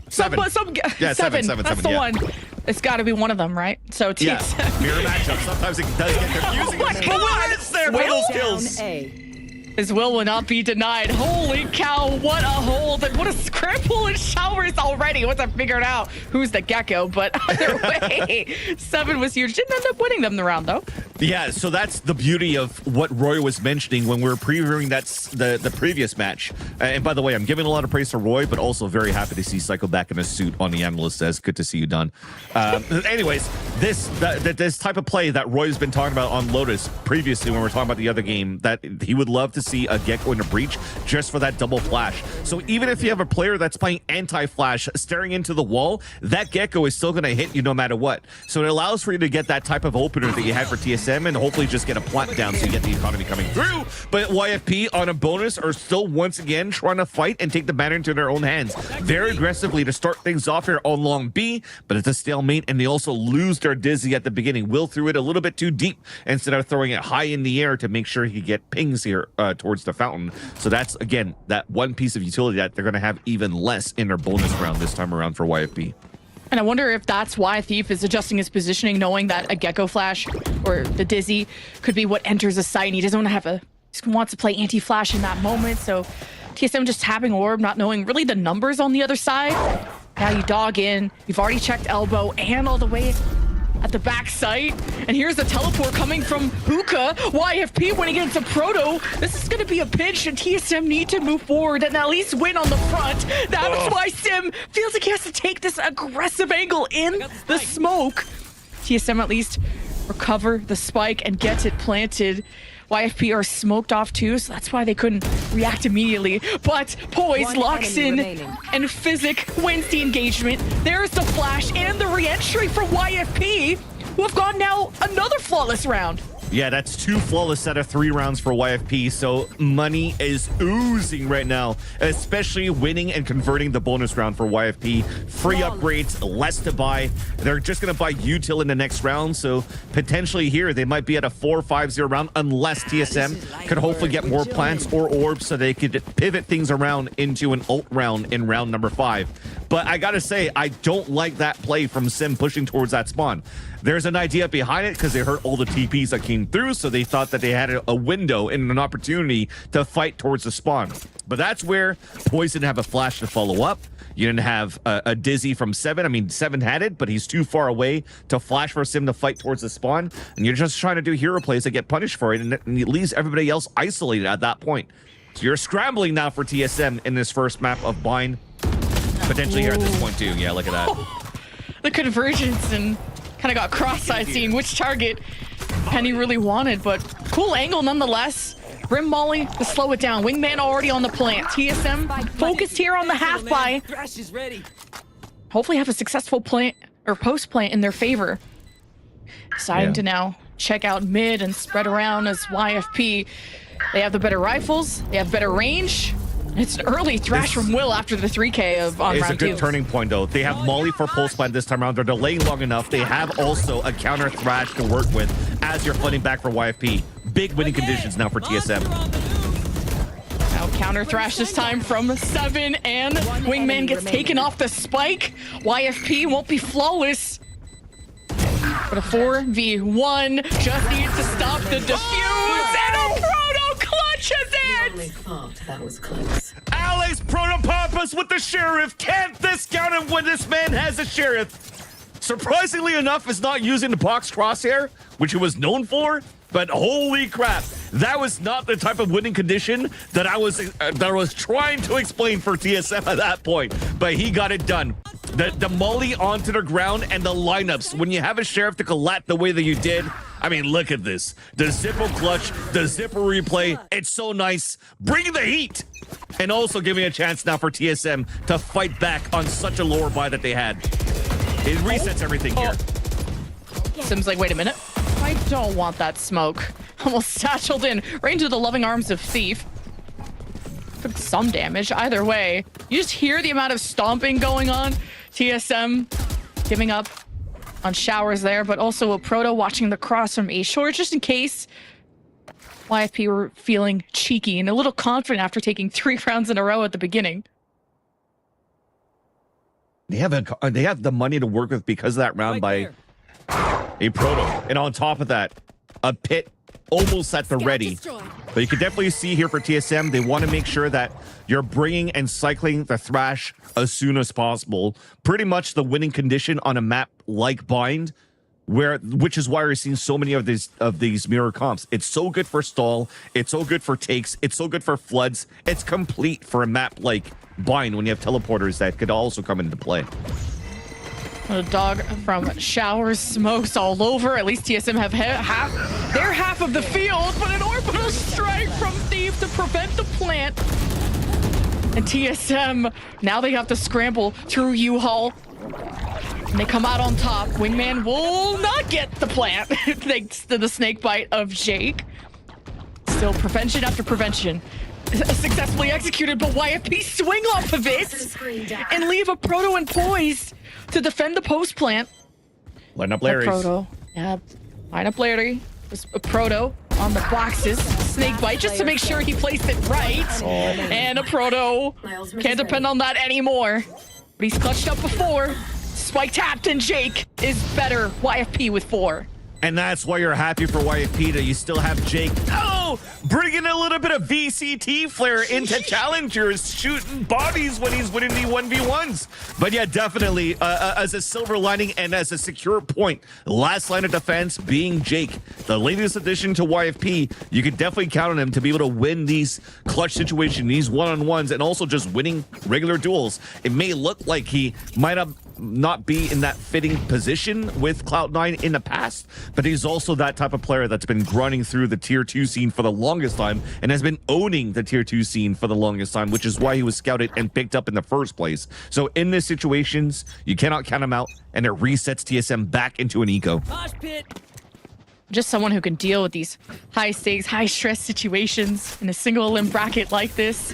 Seven. Seven. That's the one. It's got to be one of them, right? So TSM. Yeah, mirror matchup. Sometimes it does get confusing. Oh my god! It's there for those kills. His will not be denied. Holy cow, what a hold and what a scramble in showers already. Once I figured out who's the Gecko, but either way, 7 was huge. Didn't end up winning them the round though. Yeah, so that's the beauty of what Roy was mentioning when we were previewing the previous match. And by the way, I'm giving a lot of praise to Roy, but also very happy to see Psycho back in a suit on the analyst says. Good to see you, Don. Anyways, this type of play that Roy's been talking about on Lotus previously when we were talking about the other game, that he would love to see a Gecko in a breach just for that double flash. So even if you have a player that's playing anti-flash staring into the wall, that Gecko is still going to hit you no matter what. So it allows for you to get that type of opener that you had for TSM and hopefully just get a plant down so you get the economy coming through. But YFP on a bonus are still once again trying to fight and take the banner into their own hands very aggressively to start things off here on long B, but it's a stalemate and they also lose their Dizzy at the beginning. Will threw it a little bit too deep instead of throwing it high in the air to make sure he get pings here towards the fountain. So that's, again, that one piece of utility that they're going to have even less in their bonus round this time around for YFP. And I wonder if that's why Thief is adjusting his positioning, knowing that a Gecko Flash or the Dizzy could be what enters a site. And he doesn't want to have he wants to play anti-flash in that moment. So TSM just tapping orb, not knowing really the numbers on the other side. Now you dog in. You've already checked elbow and all the way at the back site. And here's the teleport coming from Hookah. YFP winning against a Proto. This is going to be a pinch, and TSM need to move forward and at least win on the front. That's why Sim feels like he has to take this aggressive angle in the smoke. TSM at least recover the spike and gets it planted. YFP are smoked off too, so that's why they couldn't react immediately. But Poise locks in, and Physic wins the engagement. There's the flash and the re-entry from YFP, who have gone now another flawless round. Yeah, that's 2 flawless out of 3 rounds for YFP, so money is oozing right now, especially winning and converting the bonus round for YFP. Free upgrades, less to buy. They're just going to buy util in the next round, so potentially here they might be at a 4-5-0 round unless TSM could hopefully get more plants or orbs so they could pivot things around into an ult round in round number 5. But I gotta say, I don't like that play from Sim pushing towards that spawn. There's an idea behind it because they heard all the TPs that came through, so they thought that they had a window and an opportunity to fight towards the spawn. But that's where Poise didn't have a flash to follow up. You didn't have a Dizzy from 7. I mean, 7 had it, but he's too far away to flash for Sim to fight towards the spawn. And you're just trying to do hero plays that get punished for it, and it leaves everybody else isolated at that point. So you're scrambling now for TSM in this first map of Bind. Potentially here at this point too. Yeah, look at that. The convergence and kind of got cross-eyed seeing which target Penny really wanted, but cool angle nonetheless. Rim Molly to slow it down. Wingman already on the plant. TSM focused here on the half buy. Thrash is ready. Hopefully have a successful plant or post plant in their favor. Deciding to now check out mid and spread around as YFP. They have the better rifles. They have better range. It's an early thrash from Will after the 3K of on It's a round good 2. turning point, though. They have Molly for pulse plant this time around. They're delaying long enough. They have also a counter thrash to work with as you're flooding back for YFP. Big winning conditions now for TSM. Now counter thrash this time from 7, and Wingman gets taken off the spike. YFP won't be flawless. But a 4v1 just needs to stop the defuse, and a Proto clutches it! That was close. Alex Protopapas with the Sheriff. Can't discount him when this man has a Sheriff. Surprisingly enough, is not using the box crosshair, which he was known for. But holy crap, that was not the type of winning condition that I was trying to explain for TSM at that point. But he got it done. The molly onto the ground and the lineups. When you have a Sheriff to collat the way that you did, I mean, look at this. The Zippo clutch, the Zippo replay. It's so nice. Bring the heat. And also giving a chance now for TSM to fight back on such a lower buy that they had. It resets everything here. Sim's like, wait a minute. I don't want that smoke. Almost satcheled in right into the loving arms of Thief. Took some damage. Either way, you just hear the amount of stomping going on. TSM giving up on showers there, but also a Proto watching the cross from A short just in case. YFP were feeling cheeky and a little confident after taking 3 rounds in a row at the beginning. They have the money to work with because of that round by a Proto. And on top of that, a pit almost at the ready. But you can definitely see here for TSM, they want to make sure that you're bringing and cycling the thrash as soon as possible. Pretty much the winning condition on a map like Bind, which is why we're seeing so many of these mirror comps. It's so good for stall. It's so good for takes. It's so good for floods. It's complete for a map like Bind when you have teleporters that could also come into play. A dog from showers, smokes all over. At least TSM have their half of the field, but an orbital strike from Thief to prevent the plant. And TSM, now they have to scramble through U-Haul. And they come out on top. Wingman will not get the plant thanks to the snake bite of Jake. Still prevention after prevention. Successfully executed, but YFP swing off of it and leave a Proto in poise to defend the post plant. Line up Larry's. Proto. Yeah. Line up Larry. A Proto on the boxes. Snake bite just to make sure he placed it right. And a Proto. Can't depend on that anymore. But he's clutched up before. Spike tapped and Jake is better. YFP with 4. And that's why you're happy for YFP that you still have Jake. Oh, bringing a little bit of VCT flair into challengers, shooting bodies when he's winning the 1v1s. But yeah, definitely as a silver lining and as a secure point, last line of defense being Jake. The latest addition to YFP, you can definitely count on him to be able to win these clutch situations, these one-on-ones, and also just winning regular duels. It may look like he might have not be in that fitting position with Cloud9 in the past, but he's also that type of player that's been grinding through the tier 2 scene for the longest time and has been owning the tier 2 scene for the longest time, which is why he was scouted and picked up in the first place. So in these situations, you cannot count him out, and it resets TSM back into an eco. Just someone who can deal with these high stakes, high stress situations in a single elim bracket like this.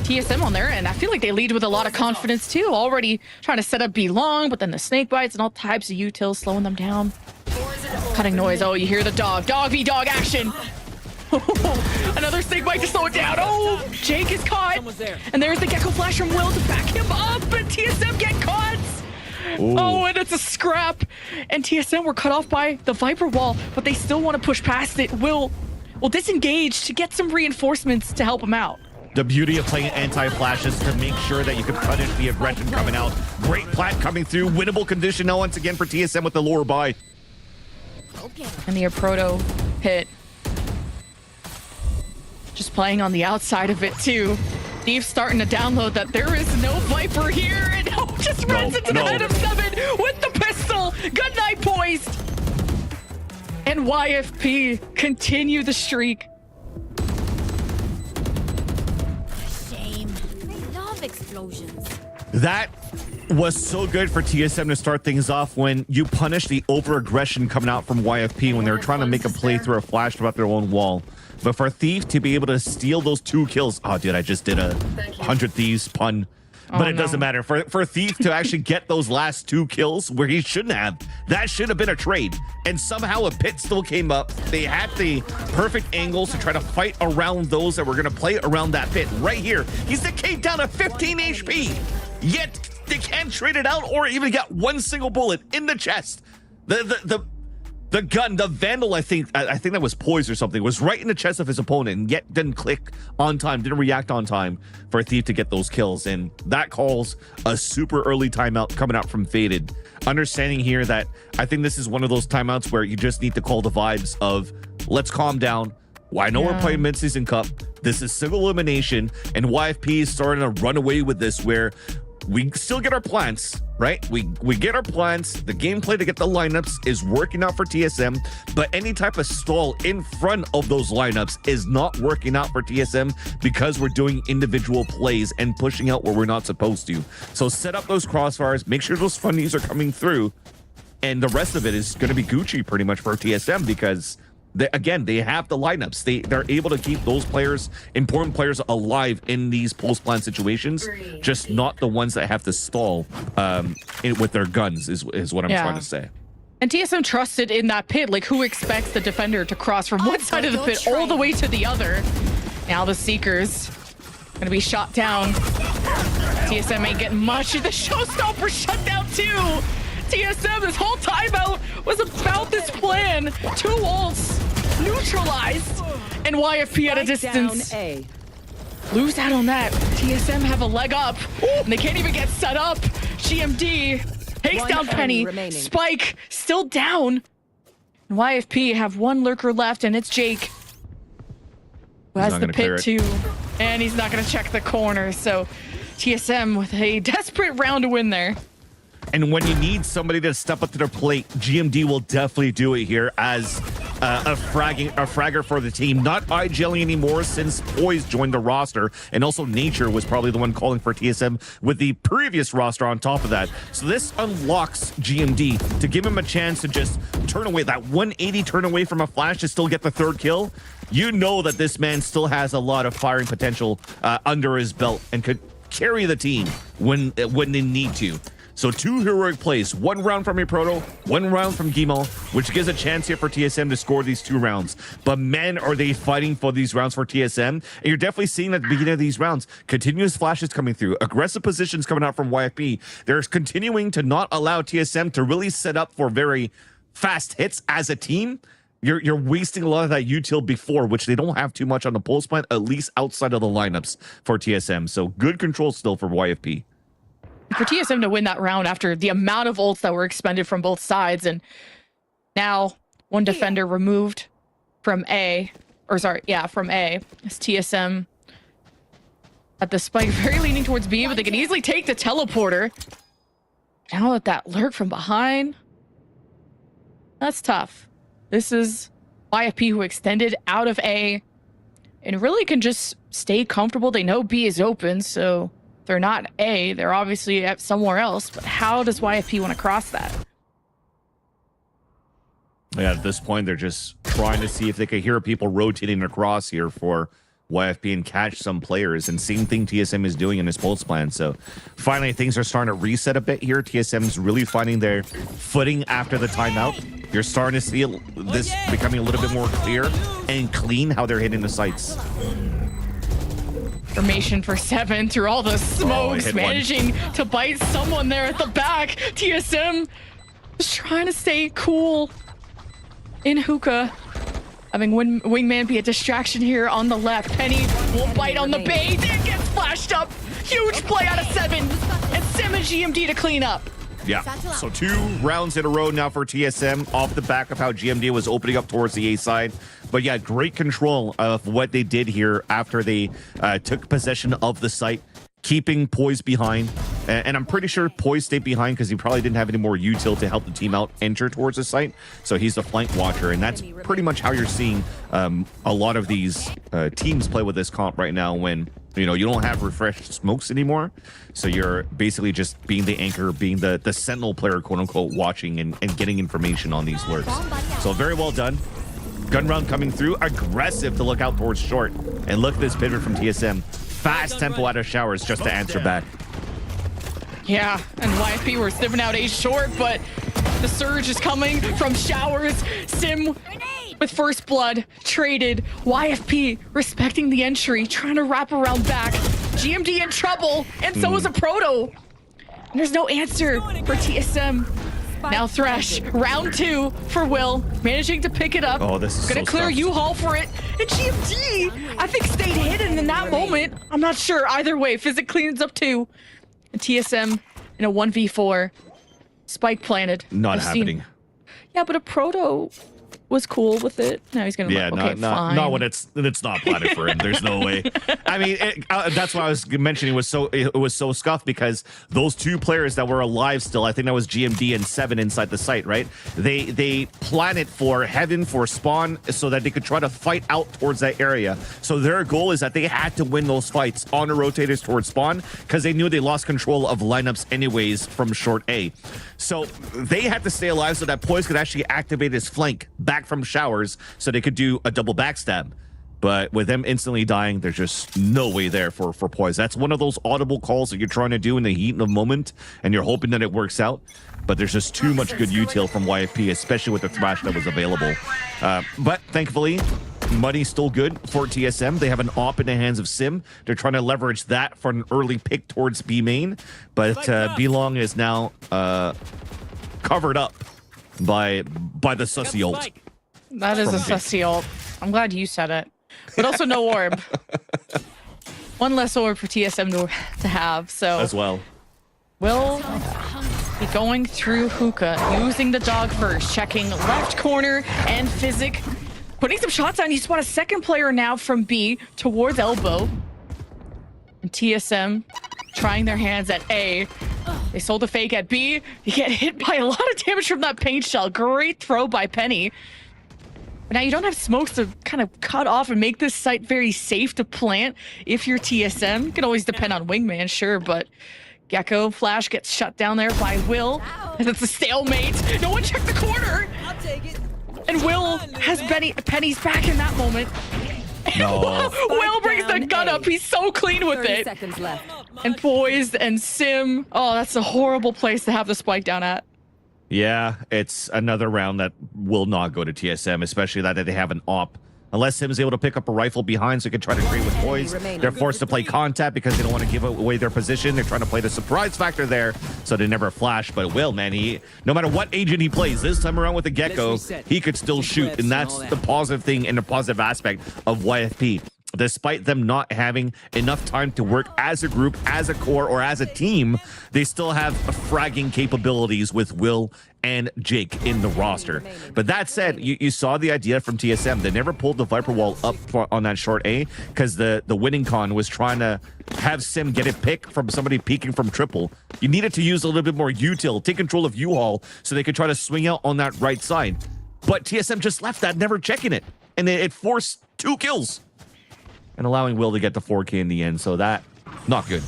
TSM on there, and I feel like they lead with a lot of confidence too. Already trying to set up B long, but then the snake bites and all types of utils slowing them down. Cutting noise. Oh, you hear the dog. Dog v dog action. Another snake bite to slow it down. Oh, Jake is caught. And there's the Gecko Flash from Will to back him up, but TSM get caught. Ooh. Oh, and it's a scrap. And TSM were cut off by the Viper wall, but they still want to push past it. Will disengage to get some reinforcements to help him out. The beauty of playing anti-flashes to make sure that you can punish the aggression coming out. Great plat coming through. Winnable condition now once again for TSM with the lower buy. And the Proto hit. Just playing on the outside of it too. Steve's starting to download that there is no Viper here, and just runs into the head of 7 with the pistol. Good night, poised. And YFP continue the streak. Shame. I love explosions. That was so good for TSM to start things off when you punish the over-aggression coming out from YFP when they were trying to make a play through a flash about their own wall. But for Thief to be able to steal those 2 kills, oh dude, I just did a 100 Thieves pun. But it doesn't matter. For Thief to actually get those last 2 kills where he shouldn't have, that should have been a trade. And somehow a pit still came up. They had the perfect angles to try to fight around those that were going to play around that pit. Right here, he's decayed down to 15 HP. Yet they can't trade it out or even get one single bullet in the chest. The gun, the Vandal, I think that was poised or something, was right in the chest of his opponent and yet didn't click on time, didn't react on time for a Thief to get those kills. And that calls a super early timeout coming out from Faded. Understanding here that I think this is one of those timeouts where you just need to call the vibes of let's calm down. Well, I know we're playing mid-season cup. This is single elimination, and YFP is starting to run away with this where we still get our plans, right? We get our plans. The gameplay to get the lineups is working out for TSM, but any type of stall in front of those lineups is not working out for TSM because we're doing individual plays and pushing out where we're not supposed to. So set up those crossfires, make sure those funnies are coming through, and the rest of it is going to be Gucci pretty much for TSM because they have the lineups. They're able to keep those players, important players, alive in these post-plan situations, just not the ones that have to stall with their guns is what I'm trying to say. And TSM trusted in that pit. Like, who expects the defender to cross from one side of the pit all the way to the other? Now the Seekers gonna be shot down. TSM ain't getting much. The showstopper shut down too. TSM, this whole timeout was about this plan. 2 ults neutralized, and YFP at a distance. Lose out on that. TSM have a leg up, and they can't even get set up. GMD takes down Penny. Spike still down. And YFP have 1 lurker left, and it's Jake, who has the pit too. And he's not going to check the corner, so TSM with a desperate round to win there. And when you need somebody to step up to their plate, GMD will definitely do it here as a fragger for the team. Not IGLing anymore since Poise joined the roster, and also Nature was probably the one calling for TSM with the previous roster on top of that. So this unlocks GMD to give him a chance to just turn away that 180 turn away from a flash to still get the 3rd kill. You know that this man still has a lot of firing potential under his belt and could carry the team when they need to. So 2 heroic plays, 1 round from your Proto, 1 round from Gimo, which gives a chance here for TSM to score these 2 rounds. But man, are they fighting for these rounds for TSM. And you're definitely seeing at the beginning of these rounds, continuous flashes coming through, aggressive positions coming out from YFP. They're continuing to not allow TSM to really set up for very fast hits as a team. You're wasting a lot of that util before, which they don't have too much on the pulse plan, at least outside of the lineups for TSM. So good control still for YFP. For TSM to win that round after the amount of ults that were expended from both sides, and now 1 defender removed from A, from A. It's TSM at the spike, very leaning towards B, but they can easily take the teleporter. Now let that lurk from behind. That's tough. This is YFP who extended out of A and really can just stay comfortable. They know B is open, so they're not A, they're obviously at somewhere else, but how does YFP want to cross that? Yeah, at this point, they're just trying to see if they can hear people rotating across here for YFP and catch some players, and same thing TSM is doing in his pulse plan. So finally, things are starting to reset a bit here. TSM's really finding their footing after the timeout. You're starting to see this becoming a little bit more clear and clean how they're hitting the sights. Formation for 7 through all the smokes, managing to bite someone there at the back. TSM just trying to stay cool in hookah. Having Wingman be a distraction here on the left. Penny will bite on the bait and gets flashed up. Huge play out of 7. And Sim and GMD to clean up. Yeah, so 2 rounds in a row now for TSM off the back of how GMD was opening up towards the A side. But yeah, great control of what they did here after they took possession of the site. keeping Poise behind. And I'm pretty sure Poise stayed behind because he probably didn't have any more util to help the team out enter towards the site. So he's the flank watcher. And that's pretty much how you're seeing a lot of these teams play with this comp right now when, you know, you don't have refreshed smokes anymore. So you're basically just being the anchor, being the sentinel player, quote unquote, watching and getting information on these lurks. So very well done. Gun round coming through, aggressive to look out towards short. And look at this pivot from TSM. Fast tempo out of showers just to answer back. Yeah, and YFP were sniffing out A short, but the surge is coming from showers. Sim with first blood traded. YFP respecting the entry, trying to wrap around back. GMD in trouble, and so is a Proto. And there's no answer for TSM. Now Thresh, round 2 for Will, managing to pick it up. Oh, this is gonna so clear stuffed. U-Haul for it. And GMD, I think, stayed hidden in that moment. I'm not sure. Either way, Physic cleans up 2. And TSM in a 1v4. Spike planted. Not happening. Yeah, but a Proto was cool with it. Now he's gonna Yeah, okay, fine. not when it's not planted for him. There's no way. I mean, that's why I was mentioning it was so scuffed because those 2 players that were alive still, I think that was GMD and 7 inside the site, right? They planted for heaven for spawn so that they could try to fight out towards that area. So their goal is that they had to win those fights on the rotators towards spawn because they knew they lost control of lineups anyways from short A. So they had to stay alive so that Poise could actually activate his flank back from showers so they could do a double backstab. But with them instantly dying, there's just no way there for Poise. That's one of those audible calls that you're trying to do in the heat of the moment, and you're hoping that it works out. But there's just too much good util from YFP, especially with the thrash that was available. But thankfully, money's still good for TSM. They have an op in the hands of Sim. They're trying to leverage that for an early pick towards B main. But B long is now covered up by the sussy ult. That is a sussy ult. I'm glad you said it. But also no orb. One less orb for TSM to have, so... As well. Will be going through hookah, using the dog first, checking left corner and Physic. Putting some shots on. You spot a second player now from B towards elbow. And TSM trying their hands at A. They sold a fake at B. You get hit by a lot of damage from that paint shell. Great throw by Penny. But now you don't have smokes to kind of cut off and make this site very safe to plant if you're TSM. You can always depend on Wingman, sure, but Gecko Flash gets shut down there by Will. And it's a stalemate. No one checked the corner. I'll take it. And Will has Penny's back in that moment. No. Will brings the gun up. He's so clean with 30 it. seconds left. And Poised and Sim. Oh, that's a horrible place to have the spike down at. Yeah, it's another round that will not go to TSM, especially that they have an op. Unless Sim is able to pick up a rifle behind so he can try to trade with Poise. They're forced to play contact because they don't want to give away their position. They're trying to play the surprise factor there, so they never flash. But Will, man, no matter what agent he plays, this time around with the Gecko, he could still shoot. And that's the positive thing and the positive aspect of YFP. Despite them not having enough time to work as a group, as a core, or as a team, they still have fragging capabilities with Will and Jake in the roster. But that said, you saw the idea from TSM. They never pulled the Viper Wall up on that short A because the winning con was trying to have Sim get a pick from somebody peeking from triple. You needed to use a little bit more util, take control of U-Haul so they could try to swing out on that right side. But TSM just left that, never checking it. And it forced 2 kills. And allowing Will to get the 4K in the end, so that, not good.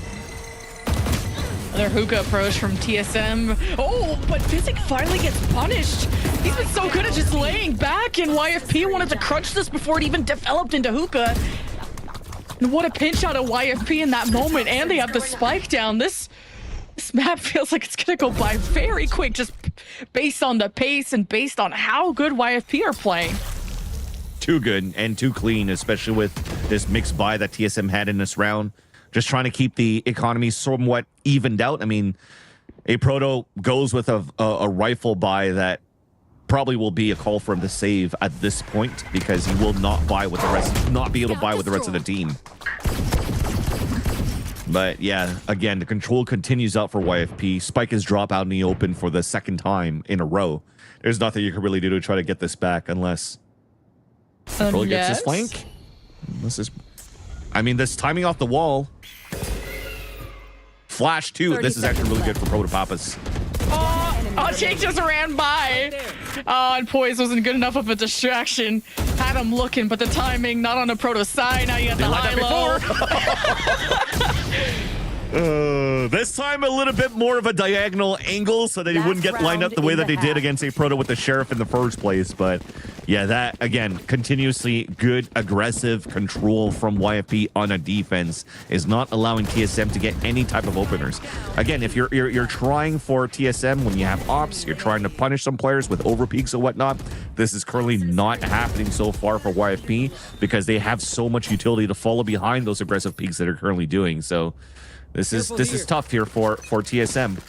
Another hookah approach from TSM. Oh, but Physic finally gets punished. He's been so good at just laying back, and YFP wanted to crunch this before it even developed into hookah. And what a pinch out of YFP in that moment, and they have the spike down. This map feels like it's gonna go by very quick, just based on the pace and based on how good YFP are playing. Too good and too clean, especially with this mixed buy that TSM had in this round. Just trying to keep the economy somewhat evened out. I mean, a Proto goes with a rifle buy that probably will be a call for him to save at this point because he will not buy with the rest, not be able to buy with the rest of the team. But yeah, again, the control continues out for YFP. Spike is drop out in the open for the second time in a row. There's nothing you can really do to try to get this back unless Control gets his flank. This is, I mean, this timing off the wall. flash too. This is actually really good for Protopapas. Oh, Jake just ran by. Oh, and Poise wasn't good enough of a distraction. Had him looking, but the timing not on a proto side. Now you got the high-low. This time a little bit more of a diagonal angle so that he wouldn't get lined up the way that they did against a proto with the Sheriff in the first place. But yeah, that again, continuously good aggressive control from YFP on a defense is not allowing TSM to get any type of openers. Again, if you're trying for TSM when you have ops, you're trying to punish some players with overpeaks and whatnot. This is currently not happening so far for YFP because they have so much utility to follow behind those aggressive peaks that are currently doing. So this is tough here for TSM.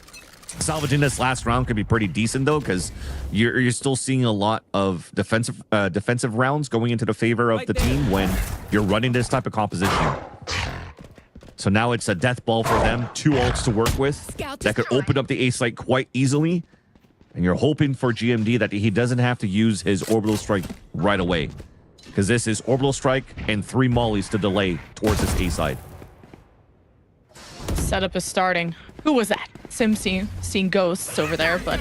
Salvaging this last round could be pretty decent though, because you're still seeing a lot of defensive rounds going into the favor of the team when you're running this type of composition. So now it's a death ball for them. 2 ults to work with that could open up the A site quite easily. And you're hoping for GMD that he doesn't have to use his orbital strike right away, because this is orbital strike and 3 mollies to delay towards this A side. Setup is starting. Who was that? Sim seeing ghosts over there, but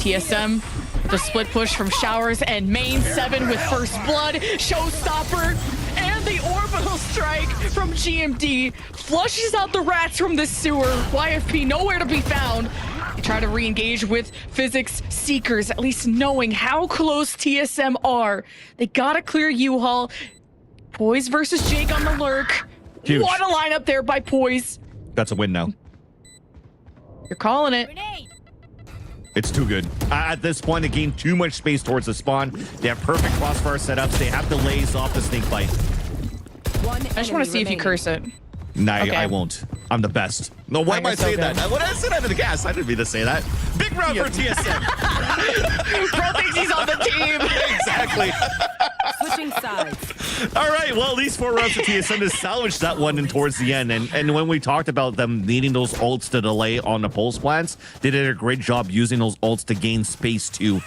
TSM, the split push from Showers and main 7 with first blood, showstopper, and the orbital strike from GMD flushes out the rats from the sewer. YFP nowhere to be found. They try to re-engage with physics seekers, at least knowing how close TSM are. They gotta clear U-Haul. Poise versus Jake on the lurk. Huge. What a lineup there by Poise. That's a win now. You're calling it. It's too good. At this point, they gain too much space towards the spawn. They have perfect crossfire setups. They have delays off the snake bite. I just want to see if you curse it. Nah, Okay. I won't. I'm the best. No, why am I saying that? When I said out of the gas, I didn't mean to say that. Big round for TSM. Bro thinks he's on the team. Exactly. Switching sides. All right, well, these 4 rounds for TSM to salvage that one in towards the end. And when we talked about them needing those ults to delay on the pulse plants, they did a great job using those ults to gain space too,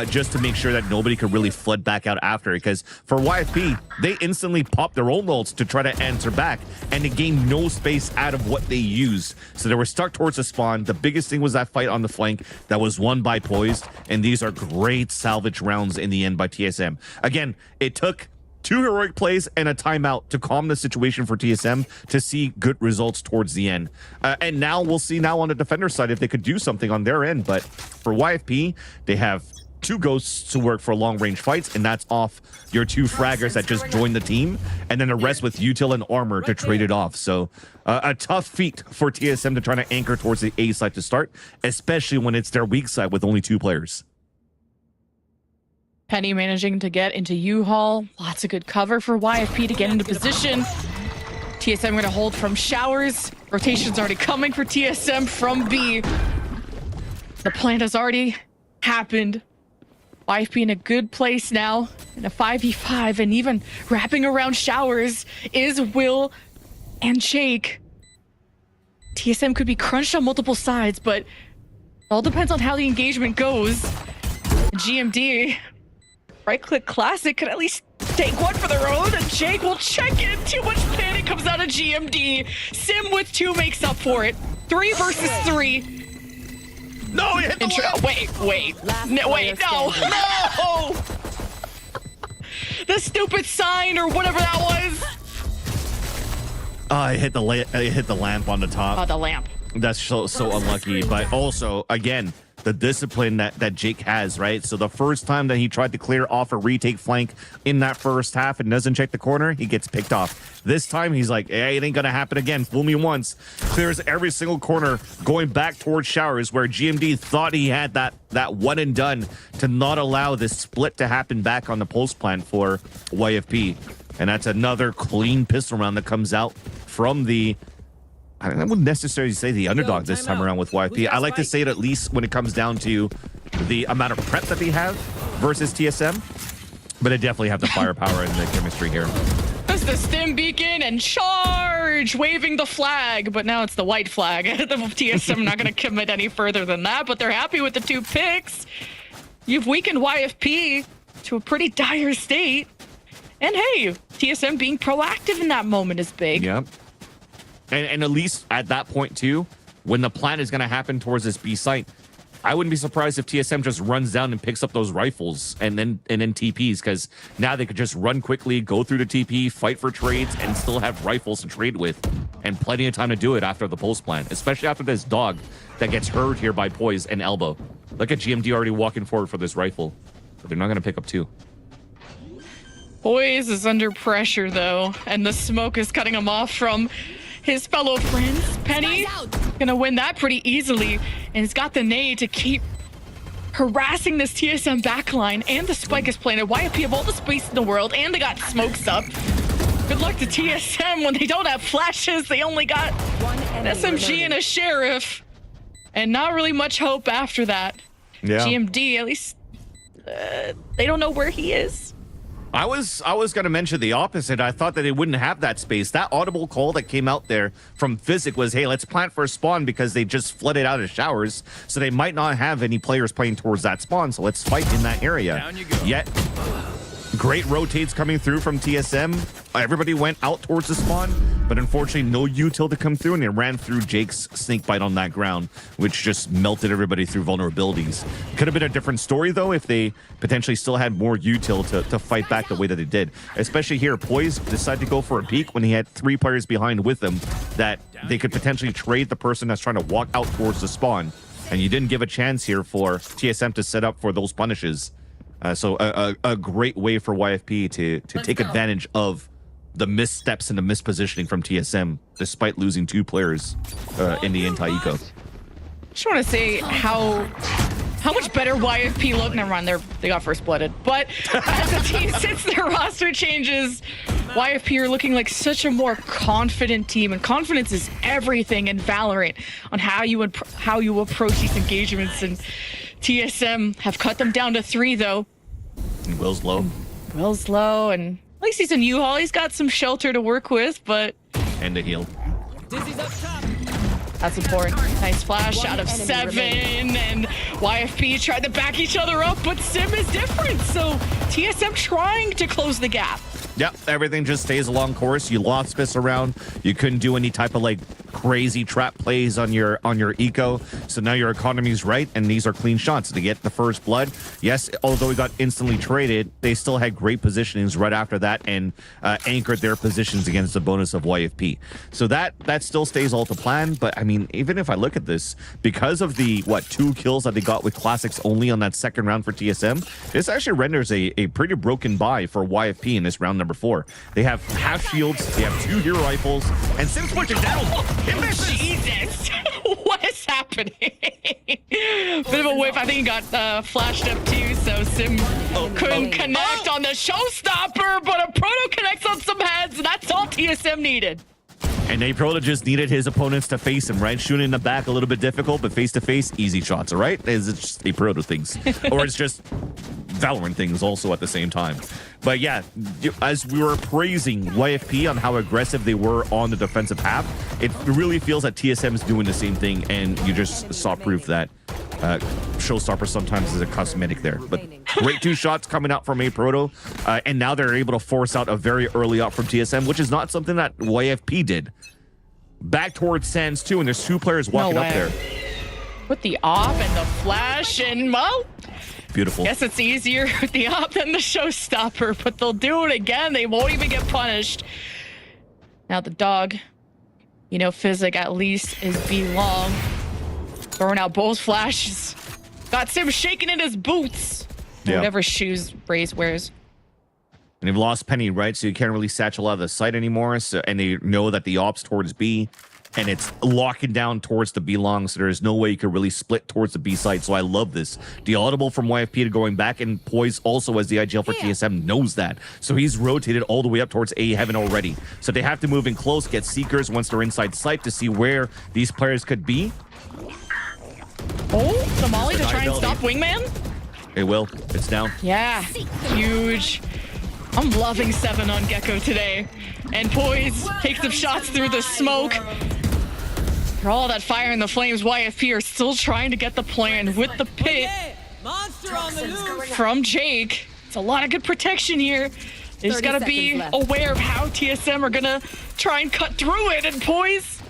just to make sure that nobody could really flood back out after it. Because for YFP, they instantly popped their own ults to try to answer back, and they gained no space out of what they used. So they were stuck towards the spawn. The biggest thing was that fight on the flank that was won by Poised, and these are great salvage rounds in the end by TSM. Again, it took 2 heroic plays and a timeout to calm the situation for TSM to see good results towards the end. And now we'll see now on the defender side if they could do something on their end. But for YFP, they have 2 ghosts to work for long range fights, and that's off your 2 fraggers that just joined the team, and then the rest with util and armor to trade it off. So a tough feat for TSM to try to anchor towards the A side to start, especially when it's their weak side with only 2 players. Penny managing to get into U-Haul. Lots of good cover for YFP to get into position. TSM going to hold from Showers. Rotation's already coming for TSM from B. The plant has already happened. YFP in a good place now in a 5v5, and even wrapping around Showers is Will and Jake. TSM could be crunched on multiple sides, but it all depends on how the engagement goes. GMD, right-click classic, could at least take one for their own, and Jake will check in. Too much panic comes out of GMD. Sim with 2 makes up for it. 3 versus 3. No, he hit the Wait, no! The stupid sign or whatever that was. I hit the lamp on the top. Oh, the lamp. That's so unlucky. But also, again, the discipline that Jake has, right? So the first time that he tried to clear off a retake flank in that first half and doesn't check the corner, he gets picked off. This time he's like, hey, it ain't gonna happen again. Fool me once. Clears every single corner going back towards Showers, where GMD thought he had that one and done to not allow this split to happen back on the pulse plant for YFP. And that's another clean pistol round that comes out from the, I wouldn't necessarily say the underdog this time around with YFP. I like to say it at least when it comes down to the amount of prep that they have versus TSM, but they definitely have the firepower and the chemistry here. That's the stim beacon and charge, waving the flag, but now it's the white flag. The TSM not going to commit any further than that, but they're happy with the 2 picks. You've weakened YFP to a pretty dire state. And hey, TSM being proactive in that moment is big. Yep. And at least at that point too, when the plan is going to happen towards this B site, I wouldn't be surprised if TSM just runs down and picks up those rifles and then TPs, because now they could just run quickly, go through the TP, fight for trades, and still have rifles to trade with, and plenty of time to do it after the post plan, especially after this dog that gets hurt here by Poise and Elbow. Look at GMD already walking forward for this rifle, but they're not going to pick up 2. Poise is under pressure though, and the smoke is cutting him off from his fellow friends. Penny gonna win that pretty easily, and he's got the nade to keep harassing this TSM backline, and the spike is planted. YFP have all the space in the world, and they got smokes up. Good luck to TSM when they don't have flashes. They only got an SMG and a sheriff, and not really much hope after that. Yeah. GMD, at least they don't know where he is. I was going to mention the opposite. I thought that they wouldn't have that space. That audible call that came out there from Physic was, hey, let's plant for a spawn, because they just flooded out of showers, so they might not have any players playing towards that spawn, so let's fight in that area. Down you go. Yet, great rotates coming through from TSM. Everybody went out towards the spawn, but unfortunately no util to come through, and they ran through Jake's snake bite on that ground, which just melted everybody through vulnerabilities. Could have been a different story though if they potentially still had more util to fight back the way that they did. Especially here, Poise decided to go for a peek when he had 3 players behind with him that they could potentially trade the person that's trying to walk out towards the spawn, and you didn't give a chance here for TSM to set up for those punishes. So a great way for YFP to take advantage of the missteps and the mispositioning from TSM, despite losing 2 players in the anti-eco. Just want to say how much better YFP look. Never mind, they got first blooded. But as a team, since their roster changes, YFP are looking like such a more confident team, and confidence is everything in Valorant on how you approach these engagements. And TSM have cut them down to 3 though. And Will's low. Will's low, and at least he's in U-Haul. He's got some shelter to work with, but And a heal. Dizzy's up top. that's important. Nice flash out of 7, and YFP tried to back each other up, but Sim is different. So TSM trying to close the gap. Yep, everything just stays along course. You lost Spiss around. You couldn't do any type of like crazy trap plays on your eco. So now your economy's right, and these are clean shots to get the first blood. Yes, although we got instantly traded, they still had great positionings right after that, and anchored their positions against the bonus of YFP. So that still stays all to plan. But I mean, even if I look at this, because of the 2 kills that they got with classics only on that second round for TSM, this actually renders a pretty broken buy for YFP in this round number 4. They have half shields, they have 2 hero rifles, and Sim switching down. It misses. Jesus, what is happening? Bit of a whip. I think he got flashed up too, so Sim couldn't connect on the showstopper, but a proto connects on some heads, and that's all TSM needed. And Aproto just needed his opponents to face him, right? Shooting in the back a little bit difficult, but face-to-face, easy shots, all right? Is it just Aproto things? Or it's just Valorant things also at the same time. But yeah, as we were praising YFP on how aggressive they were on the defensive half, it really feels that TSM is doing the same thing, and you just saw proof that showstopper sometimes is a cosmetic there. But great 2 shots coming out from Aproto, and now they're able to force out a very early up from TSM, which is not something that YFP did. Back towards Sands too, and there's 2 players walking up there. With the op and the flash, and well, Beautiful. guess it's easier with the op than the showstopper, but they'll do it again. They won't even get punished. Now the dog, Physic at least is B-long. Throwing out both flashes. Got Sim shaking in his boots. Yeah. Whatever shoes Braze wears. And they've lost Penny, right? So you can't really satchel out of the site anymore. So, and they know that the op's towards B, and it's locking down towards the B long, so there's no way you could really split towards the B side. So I love this. The audible from YFP to going back, and Poise also as the IGL for TSM knows that. So he's rotated all the way up towards A heaven already. So they have to move in close, get seekers once they're inside sight to see where these players could be. Oh, the molly to try and stop Wingman? It will. It's down. Yeah, huge. I'm loving 7 on Gecko today. And Poise takes some shots through the smoke. For all that fire and the flames, YFP are still trying to get the plan with the pit Monster on the loose. from Jake. It's a lot of good protection here. They just gotta be aware of how TSM are gonna try and cut through it, and Poise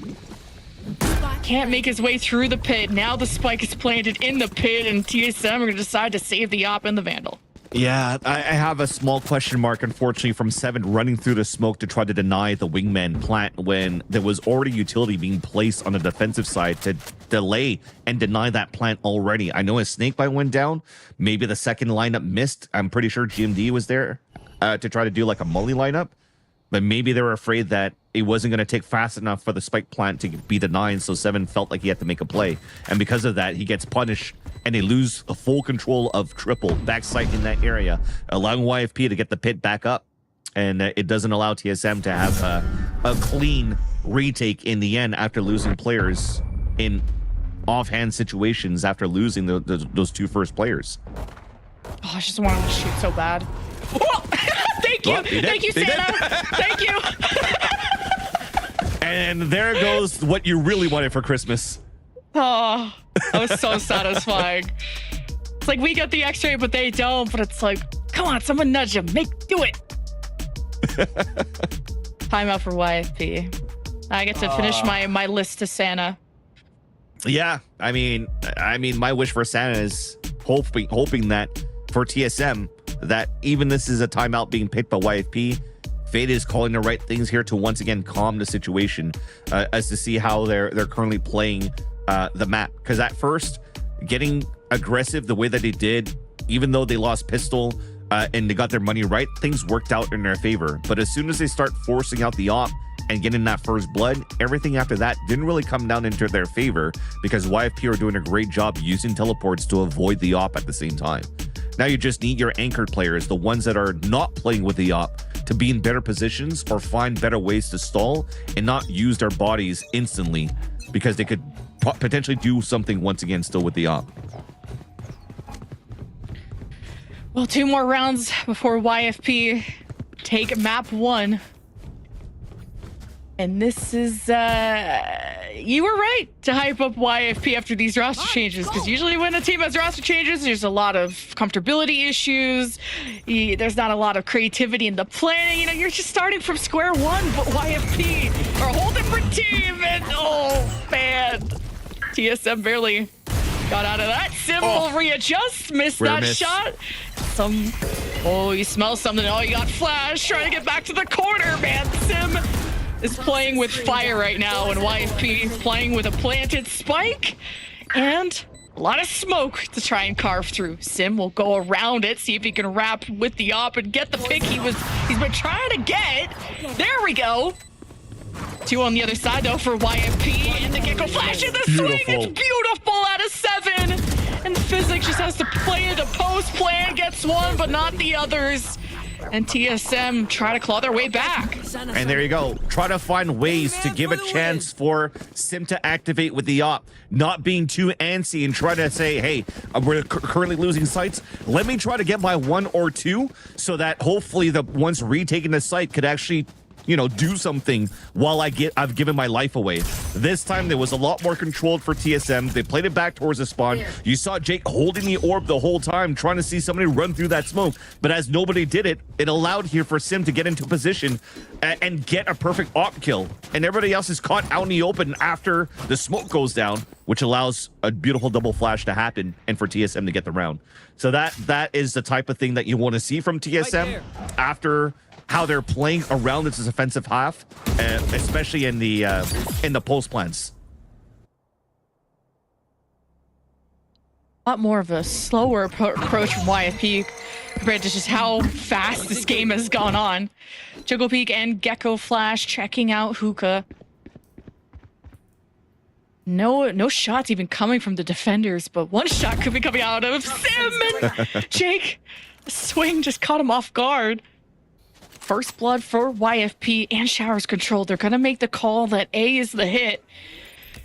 can't make his way through the pit. Now the spike is planted in the pit, and TSM are going to decide to save the op and the Vandal. Yeah, I have a small question mark, unfortunately, from Seven running through the smoke to try to deny the wingman plant when there was already utility being placed on the defensive side to delay and deny that plant already. I know a snakebite went down. Maybe the second lineup missed. I'm pretty sure GMD was there to try to do like a mulli lineup, but maybe they were afraid that it wasn't going to take fast enough for the spike plant to be denied, so Seven felt like he had to make a play. And because of that, he gets punished, and they lose a full control of triple backside in that area, allowing YFP to get the pit back up. And it doesn't allow TSM to have a clean retake in the end after losing players in offhand situations after losing those two first players. Oh, I just wanted to shoot so bad. Oh, thank you. Well, Thank you, Santa. Thank you. And there goes what you really wanted for Christmas. Oh, that was so satisfying. It's like we get the X-ray, but they don't. But it's like, come on, someone nudge him. Do it. Timeout for YFP. I get to finish my list to Santa. Yeah, I mean, my wish for Santa is hoping that for TSM that even this is a timeout being picked by YFP, Fate is calling the right things here to once again calm the situation as to see how they're currently playing the map. Because at first, getting aggressive the way that they did, even though they lost pistol and they got their money right, things worked out in their favor. But as soon as they start forcing out the op and getting that first blood, everything after that didn't really come down into their favor because YFP are doing a great job using teleports to avoid the op at the same time. Now you just need your anchored players, the ones that are not playing with the op, to be in better positions or find better ways to stall and not use their bodies instantly because they could potentially do something once again still with the op. Well, 2 more rounds before YFP take map 1. And this is, you were right to hype up YFP after these roster changes, because usually when a team has roster changes, there's a lot of comfortability issues. There's not a lot of creativity in the planning. You know, you're just starting from square one, but YFP are a whole different team. And oh, man, TSM barely got out of that. Sim will readjust, missed that shot. Oh, you smell something. Oh, you got Flash trying to get back to the corner, man. Sim is playing with fire right now, and YFP is playing with a planted spike and a lot of smoke to try and carve through. Sim will go around it, see if he can wrap with the op and get the pick he's been trying to get. There we go. 2 on the other side though for YFP, and the Gecko Flash in the swing. It's beautiful out of 7. And Physics just has to play the post plan, gets 1 but not the others. And TSM try to claw their way back. And there you go. Try to find ways to give a chance for Sim to activate with the op. Not being too antsy and try to say, hey, we're currently losing sites. Let me try to get my 1 or 2 so that hopefully the ones retaking the site could actually, you know, do something while I've given my life away. This time there was a lot more controlled for TSM. They played it back towards the spawn. You saw Jake holding the orb the whole time, trying to see somebody run through that smoke. But as nobody did it, it allowed here for Sim to get into position and get a perfect op kill. And everybody else is caught out in the open after the smoke goes down, which allows a beautiful double flash to happen and for TSM to get the round. So that is the type of thing that you want to see from TSM after how they're playing around this offensive half, especially in the post plans. A lot more of a slower approach from YFP compared to just how fast this game has gone on. Juggle Peak and Gecko Flash checking out Hookah. No shots even coming from the defenders, but 1 shot could be coming out of Sim, and Jake, the swing just caught him off guard. First blood for YFP and Showers Control. They're going to make the call that A is the hit.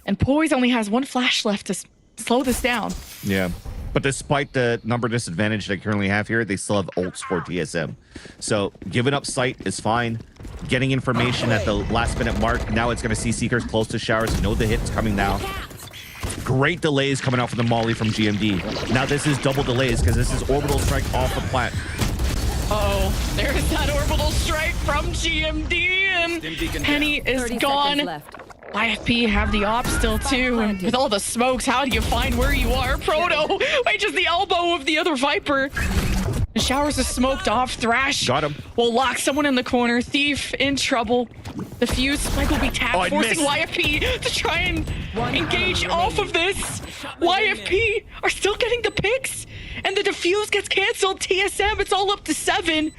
And Poise only has 1 flash left to slow this down. Yeah. But despite the number disadvantage they currently have here, they still have ults for TSM. So giving up sight is fine. Getting information at the last minute mark. Now it's going to see Seekers close to Showers. Know the hit's coming now. Great delays coming out from the Molly from GMD. Now this is double delays because this is orbital strike off the plant. Uh-oh, there's that orbital strike from GMD, and Penny is gone. YFP have the op still too, and with all the smokes, how do you find where you are? Proto by just the elbow of the other Viper. The showers are smoked off. Thrash Got him. will lock someone in the corner. Thief in trouble. The fuse spike will be tapped, forcing YFP to try and engage off of this. YFP are still getting the picks, and the defuse gets canceled. TSM, it's all up to 7,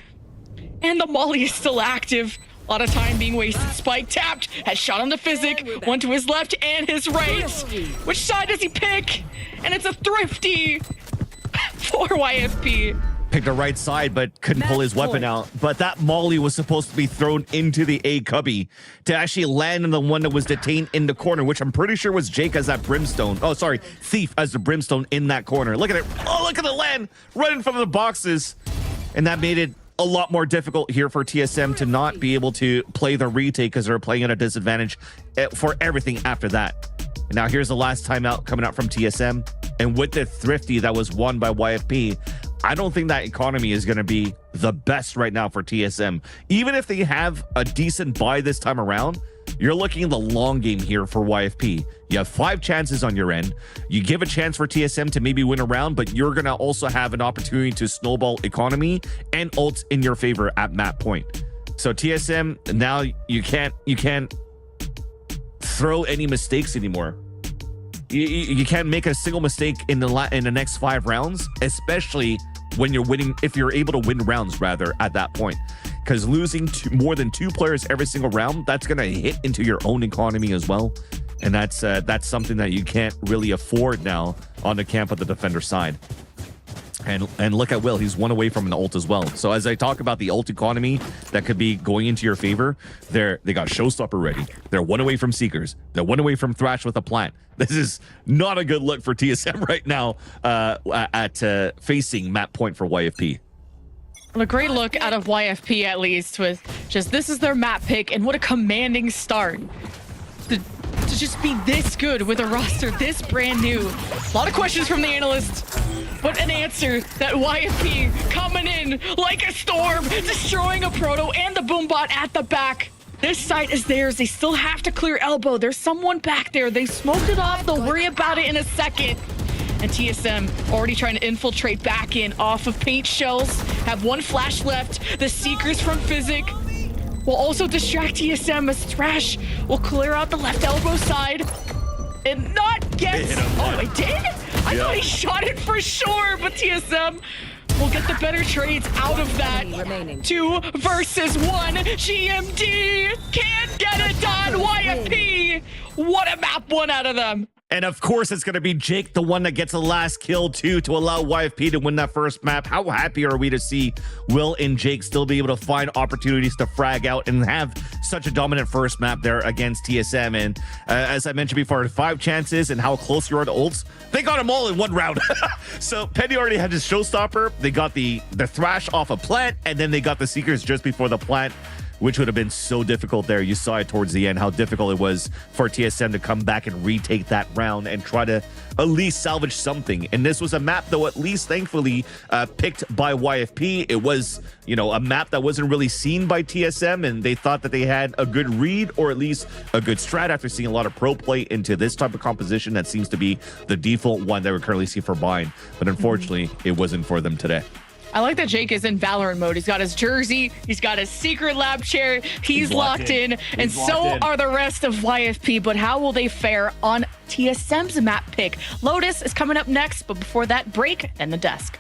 and the molly is still active. A lot of time being wasted. Spike tapped, has shot on the physic, one to his left and his right. Which side does he pick? And it's a thrifty for YFP. Picked the right side, but couldn't pull his weapon out. But that molly was supposed to be thrown into the A cubby to actually land on the one that was detained in the corner, which I'm pretty sure was Jake as that brimstone. Oh, sorry, Thief as the brimstone in that corner. Look at it. Oh, look at the land right in front of the boxes. And that made it a lot more difficult here for TSM to not be able to play the retake because they're playing at a disadvantage for everything after that. And now here's the last timeout coming out from TSM. And with the thrifty that was won by YFP, I don't think that economy is going to be the best right now for TSM. Even if they have a decent buy this time around, you're looking at the long game here for YFP. You have 5 chances on your end. You give a chance for TSM to maybe win a round, but you're going to also have an opportunity to snowball economy and ults in your favor at map point. So TSM, now you can't throw any mistakes anymore. You can't make a single mistake in the next 5 rounds, especially when you're winning, if you're able to win rounds rather at that point. Because losing more than 2 players every single round, that's going to hit into your own economy as well. And that's something that you can't really afford now on the camp of the defender side. And look at Will, he's 1 away from an ult as well. So as I talk about the ult economy that could be going into your favor, they got Showstopper ready. They're 1 away from Seekers. They're 1 away from Thrash with a plant. This is not a good look for TSM right now at facing map point for YFP. A great look out of YFP, at least, with just this is their map pick, and what a commanding start to just be this good with a roster this brand new. A lot of questions from the analysts, but an answer that YFP coming in like a storm, destroying a Proto and the Boombot at the back. This site is theirs. They still have to clear elbow. There's someone back there. They smoked it off. They'll worry about it in a second. And TSM already trying to infiltrate back in off of paint shells. Have 1 flash left. The Seekers from Physic will also distract TSM as Thrash will clear out the left elbow side. And not get... Oh, it did? I thought he shot it for sure, but TSM will get the better trades out of that. 2 versus 1. GMD can't get it done. YFP, what a map 1 out of them. And of course, it's going to be Jake, the one that gets the last kill too, to allow YFP to win that first map. How happy are we to see Will and Jake still be able to find opportunities to frag out and have such a dominant first map there against TSM? And as I mentioned before, 5 chances and how close you are to ults, they got them all in 1 round. So Penny already had his Showstopper. They got the Thrash off a plant, and then they got the Seekers just before the plant, which would have been so difficult there. You saw it towards the end, how difficult it was for TSM to come back and retake that round and try to at least salvage something. And this was a map, though, at least thankfully picked by YFP. It was, you know, a map that wasn't really seen by TSM, and they thought that they had a good read or at least a good strat after seeing a lot of pro play into this type of composition that seems to be the default one that we currently see for Bind. But unfortunately, it wasn't for them today. I like that Jake is in Valorant mode. He's got his jersey, he's got his secret lab chair, he's locked in, and so are the rest of YFP. But how will they fare on TSM's map pick? Lotus is coming up next, but before that, break and the desk.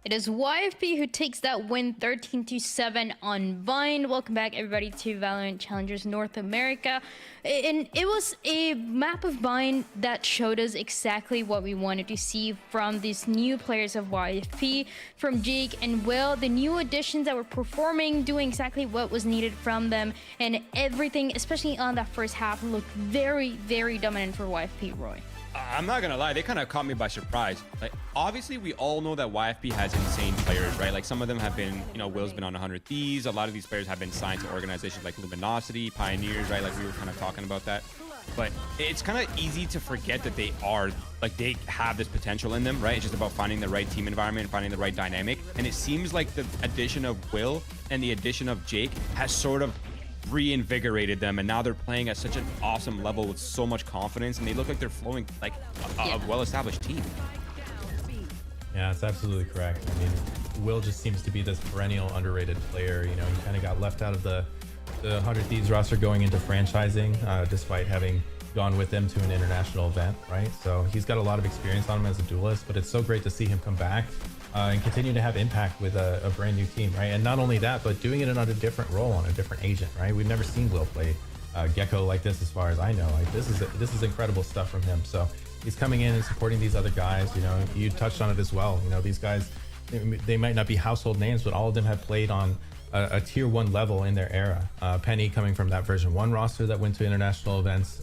It is YFP who takes that win 13-7 on Vine. Welcome back, everybody, to Valorant Challengers North America. And it was a map of Vine that showed us exactly what we wanted to see from these new players of YFP, from Jake and Will, the new additions that were performing, doing exactly what was needed from them, and everything, especially on that first half, looked very, very dominant for YFP, Roy. I'm not gonna lie, they kind of caught me by surprise. Like, obviously, we all know that YFP has insane players, right? Like, some of them have been, you know, Will's been on 100 Thieves. A lot of these players have been signed to organizations like Luminosity, Pioneers, right? Like, we were kind of talking about that. But it's kind of easy to forget that they have this potential in them, right? It's just about finding the right team environment, finding the right dynamic. And it seems like the addition of Will and the addition of Jake has sort of reinvigorated them, and now they're playing at such an awesome level with so much confidence, and they look like they're flowing like a well-established team. Yeah, that's absolutely correct. I mean, Will just seems to be this perennial underrated player. You know, he kind of got left out of the 100 Thieves roster going into franchising, despite having gone with them to an international event, right? So he's got a lot of experience on him as a duelist, but it's so great to see him come back and continue to have impact with a brand new team, right? And not only that, but doing it in a different role on a different agent, right? We've never seen Will play Gecko like this, as far as I know. Like, this is incredible stuff from him. So he's coming in and supporting these other guys. You know, you touched on it as well. You know, these guys, they might not be household names, but all of them have played on a tier 1 level in their era. Penny coming from that version 1 roster that went to international events,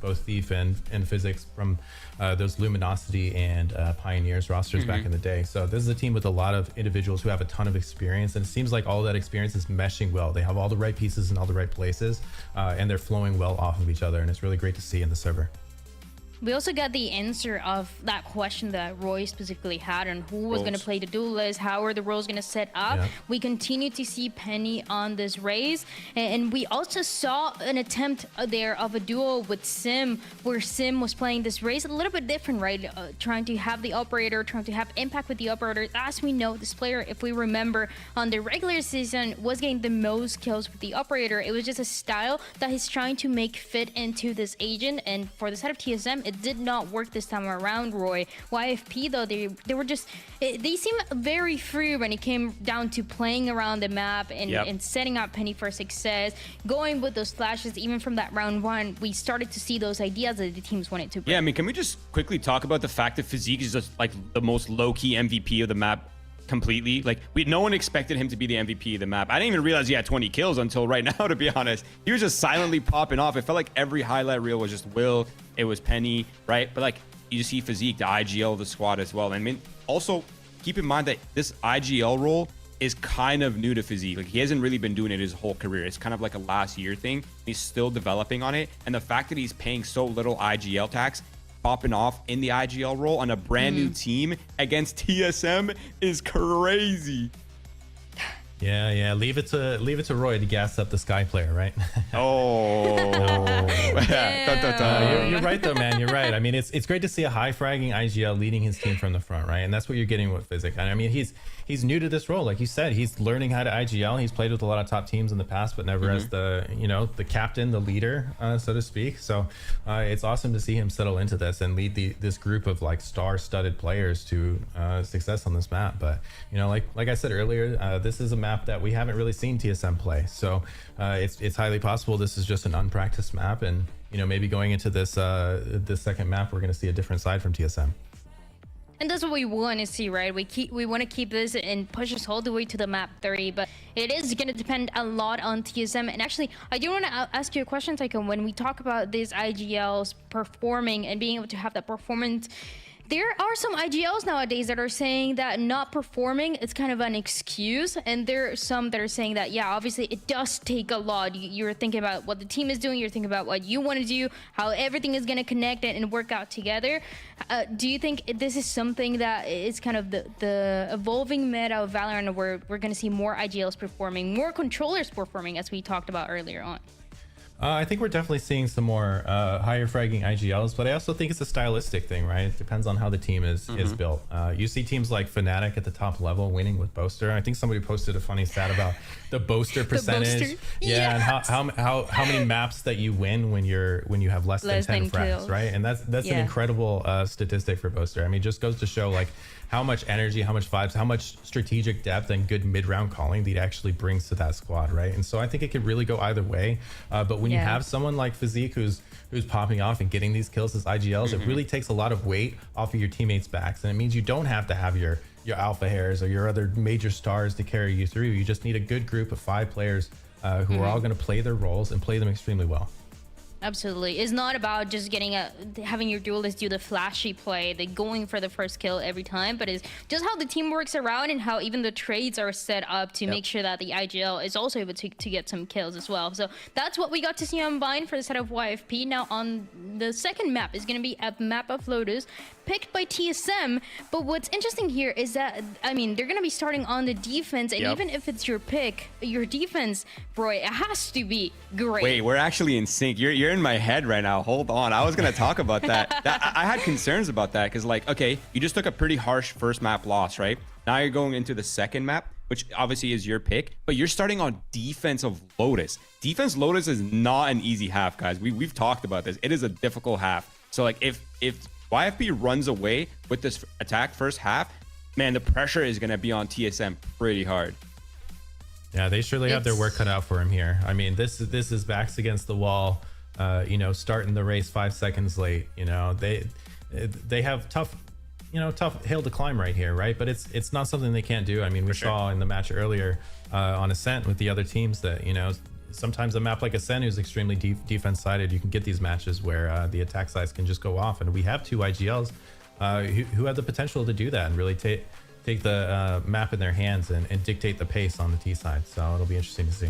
both Thief and Physics from those Luminosity and Pioneers rosters back in the day. So this is a team with a lot of individuals who have a ton of experience, and it seems like all that experience is meshing well. They have all the right pieces in all the right places, and they're flowing well off of each other, and it's really great to see in the server. We also got the answer of that question that Roy specifically had on who was going to play the duelist, how are the roles going to set up. Yeah. We continue to see Penny on this race, and we also saw an attempt there of a duo with Sim, where Sim was playing this race a little bit different, right? Trying to have the operator, trying to have impact with the operator. As we know, this player, if we remember, on the regular season was getting the most kills with the operator. It was just a style that he's trying to make fit into this agent, and for the side of TSM, it did not work this time around, Roy. YFP, though, they were just, they seem very free when it came down to playing around the map and setting up Penny for success, going with those flashes. Even from that round 1, we started to see those ideas that the teams wanted to bring. Yeah, I mean, can we just quickly talk about the fact that Physique is just like the most low-key MVP of the map completely? Like, no one expected him to be the MVP of the map. I didn't even realize he had 20 kills until right now, to be honest. He was just silently popping off. It felt like every highlight reel was just Will, it was Penny, right? But like, you just see Physique, the IGL of the squad as well. I mean, also keep in mind that this IGL role is kind of new to Physique. Like, he hasn't really been doing it his whole career. It's kind of like a last year thing. He's still developing on it. And the fact that he's paying so little IGL tax, popping off in the IGL role on a brand new team against TSM is crazy. Yeah. Leave it to Roy to gas up the Sky player, right? You're right though, man. You're right. I mean, it's great to see a high fragging IGL leading his team from the front, right? And that's what you're getting with Physic. And I mean, he's new to this role, like you said. He's learning how to IGL. He's played with a lot of top teams in the past, but never as the the captain, the leader, so to speak. So it's awesome to see him settle into this and lead this group of like star-studded players to success on this map. But like I said earlier, this is a map that we haven't really seen TSM play. So it's highly possible this is just an unpracticed map, and maybe going into this second map, we're going to see a different side from TSM. And that's what we want to see, right? We want to keep this and push us all the way to the map 30, but it is going to depend a lot on TSM. And actually, I do want to ask you a question, Tycho. When we talk about these IGLs performing and being able to have that performance, there are some IGLs nowadays that are saying that not performing is kind of an excuse, and there are some that are saying that, yeah, obviously it does take a lot. You're thinking about what the team is doing, you're thinking about what you want to do, how everything is going to connect and work out together. Do you think this is something that is kind of the evolving meta of Valorant, where we're going to see more IGLs performing, more controllers performing, as we talked about earlier on? I think we're definitely seeing some more higher fragging IGLs, but I also think it's a stylistic thing, right? It depends on how the team is built. You see teams like Fnatic at the top level winning with Boaster. I think somebody posted a funny stat about the Boaster percentage. Boaster. Yeah, Yes. and how many maps that you win when you have less than 10 frags, kills. right? And that's an incredible statistic for Boaster. I mean, it just goes to show like how much energy, how much vibes, how much strategic depth and good mid-round calling that he actually brings to that squad, right? And so I think it could really go either way. But when you have someone like Physique who's popping off and getting these kills as IGLs, it really takes a lot of weight off of your teammates' backs, and it means you don't have to have your alpha hairs or your other major stars to carry you through. You just need a good group of 5 players who are all going to play their roles and play them extremely well. Absolutely. It's not about just having your duelist do the flashy play, the going for the first kill every time, but it's just how the team works around and how even the trades are set up to make sure that the IGL is also able to get some kills as well. So that's what we got to see on Vine for the set of YFP. Now on the second map is going to be a map of Lotus picked by TSM, but what's interesting here is that, I mean, they're going to be starting on the defense, and even if it's your pick, your defense, bro, it has to be great. Wait, we're actually in sync. You're in my head right now. Hold on. I was going to talk about that. I had concerns about that because, like, okay, you just took a pretty harsh first map loss, right? Now you're going into the second map, which obviously is your pick, but you're starting on defense of Lotus. Defense Lotus is not an easy half, guys. We've talked about this. It is a difficult half. So, like, if YFP runs away with this attack first half, man, the pressure is going to be on TSM pretty hard. Yeah, they surely have their work cut out for him here. I mean, this is backs against the wall, you know, starting the race 5 seconds late. You know, they have tough hill to climb right here, right? But it's not something they can't do. I mean, we saw in the match earlier on Ascent with the other teams that, you know, sometimes a map like Ascent who's extremely defense sided, you can get these matches where the attack size can just go off, and we have 2 IGLs who have the potential to do that and really take the map in their hands and dictate the pace on the T side. So it'll be interesting to see.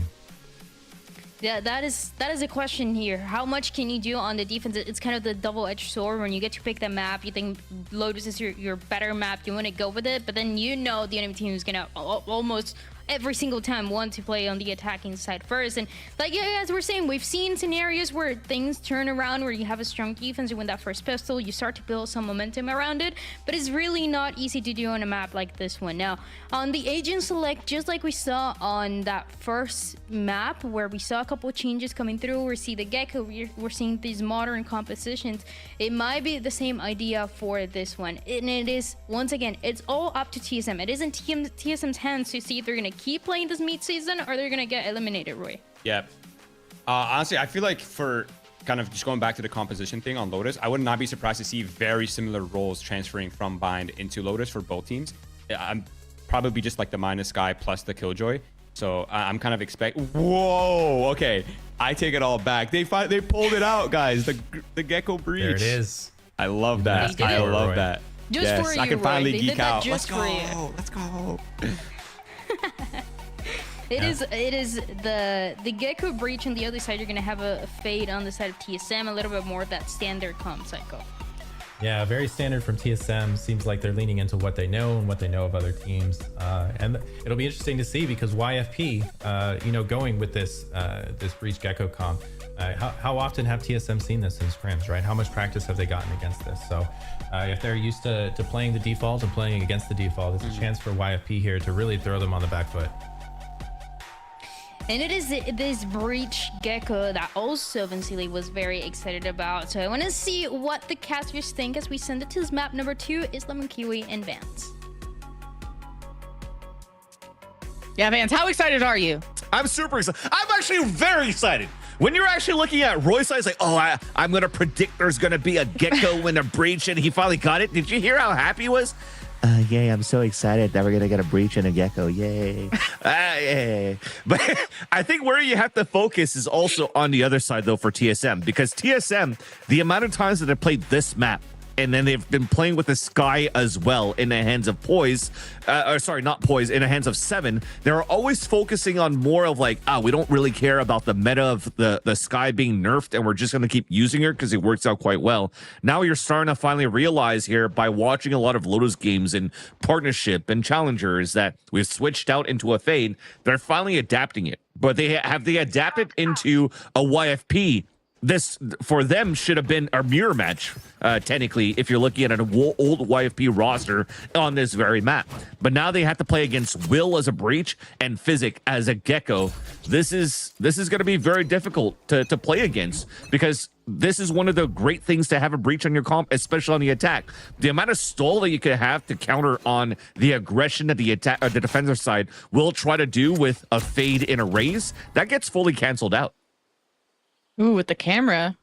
Yeah, that is a question here. How much can you do on the defense? It's kind of the double-edged sword. When you get to pick the map, you think Lotus is your better map, you want to go with it, but then you know the enemy team is gonna almost every single time want to play on the attacking side first. And like you guys were saying, we've seen scenarios where things turn around, where you have a strong defense, you win that first pistol, you start to build some momentum around it, but it's really not easy to do on a map like this one. Now, on the agent select, just like we saw on that first map where we saw a couple of changes coming through, we see the Gecko, we're seeing these modern compositions, it might be the same idea for this one. And it is, once again, it's all up to TSM. It isn't TSM's hands to see if they're going to keep playing this mid-season or they're gonna get eliminated, Roy. Yeah. Honestly, I feel like for kind of just going back to the composition thing on Lotus, I would not be surprised to see very similar roles transferring from Bind into Lotus for both teams. I'm probably just like the minus guy plus the Killjoy. So I'm kind of whoa, okay. I take it all back. They pulled it out, guys. The Gecko breach. There it is. I love that. I love that. Just for you, I can finally Roy. geek out. Just Let's for go. you. Let's go. It is the Gecko breach on the other side. You're gonna have a fade on the side of TSM, a little bit more of that standard comp cycle. Yeah, very standard from TSM. Seems like they're leaning into what they know and what they know of other teams, and it'll be interesting to see because YFP, you know, going with this breach Gecko comp. How often have TSM seen this in scrims, right? How much practice have they gotten against this? So if they're used to playing the default and playing against the default, it's a chance for YFP here to really throw them on the back foot. And it is this breach Gecko that also Vincili was very excited about. So I want to see what the casters think as we send it to this map number 2 is Lemon Kiwi and Vance. Yeah, Vance, how excited are you? I'm super excited. I'm actually very excited. When you're actually looking at Roy's side, it's like, oh, I'm going to predict there's going to be a Gecko in a breach, and he finally got it. Did you hear how happy he was? Yay, I'm so excited that we're going to get a breach and a Gecko. Yay. Yay. But I think where you have to focus is also on the other side, though, for TSM. Because TSM, the amount of times that they played this map, and then they've been playing with the Sky as well in the hands of Poise, or sorry, not Poise, in the hands of Seven. They're always focusing on more of like, we don't really care about the meta of the Sky being nerfed, and we're just going to keep using her because it works out quite well. Now you're starting to finally realize here by watching a lot of Lotus games and partnership and challengers that we've switched out into a fade. They're finally adapting it. but they adapted into a YFP. This for them should have been a mirror match, technically, if you're looking at an old YFP roster on this very map. But now they have to play against Will as a breach and Physic as a gecko. This is going to be very difficult to play against, because this is one of the great things to have a breach on your comp, especially on the attack. The amount of stall that you could have to counter on the aggression that the defender side will try to do with a fade in a raise, that gets fully canceled out. Ooh, with the camera.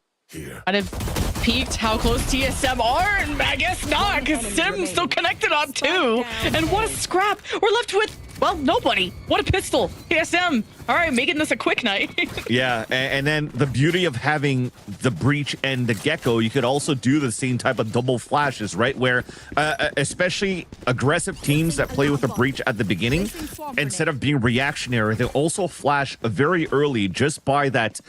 I'd have peeked how close TSM are, and I guess not, because Sim's still connected on 2. And what a scrap. We're left with, well, nobody. What a pistol. TSM. All right, making this a quick night. Yeah, and then the beauty of having the breach and the gecko, you could also do the same type of double flashes, right? Where especially aggressive teams that play with a breach at the beginning, instead of being reactionary, they also flash very early just by that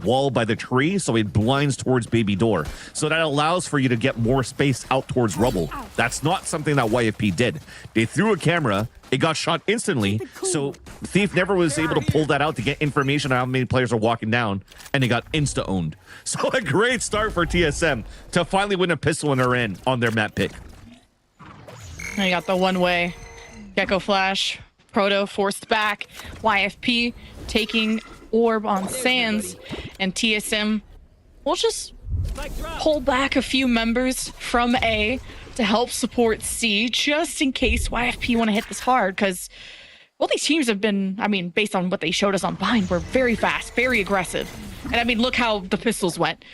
wall by the tree, so it blinds towards baby door. So that allows for you to get more space out towards rubble. That's not something that YFP did. They threw a camera, it got shot instantly, so Thief never was able to pull that out to get information on how many players are walking down, and they got insta-owned. So a great start for TSM to finally win a pistol in their end on their map pick. I got the one-way gecko flash. Proto forced back. YFP taking orb on Sands, and TSM will just pull back a few members from A to help support C, just in case YFP want to hit this hard, because well, these teams have been, I mean, based on what they showed us on Bind, were very fast, very aggressive. And I mean, look how the pistols went.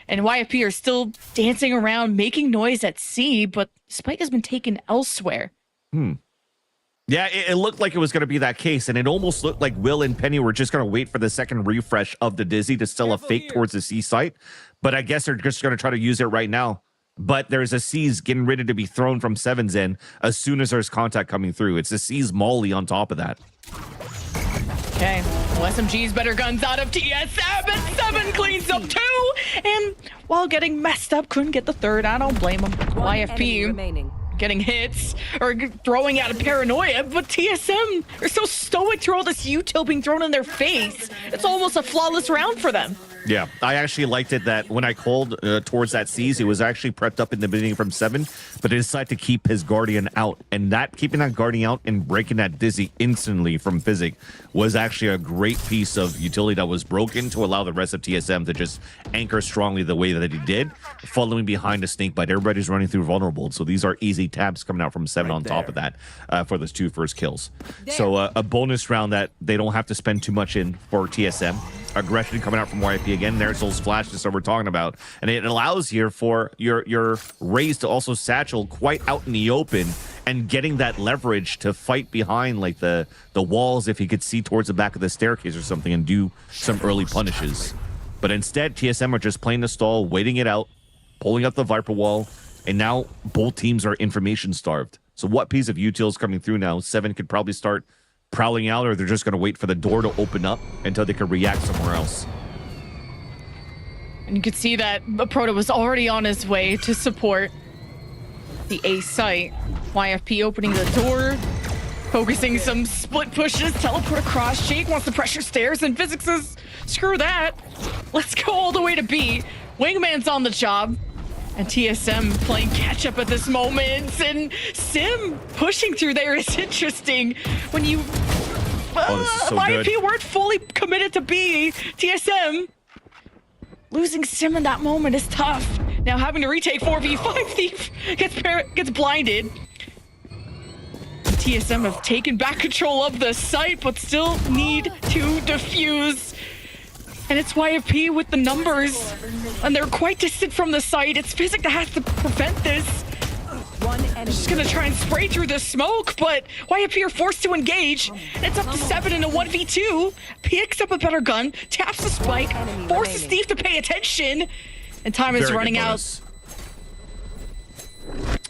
And YFP are still dancing around, making noise at C, but Spike has been taken elsewhere. Yeah, it looked like it was going to be that case, and it almost looked like Will and Penny were just going to wait for the second refresh of the Dizzy to still a fake towards the C site. But I guess they're just going to try to use it right now. But there's a C's getting ready to be thrown from Seven's in as soon as there's contact coming through. It's a C's Molly on top of that. Okay, well, SMG's better guns out of TSM, and 7 cleans up 2. And while getting messed up, couldn't get the third. I don't blame him. YFP getting hits or throwing out a paranoia, but TSM are so stoic through all this util being thrown in their face. It's almost a flawless round for them. Yeah, I actually liked it that when I called towards that C's, he was actually prepped up in the beginning from 7, but he decided to keep his Guardian out. And that keeping that Guardian out and breaking that Dizzy instantly from Physic was actually a great piece of utility that was broken to allow the rest of TSM to just anchor strongly the way that he did, following behind a snake bite. Everybody's running through vulnerable, so these are easy tabs coming out from 7 on top of that for those 2 first kills. So a bonus round that they don't have to spend too much in for TSM. Aggression coming out from YFP again. There's those flashes that we're talking about, and it allows here for your Raze to also satchel quite out in the open and getting that leverage to fight behind like the walls if he could see towards the back of the staircase or something and do some early punishes. But instead, TSM are just playing the stall, waiting it out, pulling up the Viper wall, and now both teams are information starved. So what piece of util is coming through now? 7 could probably start prowling out, or they're just going to wait for the door to open up until they can react somewhere else. And you could see that Proto was already on his way to support the A site. YFP opening the door, focusing some split pushes, teleport across. Jake wants to pressure stairs, and Physics says, screw that. Let's go all the way to B. Wingman's on the job. And TSM playing catch up at this moment, and Sim pushing through there is interesting. When you so YFP good. weren't fully committed to B, TSM losing Sim in that moment is tough. Now having to retake 4v5, Thief gets blinded. TSM have taken back control of the site, but still need to defuse. And it's YFP with the numbers, and they're quite distant from the site. It's Physic that has to prevent this. Just gonna try and spray through the smoke, but YFP are forced to engage. And it's up to 7 in a 1v2. Picks up a better gun, taps the spike, forces Steve to pay attention, and time is running out.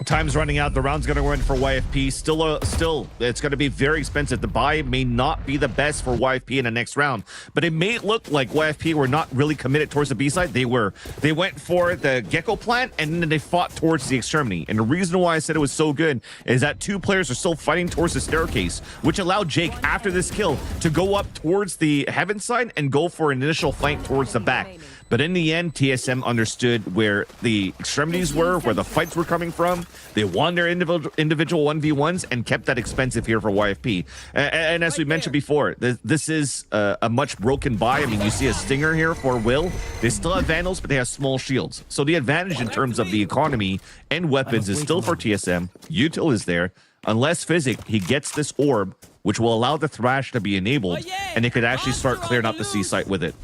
Time's running out. The round's going to win for YFP. Still, it's going to be very expensive. The buy may not be the best for YFP in the next round, but it may look like YFP were not really committed towards the B side. They were. They went for the Gecko plant, and then they fought towards the extremity. And the reason why I said it was so good is that two players are still fighting towards the staircase, which allowed Jake, after this kill, to go up towards the heaven side and go for an initial flank towards the back. But in the end, TSM understood where the extremities were, where the fights were coming from. They won their individual 1v1s and kept that expensive here for YFP. And as we mentioned before, this is a much broken buy. I mean, you see a Stinger here for Will. They still have Vandals, but they have small shields. So the advantage in terms of the economy and weapons is still for TSM. Util is there. Unless Physic, he gets this orb, which will allow the Thrash to be enabled, and they could actually start clearing out the C site with it.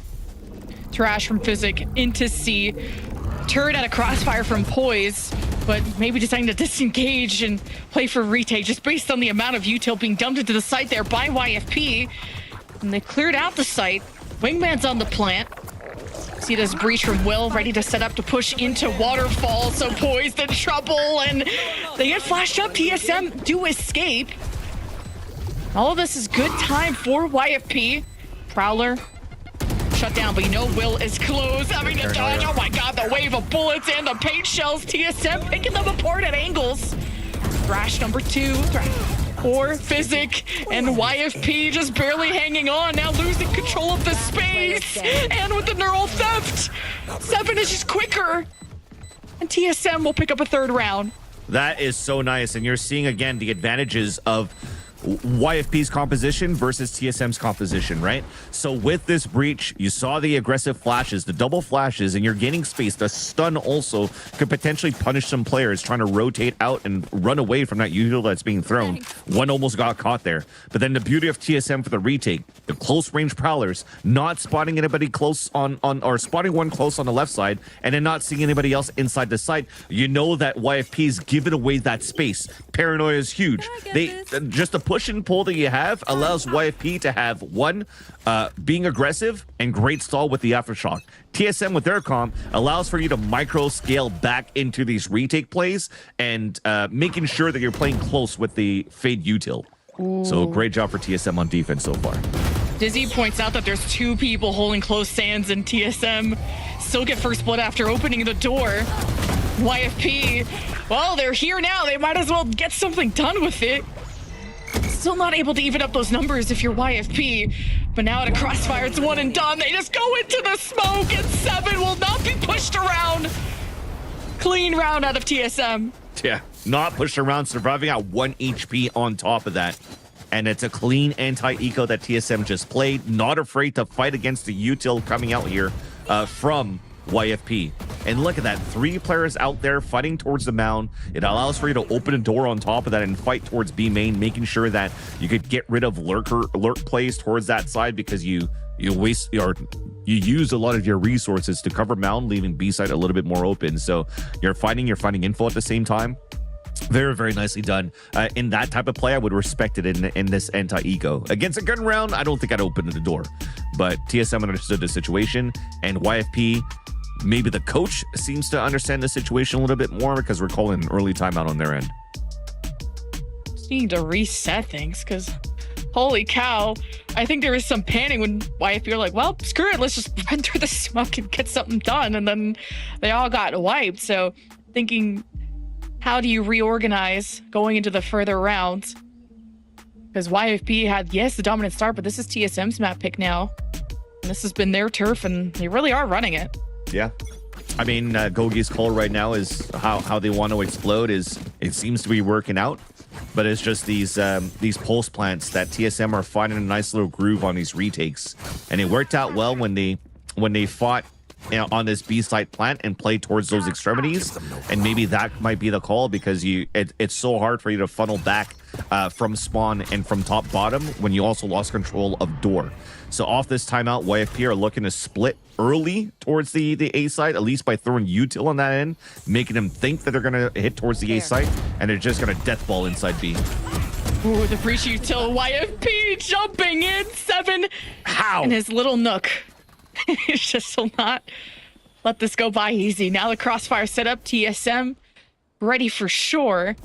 Trash from Physic into C. Turret at a crossfire from Poise, but maybe deciding to disengage and play for retake just based on the amount of util being dumped into the site there by YFP. And they cleared out the site. Wingman's on the plant. See this breach from Will, ready to set up to push into Waterfall, so Poised in trouble, and they get flashed up. TSM do escape. All of this is good time for YFP. Prowler shut down, but you know Will is close, having to dodge. Oh my god, the wave of bullets and the paint shells. TSM picking them apart at angles. Thrash number 2 for Physic, and YFP just barely hanging on, now losing control of the space. And with the neural theft, 7 is just quicker. And TSM will pick up a 3rd round. That is so nice. And you're seeing again the advantages of YFP's composition versus TSM's composition, right? So with this breach, you saw the aggressive flashes, the double flashes, and you're gaining space. The stun also could potentially punish some players trying to rotate out and run away from that util that's being thrown. One almost got caught there. But then the beauty of TSM for the retake, the close range prowlers, not spotting anybody close on or spotting one close on the left side, and then not seeing anybody else inside the site. You know that YFP's given away that space. Paranoia is huge. They just the push and pull that you have allows YFP to have one, being aggressive and great stall with the aftershock. TSM with their comp allows for you to micro scale back into these retake plays and making sure that you're playing close with the Fade util. So great job for TSM on defense so far. Dizzy points out that there's 2 people holding close stands, and TSM still get first blood after opening the door. YFP, well, they're here now. They might as well get something done with it. Still not able to even up those numbers if you're YFP. But now at a crossfire, it's one and done. They just go into the smoke, and 7 will not be pushed around. Clean round out of TSM. Yeah, not pushed around, surviving at 1 HP on top of that. And it's a clean anti-eco that TSM just played. Not afraid to fight against the util coming out here from YFP. And look at that, 3 players out there fighting towards the mound. It allows for you to open a door on top of that and fight towards B main, making sure that you could get rid of lurk plays towards that side, because you waste or you use a lot of your resources to cover mound, leaving B side a little bit more open. So you're finding info at the same time. Very, very nicely done. In that type of play, I would respect it in this anti-eco. Against a gun round, I don't think I'd open the door. But TSM understood the situation, and YFP, maybe the coach seems to understand the situation a little bit more, because we're calling an early timeout on their end. Just need to reset things, because holy cow, I think there was some panic when YFP were like, well, screw it, let's just run through the smoke and get something done. And then they all got wiped. So thinking, how do you reorganize going into the further rounds? Because YFP had, yes, the dominant start, but this is TSM's map pick now. And this has been their turf, and they really are running it. Yeah. I mean, Gogi's call right now is how they want to explode is, it seems to be working out, but it's just these pulse plants that TSM are finding a nice little groove on these retakes. And it worked out well when they fought, you know, on this B site plant and play towards those extremities, and maybe that might be the call, because it's so hard for you to funnel back from spawn and from top bottom when you also lost control of door. So off this timeout, YFP are looking to split early towards the A site, at least by throwing util on that end, making them think that they're gonna hit towards the A site, and they're just gonna death ball inside B. Ooh, the breach util, YFP jumping in, 7 How? in his little nook. It's just will not let this go by easy. Now the crossfire set up, TSM ready for sure.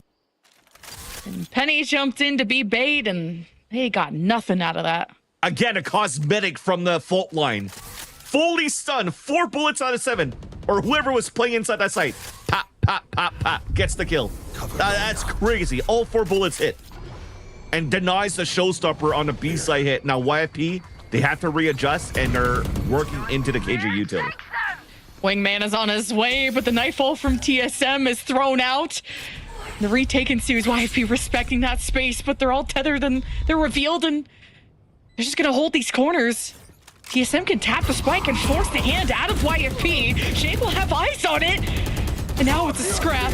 And Penny jumped in to be bait, and they got nothing out of that. Again, a cosmetic from the fault line. Fully stunned, 4 bullets out of 7. Or whoever was playing inside that site. Pop, pop, pop, pop. Gets the kill. That's crazy. All 4 bullets hit. And denies the showstopper on the B side hit. Now YFP, they have to readjust, and they're working into the KJ util. Wingman is on his way, but the nightfall from TSM is thrown out. The retake ensues. YFP respecting that space, but they're all tethered and they're revealed, and they're just gonna hold these corners. TSM can tap the spike and force the hand out of YFP. Shake will have eyes on it, and now it's a scrap.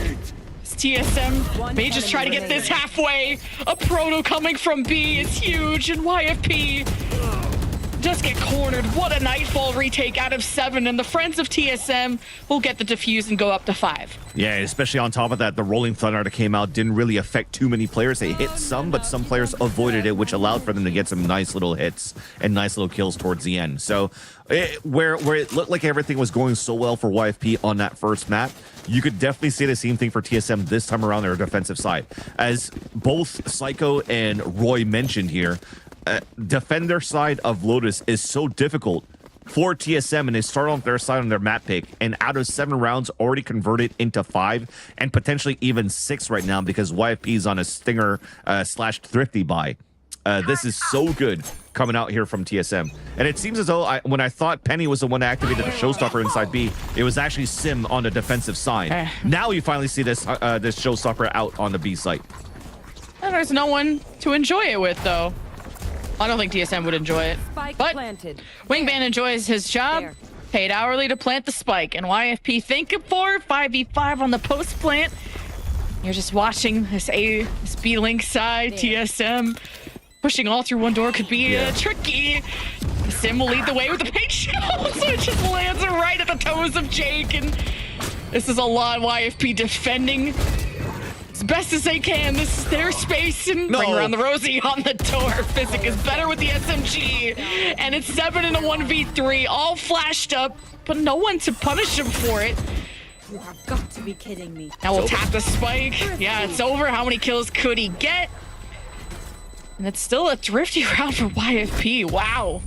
It's TSM may just try to get this halfway. A proto coming from B is huge, and YFP just get cornered. What a nightfall retake out of 7, and the friends of TSM will get the defuse and go up to 5. Yeah, especially on top of that, the Rolling Thunder that came out didn't really affect too many players. They hit some, but some players avoided it, which allowed for them to get some nice little hits and nice little kills towards the end. So where it looked like everything was going so well for YFP on that first map, you could definitely say the same thing for TSM this time around their defensive side. As both Psycho and Roy mentioned here, defender side of Lotus is so difficult for TSM, and they start on their side on their map pick, and out of 7 rounds already converted into 5 and potentially even 6 right now because YFP is on a stinger slash thrifty buy. This is so good coming out here from TSM, and it seems as though when I thought Penny was the one that activated the showstopper inside B, it was actually Sim on the defensive side. Now you finally see this this showstopper out on the B site, And there's no one to enjoy it with, though. I don't think TSM would enjoy it, but Wingman enjoys his job. Paid hourly to plant the spike, and YFP thinking for 5v5 on the post plant. You're just watching this B link side. TSM pushing all through one door could be tricky. Sim will lead the way with the pink shield, so it just lands right at the toes of Jake, and this is a lot. YFP defending as best as they can. This is their space, and bring around the Rosie on the door. Physic is better with the SMG, and it's 7 in a 1v3, all flashed up, but no one to punish him for it. You have got to be kidding me. Now we'll tap the spike. Yeah, it's over. How many kills could he get? And it's still a thrifty round for YFP. Wow.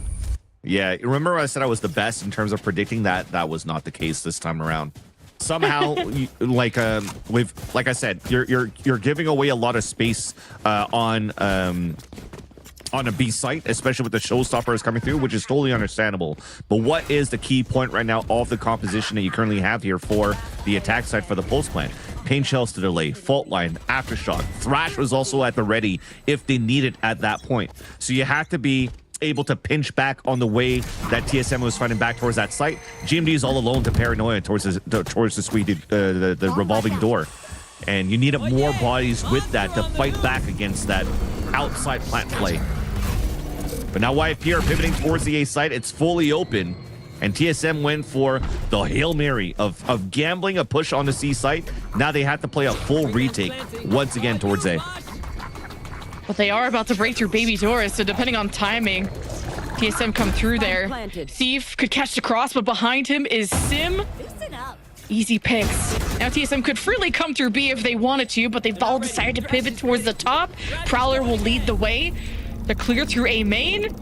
Yeah, remember I said I was the best in terms of predicting that? That was not the case this time around. Somehow, like I said, you're giving away a lot of space on a B site, especially with the showstoppers coming through, which is totally understandable. But what is the key point right now of the composition that you currently have here for the attack side for the pulse plant? Pain shells to delay, fault line, aftershock. Thrash was also at the ready if they need it at that point. So you have to be able to pinch back on the way that TSM was fighting back towards that site. GMD is all alone to paranoia towards the revolving door, and you need more bodies with that to fight back against that outside plant play. But now YFP are pivoting towards the A site. It's fully open, and TSM went for the Hail Mary of gambling a push on the C site. Now they have to play a full retake once again towards A. But they are about to break through baby doors, so depending on timing, TSM come through there. Thief could catch the cross, but behind him is Sim. Easy picks. Now TSM could freely come through B if they wanted to, but they've all decided to pivot towards the top. Prowler will lead the way. They're clear through A main.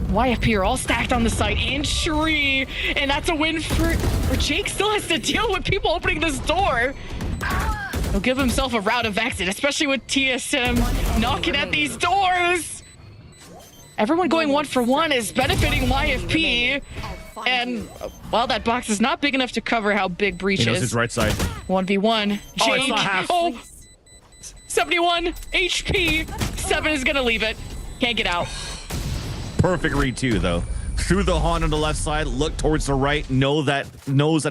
YFP are all stacked on the site, and Shri, and that's a win for Jake. Still has to deal with people opening this door. He'll give himself a route of exit, especially with TSM knocking at these doors. Everyone going 1-for-1 is benefiting YFP. And while that box is not big enough to cover how big Breach is. His right side. 1v1. Oh, it's not half. Oh, 71 HP. 7 is gonna leave it. Can't get out. Perfect read too, though. Through the horn on the left side, look towards the right, knows that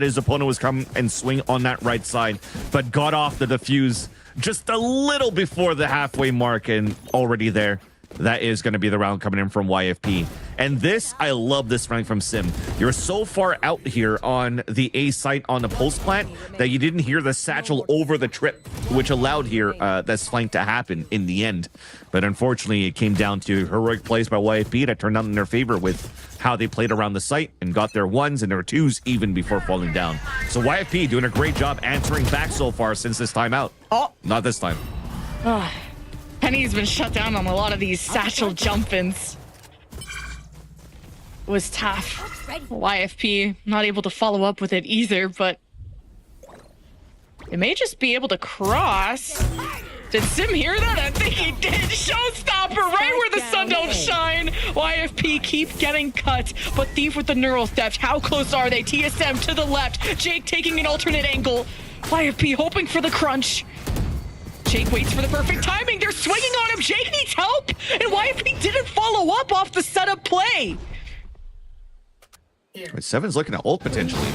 his opponent was coming and swing on that right side, but got off the defuse just a little before the halfway mark and already there. that is going to be the round coming in from YFP. And this, I love this round from Sim. You're so far out here on the A site on the post plant that you didn't hear the satchel over the trip, which allowed here this flank to happen in the end. But unfortunately, it came down to heroic plays by YFP that turned out in their favor with how they played around the site and got their ones and their twos even before falling down. So YFP doing a great job answering back so far since this time out. Oh, not this time. Penny's been shut down on a lot of these satchel jump-ins. It was tough. YFP not able to follow up with it either, but it may just be able to cross. Did Sim hear that? I think he did. Showstopper right where the sun don't shine. YFP keep getting cut, but Thief with the neural theft. How close are they? TSM to the left. Jake taking an alternate angle. YFP hoping for the crunch. Jake waits for the perfect timing. They're swinging on him. Jake needs help, and YFP didn't follow up off the setup play. Wait, Seven's looking at ult potentially.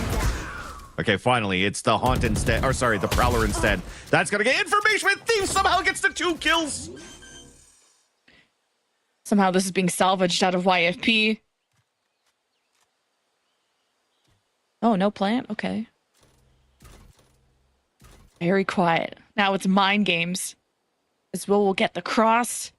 Okay, finally, it's the Haunt instead, or sorry, the Prowler instead. That's gonna get information, and Thief somehow gets the 2 kills. Somehow this is being salvaged out of YFP. Oh, no plant? Okay. Very quiet. Now it's mind games. As well, we'll get the cross.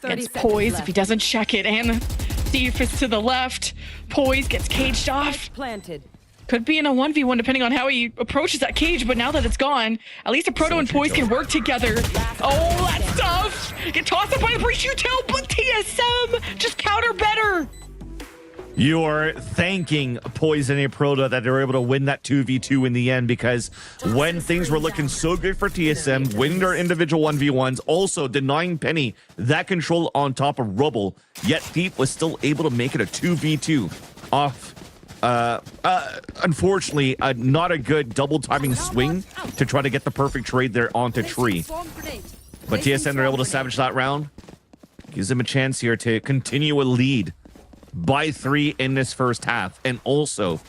Gets poised if he doesn't check it, and Thief is to the left. Poise gets caged off. Planted. Could be in a 1v1 depending on how he approaches that cage, but now that it's gone, at least a Proto and Poise can work together. Oh, that's tough! Get tossed up by the breach util, but TSM just counter better! You are thanking Poison and Proto that they were able to win that 2v2 in the end, because when things were looking so good for TSM, winning their individual 1v1s, also denying Penny that control on top of Rubble, yet Thief was still able to make it a 2v2 off, unfortunately, not a good double timing swing to try to get the perfect trade there onto Tree. But TSM are able to salvage that round. Gives them a chance here to continue a lead by 3 in this first half, and also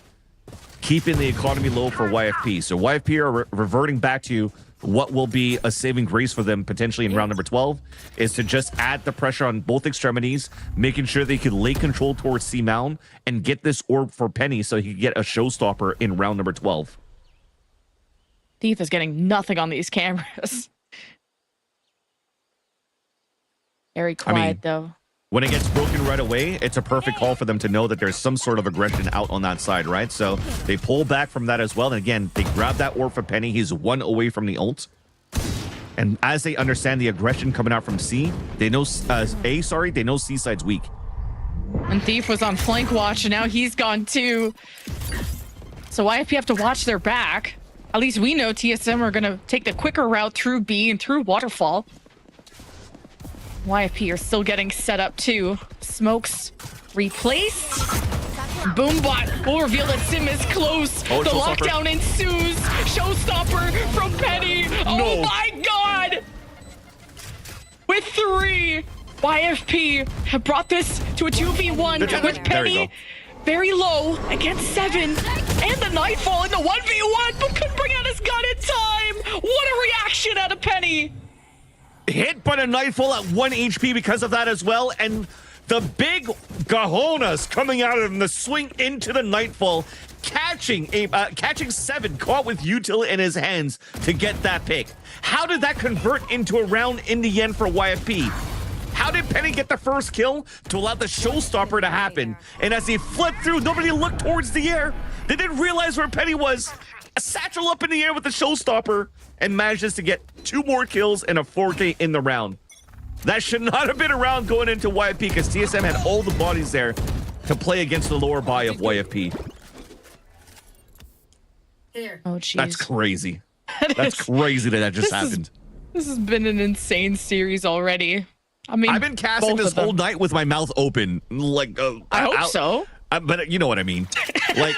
keeping the economy low for YFP. So YFP are reverting back to what will be a saving grace for them potentially in round number 12, is to just add the pressure on both extremities, making sure they can lay control towards C-Mound and get this orb for Penny so he can get a showstopper in round number 12. Thief is getting nothing on these cameras. Very quiet, though. When it gets broken right away, it's a perfect call for them to know that there's some sort of aggression out on that side, right? So they pull back from that as well. And again, they grab that orb for Penny. He's 1 away from the ult. And as they understand the aggression coming out from C, they know they know C side's weak. And Thief was on flank watch, and now he's gone too. So YFP have to watch their back. At least we know TSM are gonna take the quicker route through B and through Waterfall. YFP are still getting set up too. Smokes replaced. Boombot will reveal that Sim is close. Oh, the lockdown ensues. Showstopper from Penny. Oh my god! With 3, YFP have brought this to a 2v1 with Penny very low against 7. And the Nightfall in the 1v1, but couldn't bring out his gun in time. What a reaction out of Penny. Hit by the Nightfall at 1 HP because of that as well, and the big gajonas coming out of him, the swing into the Nightfall, catching 7, caught with util in his hands to get that pick. How did that convert into a round in the end for YFP? How did Penny get the first kill to allow the showstopper to happen? And as he flipped through, nobody looked towards the air. They didn't realize where Penny was. A satchel up in the air with the showstopper, and manages to get 2 more kills and a 4K in the round. That should not have been a round going into YFP, because TSM had all the bodies there to play against the lower buy of YFP. Oh, jeez. That's crazy. That's crazy that just happened. This has been an insane series already. I mean, I've been casting this whole night with my mouth open. Like, I hope so. But you know what I mean. Like,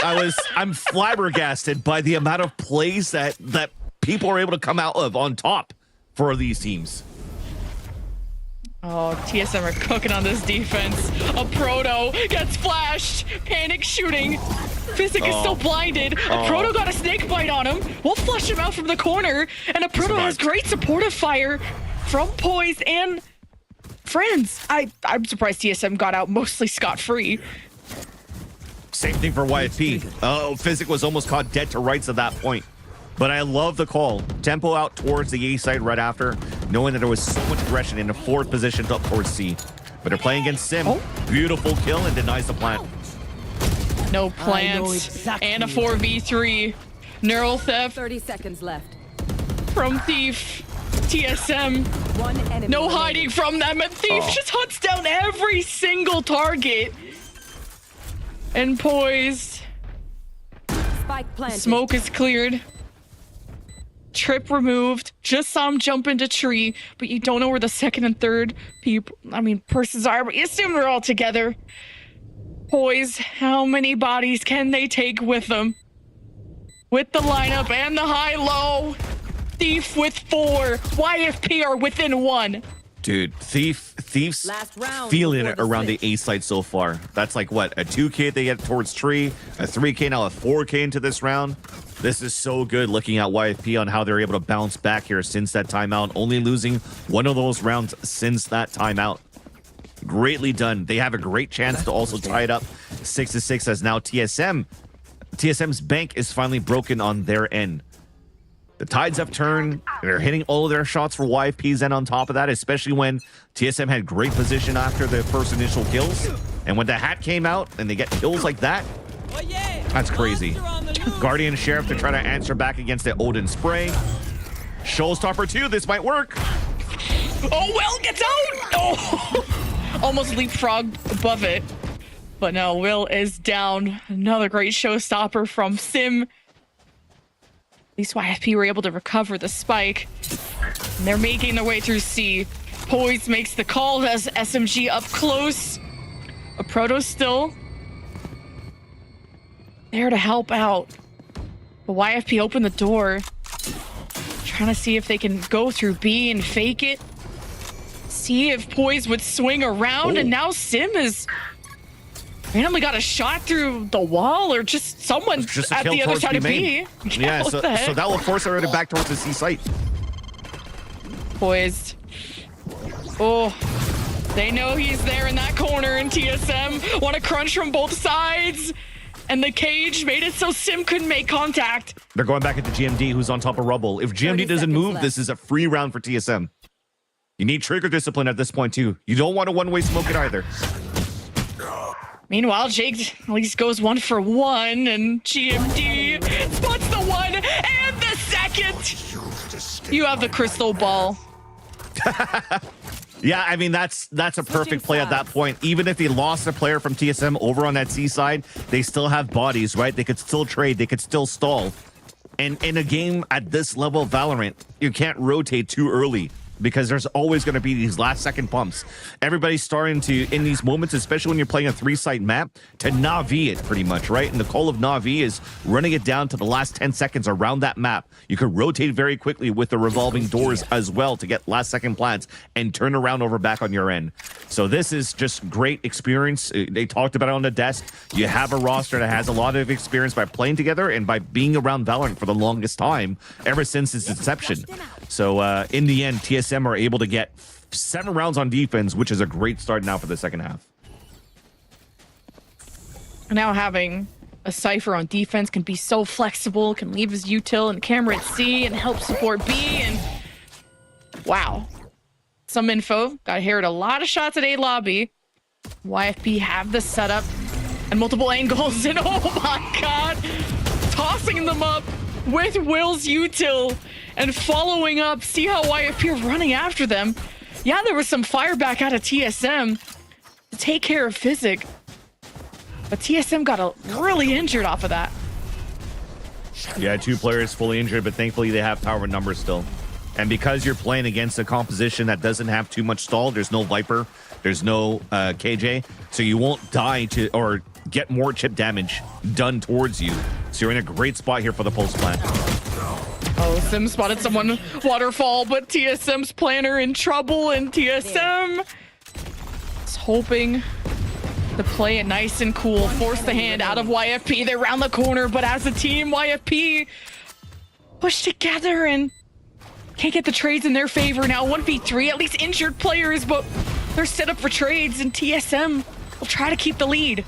I'm flabbergasted by the amount of plays that people are able to come out of on top for these teams. Oh, TSM are cooking on this defense. A Proto gets flashed. Panic shooting. Physic is still blinded. A Proto got a snake bite on him. We'll flush him out from the corner. And a Proto has great supportive fire from Poise and friends. I'm surprised TSM got out mostly scot-free. Same thing for YFP. Oh, Physic was almost caught dead to rights at that point. But I love the call. Tempo out towards the A side right after, knowing that there was so much aggression in the fourth position up towards C. But they're playing against Sim. Oh. Beautiful kill and denies the plant. No plants. And a 4v3. Neural theft 30 seconds left. from Thief. TSM. One enemy. No remaining. hiding from them. And Thief just hunts down every single target. And poised. Spike planted. Smoke is cleared. Trip removed. Just saw him jump into tree, but you don't know where the second and third persons are, but you assume they're all together. Poise, how many bodies can they take with them? With the lineup and the high-low. Thief with 4. YFP are within 1. Dude, Thief's Last round feeling before it the around the switch. A side so far. That's like what, a 2K they get towards tree, a 3K, now a 4K into this round. This is so good looking at YFP on how they're able to bounce back here since that timeout, only losing one of those rounds since that timeout. Greatly done. They have a great chance to also tie it up 6-6 as now TSM's bank is finally broken on their end. The tides have turned. They're hitting all of their shots for YFP's end on top of that, especially when TSM had great position after the first initial kills. And when the hat came out and they get kills like that, Oh, yeah. that's crazy. Monster on the loose. Guardian Sheriff to try to answer back against the Odin spray. Showstopper 2, this might work. Oh, Will gets out! Oh, almost leapfrogged above it. But no, Will is down. Another great showstopper from Sim. At least YFP were able to recover the spike. And they're making their way through C. Poise makes the call as SMG up close. A Proto still there to help out. But YFP opened the door. Trying to see if they can go through B and fake it. See if Poise would swing around. And now Sim is randomly got a shot through the wall, or just someone Just a at kill the other towards side of B B. main. Yeah, what so the heck? that will force her back towards the C site. Poised. Oh, they know he's there in that corner, and TSM want to crunch from both sides. And the cage made it so Sim couldn't make contact. They're going back into GMD, who's on top of Rubble. If 30 GMD doesn't seconds move, left. this is a free round for TSM. You need trigger discipline at this point, too. You don't want to one-way smoke it either. Meanwhile, Jake at least goes 1 for 1, and GMD spots the 1 and the second. You have the crystal ball. Yeah, I mean, that's a perfect play at that point. Even if they lost a player from TSM over on that C side, they still have bodies, right? They could still trade. They could still stall. And in a game at this level of Valorant, you can't rotate too early, because there's always going to be these last second pumps. Everybody's starting to, in these moments, especially when you're playing a 3-site map, to Na'Vi it pretty much, right? And the call of Na'Vi is running it down to the last 10 seconds around that map. You could rotate very quickly with the revolving doors as well to get last second plants and turn around over back on your end. So this is just great experience. They talked about it on the desk. You have a roster that has a lot of experience by playing together and by being around Valorant for the longest time, ever since its inception. So in the end, TSM are able to get 7 rounds on defense, which is a great start now for the second half. Now having a Cypher on defense can be so flexible, can leave his util and camera at C and help support B, and wow. Some info. Got heard a lot of shots at A lobby. YFP have the setup and multiple angles, and oh my god, tossing them up with Will's util and following up. See how YFP are running after them. Yeah, there was some fire back out of TSM to take care of Physic, but TSM got really injured off of that. Yeah, 2 players fully injured, but thankfully they have power in numbers still. And because you're playing against a composition that doesn't have too much stall, there's no Viper, there's no KJ, so you won't die to or get more chip damage done towards you. So you're in a great spot here for the pulse plant. Oh, Sim spotted someone waterfall, but TSM's planner in trouble, and TSM is hoping to play it nice and cool, force the hand out of YFP. They're around the corner, but as a team, YFP push together and can't get the trades in their favor now. 1v3, at least injured players, but They're set up for trades, and TSM will try to keep the lead.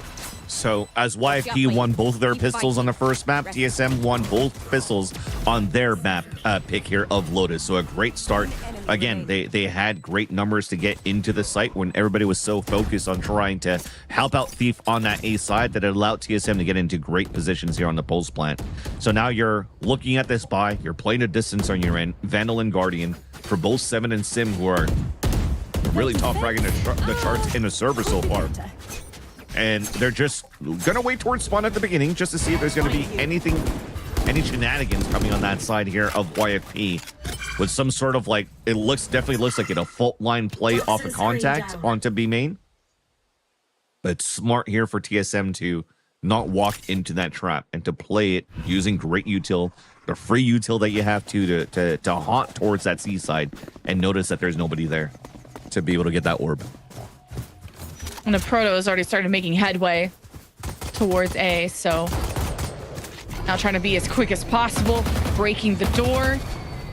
So as YFP won both of their pistols on the first map, TSM won both pistols on their map pick here of Lotus. So a great start. Again, they had great numbers to get into the site when everybody was so focused on trying to help out Thief on that A side that it allowed TSM to get into great positions here on the post plant. So now you're looking at this buy, you're playing a distance on your end, Vandal and Guardian for both Seven and Sim, who are really top fragging the charts in the server so far. And they're just gonna wait towards spawn at the beginning just to see if there's gonna be any shenanigans coming on that side here of YFP with some sort of like, it definitely looks like a fault line play off of contact onto B main. But it's smart here for TSM to not walk into that trap and to play it using great util, the free util that you have to haunt towards that C side and notice that there's nobody there to be able to get that orb. And the Proto has already started making headway towards A, so now trying to be as quick as possible, breaking the door,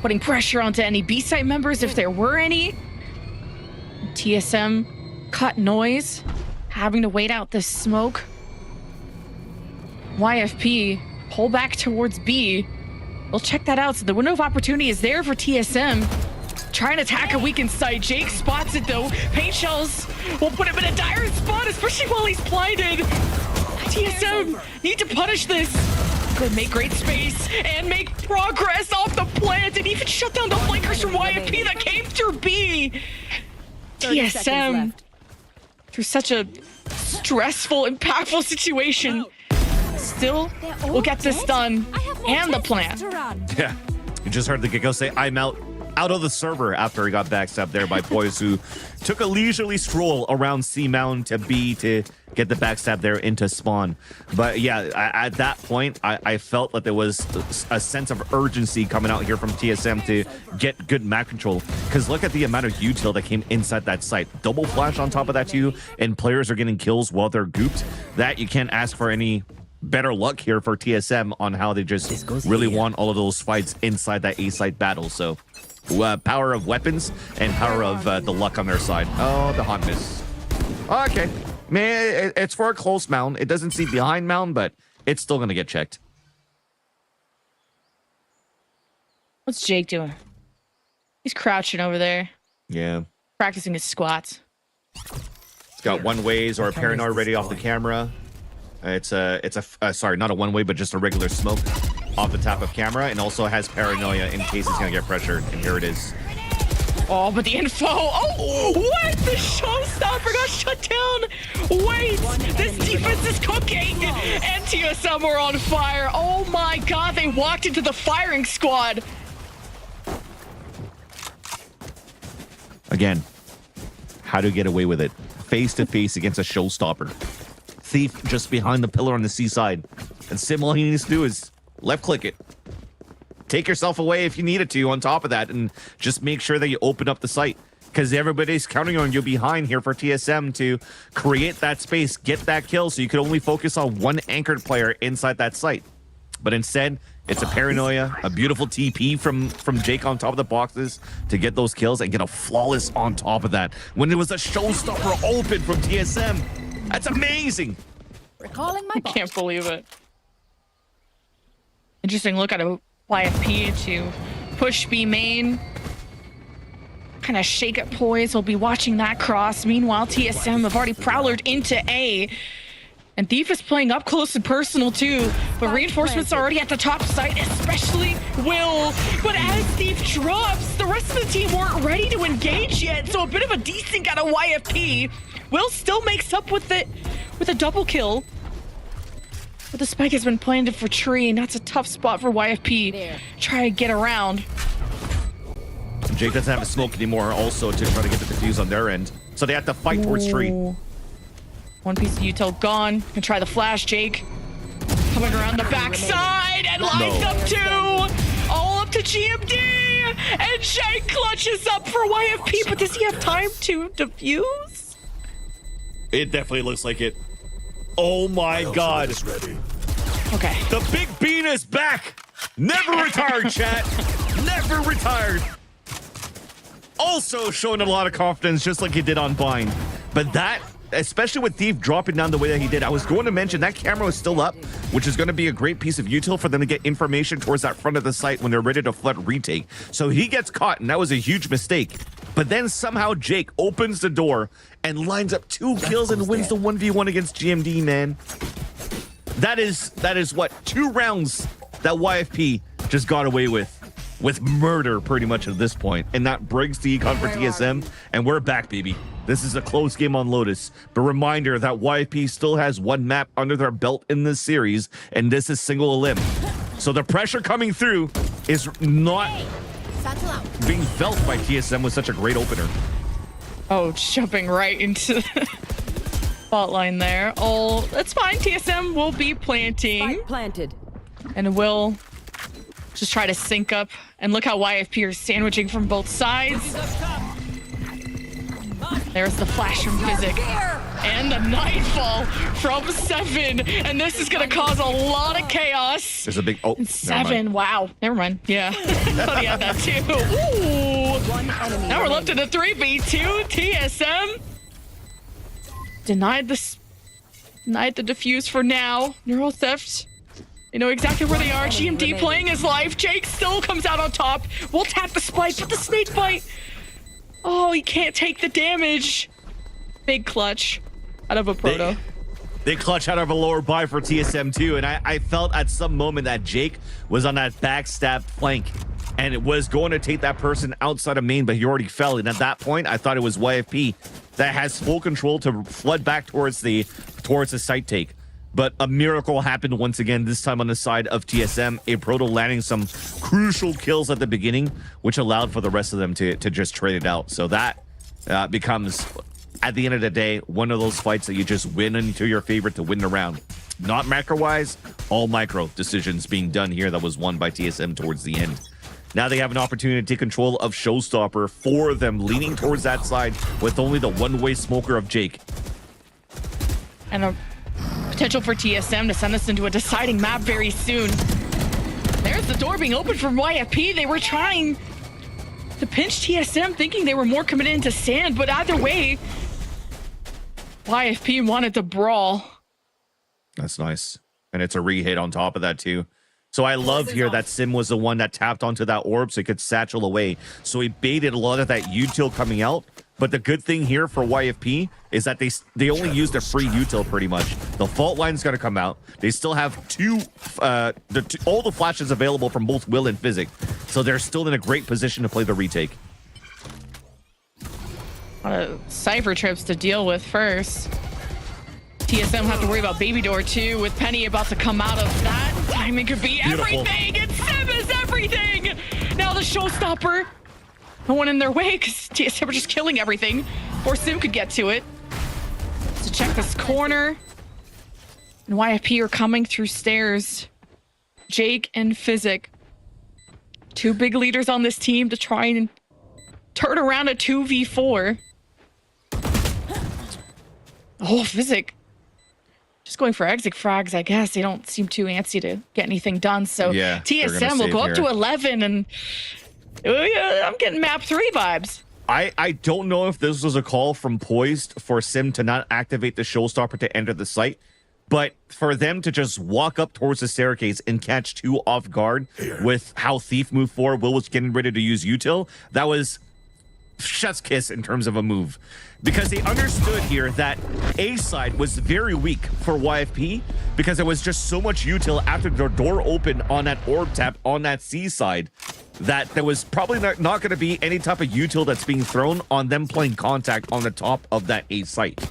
putting pressure onto any B site members if there were any. TSM cut noise, having to wait out this smoke. YFP pull back towards B. We'll check that out. So the window of opportunity is there for TSM. Trying to attack a weakened site. Jake spots it though. Paint shells will put him in a dire spot, especially while he's blinded. TSM need to punish this. Could make great space and make progress off the plant and even shut down the flankers from YFP that came through B. TSM, through such a stressful, impactful situation, still will get this done and the plant. Yeah, you just heard the Gecko say, I'm out of the server after he got backstabbed there by Poise, who took a leisurely stroll around C Mountain to B to get the backstab there into spawn. But yeah, at that point, I felt that there was a sense of urgency coming out here from TSM to get good map control. Because look at the amount of util that came inside that site. Double flash on top of that too, and players are getting kills while they're gooped. That you can't ask for any better luck here for TSM on how they just really won all of those fights inside that A site battle. So power of weapons and power of the luck on their side. Oh, the hot miss. Okay. Man, it's for a close mound. It doesn't see behind mound, but it's still going to get checked. What's Jake doing? He's crouching over there. Yeah. Practicing his squats. It's got one ways or a paranoid ready off the camera. It's a sorry, not a one way, but just a regular smoke off the top of camera, and also has paranoia in case he's gonna get pressured. And here it is. Oh, but the info. Oh, what? The showstopper got shut down. Wait, this defense is cooking. And TSM are on fire. Oh my God, they walked into the firing squad. Again, how to get away with it? Face to face against a showstopper. Thief just behind the pillar on the C side. And Sim, all he needs to do is left click it. Take yourself away if you needed to on top of that, and just make sure that you open up the site, because everybody's counting on you behind here for TSM to create that space, get that kill, so you could only focus on one anchored player inside that site. But instead, it's a paranoia, a beautiful TP from Jake on top of the boxes to get those kills and get a flawless on top of that. When it was a showstopper open from TSM, that's amazing. Recalling my I can't believe it. Interesting look at a YFP to push B main. Kind of shake up Poise. We'll be watching that cross. Meanwhile, TSM have already prowlered into A. And Thief is playing up close and personal too. But reinforcements are already at the top site, especially Will. But as Thief drops, the rest of the team weren't ready to engage yet. So a bit of a desync out of YFP. Will still makes up with it with a double kill. But the spike has been planted for Tree, and that's a tough spot for YFP. There. Try to get around. Jake doesn't have a smoke anymore also to try to get the defuse on their end. So they have to fight towards Tree. One piece of util gone. Can try the flash, Jake. Coming around the backside and lines up two. All up to GMD. And Jake clutches up for YFP, but does he have time to defuse? It definitely looks like it. Oh my God. Okay. The big bean is back. Never retired, chat. Never retired. also showing a lot of confidence, just like he did on Bind. But that, especially with Thief dropping down the way that he did, I was going to mention that camera was still up, which is going to be a great piece of util for them to get information towards that front of the site when they're ready to flood retake. So he gets caught, and that was a huge mistake. But then somehow Jake opens the door and lines up 2 kills and wins the 1v1 against GMD, man. That is what, 2 rounds that YFP just got away with murder pretty much at this point. And that brings the econ for TSM, and we're back, baby. This is a close game on Lotus, but reminder that YFP still has 1 map under their belt in this series, and this is single elim. So the pressure coming through is not being felt by TSM with such a great opener. Oh, jumping right into the fault line there. Oh, that's fine. TSM will be planting. Spike planted. And we'll just try to sync up. And look how YFP are sandwiching from both sides. There's the flash from Physic. And the nightfall from 7. And this is going to cause a lot of chaos. There's a big... Oh, 7. Wow. Never mind. Yeah. Thought he had that too. Ooh. Now we're left in a 3v2. TSM denied the defuse for now. Neural theft. They know exactly where they are. GMD playing his life. Jake still comes out on top. We'll tap the spike, but the snake bite. Oh, he can't take the damage. Big clutch out of a proto. They clutch out of a lower buy for TSM too, and I felt at some moment that Jake was on that backstabbed flank and it was going to take that person outside of main, but he already fell. And at that point, I thought it was YFP that has full control to flood back towards the site take. But a miracle happened once again, this time on the side of TSM. A proto landing some crucial kills at the beginning, which allowed for the rest of them to just trade it out. So that becomes, at the end of the day, one of those fights that you just win into your favorite to win the round. Not macro-wise, all micro decisions being done here that was won by TSM towards the end. Now they have an opportunity to take control of Showstopper, 4 of them leaning towards that side with only the one-way smoker of Jake. And a potential for TSM to send this into a deciding map very soon. There's the door being opened from YFP. They were trying to pinch TSM, thinking they were more committed into sand, but either way, YFP wanted to brawl. That's nice. And it's a re-hit on top of that too. So I love here that Sim was the one that tapped onto that orb so he could satchel away. So he baited a lot of that util coming out. But the good thing here for YFP is that they only used a free util pretty much. The fault line's going to come out. They still have all the flashes available from both Will and Physic. So they're still in a great position to play the retake. Cypher trips to deal with first. TSM have to worry about Baby Door too, with Penny about to come out of that. Timing could be everything, and Sim is everything! Now the Showstopper. No one in their way, because TSM are just killing everything. Or Sim could get to it. To check this corner. And YFP are coming through stairs. Jake and Physic. 2 big leaders on this team to try and turn around a 2v4. Oh, Physic. Just going for exit frags, I guess. They don't seem too antsy to get anything done. So yeah, TSM will go up to 11 and I'm getting map 3 vibes. I don't know if this was a call from Poised for Sim to not activate the Showstopper to enter the site, but for them to just walk up towards the staircase and catch 2 off guard with how Thief moved forward, Will was getting ready to use util, that was chef's kiss in terms of a move. Because they understood here that A side was very weak for YFP because there was just so much util after the door opened on that orb tap on that C side that there was probably not going to be any type of util that's being thrown on them playing contact on the top of that A site.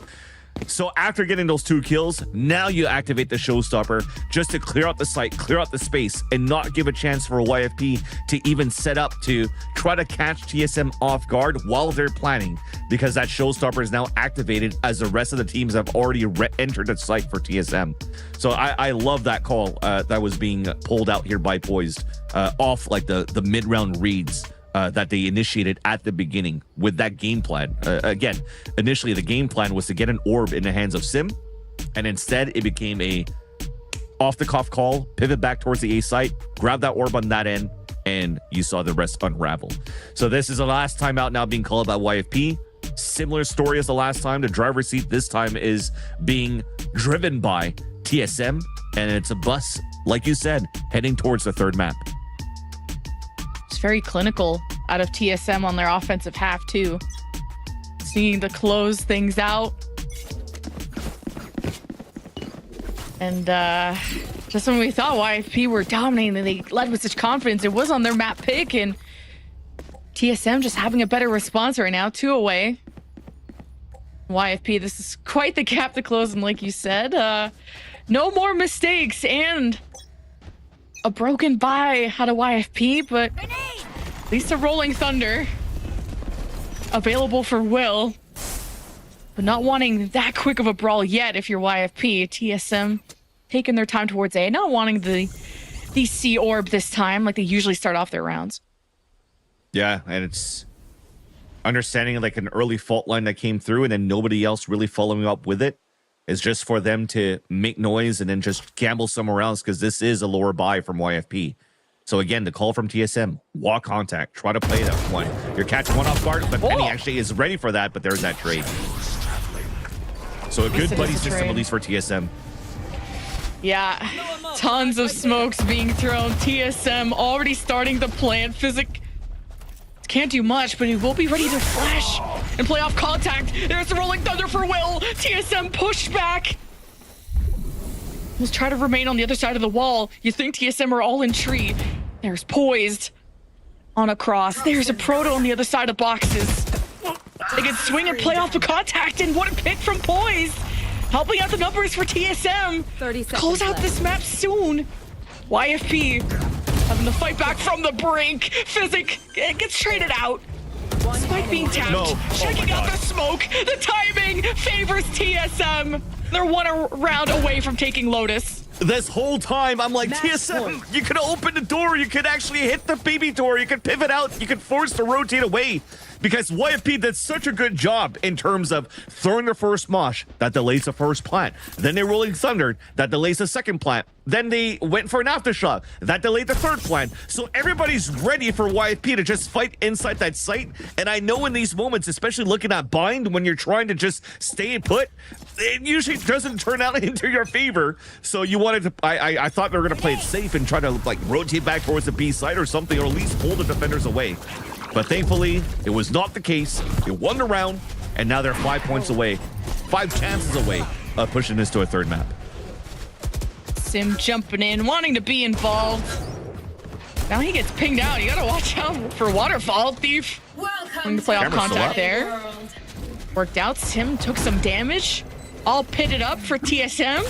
So after getting those 2 kills, now you activate the Showstopper just to clear out the site, clear out the space, and not give a chance for YFP to even set up to try to catch TSM off guard while they're planning, because that Showstopper is now activated as the rest of the teams have already entered the site for TSM. So I love that call that was being pulled out here by Poised off like the mid-round reads that they initiated at the beginning with that game plan. Again, initially the game plan was to get an orb in the hands of Sim, and instead it became a off-the-cuff call, pivot back towards the A site, grab that orb on that end, and you saw the rest unravel. So this is the last time out now being called by YFP. Similar story as the last time. The driver's seat this time is being driven by TSM, and it's a bus, like you said, heading towards the third map. It's very clinical out of TSM on their offensive half too. Seeing to close things out. And just when we thought YFP were dominating and they led with such confidence, it was on their map pick, and TSM just having a better response right now, 2 away. YFP, this is quite the gap to close, and like you said, no more mistakes and a broken bye out of YFP, but at least a Rolling Thunder available for Will, but not wanting that quick of a brawl yet if you're YFP. TSM taking their time towards A, not wanting the C orb this time like they usually start off their rounds. Yeah, and it's understanding like an early fault line that came through and then nobody else really following up with it. Is just for them to make noise and then just gamble somewhere else, because this is a lower buy from YFP. So again, the call from TSM, walk contact, try to play that one. You're catching one off guard, but Penny actually is ready for that, but there's that trade. So a good buddy system, at least for TSM. Yeah, tons of smokes being thrown. TSM already starting to plant. Physic can't do much, but he will be ready to flash and play off contact. There's the Rolling Thunder for Will. TSM pushed back. Let's try to remain on the other side of the wall. You think TSM are all in tree. There's Poised on a cross. There's a Proto on the other side of boxes. They can swing and play off the contact, and what a pick from Poised. Helping out the numbers for TSM. 30 seconds Close out left. this map soon. YFP having to fight back from the brink. Physic gets traded out. Spike being tapped. No. Checking out the smoke. The timing favors TSM. They're 1 round away from taking Lotus. This whole time, I'm like, TSM, you could open the door. You could actually hit the baby door. You could pivot out. You could force to rotate away. Because YFP did such a good job in terms of throwing their first mosh. That delays the first plant. Then they Rolling Thunder. That delays the second plant. Then they went for an aftershock. That delayed the third plant. So everybody's ready for YFP to just fight inside that site. And I know in these moments, especially looking at Bind, when you're trying to just stay put, it usually doesn't turn out into your favor. So you wanted to, I thought they were going to play it safe and try to like rotate back towards the B side or something, or at least pull the defenders away. But thankfully, it was not the case. They won the round, and now they're 5 points away, 5 chances away of pushing this to a third map. Sim jumping in, wanting to be involved. Now he gets pinged out. You gotta watch out for Waterfall. Thief. Going to play off Camera's still contact up. there. Worked out. Sim took some damage. All pitted up for TSM.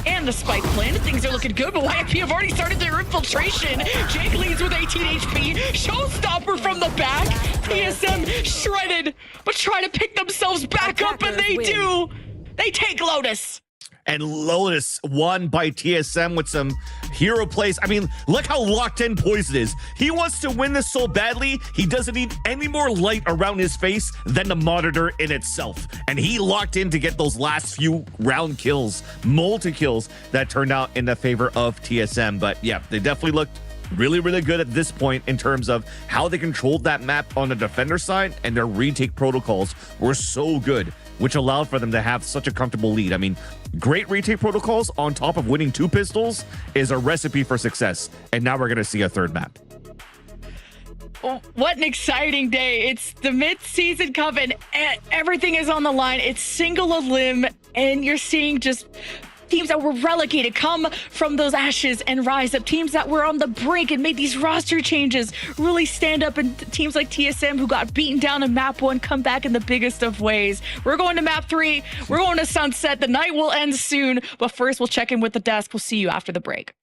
And the spike planted. Things are looking good, but YFP have already started their infiltration. Jake leads with 18 HP. Showstopper from the back. TSM shredded, but try to pick themselves back up, and they do. They take Lotus. And Lotus won by TSM with some hero plays. I mean, look how locked in Poison is. He wants to win this so badly, he doesn't need any more light around his face than the monitor in itself. And he locked in to get those last few round kills, multi-kills that turned out in the favor of TSM. But yeah, they definitely looked really, really good at this point in terms of how they controlled that map on the defender side, and their retake protocols were so good, which allowed for them to have such a comfortable lead. I mean, great retake protocols on top of winning 2 pistols is a recipe for success. And now we're going to see a third map. Oh, what an exciting day. It's the mid-season cup and everything is on the line. It's single elim, and you're seeing just teams that were relegated come from those ashes and rise up. Teams that were on the brink and made these roster changes really stand up, and teams like TSM who got beaten down in map 1 come back in the biggest of ways. We're going to map 3. We're going to Sunset. The night will end soon, but first we'll check in with the desk. We'll see you after the break.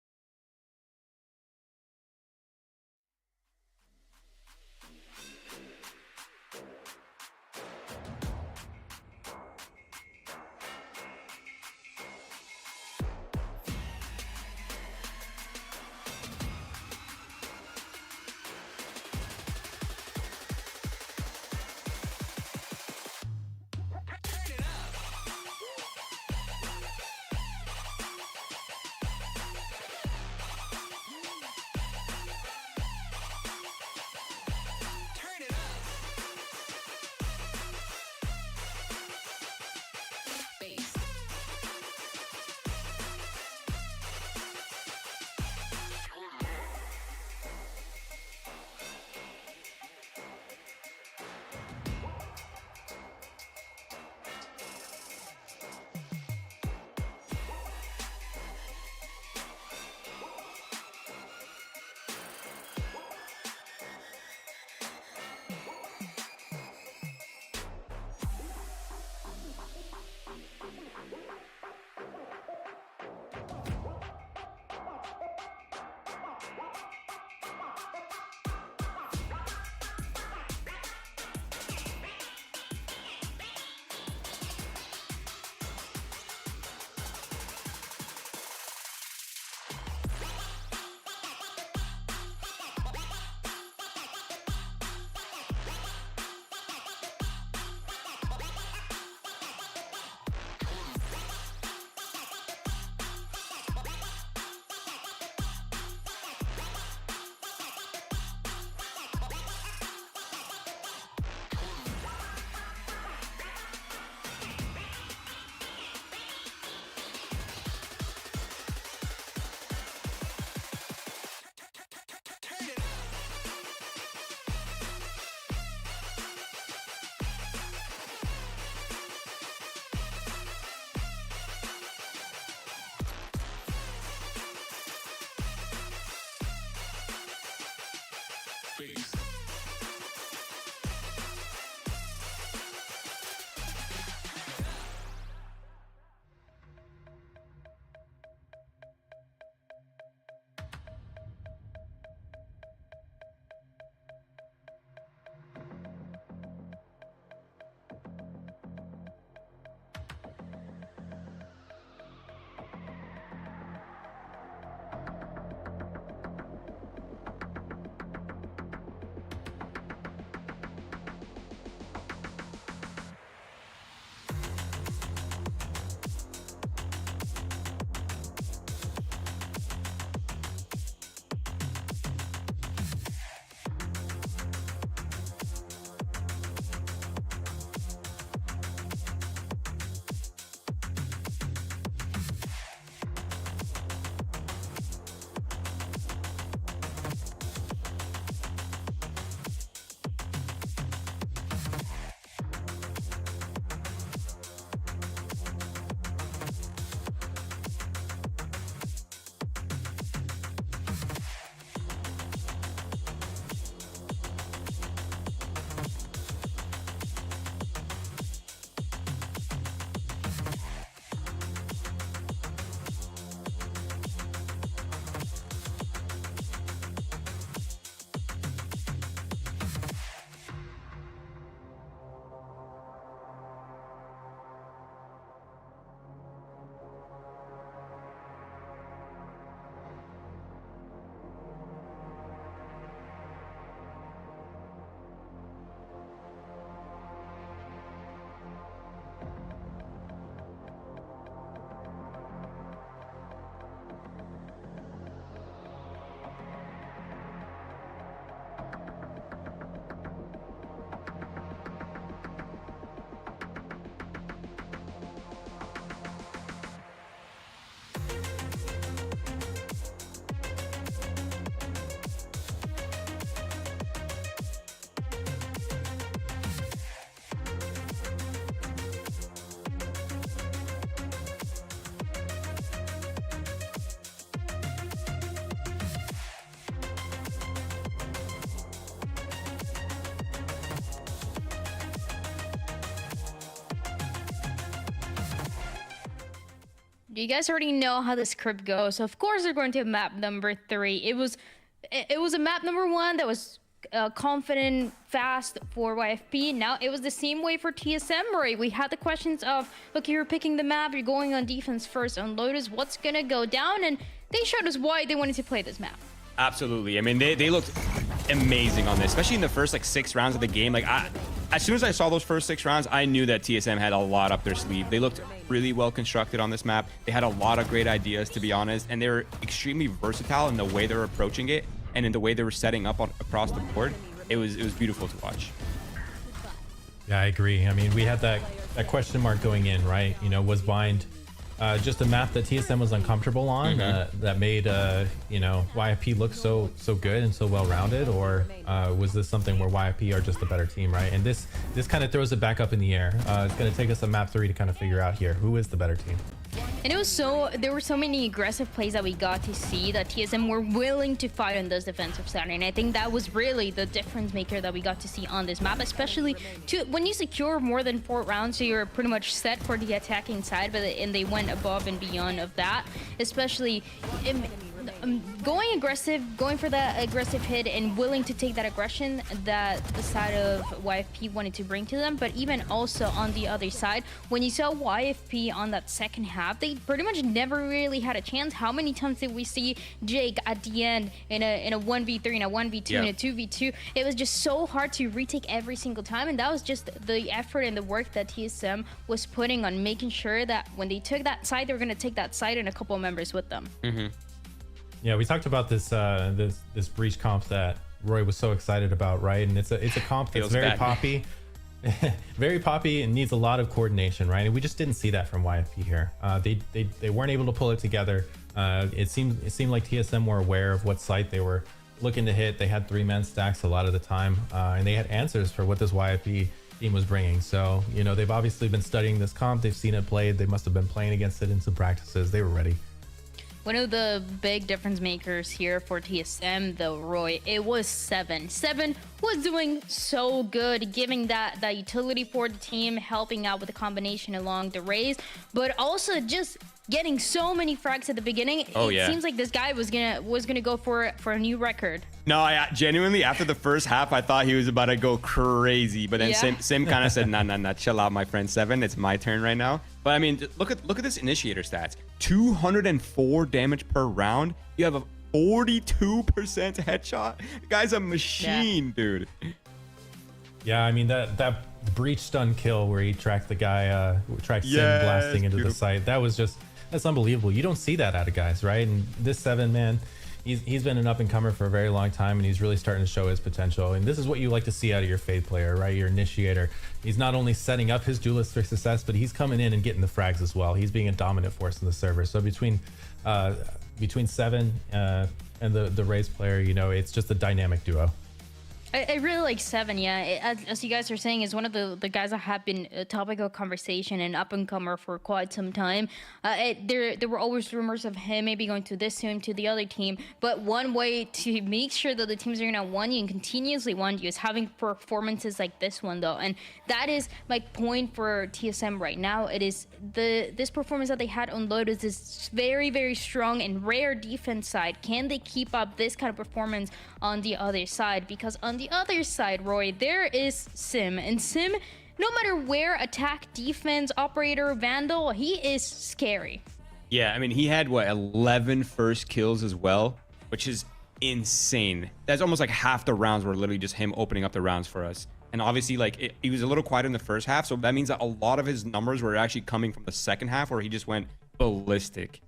You guys already know how the script goes. Of course, they're going to map number 3. It was a map number 1 that was confident, fast for YFP. Now it was the same way for TSM, right? We had the questions of, okay, you're picking the map, you're going on defense first on Lotus, what's gonna go down? And they showed us why they wanted to play this map. Absolutely. I mean, they looked amazing on this, especially in the first like 6 rounds of the game. Like as soon as I saw those first 6 rounds, I knew that TSM had a lot up their sleeve. They looked really well constructed on this map. They had a lot of great ideas, to be honest, and they were extremely versatile in the way they were approaching it and in the way they were setting up across the board. It was beautiful to watch. Yeah, I agree. I mean, we had that question mark going in, right? You know, was Bind just a map that TSM was uncomfortable on, that made you know, YFP look so good and so well-rounded, or was this something where YFP are just a better team, right? And this kind of throws it back up in the air. It's going to take us a map 3 to kind of figure out here who is the better team. And it was there were so many aggressive plays that we got to see that TSM were willing to fight on this defensive side, and I think that was really the difference maker that we got to see on this map, especially when you secure more than 4 rounds, so you're pretty much set for the attacking side, and they went above and beyond of that, especially going aggressive, going for that aggressive hit and willing to take that aggression that the side of YFP wanted to bring to them. But even also on the other side, when you saw YFP on that second half, they pretty much never really had a chance. How many times did we see Jake at the end in a 1v3, in a 1v2, in a 2v2? It was just so hard to retake every single time, and that was just the effort and the work that TSM was putting on making sure that when they took that side, they were going to take that side and a couple of members with them. Yeah, we talked about this this Breach comp that Roy was so excited about, right? And it's a comp that's very poppy, very poppy, and needs a lot of coordination, right? And we just didn't see that from YFP here. They weren't able to pull it together. It seemed like TSM were aware of what site they were looking to hit. They had 3-man stacks a lot of the time, and they had answers for what this YFP team was bringing. So, you know, they've obviously been studying this comp. They've seen it played. They must have been playing against it in some practices. They were ready. One of the big difference makers here for TSM, though, Roy, it was Seven. Seven was doing so good, giving that utility for the team, helping out with the combination along the race, but also just getting so many frags at the beginning. It seems like this guy was gonna go for a new record. No, I genuinely, after the first half, I thought he was about to go crazy, but then Sim kind of said, nah, chill out, my friend. Seven, it's my turn right now. But I mean, look at this initiator stats. 204 damage per round. You have a 42% headshot. The guy's a machine, dude. Yeah, I mean that breach stun kill where he tracked the guy, tracked Sim blasting into the site. That's unbelievable. You don't see that out of guys, right? And this Seven, man, he's been an up-and-comer for a very long time, and he's really starting to show his potential. And this is what you like to see out of your Fade player, right? Your initiator. He's not only setting up his duelist for success, but he's coming in and getting the frags as well. He's being a dominant force in the server. So between Seven and the Raze player, you know, it's just a dynamic duo. I really like Seven, yeah. As you guys are saying, is one of the guys that have been a topic of conversation and up-and-comer for quite some time. There were always rumors of him maybe going to this team, to the other team, but one way to make sure that the teams are going to want you and continuously want you is having performances like this one, though. And that is my point for TSM right now. It is this performance that they had on Lotus is very, very strong and rare defense side. Can they keep up this kind of performance on the other side? Because on the other side, Roy, there is Sim, and Sim, no matter where, attack, defense, operator, vandal, he is scary. Yeah, I mean, he had 11 first kills as well, which is insane. That's almost like half the rounds were literally just him opening up the rounds for us. And obviously, like, he was a little quiet in the first half, so that means that a lot of his numbers were actually coming from the second half, where he just went ballistic.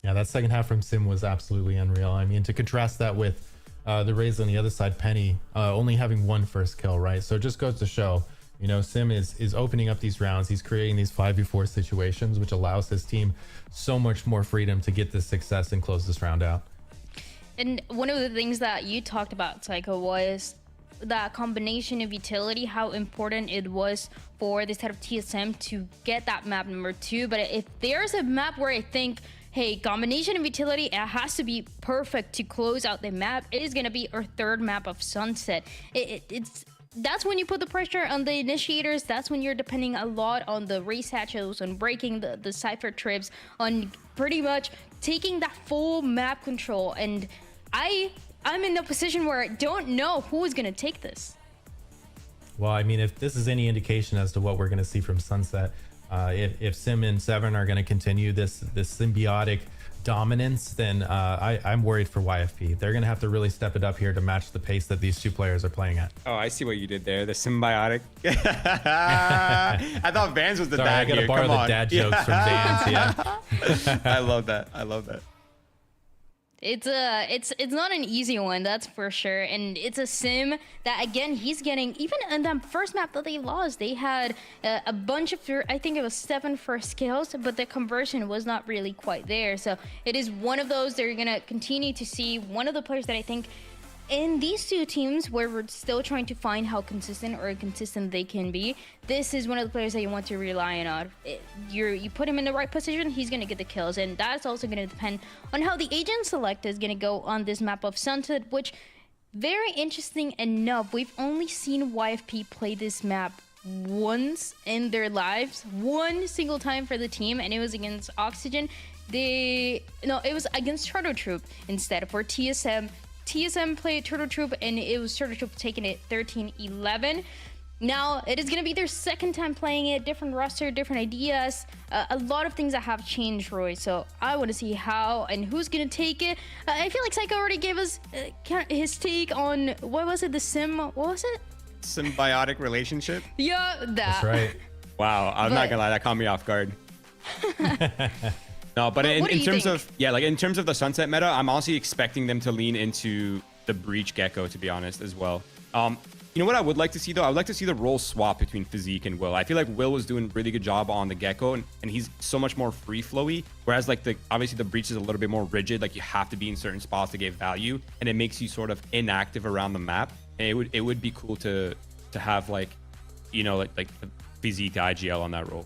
Yeah, that second half from Sim was absolutely unreal. I mean, to contrast that with the Raze on the other side, Penny, only having one first kill, right? So it just goes to show, you know, Sim is opening up these rounds. He's creating these 5v4 situations, which allows his team so much more freedom to get this success and close this round out. And one of the things that you talked about, Psycho, was that combination of utility, how important it was for this type of TSM to get that map number 2. But if there's a map where I think, hey, combination of utility, it has to be perfect to close out the map, it is going to be our third map of Sunset. That's when you put the pressure on the initiators. That's when you're depending a lot on the race hatches, on breaking the cipher trips, on pretty much taking that full map control. And I'm in a position where I don't know who is going to take this. Well, I mean, if this is any indication as to what we're going to see from Sunset, if Sim and Seven are going to continue this symbiotic dominance, then I'm worried for YFP. They're going to have to really step it up here to match the pace that these two players are playing at. Oh, I see what you did there. The symbiotic. I thought Vans was the dad. I got to borrow the dad jokes from Vans. Yeah. I love that. I love that. It's not an easy one, that's for sure. And it's a Sim that, again, he's getting, even in that first map that they lost, they had a bunch of, I think it was 7 first kills, but the conversion was not really quite there. So it is one of those that you're going to continue to see. One of the players that I think in these two teams where we're still trying to find how consistent or inconsistent they can be, this is one of the players that you want to rely on. You put him in the right position, he's going to get the kills. And that's also going to depend on how the agent select is going to go on this map of Sunset, which, very interesting enough, we've only seen YFP play this map once in their lives, one single time for the team, and it was against Oxygen. It was against Turtle Troop instead for TSM. TSM played Turtle Troop, and it was Turtle Troop taking it 13-11. Now, it is going to be their second time playing it, different roster, different ideas, a lot of things that have changed, Roy. So I want to see how and who's going to take it. I feel like Psycho already gave us his take on, what was it, what was it? Symbiotic relationship? Yeah, that. That's right. Wow, I'm not going to lie, that caught me off guard. No, but in terms of in terms of the Sunset meta, I'm honestly expecting them to lean into the Breach Gecko, to be honest, as well. You know what I would like to see, though? I would like to see the role swap between Physique and Will. I feel like Will was doing a really good job on the Gecko, and he's so much more free-flowy, whereas like obviously the Breach is a little bit more rigid. Like, you have to be in certain spots to get value, and it makes you sort of inactive around the map. And it would be cool to have, like, you know, like the Physique IGL on that role.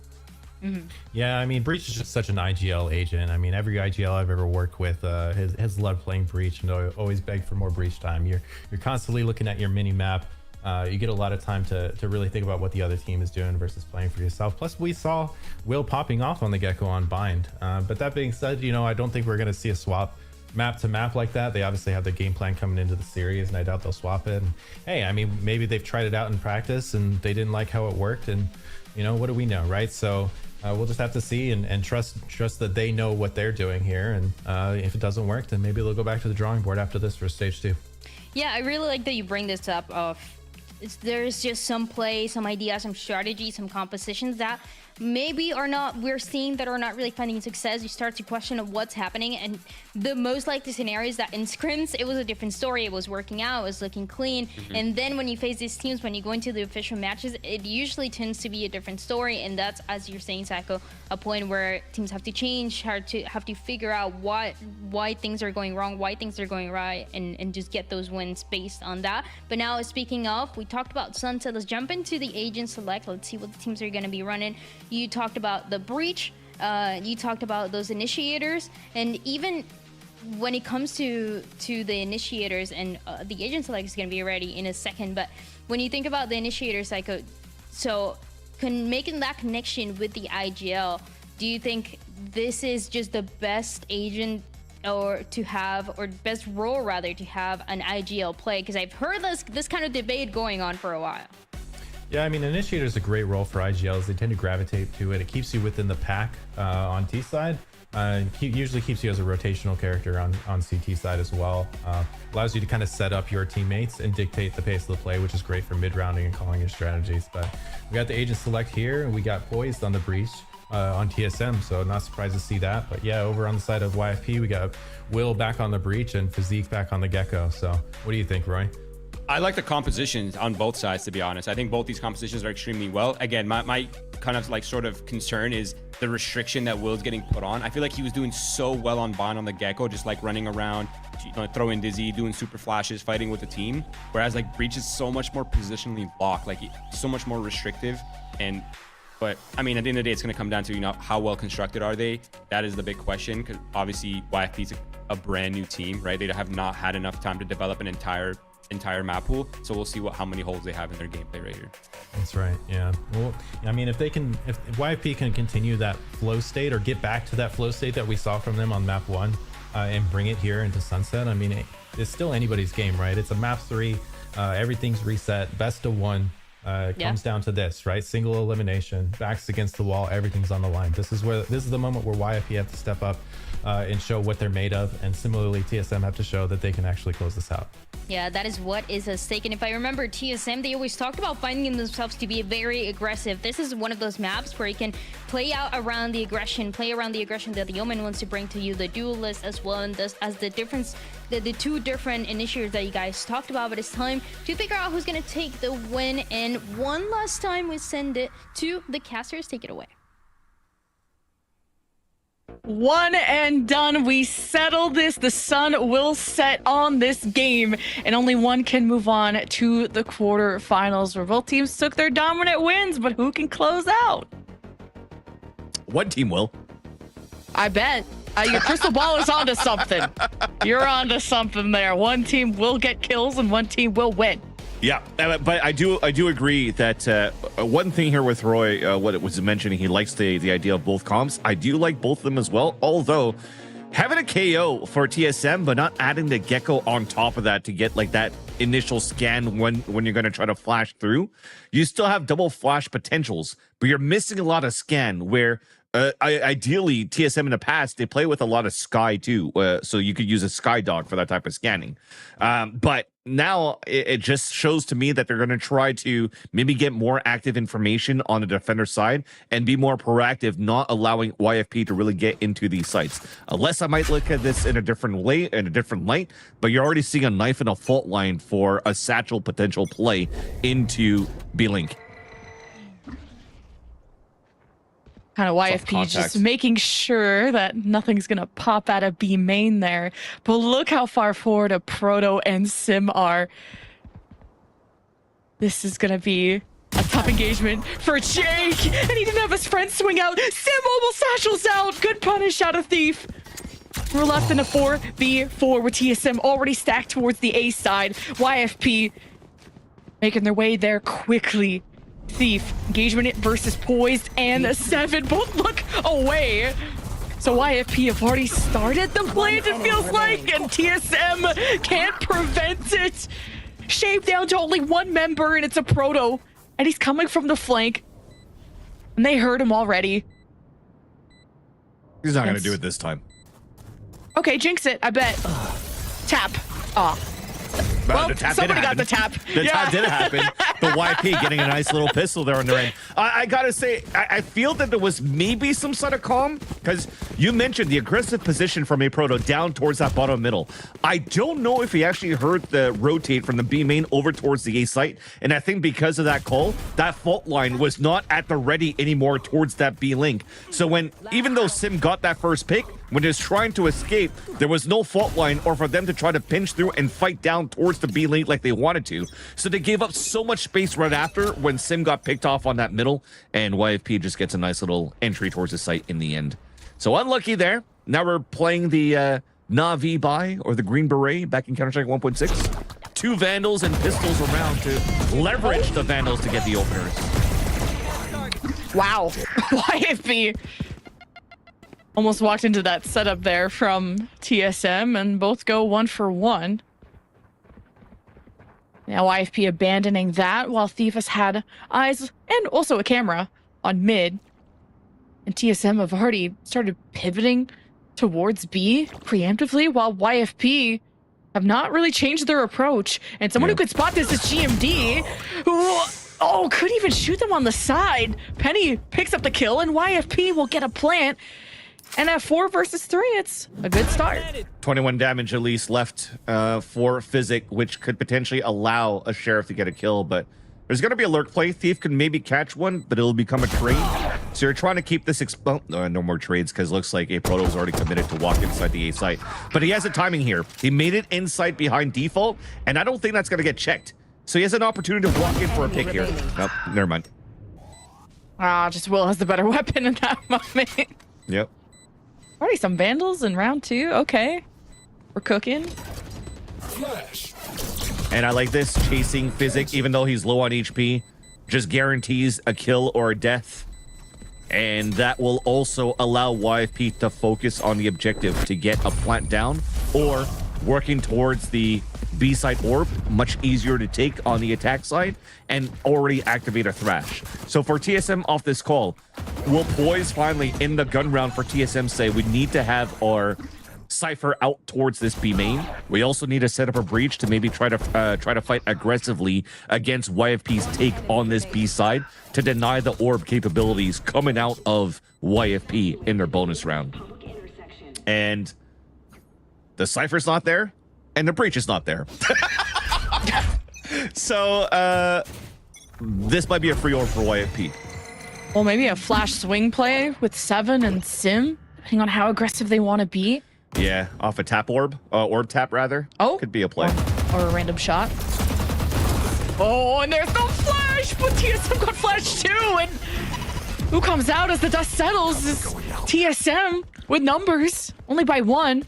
Yeah, I mean, Breach is just such an IGL agent. I mean, every IGL I've ever worked with has loved playing Breach and always begged for more Breach time. You're constantly looking at your mini map. You get a lot of time to really think about what the other team is doing versus playing for yourself. Plus, we saw Will popping off on the Gecko on Bind. But that being said, you know, I don't think we're going to see a swap map to map like that. They obviously have the game plan coming into the series, and I doubt they'll swap it. And hey, I mean, maybe they've tried it out in practice and they didn't like how it worked. And, you know, what do we know, right? So we'll just have to see and trust that they know what they're doing here. And if it doesn't work, then maybe they'll go back to the drawing board after this for stage 2. Yeah, I really like that you bring this up of there's just some play, some ideas, some strategy, some compositions that maybe we're seeing that are not really finding success. You start to question of what's happening, and the most likely scenario is that in scrims it was a different story. It was working out, it was looking clean, and then when you face these teams, when you go into the official matches, it usually tends to be a different story. And that's, as you're saying, Psycho, a point where teams have to change, have to figure out why things are going wrong, why things are going right, and just get those wins based on that. But now, speaking of, we talked about Sunset. Let's jump into the agent select. Let's see what the teams are going to be running. You talked about the Breach, you talked about those initiators, and even when it comes to the initiators, and the agent select is going to be ready in a second, but when you think about the initiators, Psycho, so making that connection with the IGL, do you think this is just the best agent or best role rather to have an IGL play? Because I've heard this kind of debate going on for a while. Yeah, I mean, Initiator is a great role for IGLs. They tend to gravitate to it. It keeps you within the pack on T side. Usually keeps you as a rotational character on CT side as well. Allows you to kind of set up your teammates and dictate the pace of the play, which is great for mid-rounding and calling your strategies. But we got the agent select here, and we got Poised on the Breach on TSM, so not surprised to see that. But yeah, over on the side of YFP, we got Will back on the Breach and Physique back on the Gecko. So what do you think, Roy? I like the compositions on both sides, to be honest. I think both these compositions are extremely well. Again, my kind of like sort of concern is the restriction that Will's getting put on. I feel like he was doing so well on Bond on the Gecko, just like running around, throwing Dizzy, doing super flashes, fighting with the team. Whereas like Breach is so much more positionally locked, like so much more restrictive. But I mean, at the end of the day, it's going to come down to, you know, how well constructed are they? That is the big question, because obviously YFP is a brand new team, right? They have not had enough time to develop an entire map pool, so we'll see how many holes they have in their gameplay right here. That's right. Yeah. Well, I mean, if YFP can continue that flow state or get back to that flow state that we saw from them on map 1 and bring it here into Sunset, I mean, it's still anybody's game, right? It's a map 3, everything's reset, best of 1. Comes down to this, right? Single elimination, backs against the wall, everything's on the line. This is the moment where YFP have to step up and show what they're made of, and similarly TSM have to show that they can actually close this out. Yeah, that is what is at stake. And if I remember TSM, they always talked about finding themselves to be very aggressive. This is one of those maps where you can play around the aggression that the Omen wants to bring to you, the duelist as well, and this as the difference, the two different initiators that you guys talked about. But it's time to figure out who's going to take the win. And one last time, we send it to the casters. Take it away. One and done. We settle this. The sun will set on this game, and only one can move on to the quarterfinals, where both teams took their dominant wins. But who can close out? One team will. I bet. Your crystal ball is onto something. You're onto something there. One team will get kills, and one team will win. Yeah, but I do agree that one thing here with Roy, what it was mentioning, he likes the idea of both comps. I do like both of them as well, although having a KO for TSM, but not adding the Gecko on top of that to get like that initial scan when you're going to try to flash through, you still have double flash potentials, but you're missing a lot of scan where ideally TSM in the past, they play with a lot of Sky too, so you could use a Sky Dog for that type of scanning. But now it just shows to me that they're going to try to maybe get more active information on the defender side and be more proactive, not allowing YFP to really get into these sites. Unless I might look at this in a different way, in a different light, but you're already seeing a knife and a fault line for a satchel potential play into B-Link. Kind of YFP just making sure that nothing's going to pop out of B main there. But look how far forward a Proto and Sim are. This is going to be A tough engagement for Jake, and he didn't have his friend swing out. Sim almost satchels out. Good punish out of Thief. We're left in a 4v4 with TSM already stacked towards the A side. YFP making their way there quickly. Thief, engagement versus Poised, and a 7 both look away. So YFP have already started the plant, it feels like, and TSM can't prevent it. Shaved down to only one member, and it's a Proto, and he's coming from the flank. And they heard him already. He's not going to do it this time. Okay, jinx it, I bet. Tap. Aw. Well, somebody got the tap. The tap did happen. The YP getting a nice little pistol there on their end. I gotta say, I feel that there was maybe some sort of calm, because you mentioned the aggressive position from a Proto down towards that bottom middle. I don't know if he actually heard the rotate from the B main over towards the A site, and I think because of that call, that fault line was not at the ready anymore towards that B link. So when, even though Sim got that first pick, when he was trying to escape, there was no fault line or for them to try to pinch through and fight down towards the B lane like they wanted to. So they gave up so much space right after when Sim got picked off on that middle, and YFP just gets a nice little entry towards the site in the end. So unlucky there. Now we're playing the Na'Vi buy, or the Green Beret back in Counter-Strike 1.6. 2 Vandals and pistols around to leverage the Vandals to get the openers. Wow. YFP almost walked into that setup there from TSM, and both go 1 for 1. Now YFP abandoning that, while Thief has had eyes and also a camera on mid. And TSM have already started pivoting towards B preemptively, while YFP have not really changed their approach. And someone who could spot this is GMD, who could even shoot them on the side. Penny picks up the kill, and YFP will get a plant. And at 4 versus 3, it's a good start. 21 damage at least left for Physic, which could potentially allow a Sheriff to get a kill, but there's going to be a lurk play. Thief can maybe catch one, but it'll become a trade. So you're trying to keep this no more trades, because it looks like a Proto's already committed to walk inside the A site. But he has a timing here. He made it inside behind default, and I don't think that's going to get checked. So he has an opportunity to walk in for a pick here. Nope, never mind. Just Will has the better weapon in that moment. Yep. Already some Vandals in round 2. Okay. We're cooking. Flash. And I like this, chasing Physic, even though he's low on HP, just guarantees a kill or a death. And that will also allow YFP to focus on the objective to get a plant down, or working towards the B side orb, much easier to take on the attack side, and already activate a Thrash. So for TSM off this call, will Poise finally in the gun round for TSM say we need to have our Cypher out towards this B main? We also need to set up a breach to maybe try to fight aggressively against YFP's take on this B side to deny the orb capabilities coming out of YFP in their bonus round. And the Cypher's not there, and the breach is not there. So this might be a free orb for YFP. Well, maybe a flash swing play with 7 and Sim, depending on how aggressive they want to be. Yeah, off a tap orb, orb tap rather. Oh, could be a play. Or a random shot. Oh, and there's no flash, but TSM got flash too. And who comes out as the dust settles is TSM with numbers, only by 1,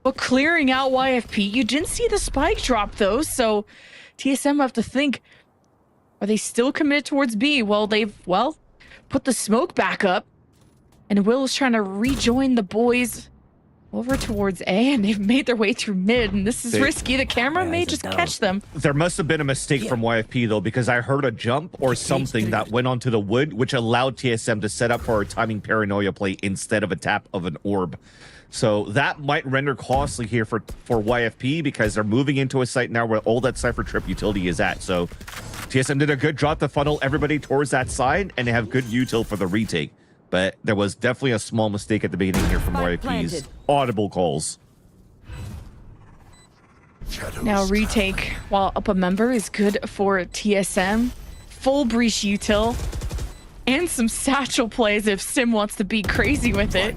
but clearing out YFP. You didn't see the spike drop though, so TSM have to think, are they still committed towards B? Well, they've, put the smoke back up, and Will's trying to rejoin the boys over towards A, and they've made their way through mid, and this is risky. The camera may just catch them. There must have been a mistake from YFP though, because I heard a jump or something that went onto the wood, which allowed TSM to set up for a timing paranoia play instead of a tap of an orb. So that might render costly here for YFP, because they're moving into a site now where all that Cypher Trip utility is at. So TSM did a good job to funnel everybody towards that side, and they have good util for the retake. But there was definitely a small mistake at the beginning here from YFP's audible calls. Now retake while up a member is good for TSM. Full breach util. And some satchel plays if Sim wants to be crazy with it.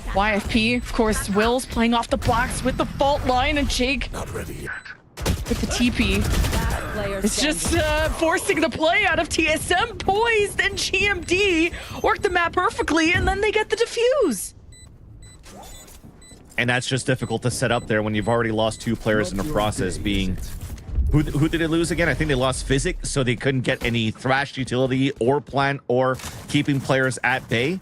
YFP, of course, Will's playing off the box with the fault line, and Jake with the TP. It's just forcing the play out of TSM. Poised and GMD work the map perfectly, and then they get the defuse. And that's just difficult to set up there when you've already lost 2 players in the process, being... Who did it lose again? I think they lost Physic, so they couldn't get any Thrash utility or plant or keeping players at bay.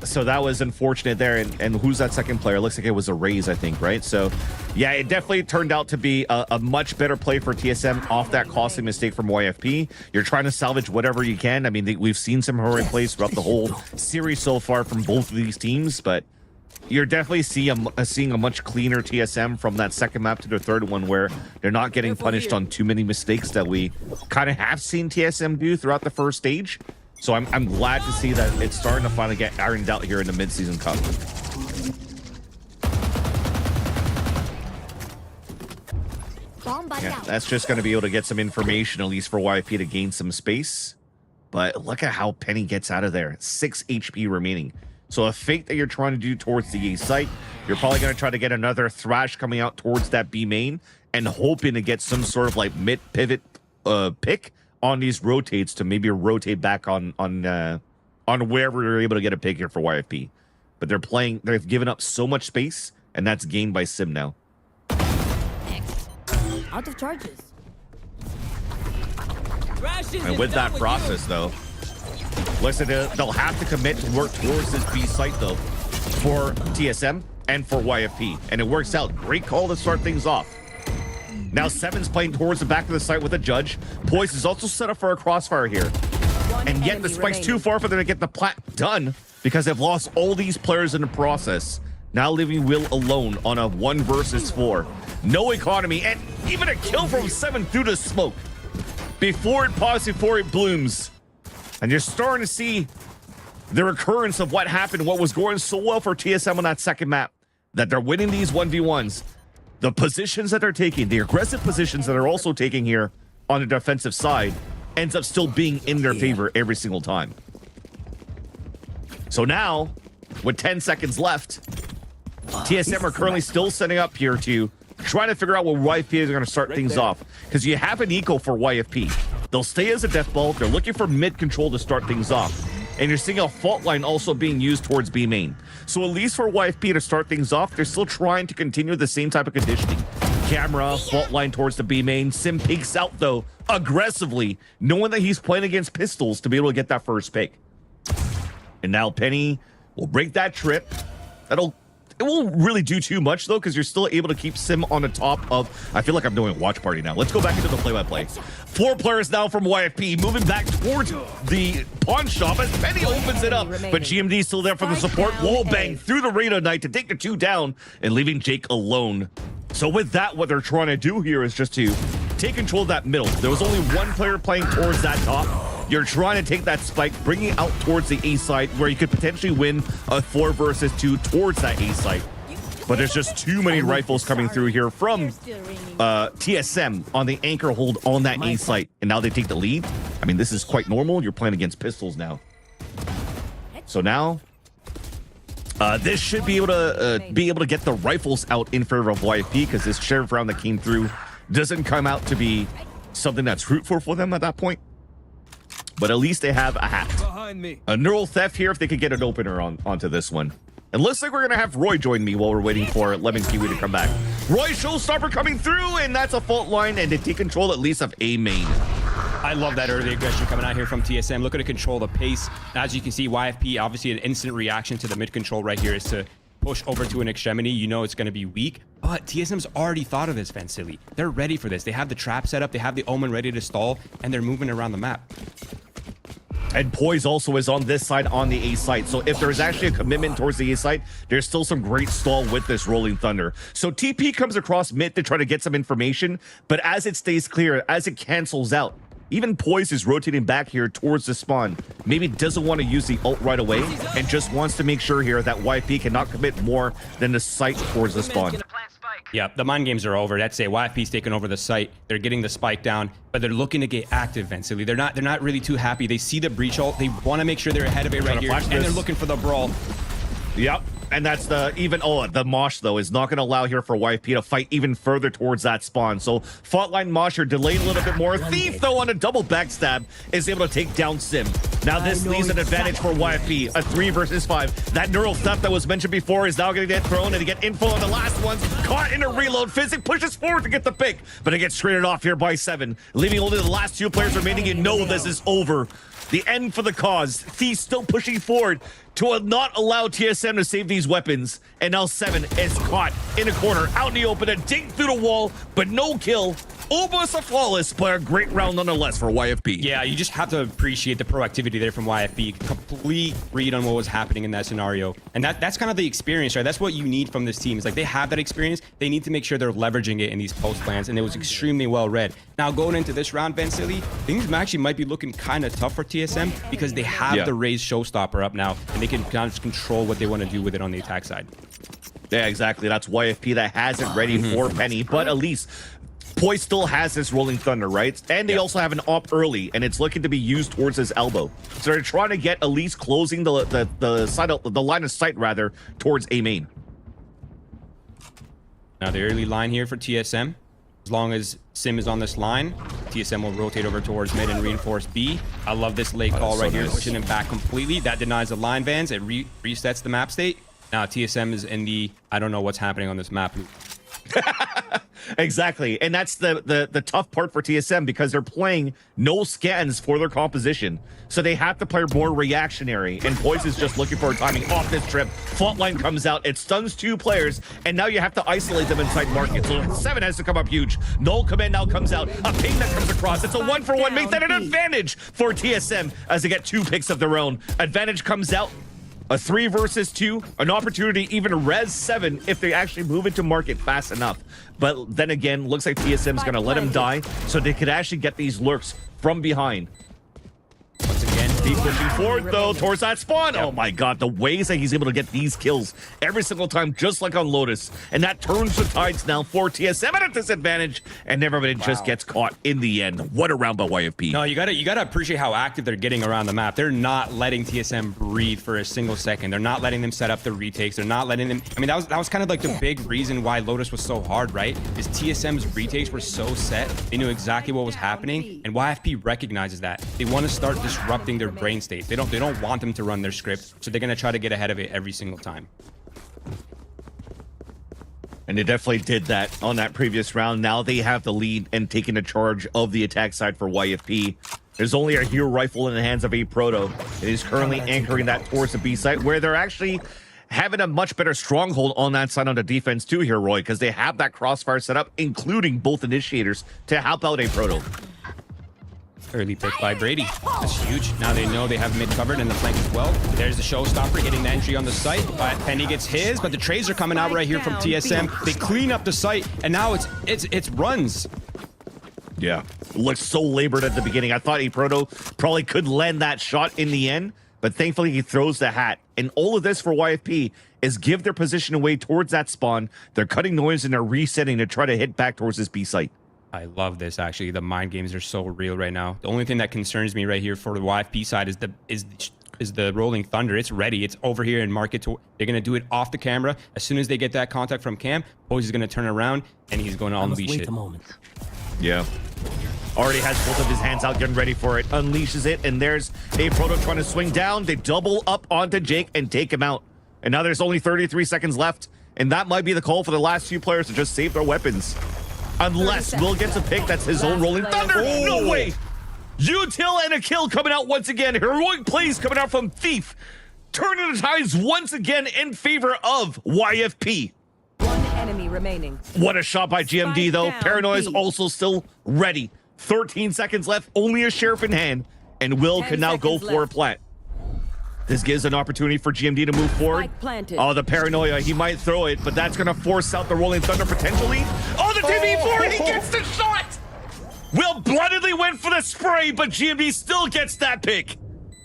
So that was unfortunate there. And who's that second player? It looks like it was a Raze, I think, right? So, yeah, it definitely turned out to be a much better play for TSM off that costly mistake from YFP. You're trying to salvage whatever you can. I mean, we've seen some heroic plays throughout the whole series so far from both of these teams, but you're definitely seeing a much cleaner TSM from that second map to the third one, where they're not getting punished on too many mistakes that we kind of have seen TSM do throughout the first stage. So I'm glad to see that it's starting to finally get ironed out here in the mid-season cup. Yeah, that's just going to be able to get some information, at least for YFP, to gain some space. But look at how Penny gets out of there. 6 HP remaining. So a fake that you're trying to do towards the A site, you're probably going to try to get another Thrash coming out towards that B main and hoping to get some sort of like mid-pivot pick on these rotates to maybe rotate back on wherever you're able to get a pick here for YFP. But they've given up so much space, and that's gained by Sim now. Out of charges. And with that process, though, listen, they'll have to commit to work towards this B site, though, for TSM and for YFP. And it works out. Great call to start things off. Now Seven's playing towards the back of the site with a judge. Poise is also set up for a crossfire here. And yet the spike's too far for them to get the plat done because they've lost all these players in the process. Now leaving Will alone on a 1 versus 4. No economy, and even a kill from Seven through the smoke. Before it blooms. And you're starting to see the recurrence of what happened, what was going so well for TSM on that second map, that they're winning these 1v1s. The positions that they're taking, the aggressive positions that they're also taking here on the defensive side, ends up still being in their favor every single time. So now, with 10 seconds left, TSM are currently still setting up here to try to figure out what YFP is going to start things off. Because you have an eco for YFP. They'll stay as a death ball. They're looking for mid control to start things off. And you're seeing a fault line also being used towards B main. So at least for YFP to start things off, they're still trying to continue the same type of conditioning. Camera, fault line towards the B main. Sim peeks out, though, aggressively, knowing that he's playing against pistols to be able to get that first pick. And now Penny will break that trip. It won't really do too much, though, because you're still able to keep Sim on the top of... I feel like I'm doing a watch party now. Let's go back into the play-by-play. 4 players now from YFP, moving back towards the pawn shop as Penny opens it up. But GMD still there for the support. Wall bang through the Radar Knight to take the 2 down and leaving Jake alone. So with that, what they're trying to do here is just to take control of that middle. There was only 1 player playing towards that top. You're trying to take that spike, bring it out towards the A site where you could potentially win a 4 versus 2 towards that A site. But there's just too many rifles coming through here from TSM on the anchor hold on that A site. And now they take the lead. I mean, this is quite normal. You're playing against pistols now. So now, this should be able to get the rifles out in favor of YFP, because this sheriff round that came through doesn't come out to be something that's fruitful for them at that point. But at least they have a hat. A neural theft here if they could get an opener onto this one. And looks like we're going to have Roy join me while we're waiting for Lemon Kiwi to come back. Roy Showstopper coming through, and that's a fault line, and they take control at least of A main. I love that early aggression coming out here from TSM. Looking to control the pace. As you can see, YFP, obviously an instant reaction to the mid control right here is to push over to an extremity. You know it's going to be weak, but TSM's already thought of this, Fancilly. They're ready for this. They have the trap set up. They have the Omen ready to stall, and they're moving around the map. And Poise also is on this side on the A site. So if there's actually a commitment towards the A site, there's still some great stall with this Rolling Thunder. So TP comes across mid to try to get some information, but as it stays clear, as it cancels out, even Poise is rotating back here towards the spawn. Maybe doesn't want to use the ult right away and just wants to make sure here that YFP cannot commit more than the site towards the spawn. Yeah, the mind games are over. That's it. YFP's taking over the site. They're getting the spike down, but they're looking to get active, Vincently. They're not really too happy. They see the breach ult. They want to make sure they're ahead of it right here, and they're looking for the brawl. Yep. And that's the the Mosh, though, is not going to allow here for YFP to fight even further towards that spawn. So Faultline Mosh are delayed a little bit more. Thief, though, on a double backstab is able to take down Sim. Now this leaves an advantage for YFP, a 3 versus 5. That neural theft that was mentioned before is now going to get thrown, and to get info on the last ones. Caught in a reload. Physic pushes forward to get the pick, but it gets traded off here by 7, leaving only the last 2 players remaining. You know this is over. The end for the cause. Thief still pushing forward to not allow TSM to save these weapons. And now 7 is caught in a corner, out in the open, a dig through the wall, but no kill. Almost a flawless, but a great round nonetheless for YFP. Yeah, you just have to appreciate the proactivity there from YFP. Complete read on what was happening in that scenario. And that's kind of the experience, right? That's what you need from this team. It's like they have that experience. They need to make sure they're leveraging it in these post plans, and it was extremely well read. Now, going into this round, Ben Silly, things actually might be looking kind of tough for TSM because they have the raised showstopper up now, and they can kind of control what they want to do with it on the attack side. Yeah, exactly. That's YFP that has it ready for Penny, but at least Poi still has this Rolling Thunder, right? And they also have an op early, and it's looking to be used towards his elbow. So they're trying to get at least closing the line of sight rather towards A main. Now the early line here for TSM. As long as Sim is on this line, TSM will rotate over towards mid and reinforce B. I love this late call right here, pushing him back completely. That denies the line bans. It resets the map state. Now TSM is in the I don't know what's happening on this map. Exactly, and that's the tough part for TSM because they're playing no scans for their composition, so they have to play more reactionary, and Poise is just looking for a timing off this trip. Faultline comes out, it stuns 2 players, and now you have to isolate them inside market, so 7 has to come up huge. Null command now comes out, a ping that comes across, it's a 1-for-1, make that an advantage for TSM as they get 2 picks of their own. Advantage comes out, a 3 versus 2, an opportunity even to res 7 if they actually move into market fast enough. But then again, looks like TSM's going to let him die, so they could actually get these lurks from behind. Once again, Deep pushing forward, though, towards that spawn. Oh my god, the ways that he's able to get these kills every single time, just like on Lotus. And that turns the tides now for TSM at a disadvantage, and everybody just gets caught in the end. What a round by YFP. No, you gotta appreciate how active they're getting around the map. They're not letting TSM breathe for a single second. They're not letting them set up the retakes. They're not letting them. I mean, that was kind of like the big reason why Lotus was so hard, right? Is TSM's retakes were so set. They knew exactly what was happening, and YFP recognizes that. They want to start disrupting their brain states. They don't want them to run their script, so they're gonna try to get ahead of it every single time. And they definitely did that on that previous round. Now they have the lead and taking the charge of the attack side for YFP. There's only a hero rifle in the hands of a Proto. It is currently anchoring that towards the B site, where they're actually having a much better stronghold on that side on the defense too here, Roy, because they have that crossfire set up, including both initiators, to help out a Proto. Early pick by Brady. That's huge. Now they know they have mid covered and the flank as well. There's the showstopper hitting the entry on the site, but Penny gets his, but the trades are coming out right here from TSM. They clean up the site, and now it's runs. Yeah, looks so labored at the beginning. I thought a Proto probably could land that shot in the end, but thankfully he throws the hat. And all of this for YFP is give their position away towards that spawn. They're cutting noise and they're resetting to try to hit back towards this B site. I love this, actually. The mind games are so real right now. The only thing that concerns me right here for the YFP side is the Rolling Thunder. It's ready. It's over here in market. They're going to do it off the camera. As soon as they get that contact from Cam, Boys is going to turn around, and he's going to unleash it. Yeah. Already has both of his hands out, getting ready for it. Unleashes it, and there's a Proto trying to swing down. They double up onto Jake and take him out. And now there's only 33 seconds left, and that might be the call for the last few players to just save their weapons. Unless Will gets a pick, that's his own Rolling Thunder. Oh. No way! Util and a kill coming out once again. Heroic plays coming out from Thief. Turning the tides once again in favor of YFP. One enemy remaining. What a shot by GMD, though. Paranoia is also still ready. 13 seconds left, only a sheriff in hand, and Will can now go for a plant. This gives an opportunity for GMD to move forward. Oh, the Paranoia, he might throw it, but that's going to force out the Rolling Thunder potentially. Oh, the TV4, and he gets the shot! Will bloodedly went for the spray, but GMD still gets that pick.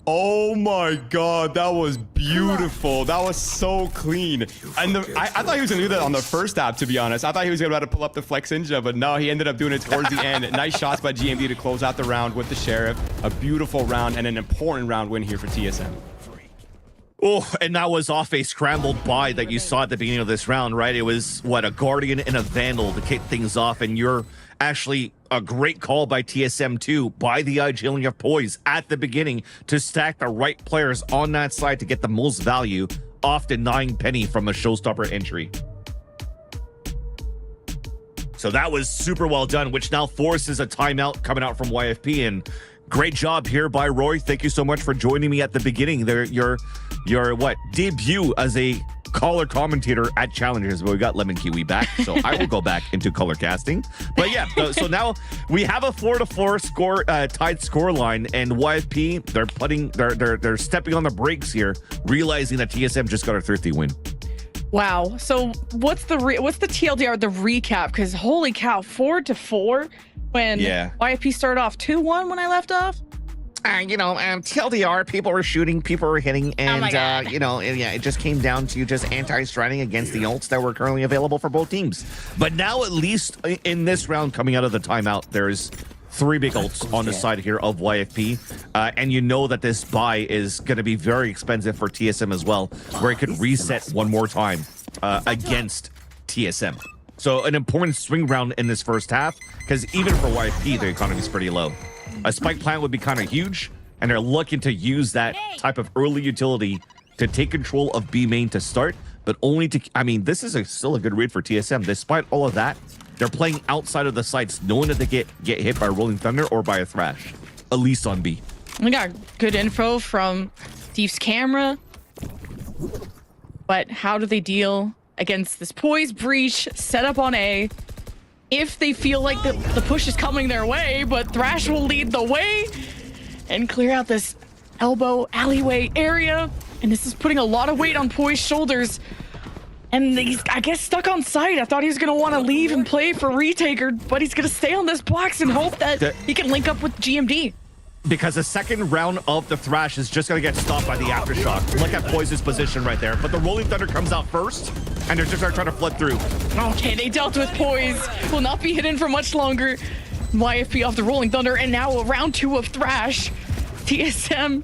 Oh my god, that was beautiful. That was so clean. And I thought he was gonna do that on the first app, to be honest. I thought he was gonna try to pull up the Flex Ninja, but no, he ended up doing it towards the end. Nice shots by GMD to close out the round with the Sheriff. A beautiful round and an important round win here for TSM. Oh, and that was off a scrambled buy that you saw at the beginning of this round, right? It was, what, a Guardian and a Vandal to kick things off, and you're actually a great call by TSM too, by the Agility of Poise at the beginning to stack the right players on that side to get the most value, off denying Penny from a showstopper entry. So that was super well done, which now forces a timeout coming out from YFP, and great job here by Roy. Thank you so much for joining me at the beginning there. Your what, debut as a color commentator at Challengers, but we got Lemon Kiwi back, so I will go back into color casting. But yeah, so now we have a 4-4 score, tied score line, and YFP, they're stepping on the brakes here, realizing that TSM just got a thrifty win. Wow. So what's the TLDR, the recap? Because holy cow, 4-4 when YFP started off 2-1 when I left off. TLDR, people were shooting, people were hitting, and it just came down to just anti-striding against the ults that were currently available for both teams. But now, at least in this round coming out of the timeout, there's 3 big ults on the side here of YFP, and you know that this buy is going to be very expensive for TSM as well, where it could reset one more time against TSM. So an important swing round in this first half, because even for YFP, the economy is pretty low. A spike plant would be kind of huge, and they're looking to use that type of early utility to take control of B main to start, but only to, this is still a good read for TSM. Despite all of that, they're playing outside of the sites, knowing that they get hit by Rolling Thunder or by a Thrash, at least on B. We got good info from Thief's camera, but how do they deal against this Poise breach set up on A? If they feel like the push is coming their way, but Thrash will lead the way and clear out this elbow alleyway area. And this is putting a lot of weight on Poise's shoulders. And he's, I guess, stuck on site. I thought he was going to want to leave and play for Retaker, but he's going to stay on this box and hope that he can link up with GMD. Because the second round of the Thrash is just going to get stopped by the Aftershock. Look at Poise's position right there. But the Rolling Thunder comes out first, and they're just going to try to flip through. Okay, they dealt with Poise. Will not be hidden for much longer. YFP off the Rolling Thunder, and now a round 2 of Thrash. TSM,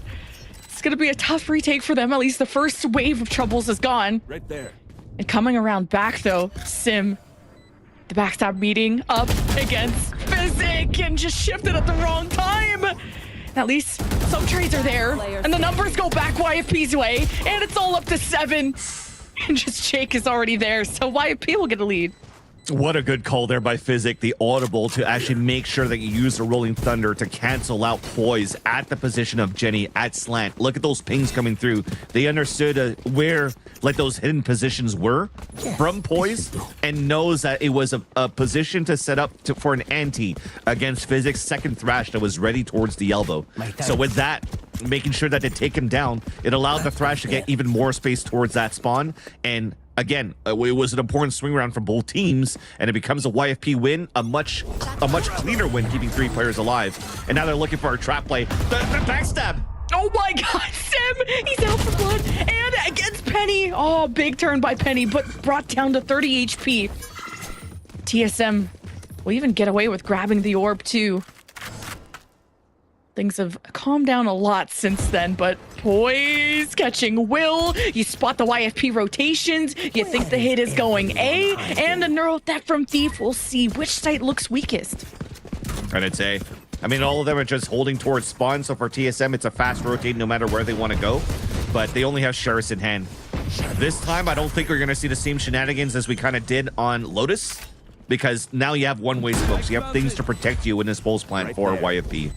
it's going to be a tough retake for them. At least the first wave of troubles is gone. Right there. And coming around back, though, Sim, the backstab meeting up against Physic, and just shifted at the wrong time. At least some trades are there, and the numbers go back YFP's way, and it's all up to 7. And just Jake is already there, so YFP will get a lead. What a good call there by Physic, the audible, to actually make sure that you use the Rolling Thunder to cancel out Poise at the position of Jenny at slant. Look at those pings coming through. They understood where those hidden positions were from Poise, and knows that it was a position to set up for an anti against Physic's second Thrash that was ready towards the elbow. So with that, making sure that they take him down, it allowed the Thrash to get even more space towards that spawn. And again, it was an important swing round for both teams, and it becomes a YFP win, a much cleaner win, keeping 3 players alive. And now they're looking for a trap play. The backstab. Oh my God, Sim! He's out for blood, and against Penny. Oh, big turn by Penny, but brought down to 30 HP. TSM will even get away with grabbing the orb too. Things have calmed down a lot since then, but Poise catching Will. You spot the YFP rotations. You think the hit is going A, and the Neuro Theft from Thief. We'll see which site looks weakest. And it's A. All of them are just holding towards spawn, so for TSM, it's a fast rotate no matter where they want to go, but they only have Sheriff in hand. This time, I don't think we're going to see the same shenanigans as we kind of did on Lotus, because now you have one-way smokes. You have things to protect you in this pulse plant for YFP.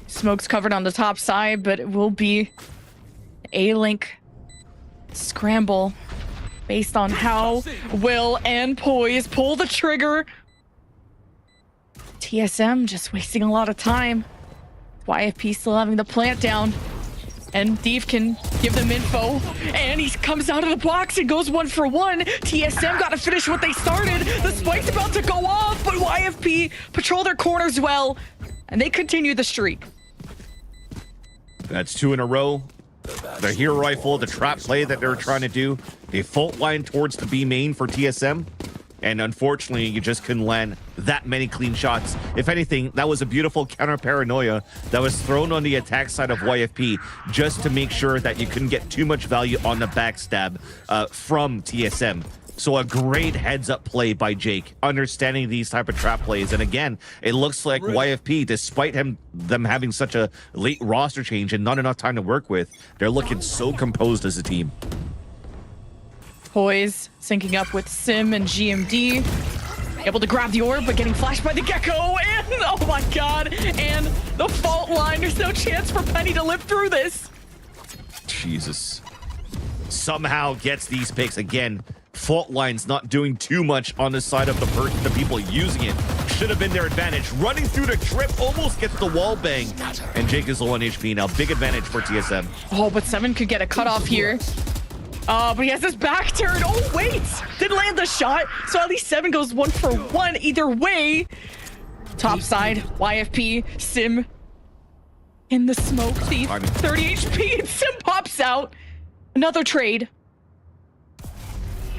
Smoke's covered on the top side, but it will be A-Link scramble based on how Will and Poise pull the trigger. TSM just wasting a lot of time. YFP still having the plant down. And Thief can give them info. And he comes out of the box and goes 1 for 1. TSM got to finish what they started. The spike's about to go off, but YFP patrol their corners well. And they continue the streak. That's 2 in a row. The hero rifle, the trap play that they're trying to do. They fault line towards the B main for TSM. And unfortunately, you just couldn't land that many clean shots. If anything, that was a beautiful counter paranoia that was thrown on the attack side of YFP just to make sure that you couldn't get too much value on the backstab from TSM. So a great heads-up play by Jake, understanding these type of trap plays. And again, it looks like YFP, despite them having such a late roster change and not enough time to work with, they're looking so composed as a team. Poise syncing up with Sim and GMD. Able to grab the orb, but getting flashed by the Gecko. And oh my god, and the fault line. There's no chance for Penny to live through this. Jesus. Somehow gets these picks again. Fault line's not doing too much on the side of the people using it. Should have been their advantage. Running through the trip, almost gets the wall bang. And Jake is low on HP now. Big advantage for TSM. Oh, but 7 could get a cutoff here. But he has this back turn. Oh, wait. Didn't land the shot. So at least 7 goes 1 for 1 either way. Top side, YFP, Sim in the smoke. Thief, 30 HP, and Sim pops out. Another trade.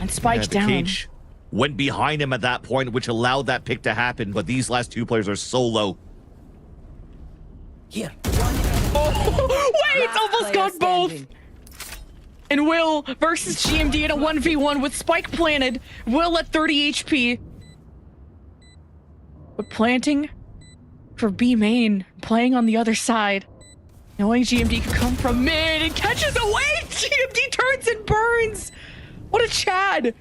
And Spike down. Cage went behind him at that point, which allowed that pick to happen. But these last 2 players are so low. Here. Oh, wait, almost got both. And Will versus GMD in a 1v1 with Spike planted. Will at 30 HP. But planting for B main, playing on the other side. Knowing GMD can come from mid and catches away. GMD turns and burns. What a Chad.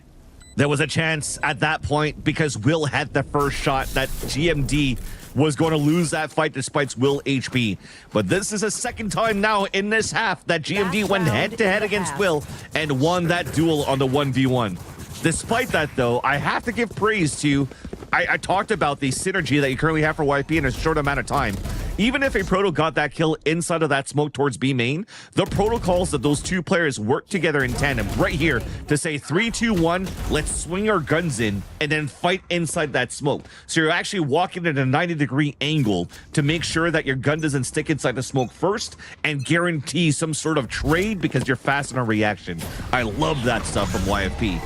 There was a chance at that point because Will had the first shot that GMD was going to lose that fight despite Will HP. But this is a second time now in this half that GMD went head-to-head against Will and won that duel on the 1v1. Despite that, though, I have to give praise to... I talked about the synergy that you currently have for YFP in a short amount of time. Even if a Proto got that kill inside of that smoke towards B main, the protocols that those 2 players work together in tandem right here to say 3, 2, 1, let's swing our guns in and then fight inside that smoke. So you're actually walking at a 90-degree angle to make sure that your gun doesn't stick inside the smoke first and guarantee some sort of trade because you're fast in a reaction. I love that stuff from YFP.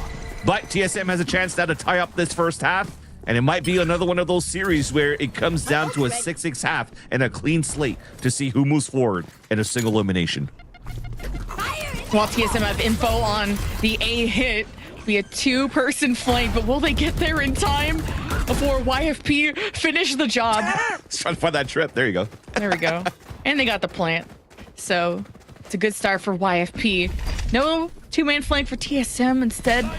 But TSM has a chance now to tie up this first half. And it might be another one of those series where it comes down to a 6-6 half and a clean slate to see who moves forward in a single elimination. While TSM have info on the A hit, be a 2-person flank, but will they get there in time before YFP finish the job? Let's try to find that trip. There you go. There we go. And they got the plant. So it's a good start for YFP. No 2-man flank for TSM. Instead,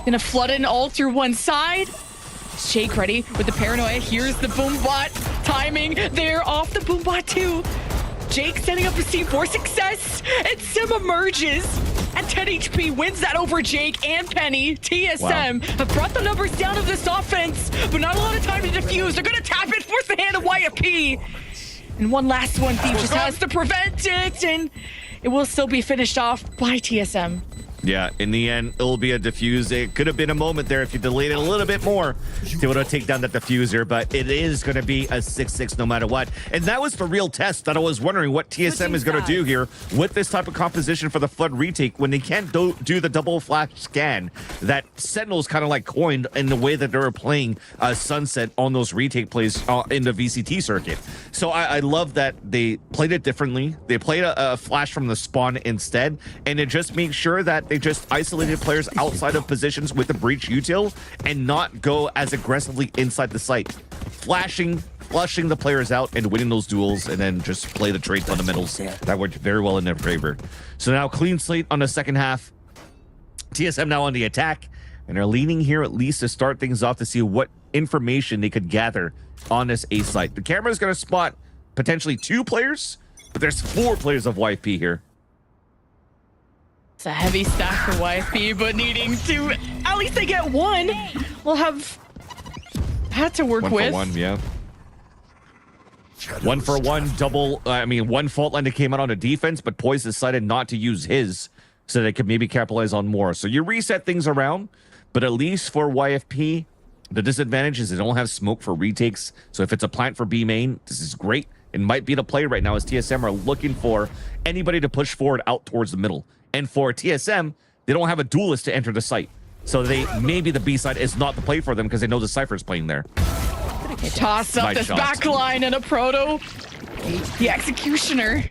gonna flood in all through one side. Shake ready with the paranoia. Here's the boom bot. Timing. They're off the boom bot too. Jake setting up a team for success. And Sim emerges at 10 HP. Wins that over Jake and Penny. TSM have brought the numbers down of this offense, but not a lot of time to defuse. They're going to tap it, force the hand of YFP. And one last one. Thief just has to prevent it. And it will still be finished off by TSM. Yeah, in the end, it'll be a diffuse. It could have been a moment there if you delayed it a little bit more to be able to take down that diffuser, but it is going to be a 6-6 no matter what. And that was the real test that I was wondering what TSM is going to do here with this type of composition for the Flood retake when they can't do the double flash scan that Sentinels kind of like coined in the way that they were playing Sunset on those retake plays in the VCT circuit. So I love that they played it differently. They played a flash from the spawn instead, and it just makes sure that they just isolated players outside of positions with the breach util and not go as aggressively inside the site. Flushing the players out and winning those duels, and then just play the trade fundamentals. That worked very well in their favor. So now clean slate on the second half. TSM now on the attack, and are leaning here at least to start things off to see what information they could gather on this A site. The camera is going to spot potentially 2 players, but there's 4 players of YFP here. It's a heavy stack for YFP, but needing to at least they get 1. We'll have had to work 1 with. for 1, yeah. 1 for 1 double. One fault line that came out on a defense, but Poise decided not to use his so they could maybe capitalize on more. So you reset things around, but at least for YFP, the disadvantage is they don't have smoke for retakes. So if it's a plant for B main, this is great. It might be the play right now as TSM are looking for anybody to push forward out towards the middle. And for TSM, they don't have a duelist to enter the site. So maybe the B side is not the play for them because they know the Cypher's playing there. Toss up Nice this shot. back line and a Proto. The Executioner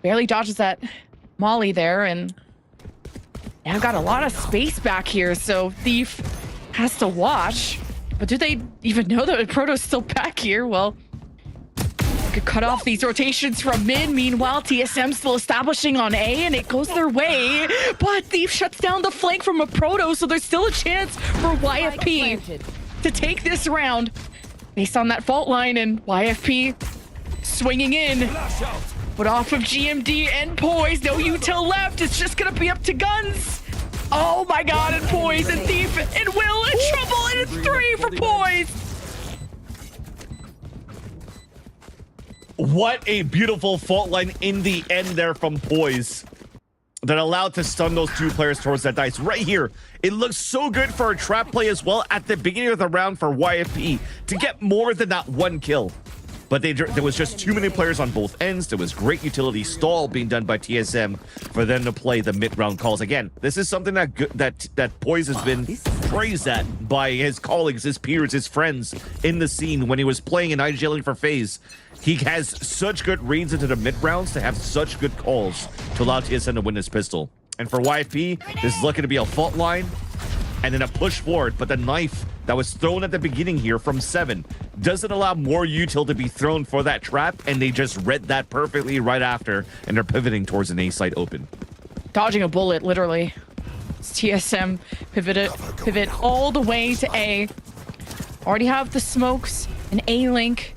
barely dodges that Molly there, and they've got a lot of space back here, so Thief has to watch. But do they even know that Proto's still back here? Well, could cut off these rotations from mid. Meanwhile, TSM still establishing on A, and it goes their way. But Thief shuts down the flank from a Proto, so there's still a chance for YFP to take this round based on that fault line, and YFP swinging in. But off of GMD and Poise, no util left. It's just gonna be up to guns. Oh my god, and Poise and Thief and Will in trouble, and it's 3 for Poise. What a beautiful fault line in the end there from Poise that allowed to stun those 2 players towards that dice. Right here, it looks so good for a trap play as well at the beginning of the round for YFP to get more than that 1 kill. But there was just too many players on both ends. There was great utility stall being done by TSM for them to play the mid-round calls. Again, this is something that Poise has been praised at by his colleagues, his peers, his friends in the scene when he was playing and IGLing for FaZe. He has such good reads into the mid-rounds to have such good calls to allow TSM to win this pistol. And for YFP, this is looking to be a fault line and then a push forward, but the knife that was thrown at the beginning here from 7 doesn't allow more util to be thrown for that trap, and they just read that perfectly right after, and they're pivoting towards an A site open. Dodging a bullet, literally. It's TSM pivot all the way to A. Already have the smokes, an A link.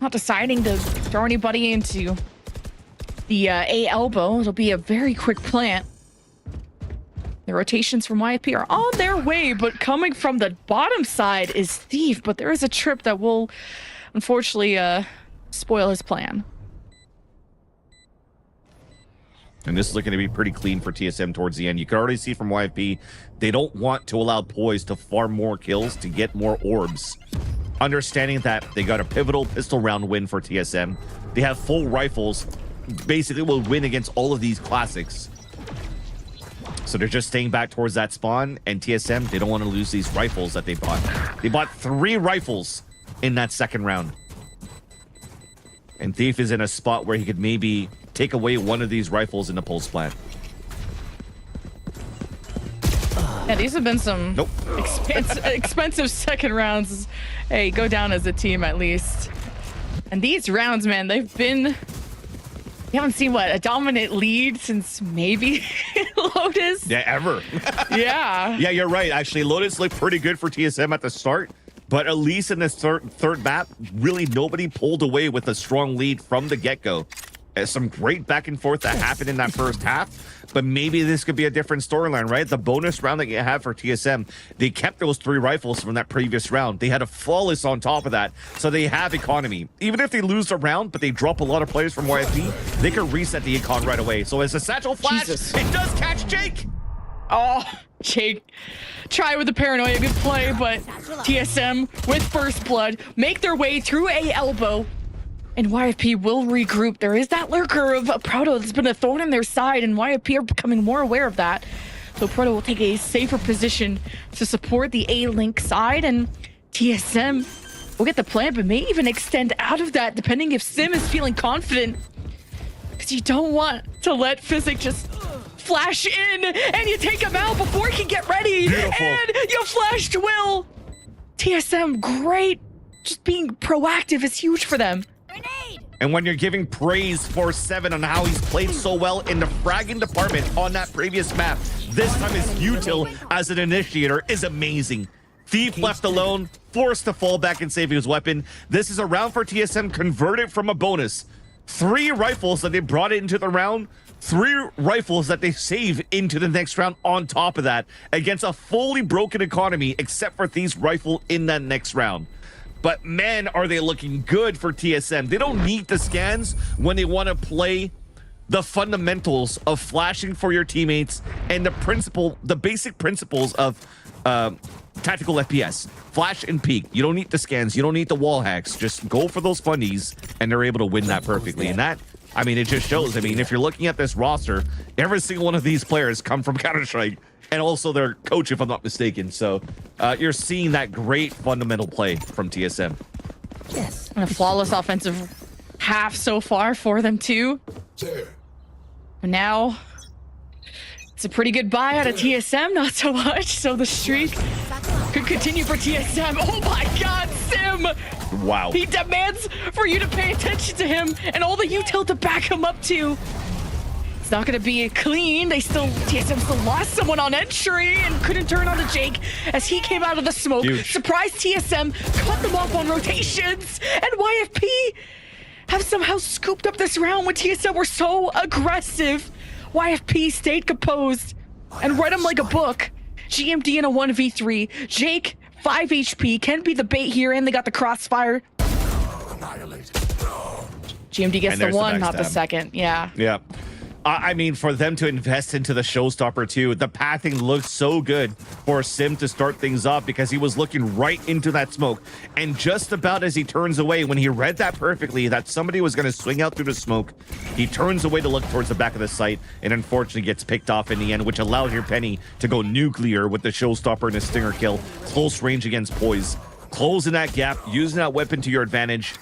Not deciding to throw anybody into the A elbow. It'll be a very quick plant. The rotations from YFP are on their way, but coming from the bottom side is Thief, but there is a trip that will unfortunately spoil his plan. And this is looking to be pretty clean for TSM towards the end. You can already see from YFP, they don't want to allow Poise to farm more kills to get more orbs. Understanding that they got a pivotal pistol round win for TSM. They have full rifles, basically will win against all of these classics. So they're just staying back towards that spawn, and TSM, they don't want to lose these rifles that they bought. They bought 3 rifles in that second round. And Thief is in a spot where he could maybe take away one of these rifles in the pulse plant. Yeah, these have been some expensive second rounds. Hey, go down as a team at least. And these rounds, man, they've been... You haven't seen, what, a dominant lead since maybe Lotus? Yeah, ever. Yeah. Yeah, you're right. Actually, Lotus looked pretty good for TSM at the start, but at least in this third map, really nobody pulled away with a strong lead from the get-go. Some great back and forth that happened in that first half, but maybe this could be a different storyline, right? The bonus round that you have for TSM, they kept those 3 rifles from that previous round. They had a flawless on top of that, so they have economy. Even if they lose a round, but they drop a lot of players from YFP, they can reset the econ right away. So as a satchel flash, Jesus. it does catch Jake. Oh, Jake. Try with the paranoia, good play, but TSM with first blood make their way through A elbow. And YFP will regroup. There is that lurker of a Proto that's been a thorn in their side, and YFP are becoming more aware of that. So Proto will take a safer position to support the A-Link side, and TSM will get the plant, but may even extend out of that, depending if Sim is feeling confident. Because you don't want to let Physic just flash in, and you take him out before he can get ready. Beautiful. And you flashed Will. TSM, great. Just being proactive is huge for them. And when you're giving praise for 7 on how he's played so well in the fragging department on that previous map, this time his util as an initiator is amazing. Thief left alone, forced to fall back and save his weapon. This is a round for TSM converted from a bonus. 3 rifles that they brought into the round, 3 rifles that they save into the next round on top of that against a fully broken economy except for Thief's rifle in that next round. But man, are they looking good for TSM. They don't need the scans when they want to play the fundamentals of flashing for your teammates and the basic principles of tactical FPS. Flash and peek. You don't need the scans. You don't need the wall hacks. Just go for those fundies, and they're able to win that perfectly. And that, I mean, it just shows. I mean, if you're looking at this roster, every single one of these players come from Counter-Strike, and also their coach, if I'm not mistaken. So you're seeing that great fundamental play from TSM. Yes. And a flawless offensive half so far for them too. But now it's a pretty good buy out of TSM, not so much. So the streak could continue for TSM. Oh my God, Sim! Wow. He demands for you to pay attention to him and all the util to back him up too. It's not gonna be clean. TSM still lost someone on entry and couldn't turn on to Jake as he came out of the smoke. Huge. Surprise TSM, cut them off on rotations, and YFP have somehow scooped up this round when TSM were so aggressive. YFP stayed composed and read him like a book. GMD in a 1v3. Jake, 5 HP, can be the bait here, and they got the crossfire. GMD gets the one, not the second. Yeah. Yeah. I mean, for them to invest into the showstopper too, the pathing looked so good for Sim to start things off because he was looking right into that smoke. And just about as he turns away, when he read that perfectly, that somebody was going to swing out through the smoke, he turns away to look towards the back of the site and unfortunately gets picked off in the end, which allowed your Penny to go nuclear with the showstopper and a stinger kill. Close range against Poise. Closing that gap, using that weapon to your advantage,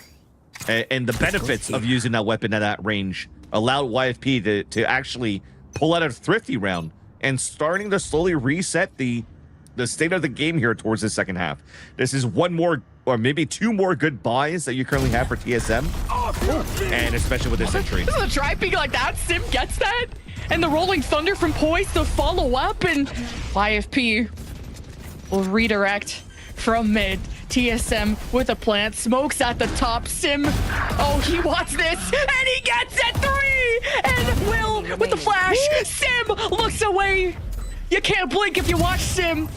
and the benefits of using that weapon at that range allowed YFP to actually pull out a thrifty round and starting to slowly reset the state of the game here towards the second half. This is one more or maybe two more good buys that you currently have for TSM, and especially with this entry. This is a try peek like that. Sim gets that, and the rolling thunder from Poise to follow up, and YFP will redirect from mid. TSM with a plant, smokes at the top. Sim, oh, he wants this, and he gets it. 3, and Will with the flash. Sim looks away. You can't blink if you watch Sim.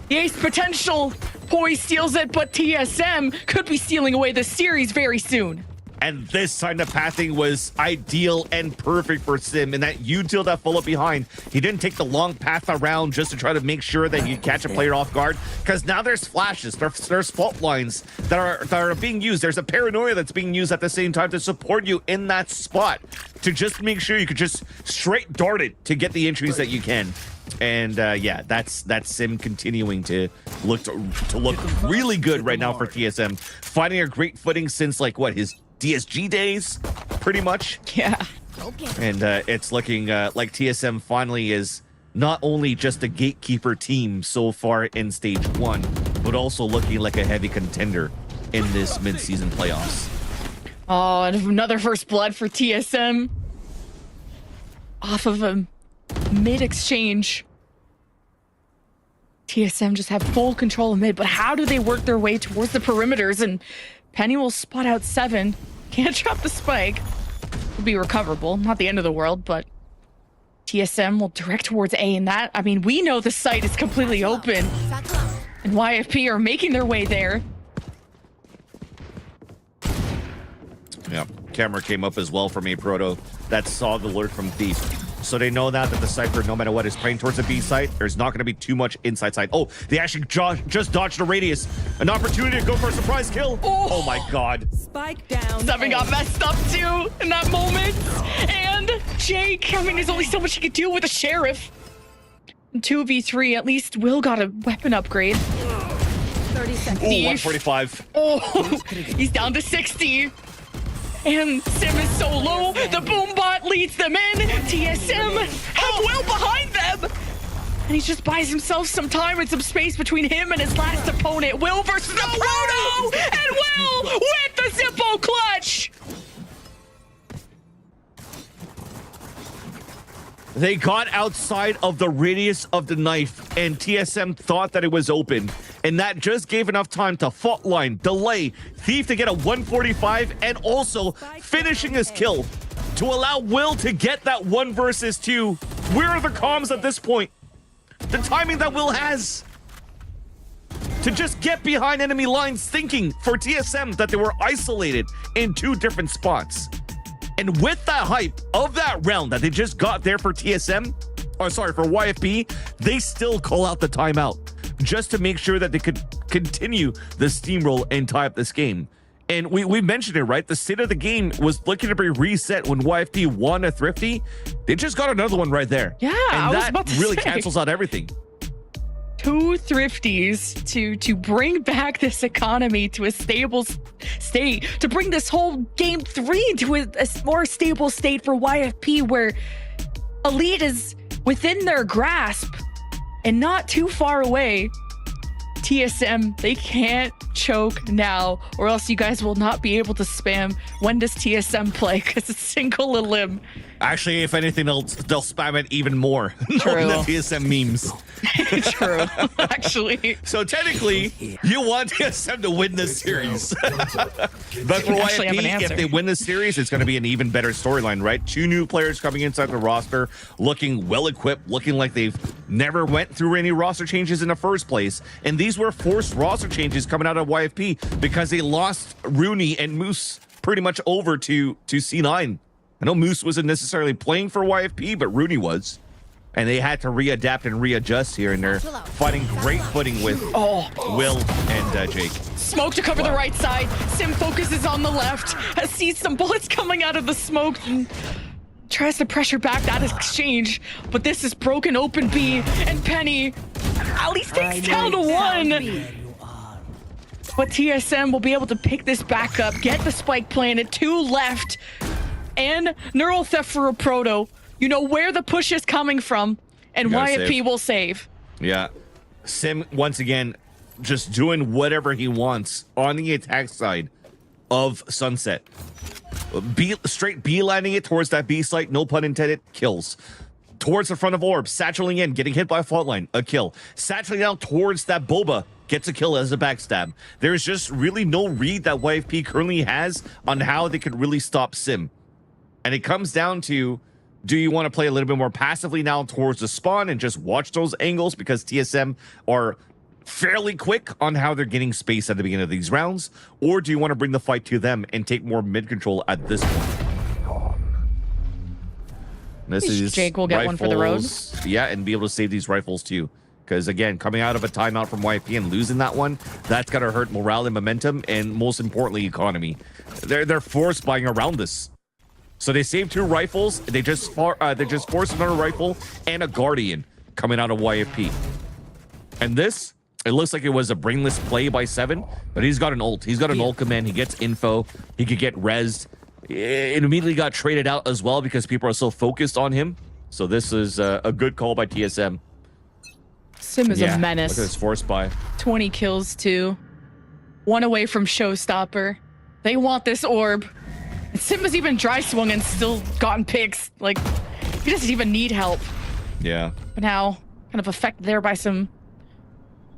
The ace potential. Poise steals it, but TSM could be stealing away the series very soon. And this time the pathing was ideal and perfect for Sim, and that util that followed behind. He didn't take the long path around just to try to make sure that he'd catch a player off guard, because now there's flashes, there's fault lines that are being used. There's a paranoia that's being used at the same time to support you in that spot, to just make sure you could just straight dart it to get the entries that you can. And yeah, that's Sim continuing to look really good right now for TSM, finding a great footing since like what, his DSG days, pretty much. Yeah. And it's looking like TSM finally is not only just a gatekeeper team so far in stage 1, but also looking like a heavy contender in this mid-season playoffs. Oh, and another first blood for TSM. Off of a mid-exchange. TSM just have full control of mid, but how do they work their way towards the perimeters? And Penny will spot out 7. Can't drop the spike. Will be recoverable. Not the end of the world, but TSM will direct towards A, and that, I mean, we know the site is completely open. And YFP are making their way there. Yeah, camera came up as well from A Proto that saw the alert from Thief. So they know now that the Cypher, no matter what, is playing towards the B site. There's not going to be too much inside side. Oh, they actually just dodged the radius. An opportunity to go for a surprise kill. Oh my God. Spike down. 7 got messed up too in that moment. And Jake, I mean, there's only so much he could do with a Sheriff. 2v3, at least Will got a weapon upgrade. 30 seconds. Oh, 145. Oh, he's down to 60. And Sim is so low, the boom bot leads them in. TSM have Will behind them. And he just buys himself some time and some space between him and his last opponent. Will versus the Proto! And Will with the Zippo clutch! They got outside of the radius of the knife, and TSM thought that it was open. And that just gave enough time to fault line, delay, Thief to get a 145, and also finishing his kill to allow Will to get that 1 versus 2. Where are the comms at this point? The timing that Will has to just get behind enemy lines, thinking for TSM that they were isolated in 2 different spots. And with that hype of that round that they just got there for TSM, or sorry, for YFP, they still call out the timeout just to make sure that they could continue the steamroll and tie up this game. And we mentioned it, right? The state of the game was looking to be reset when YFP won a Thrifty. They just got another one right there. Yeah, and I was that about to really say. cancels out everything. 2 Thrifties to bring back this economy to a stable state, to bring this whole game 3 to a more stable state for YFP, where Elite is within their grasp and not too far away. TSM, they can't choke now, or else you guys will not be able to spam when does TSM play, because it's single elim. Actually, if anything, they'll spam it even more. True. The TSM memes. True, actually. So technically, you want TSM to win this series. But for Actually have an YFP, answer. if they win this series, it's going to be an even better storyline, right? 2 new players coming inside the roster, looking well-equipped, looking like they've never went through any roster changes in the first place. And these were forced roster changes coming out of YFP because they lost Rooney and Moose pretty much over to C9. I know Moose wasn't necessarily playing for YFP, but Rooney was. And they had to readapt and readjust here, and they're fighting great footing with Will and Jake. Smoke to cover the right side. Sim focuses on the left. Sees some bullets coming out of the smoke and tries to pressure back that exchange. But this is broken open B, and Penny at least takes down to 1. But TSM will be able to pick this back up, get the spike planted, 2 left, and Neural Theft for a Proto. You know where the push is coming from, and YFP save. will save. Yeah. Sim, once again, just doing whatever he wants on the attack side of Sunset. Straight B-landing it towards that B site, no pun intended, kills. Towards the front of Orb, satcheling in, getting hit by a fault line, a kill. Satcheling down towards that Boba, gets a kill as a backstab. There's just really no read that YFP currently has on how they could really stop Sim. And it comes down to, do you want to play a little bit more passively now towards the spawn and just watch those angles because TSM are fairly quick on how they're getting space at the beginning of these rounds? Or do you want to bring the fight to them and take more mid control at this point? This is Jake will get one for the road. Yeah, and be able to save these rifles too. Because again, coming out of a timeout from YFP and losing that one, that's got to hurt morale and momentum, and most importantly, economy. They're forced buying around this. So they saved 2 rifles. They just forced another rifle and a Guardian coming out of YFP. And this, it looks like it was a brainless play by 7, but he's got an ult. He's got an ult command. He gets info. He could get rezzed. It immediately got traded out as well because people are so focused on him. So this is a good call by TSM. Sim is a menace. Look at this force buy. 20 kills too. 1 away from Showstopper. They want this orb. And Sim has even dry swung and still gotten picks. Like, he doesn't even need help. Yeah. But now, kind of affected there by some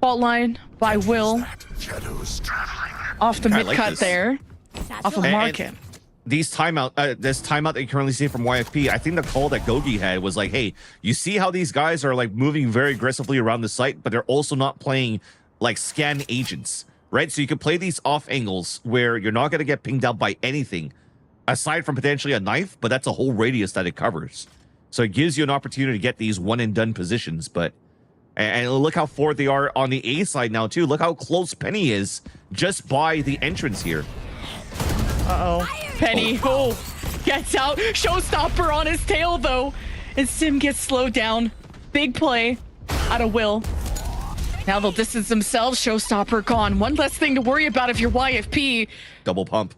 fault line by Will. Off the I mid like cut this. there. Off of Market. These this timeout that you currently see from YFP, I think the call that Gogi had was like, hey, you see how these guys are like moving very aggressively around the site, but they're also not playing like scan agents, right? So you can play these off angles where you're not going to get pinged out by anything aside from potentially a knife, but that's a whole radius that it covers. So it gives you an opportunity to get these one and done positions. But and look how forward they are on the A side now too. Look how close Penny is just by the entrance here. Penny, gets out. Showstopper on his tail, though. And Sim gets slowed down. Big play out of Will. Now they'll distance themselves. Showstopper gone. One less thing to worry about if you're YFP. Double pump.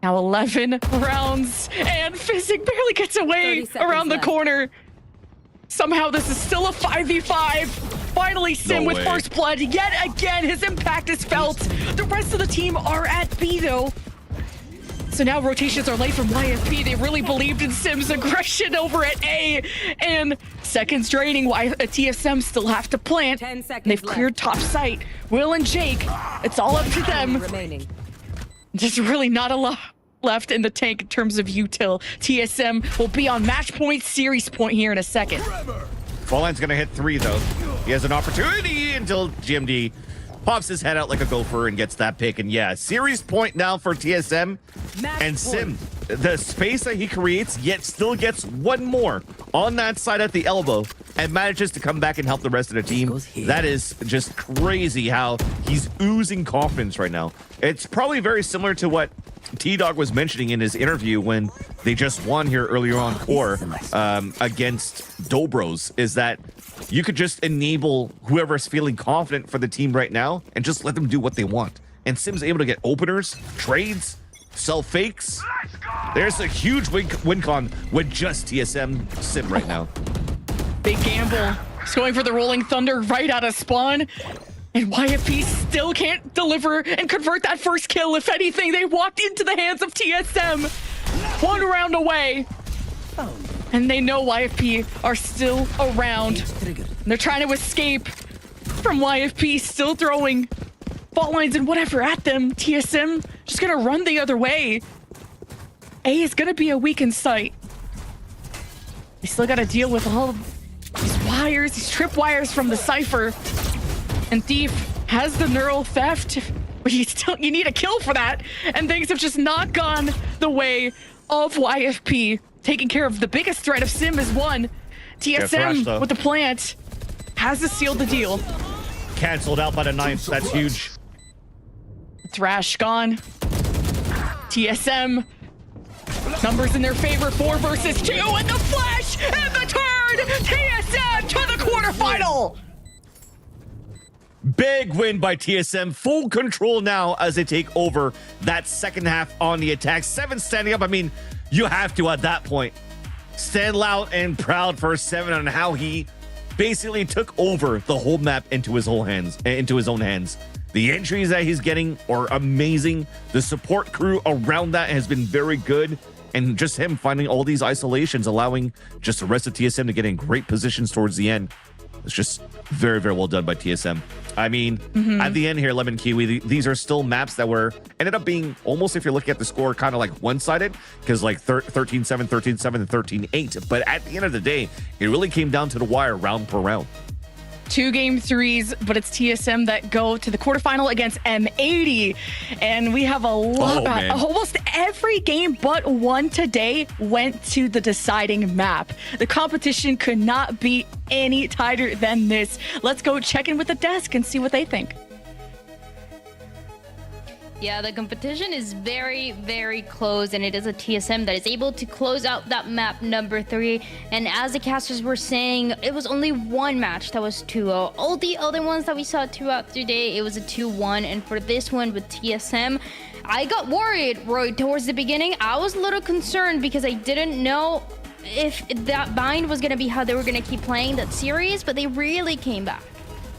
Now 11 rounds. And Physic barely gets away 30 seconds around the left. corner. Somehow this is still a 5v5. Finally, Sim No with way. first blood. Yet again, his impact is felt. The rest of the team are at B, though. So now rotations are late from YFP. They really believed in Sim's aggression over at A. And seconds draining, TSM still have to plant. 10 And seconds they've cleared top site. Will and Jake, it's all up to them. remaining. There's really not a lot left in the tank in terms of util. TSM will be on match point, series point here in a second. Fallen's gonna hit 3 though. He has an opportunity until GMD pops his head out like a gopher and gets that pick. And yeah, series point now for TSM. Match And point. Sim the space that he creates, yet still gets one more on that side at the elbow and manages to come back and help the rest of the team. That is just crazy how he's oozing confidence right now. It's probably very similar to what T-Dog was mentioning in his interview when they just won here earlier on Core against Dobros, is that you could just enable whoever's feeling confident for the team right now and just let them do what they want. And Sim's able to get openers, trades, sell fakes. There's a huge win con with just TSM Sim right now. Big gamble. He's going for the Rolling Thunder right out of spawn. And YFP still can't deliver and convert that first kill. If anything, they walked into the hands of TSM. One round away. And they know YFP are still around. And they're trying to escape from YFP, still throwing fault lines and whatever at them. TSM just gonna run the other way. A is gonna be a weakened site. They still gotta deal with all of these wires, these trip wires from the Cypher. And Thief has the neural theft, but you need a kill for that. And things have just not gone the way of YFP. Taking care of the biggest threat of Sim is one. TSM with the plant has to seal the deal. Cancelled out by the ninth. That's huge. Thrash gone. TSM. Numbers in their favor, 4 versus 2, and the flash and the turn. TSM to the quarterfinal. Big win by TSM. Full control now as they take over that second half on the attack. 7 standing up. I mean, you have to at that point stand loud and proud for 7 on how he basically took over the whole map into his own hands. The entries that he's getting are amazing. The support crew around that has been very good. And just him finding all these isolations, allowing just the rest of TSM to get in great positions towards the end. It's just very, very well done by TSM. I mean, at the end here, Lemon Kiwi, these are still maps that ended up being almost, if you're looking at the score, kind of like one-sided, because like 13-7, 13-7, and 13-8. But at the end of the day, it really came down to the wire round per round. 2 game threes, but it's TSM that go to the quarterfinal against M80. And we have a lot, almost every game but one today went to the deciding map. The competition could not be any tighter than this. Let's go check in with the desk and see what they think. Yeah, the competition is very, very close, and it is a TSM that is able to close out that map number 3. And as the casters were saying, it was only one match that was 2-0. All the other ones that we saw throughout today, it was a 2-1. And for this one with TSM, I got worried, Roy, towards the beginning. I was a little concerned because I didn't know if that bind was going to be how they were going to keep playing that series, but they really came back.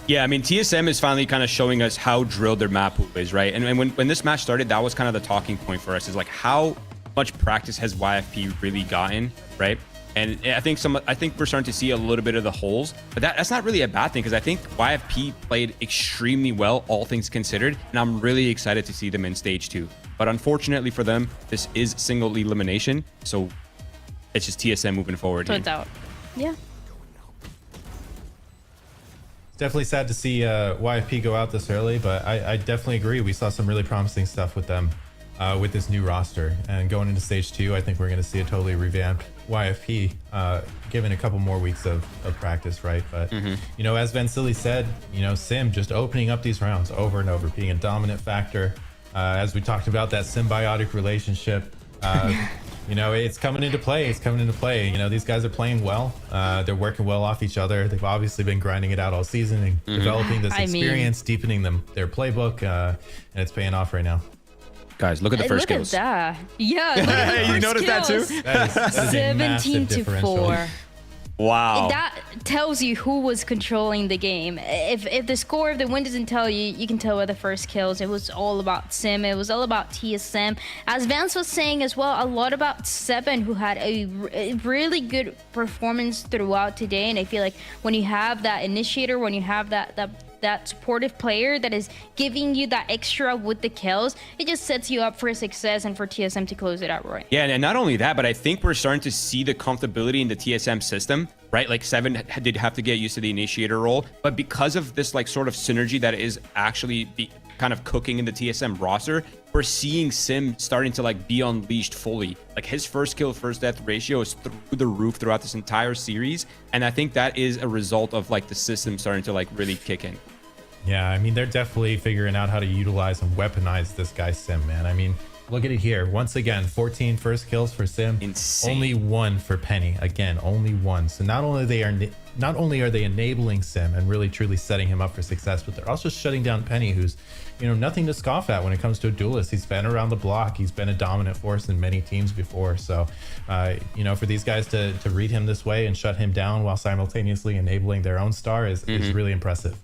Yeah, I mean, TSM is finally kind of showing us how drilled their map is, right? And when this match started, that was kind of the talking point for us, is like, how much practice has YFP really gotten, right? And I think we're starting to see a little bit of the holes, but that's not really a bad thing, because I think YFP played extremely well, all things considered, and I'm really excited to see them in stage 2. But unfortunately for them, this is single elimination, so it's just TSM moving forward. So it's out. Yeah. Definitely sad to see YFP go out this early, but I definitely agree. We saw some really promising stuff with them with this new roster. And going into stage 2, I think we're going to see a totally revamped YFP given a couple more weeks of practice, right? But, you know, as Vansili said, you know, Sim just opening up these rounds over and over, being a dominant factor. As we talked about, that symbiotic relationship. You know, it's coming into play. You know, these guys are playing well. They're working well off each other. They've obviously been grinding it out all season and developing this experience, deepening their playbook, and it's paying off right now. Guys, look at the first kills. Look at that. Yeah, you noticed that too? That is 17-4. Wow. That tells you who was controlling the game. If the score of the win doesn't tell you, you can tell by the first kills. It was all about Sim. It was all about TSM. As Vance was saying as well, a lot about Seven, who had a really good performance throughout today. And I feel like when you have that initiator, when you have that supportive player that is giving you that extra with the kills, it just sets you up for success and for TSM to close it out, right? Yeah, and not only that, but I think we're starting to see the comfortability in the TSM system, right? Like Seven did have to get used to the initiator role, but because of this like sort of synergy that is actually kind of cooking in the TSM roster, we're seeing Sim starting to like be unleashed fully. Like his first kill, first death ratio is through the roof throughout this entire series. And I think that is a result of like the system starting to like really kick in. Yeah, I mean, they're definitely figuring out how to utilize and weaponize this guy Sim, man. I mean, look at it here. Once again, 14 first kills for Sim. Insane. Only one for Penny. Again, only one. So not only are they enabling Sim and really truly setting him up for success, but they're also shutting down Penny, who's, you know, nothing to scoff at when it comes to a duelist. He's been around the block. He's been a dominant force in many teams before. So, you know, for these guys to read him this way and shut him down while simultaneously enabling their own star is really impressive.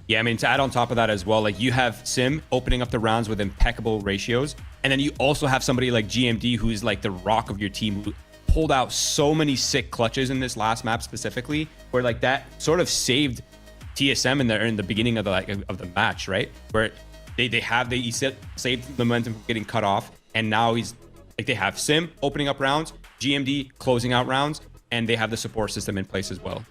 Yeah, I mean, to add on top of that as well, like you have Sim opening up the rounds with impeccable ratios. And then you also have somebody like GMD, who's like the rock of your team, who pulled out so many sick clutches in this last map specifically, where like that sort of saved TSM in the beginning of the match, right? Where they saved the momentum from getting cut off. And now they have Sim opening up rounds, GMD closing out rounds, and they have the support system in place as well.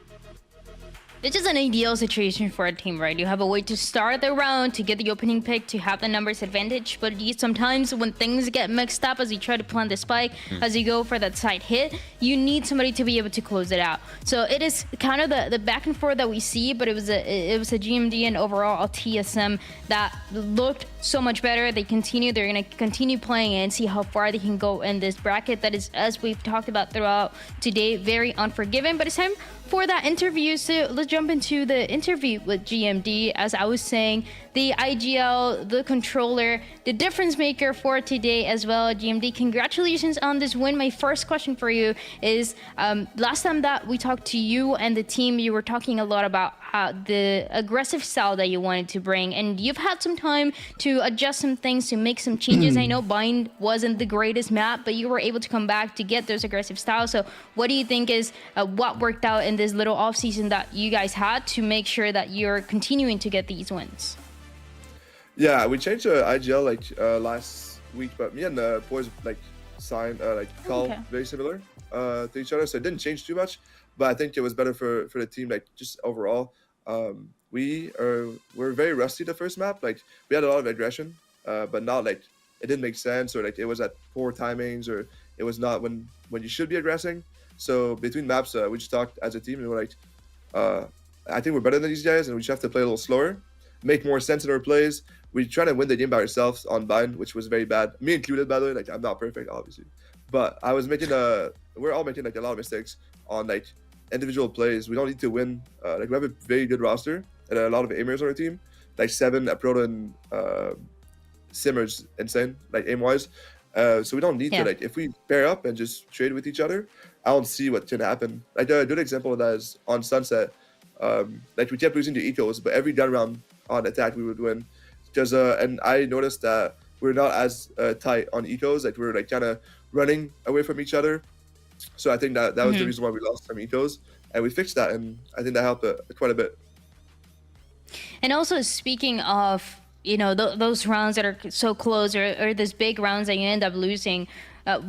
This is an ideal situation for a team, right? You have a way to start the round, to get the opening pick, to have the numbers advantage. But sometimes when things get mixed up as you try to plant the spike, as you go for that side hit, you need somebody to be able to close it out. So it is kind of the back and forth that we see, but it was a GMD and overall a TSM that looked so much better. They're going to continue playing and see how far they can go in this bracket that is, as we've talked about throughout today, very unforgiving. But it's time for that interview. So let's jump into the interview with GMD. As I was saying, the IGL, the controller, the difference maker for today as well. GMD, congratulations on this win. My first question for you is, last time that we talked to you and the team, you were talking a lot about the aggressive style that you wanted to bring, and you've had some time to adjust some things, to make some changes. I know Bind wasn't the greatest map, but you were able to come back to get those aggressive styles. So what do you think is what worked out in this little off season that you guys had to make sure that you're continuing to get these wins? Yeah, we changed IGL last week, but me and the boys signed call very similar to each other, so it didn't change too much. But I think it was better for the team, just overall. We're very rusty the first map. We had a lot of aggression, but not it didn't make sense, or it was at poor timings, or it was not when you should be aggressing. So between maps, we just talked as a team and we're I think we're better than these guys, and we just have to play a little slower, make more sense in our plays. We try to win the game by ourselves on Bind, which was very bad. Me included, by the way. I'm not perfect, obviously, but I was making we're all making a lot of mistakes on individual plays. We don't need to win. We have a very good roster and a lot of aimers on our team. 7 Proto and Simmer's insane, aim-wise. So we don't need to, if we pair up and just trade with each other, I don't see what can happen. A good example of that is on Sunset. We kept losing to ecos, but every gun round on attack we would win. Because and I noticed that we're not as tight on ecos. We're kind of running away from each other. So I think that was the reason why we lost some ecos, and we fixed that, and I think that helped quite a bit. And also, speaking of those rounds that are so close, or those big rounds that you end up losing,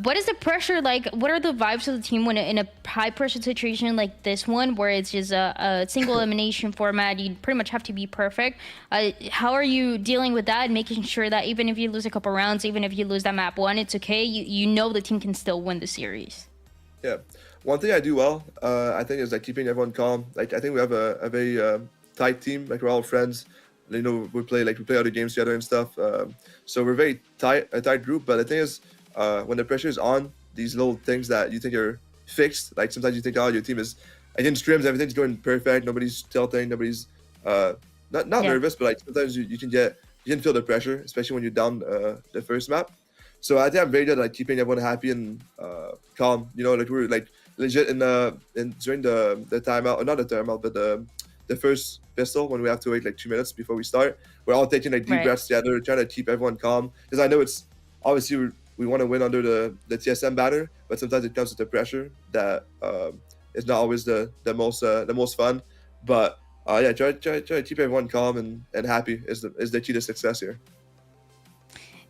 what is the pressure like? What are the vibes of the team when in a high pressure situation like this one, where it's just a single elimination format? You pretty much have to be perfect. How are you dealing with that and making sure that even if you lose a couple rounds, even if you lose that map 1, it's okay? You know the team can still win the series. Yeah, one thing I do well, I think, is keeping everyone calm. I think we have a very tight team. We're all friends. We play other games together and stuff. So we're very a tight group. But the thing is, when the pressure is on, these little things that you think are fixed, sometimes you think, oh, your team is in scrims, everything's going perfect, nobody's tilting, nobody's not nervous, but sometimes you can feel the pressure, especially when you're down the first map. So I think I'm very good at keeping everyone happy and calm. We're legit during the timeout, or not the timeout, but the first pistol, when we have to wait 2 minutes before we start. We're all taking deep breaths together, trying to keep everyone calm. Because I know it's obviously we want to win under the TSM banner, but sometimes it comes with the pressure that is not always the most fun. But try to keep everyone calm and happy is the key to success here.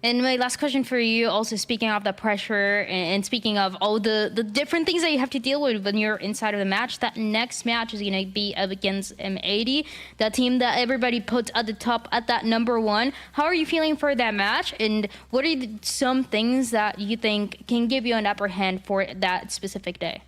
And my last question for you, also speaking of the pressure and speaking of all the different things that you have to deal with when you're inside of the match, that next match is going to be up against M80, the team that everybody puts at the top at that #1. How are you feeling for that match? And what are some things that you think can give you an upper hand for that specific day?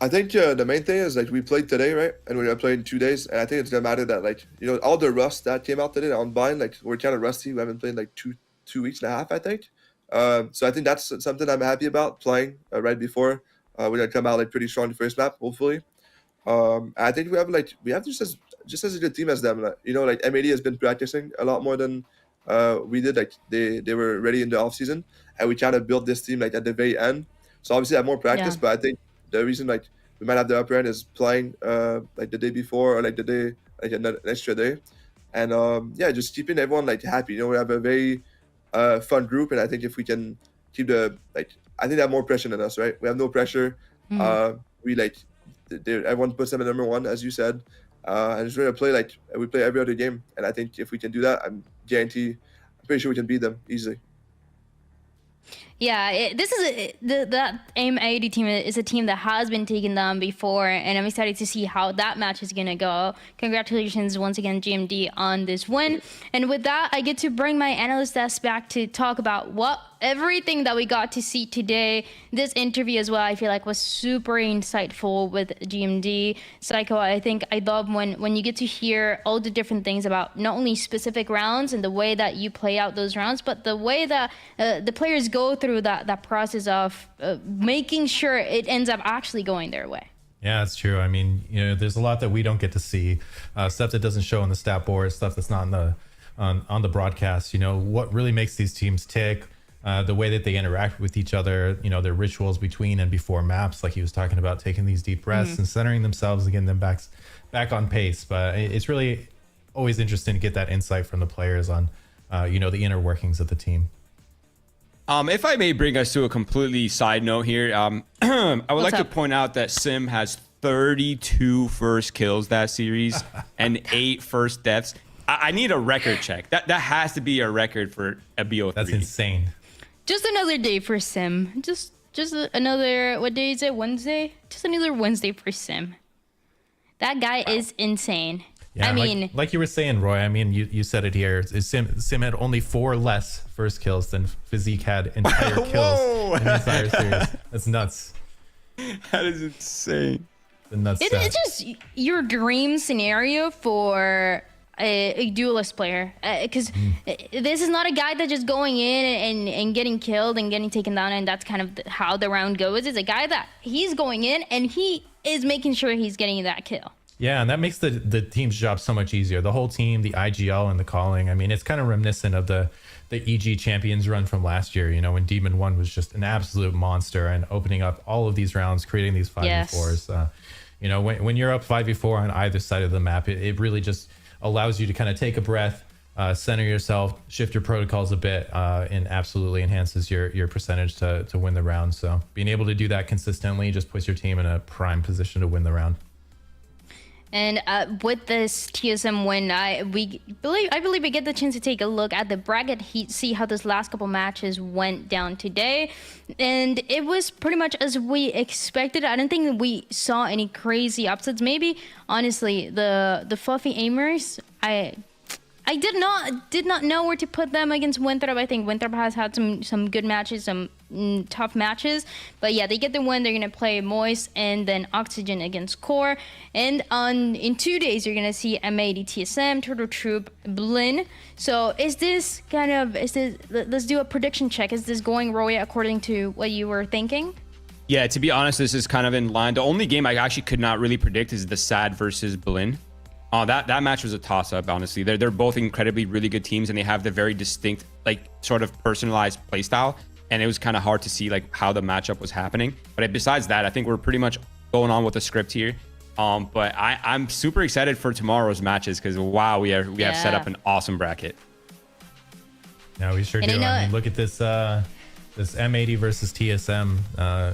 I think the main thing is like we played today, right? And we're gonna play in 2 days. And I think it's gonna matter that like, you know, all the rust that came out today on Bind, like we're kind of rusty. We haven't played in like two weeks and a half, I think. So I think that's something I'm happy about playing right before. We're gonna come out like pretty strong the first map, hopefully. I think we have just as a good team as them. Like, you know, like M80 has been practicing a lot more than we did. Like they were ready in the off season, and we kind of built this team like at the very end. So obviously I have more practice, but I think the reason like we might have the upper end is playing like the day before or like the day like an extra day, and yeah, just keeping everyone like happy. You know, we have a very fun group, and I think if we can keep the like, I think they have more pressure than us, right? We have no pressure. We like everyone puts them at #1, as you said, and just gonna play like we play every other game. And I think if we can do that, I'm pretty sure we can beat them easily. Yeah, that M80 team is a team that has been taken down before, and I'm excited to see how that match is gonna go. Congratulations once again, GMD, on this win. And with that, I get to bring my analyst desk back to talk about everything that we got to see today. This interview as well, I feel like was super insightful with GMD. Psycho, I think I love when you get to hear all the different things about not only specific rounds and the way that you play out those rounds, but the way that the players go through that process of making sure it ends up actually going their way. Yeah, it's true. I mean, you know, there's a lot that we don't get to see, stuff that doesn't show on the stat board, stuff that's not on the broadcast. You know, what really makes these teams tick, the way that they interact with each other, you know, their rituals between and before maps, like he was talking about, taking these deep breaths and centering themselves and getting them back on pace. But it's really always interesting to get that insight from the players on, you know, the inner workings of the team. If I may bring us to a completely side note here, I would like to point out that Sim has 32 first kills that series and 8 first deaths. I need a record check. That has to be a record for a BO3. That's insane. Just another day for Sim. Just another, what day is it? Wednesday? Just another Wednesday for Sim. That guy is insane. Yeah, I mean, like you were saying, Roy, I mean, you said it here. Sim had only 4 less first kills than Physique had entire kills in the entire series. That's nuts. That is insane. It's just your dream scenario for a duelist player, because this is not a guy that's just going in and getting killed and getting taken down, and that's kind of how the round goes. It's a guy that he's going in and he is making sure he's getting that kill. Yeah, and that makes the team's job so much easier. The whole team, the IGL and the calling. I mean, it's kind of reminiscent of the EG Champions run from last year, you know, when Demon 1 was just an absolute monster and opening up all of these rounds, creating these 5v4s. You know, when you're up 5v4 on either side of the map, it really just allows you to kind of take a breath, center yourself, shift your protocols a bit, and absolutely enhances your percentage to win the round. So being able to do that consistently just puts your team in a prime position to win the round. And with this TSM win, I believe we get the chance to take a look at the bracket, see how this last couple matches went down today, and it was pretty much as we expected. I don't think we saw any crazy upsets. Maybe honestly, the fluffy aimers, I did not know where to put them against Winthrop. I think Winthrop has had some good matches, some tough matches. But yeah, they get the win. They're going to play Moist and then Oxygen against Core. And in 2 days, you're going to see M80 TSM, Turtle Troop, Blinn. So let's do a prediction check. Is this going, Roy, according to what you were thinking? Yeah, to be honest, this is kind of in line. The only game I actually could not really predict is the SAD versus Blinn. That match was a toss-up, honestly. They're both incredibly really good teams, and they have the very distinct, like, sort of personalized playstyle. And it was kind of hard to see like how the matchup was happening. But besides that, I think we're pretty much going on with the script here. But I'm super excited for tomorrow's matches because wow, we have set up an awesome bracket. Yeah, we sure do. I mean, look at this this M80 versus TSM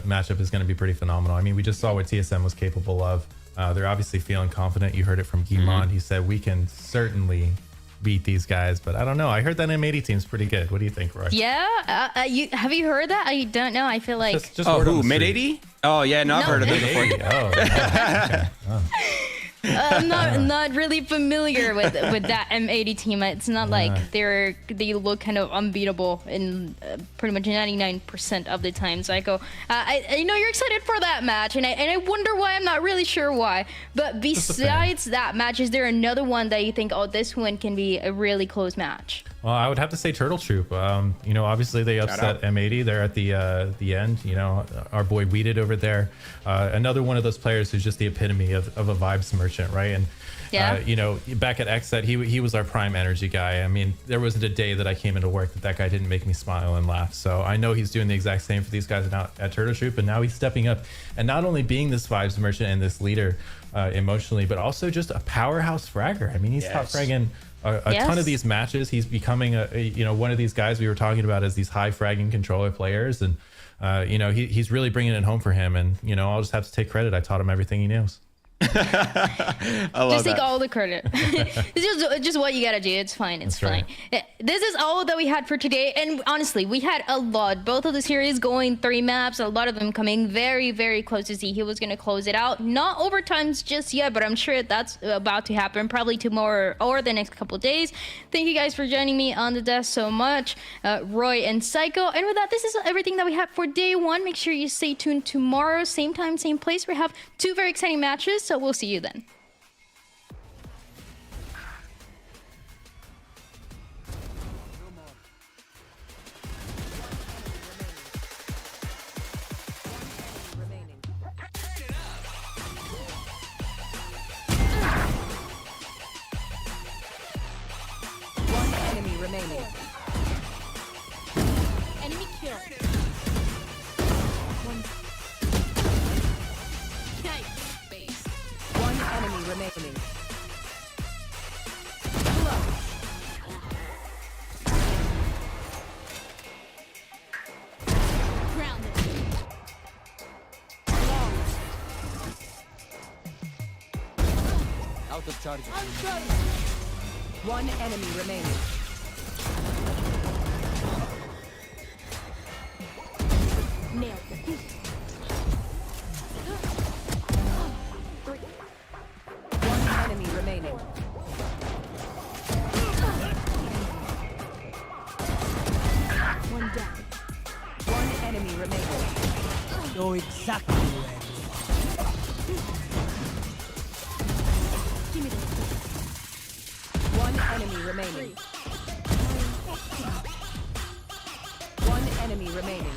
matchup is going to be pretty phenomenal. I mean, we just saw what TSM was capable of. They're obviously feeling confident. You heard it from Guimond. He said we can certainly beat these guys, but I don't know. I heard that M80 team's pretty good. What do you think, Roy? Yeah, have you heard that? I don't know. I feel like Just Oh, word on who? the Mid street. 80? Oh yeah, no, I've heard of it before. 80? Oh, okay. Oh. I'm not really familiar with that M80 team. It's not like they look kind of unbeatable in pretty much 99% of the time. Psycho, I know you're excited for that match, and I wonder why. I'm not really sure why. But besides that match, is there another one that you think, oh, this one can be a really close match? Well, I would have to say Turtle Troop. You know, obviously they upset M80 there at the end. You know, our boy Weeded over there. Another one of those players who's just the epitome of a vibes merchant, right? And you know, back at XSET, he was our prime energy guy. I mean, there wasn't a day that I came into work that guy didn't make me smile and laugh. So I know he's doing the exact same for these guys now at Turtle Troop, and now he's stepping up and not only being this vibes merchant and this leader emotionally, but also just a powerhouse fragger. I mean, he's top fragging a ton of these matches. He's becoming you know, one of these guys we were talking about as these high fragging controller players, and you know, he's really bringing it home for him. And you know, I'll just have to take credit. I taught him everything he knows. I love Just take that. all the credit. It's just what you gotta do. It's fine. It's That's fine. This is all that we had for today. And honestly, we had a lot. Both of the series going 3 maps. A lot of them coming very, very close to see who was gonna close it out. Not overtimes just yet, but I'm sure that's about to happen probably tomorrow or the next couple of days. Thank you guys for joining me on the desk so much, Roy and Psycho. And with that, this is everything that we have for day 1. Make sure you stay tuned tomorrow, same time, same place. We have 2 very exciting matches. So we'll see you then. One enemy remaining. Enemy kill. One enemy remaining. Grounded. Out of charges. One enemy remaining. Nailed it. One enemy remaining. One down. One enemy remaining. Know exactly where. Give me One enemy remaining. One enemy remaining.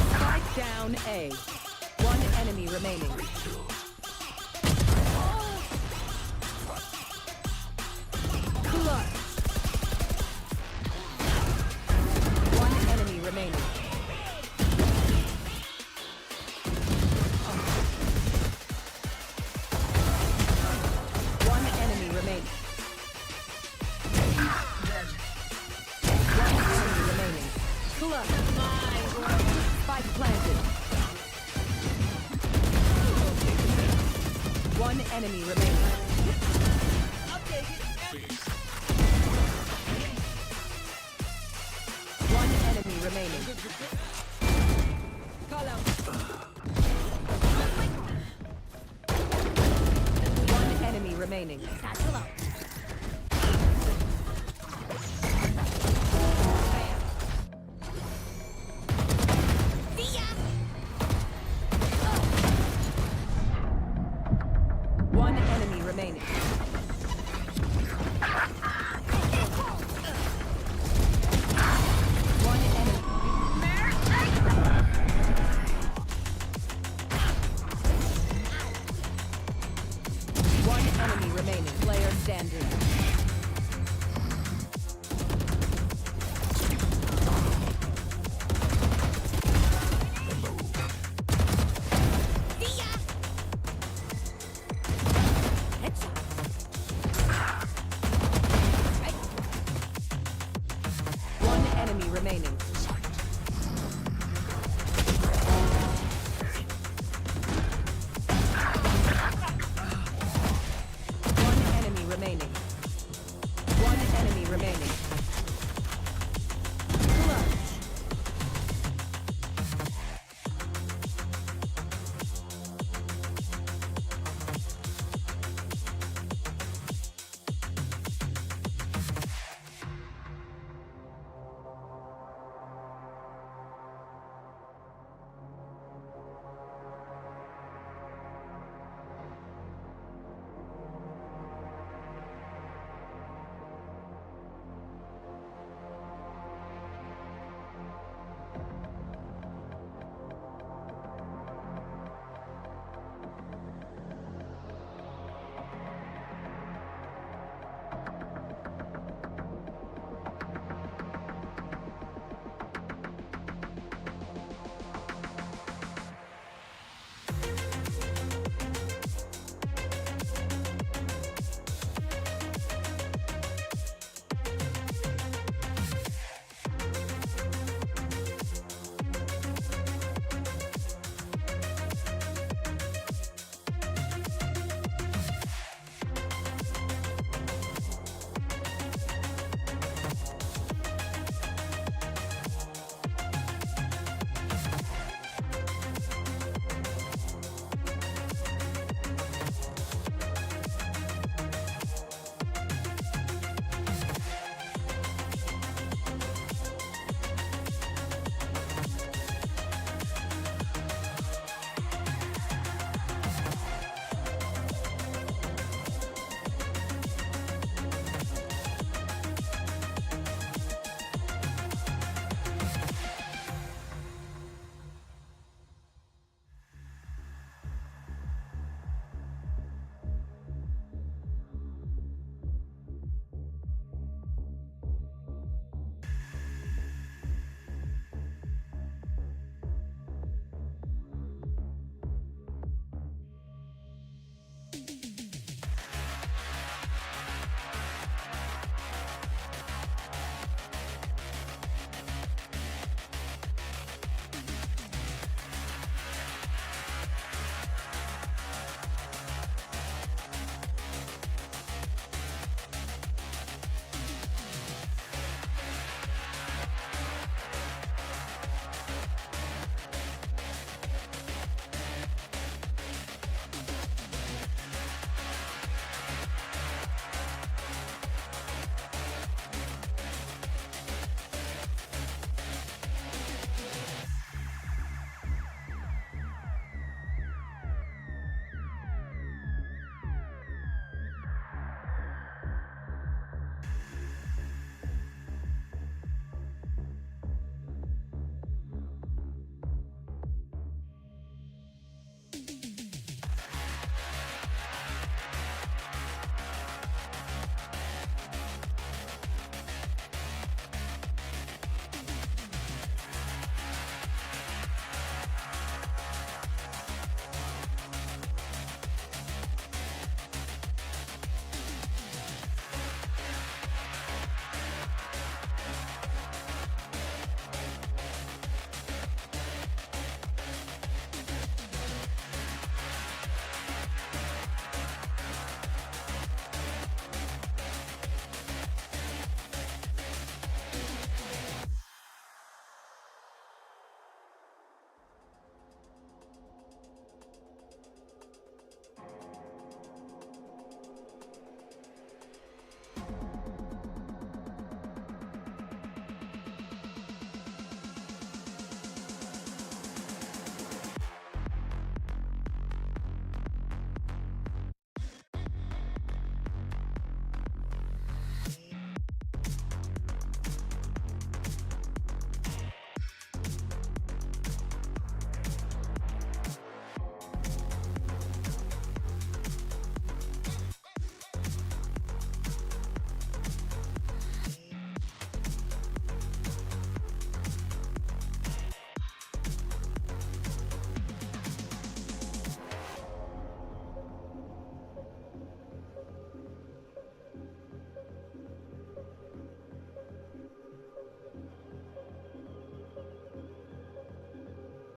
Spike down A. One enemy remaining. One enemy remaining. One enemy remaining. One enemy remaining. Spike planted. One enemy remaining. One enemy remaining. One enemy remaining. satchel out. One enemy remaining. One enemy. One enemy remaining. Player standing.